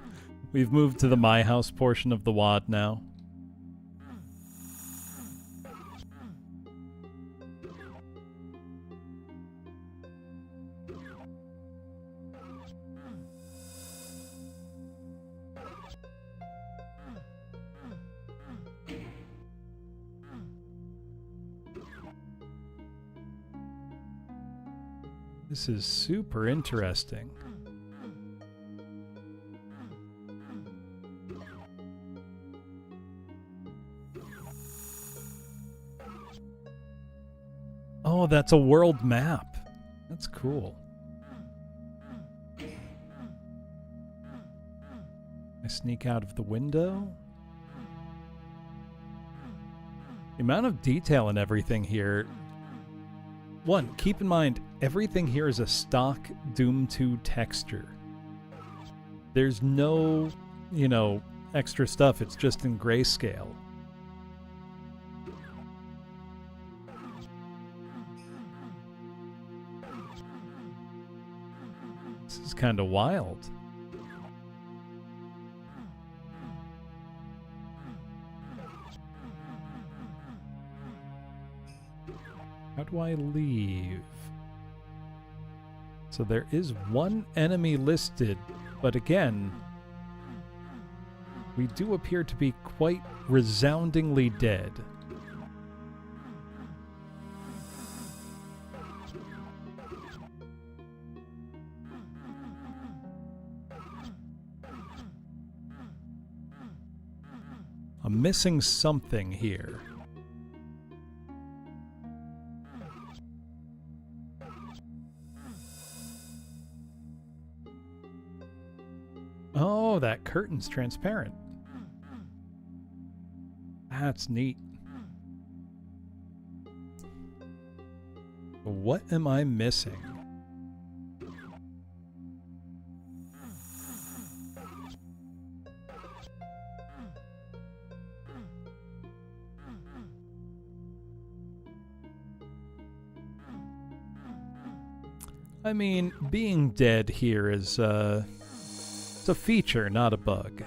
moved to the My House portion of the WAD now. This is super interesting. Oh, that's a world map. That's cool. I sneak out of the window. The amount of detail in everything here. One, keep in mind, everything here is a stock Doom 2 texture. There's no, you know, extra stuff. It's just in grayscale. This is kind of wild. How do I leave? So there is one enemy listed, but again, we do appear to be quite resoundingly dead. I'm missing something here. Oh, that curtain's transparent. That's neat. what am I missing? I mean, being dead here is, it's a feature, not a bug.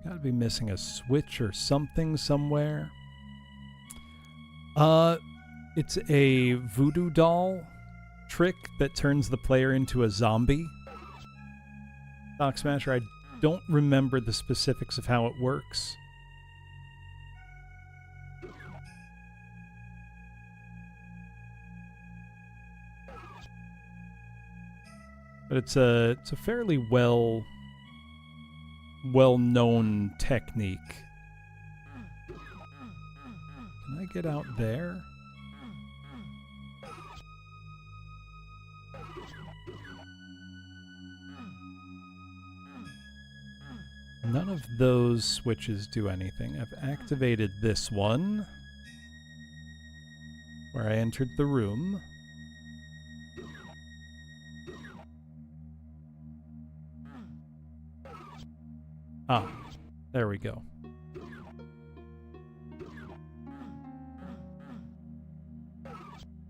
Gotta be missing a switch or something somewhere. It's a voodoo doll trick that turns the player into a zombie. Doc Smasher, I don't remember the specifics of how it works. But it's a fairly well-known technique. Can I get out there? None of those switches do anything. I've activated this one, where I entered the room. Ah, there we go.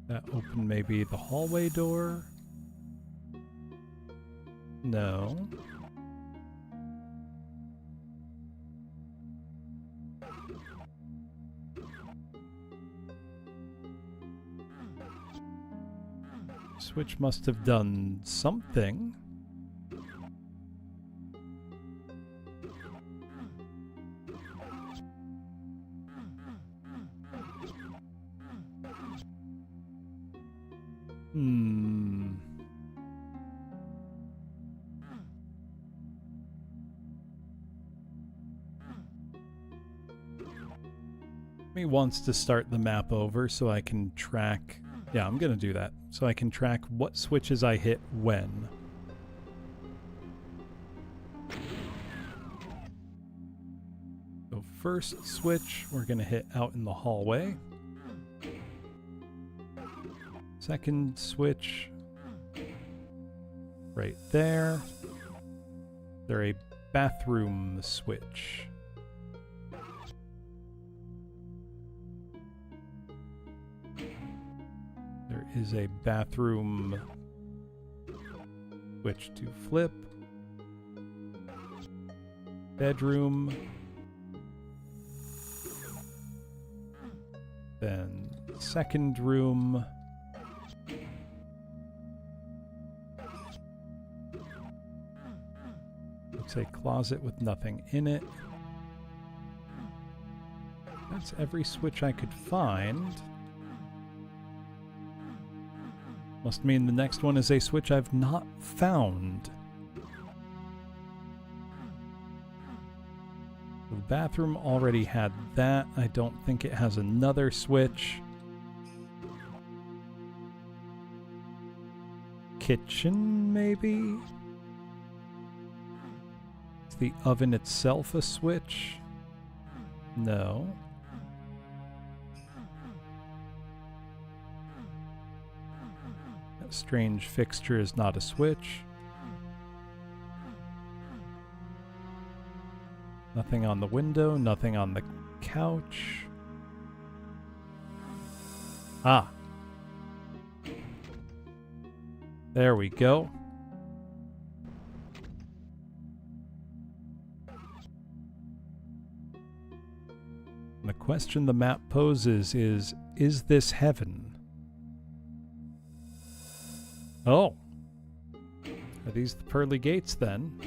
That opened maybe the hallway door? No. Switch must have done something. Me wants to start the map over so I can track. Yeah, I'm gonna do that. So I can track what switches I hit when. So first switch, we're gonna hit out in the hallway. Second switch, right there. There a bathroom switch. There is a bathroom switch to flip. Bedroom. Then second room. It's a closet with nothing in it. That's every switch I could find. Must mean the next one is a switch I've not found. The bathroom already had that. I don't think it has another switch. Kitchen, maybe? Is the oven itself a switch? No. That strange fixture is not a switch. Nothing on the window, nothing on the couch. Ah. There we go. And the question the map poses is this heaven? Oh. Are these the pearly gates then?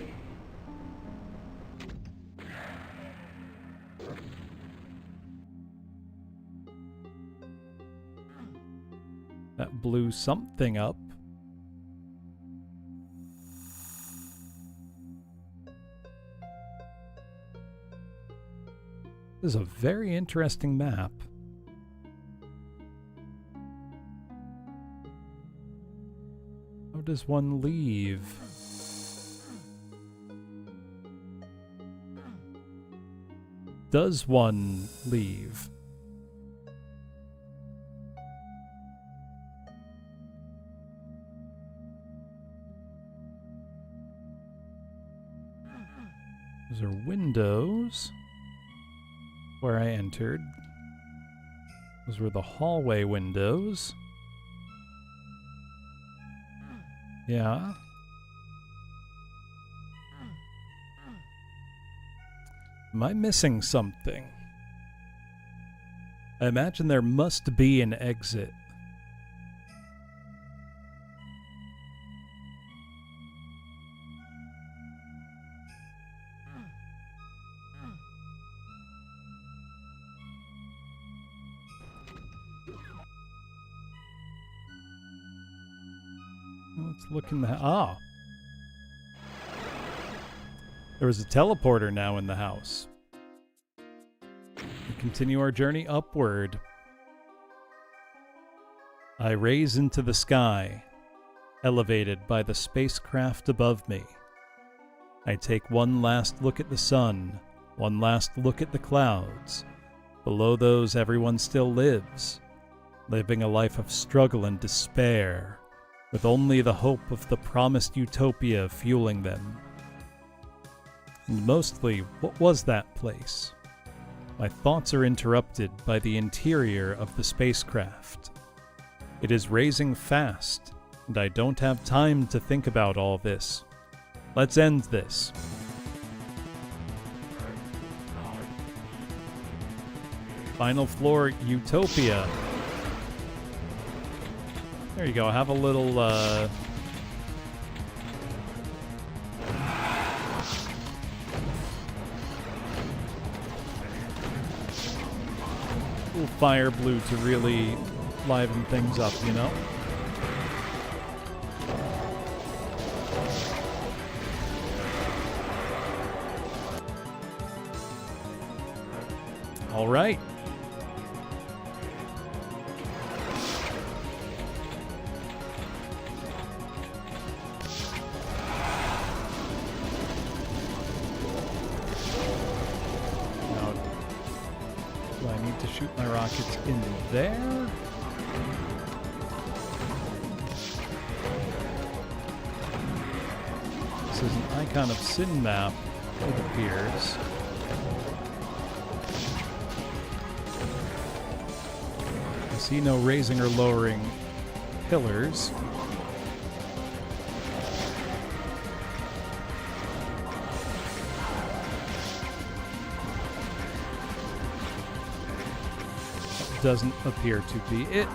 That blew something up. This is a very interesting map. does one leave? Does one leave? Those are windows where I entered. Those were the hallway windows. Yeah. Am I missing something? I imagine there must be an exit. Let's look in the... Ah! There was a teleporter now in the house. We continue our journey upward. I raise into the sky, elevated by the spacecraft above me. I take one last look at the sun, one last look at the clouds. Below those, everyone still lives, living a life of struggle and despair, with only the hope of the promised utopia fueling them. And mostly, what was that place? My thoughts are interrupted by the interior of the spacecraft. It is raising fast, and I don't have time to think about all this. Let's end this. Final floor, Utopia. There you go, have a little, little fire blue to really liven things up, you know? All right. Shoot my rockets in there. This is an icon of Sin map, it appears. I see no raising or lowering pillars. Doesn't appear to be it.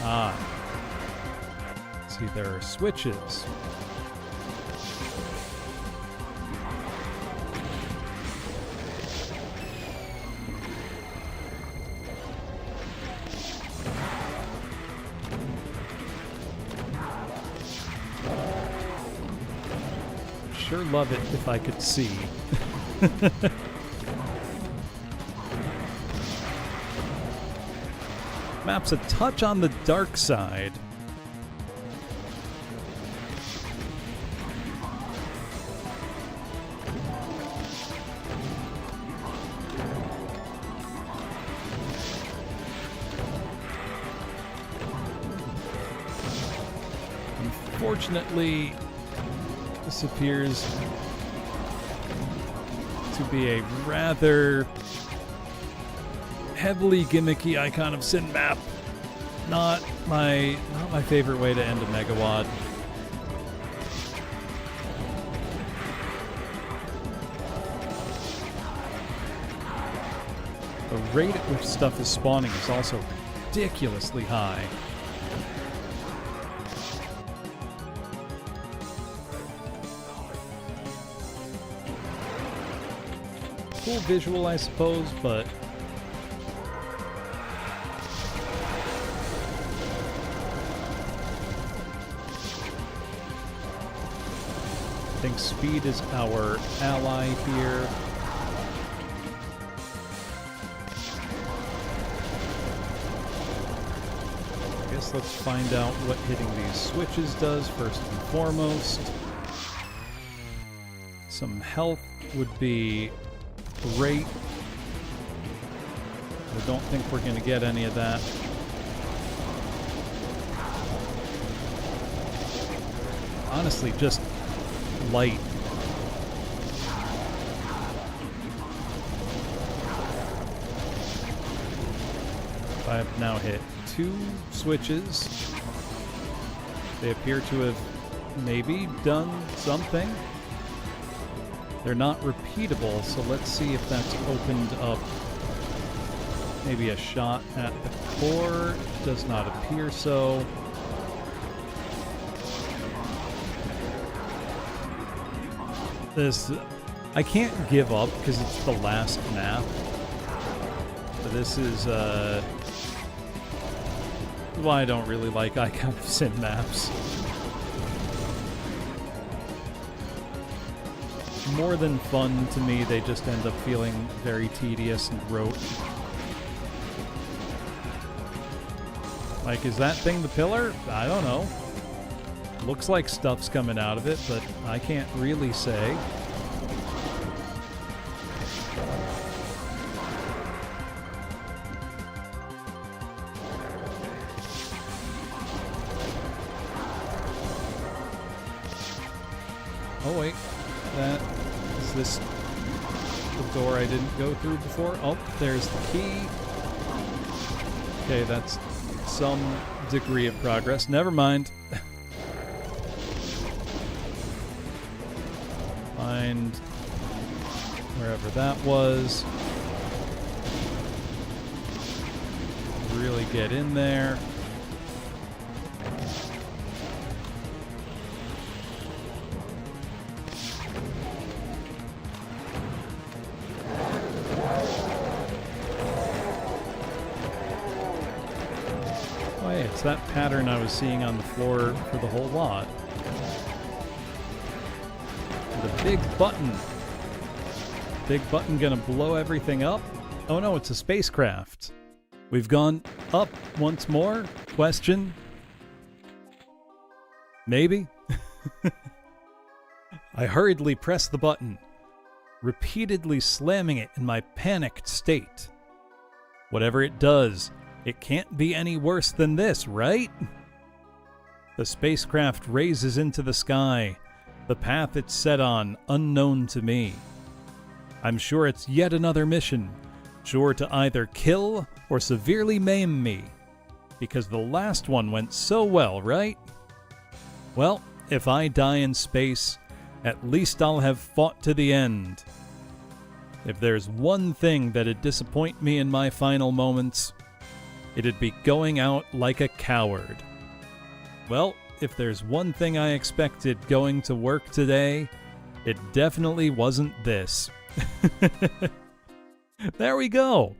Ah. See, there are switches. Sure love it if I could see. Map's a touch on the dark side. Unfortunately, this appears to be a rather heavily gimmicky icon of Sin map. Not my favorite way to end a megawatt. The rate at which stuff is spawning is also ridiculously high. Cool visual, I suppose, but I think speed is our ally here. I guess guess let's find out what hitting these switches does first and foremost. Some health would be great. I don't think we're going to get any of that. Honestly, just light. I've now hit 2 switches. They appear to have maybe done something. They're not repeatable, so let's see if that's opened up maybe a shot at the core. Does not appear so. I can't give up because it's the last map. So this is why I don't really like Icon of Sin maps. More than fun to me, they just end up feeling very tedious and rote. Like, is that thing the pillar? I don't know. Looks like stuff's coming out of it, but I can't really say. Oh wait, is this the door I didn't go through before? Oh, there's the key. Okay, that's some degree of progress. Never mind. Find wherever that was. Really get in there. Oh, hey, it's that pattern I was seeing on the floor for the whole lot. The big button. Big button gonna blow everything up? Oh no, it's a spacecraft. We've gone up once more? Question? Maybe? I hurriedly press the button, repeatedly slamming it in my panicked state. Whatever it does, it can't be any worse than this, right? The spacecraft raises into the sky, the path it's set on unknown to me. I'm sure it's yet another mission, sure to either kill or severely maim me, because the last one went so well, right? Well, if I die in space, at least I'll have fought to the end. If there's one thing that'd disappoint me in my final moments, it'd be going out like a coward. Well, if there's one thing I expected going to work today, it definitely wasn't this. There we go.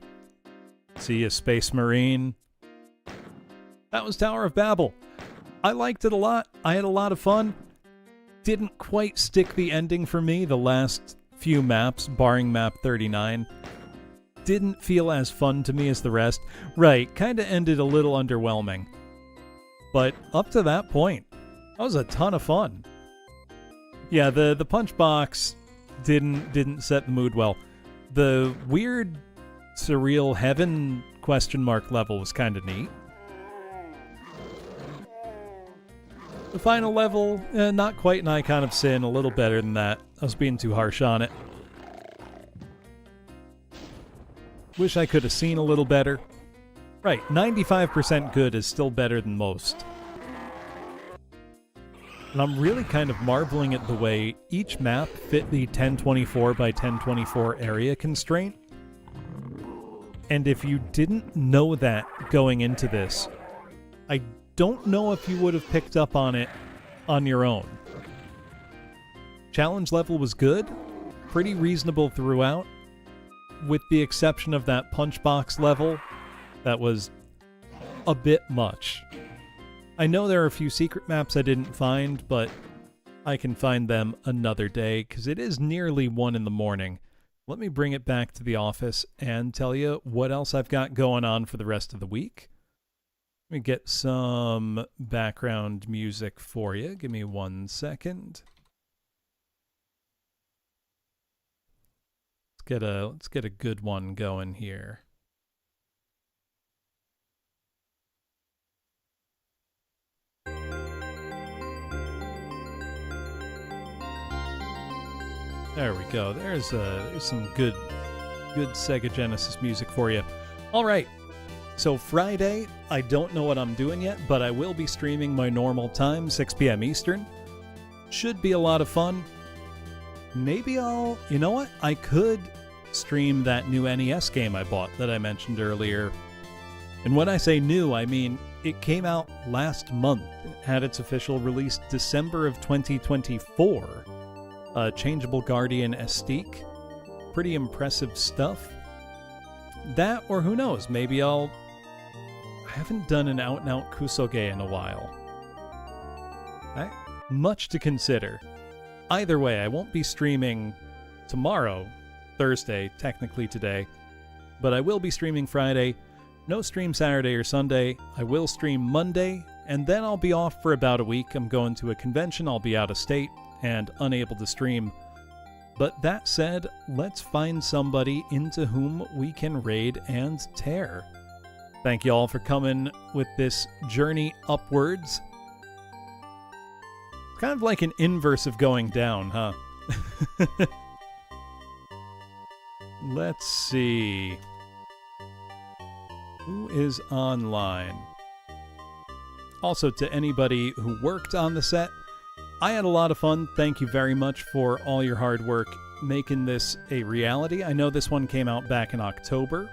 See ya, Space Marine. That was Tower of Babel. I liked it a lot. I had a lot of fun. Didn't quite stick the ending for me the last few maps, barring map 39. Didn't feel as fun to me as the rest. Right, kinda ended a little underwhelming. But up to that point, that was a ton of fun. Yeah, the punch box didn't set the mood well. The weird, surreal heaven question mark level was kind of neat. The final level, not quite an Icon of Sin, a little better than that. I was being too harsh on it. Wish I could have seen a little better. Right, 95% good is still better than most. And I'm really kind of marveling at the way each map fit the 1024 by 1024 area constraint. And if you didn't know that going into this, I don't know if you would have picked up on it on your own. Challenge level was good, pretty reasonable throughout, with the exception of that punch box level that was a bit much. I know there are a few secret maps I didn't find, but I can find them another day because it is nearly 1 in the morning. Let me bring it back to the office and tell you what else I've got going on for the rest of the week. Let me get some background music for you. Give me 1 second. Let's get a good one going here. There we go. There's some good Sega Genesis music for you. All right. So Friday, I don't know what I'm doing yet, but I will be streaming my normal time, 6 p.m. Eastern. Should be a lot of fun. Maybe you know what? I could stream that new NES game I bought that I mentioned earlier. And when I say new, I mean it came out last month. It had its official release December of 2024. Changeable Guardian Estique. Pretty impressive stuff. That, or who knows, maybe I haven't done an out-and-out Kusoge in a while. Much to consider. Either way, I won't be streaming tomorrow, Thursday, technically today, but I will be streaming Friday. No stream Saturday or Sunday. I will stream Monday, and then I'll be off for about a week. I'm going to a convention. I'll be out of state and unable to stream. But that said, let's find somebody into whom we can raid and tear. Thank you all for coming with this journey upwards. Kind of like an inverse of going down, huh? Let's see. Who is online? Also, to anybody who worked on the set, I had a lot of fun. Thank you very much for all your hard work making this a reality. I know this one came out back in October,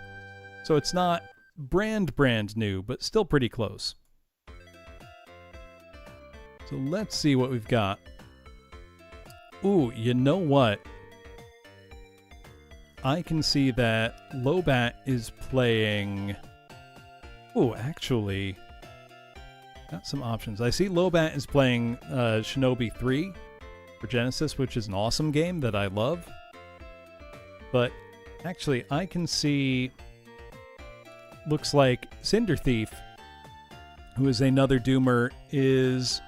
so it's not brand new, but still pretty close. So let's see what we've got. Ooh, you know what? I can see that Lobat is playing... Ooh, actually... got some options. I see Lobat is playing Shinobi 3 for Genesis, which is an awesome game that I love. But actually, I can see... looks like Cinder Thief, who is another Doomer, is...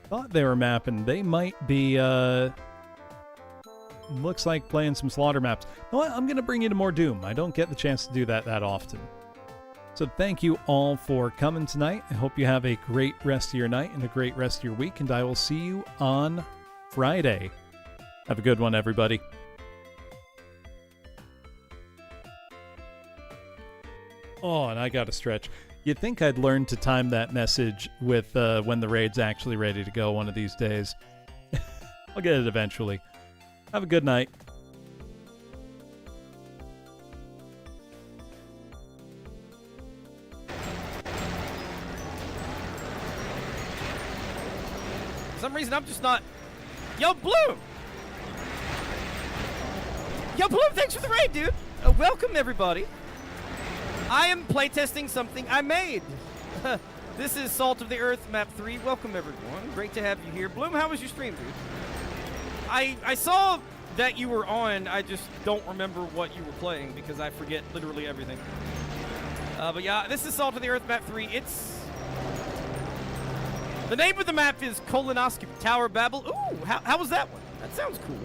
thought they were mapping. They might be, looks like playing some Slaughter maps. You know what? I'm going to bring you to more Doom. I don't get the chance to do that often. So thank you all for coming tonight. I hope you have a great rest of your night and a great rest of your week, and I will see you on Friday. Have a good one, everybody. Oh, and I got to stretch. You'd think I'd learn to time that message with when the raid's actually ready to go one of these days. I'll get it eventually. Have a good night. For some reason, I'm just not... Yo, Bloom! Yo, Bloom, thanks for the raid, dude! Welcome, everybody. I am playtesting something I made. This is Salt of the Earth Map 3. Welcome, everyone. Great to have you here. Bloom, how was your stream, dude? I saw that you were on. I just don't remember what you were playing because I forget literally everything. But yeah, this is Salt of the Earth Map 3. It's... the name of the map is Colonoscopy Tower Babel. Ooh, how was that one? That sounds cool.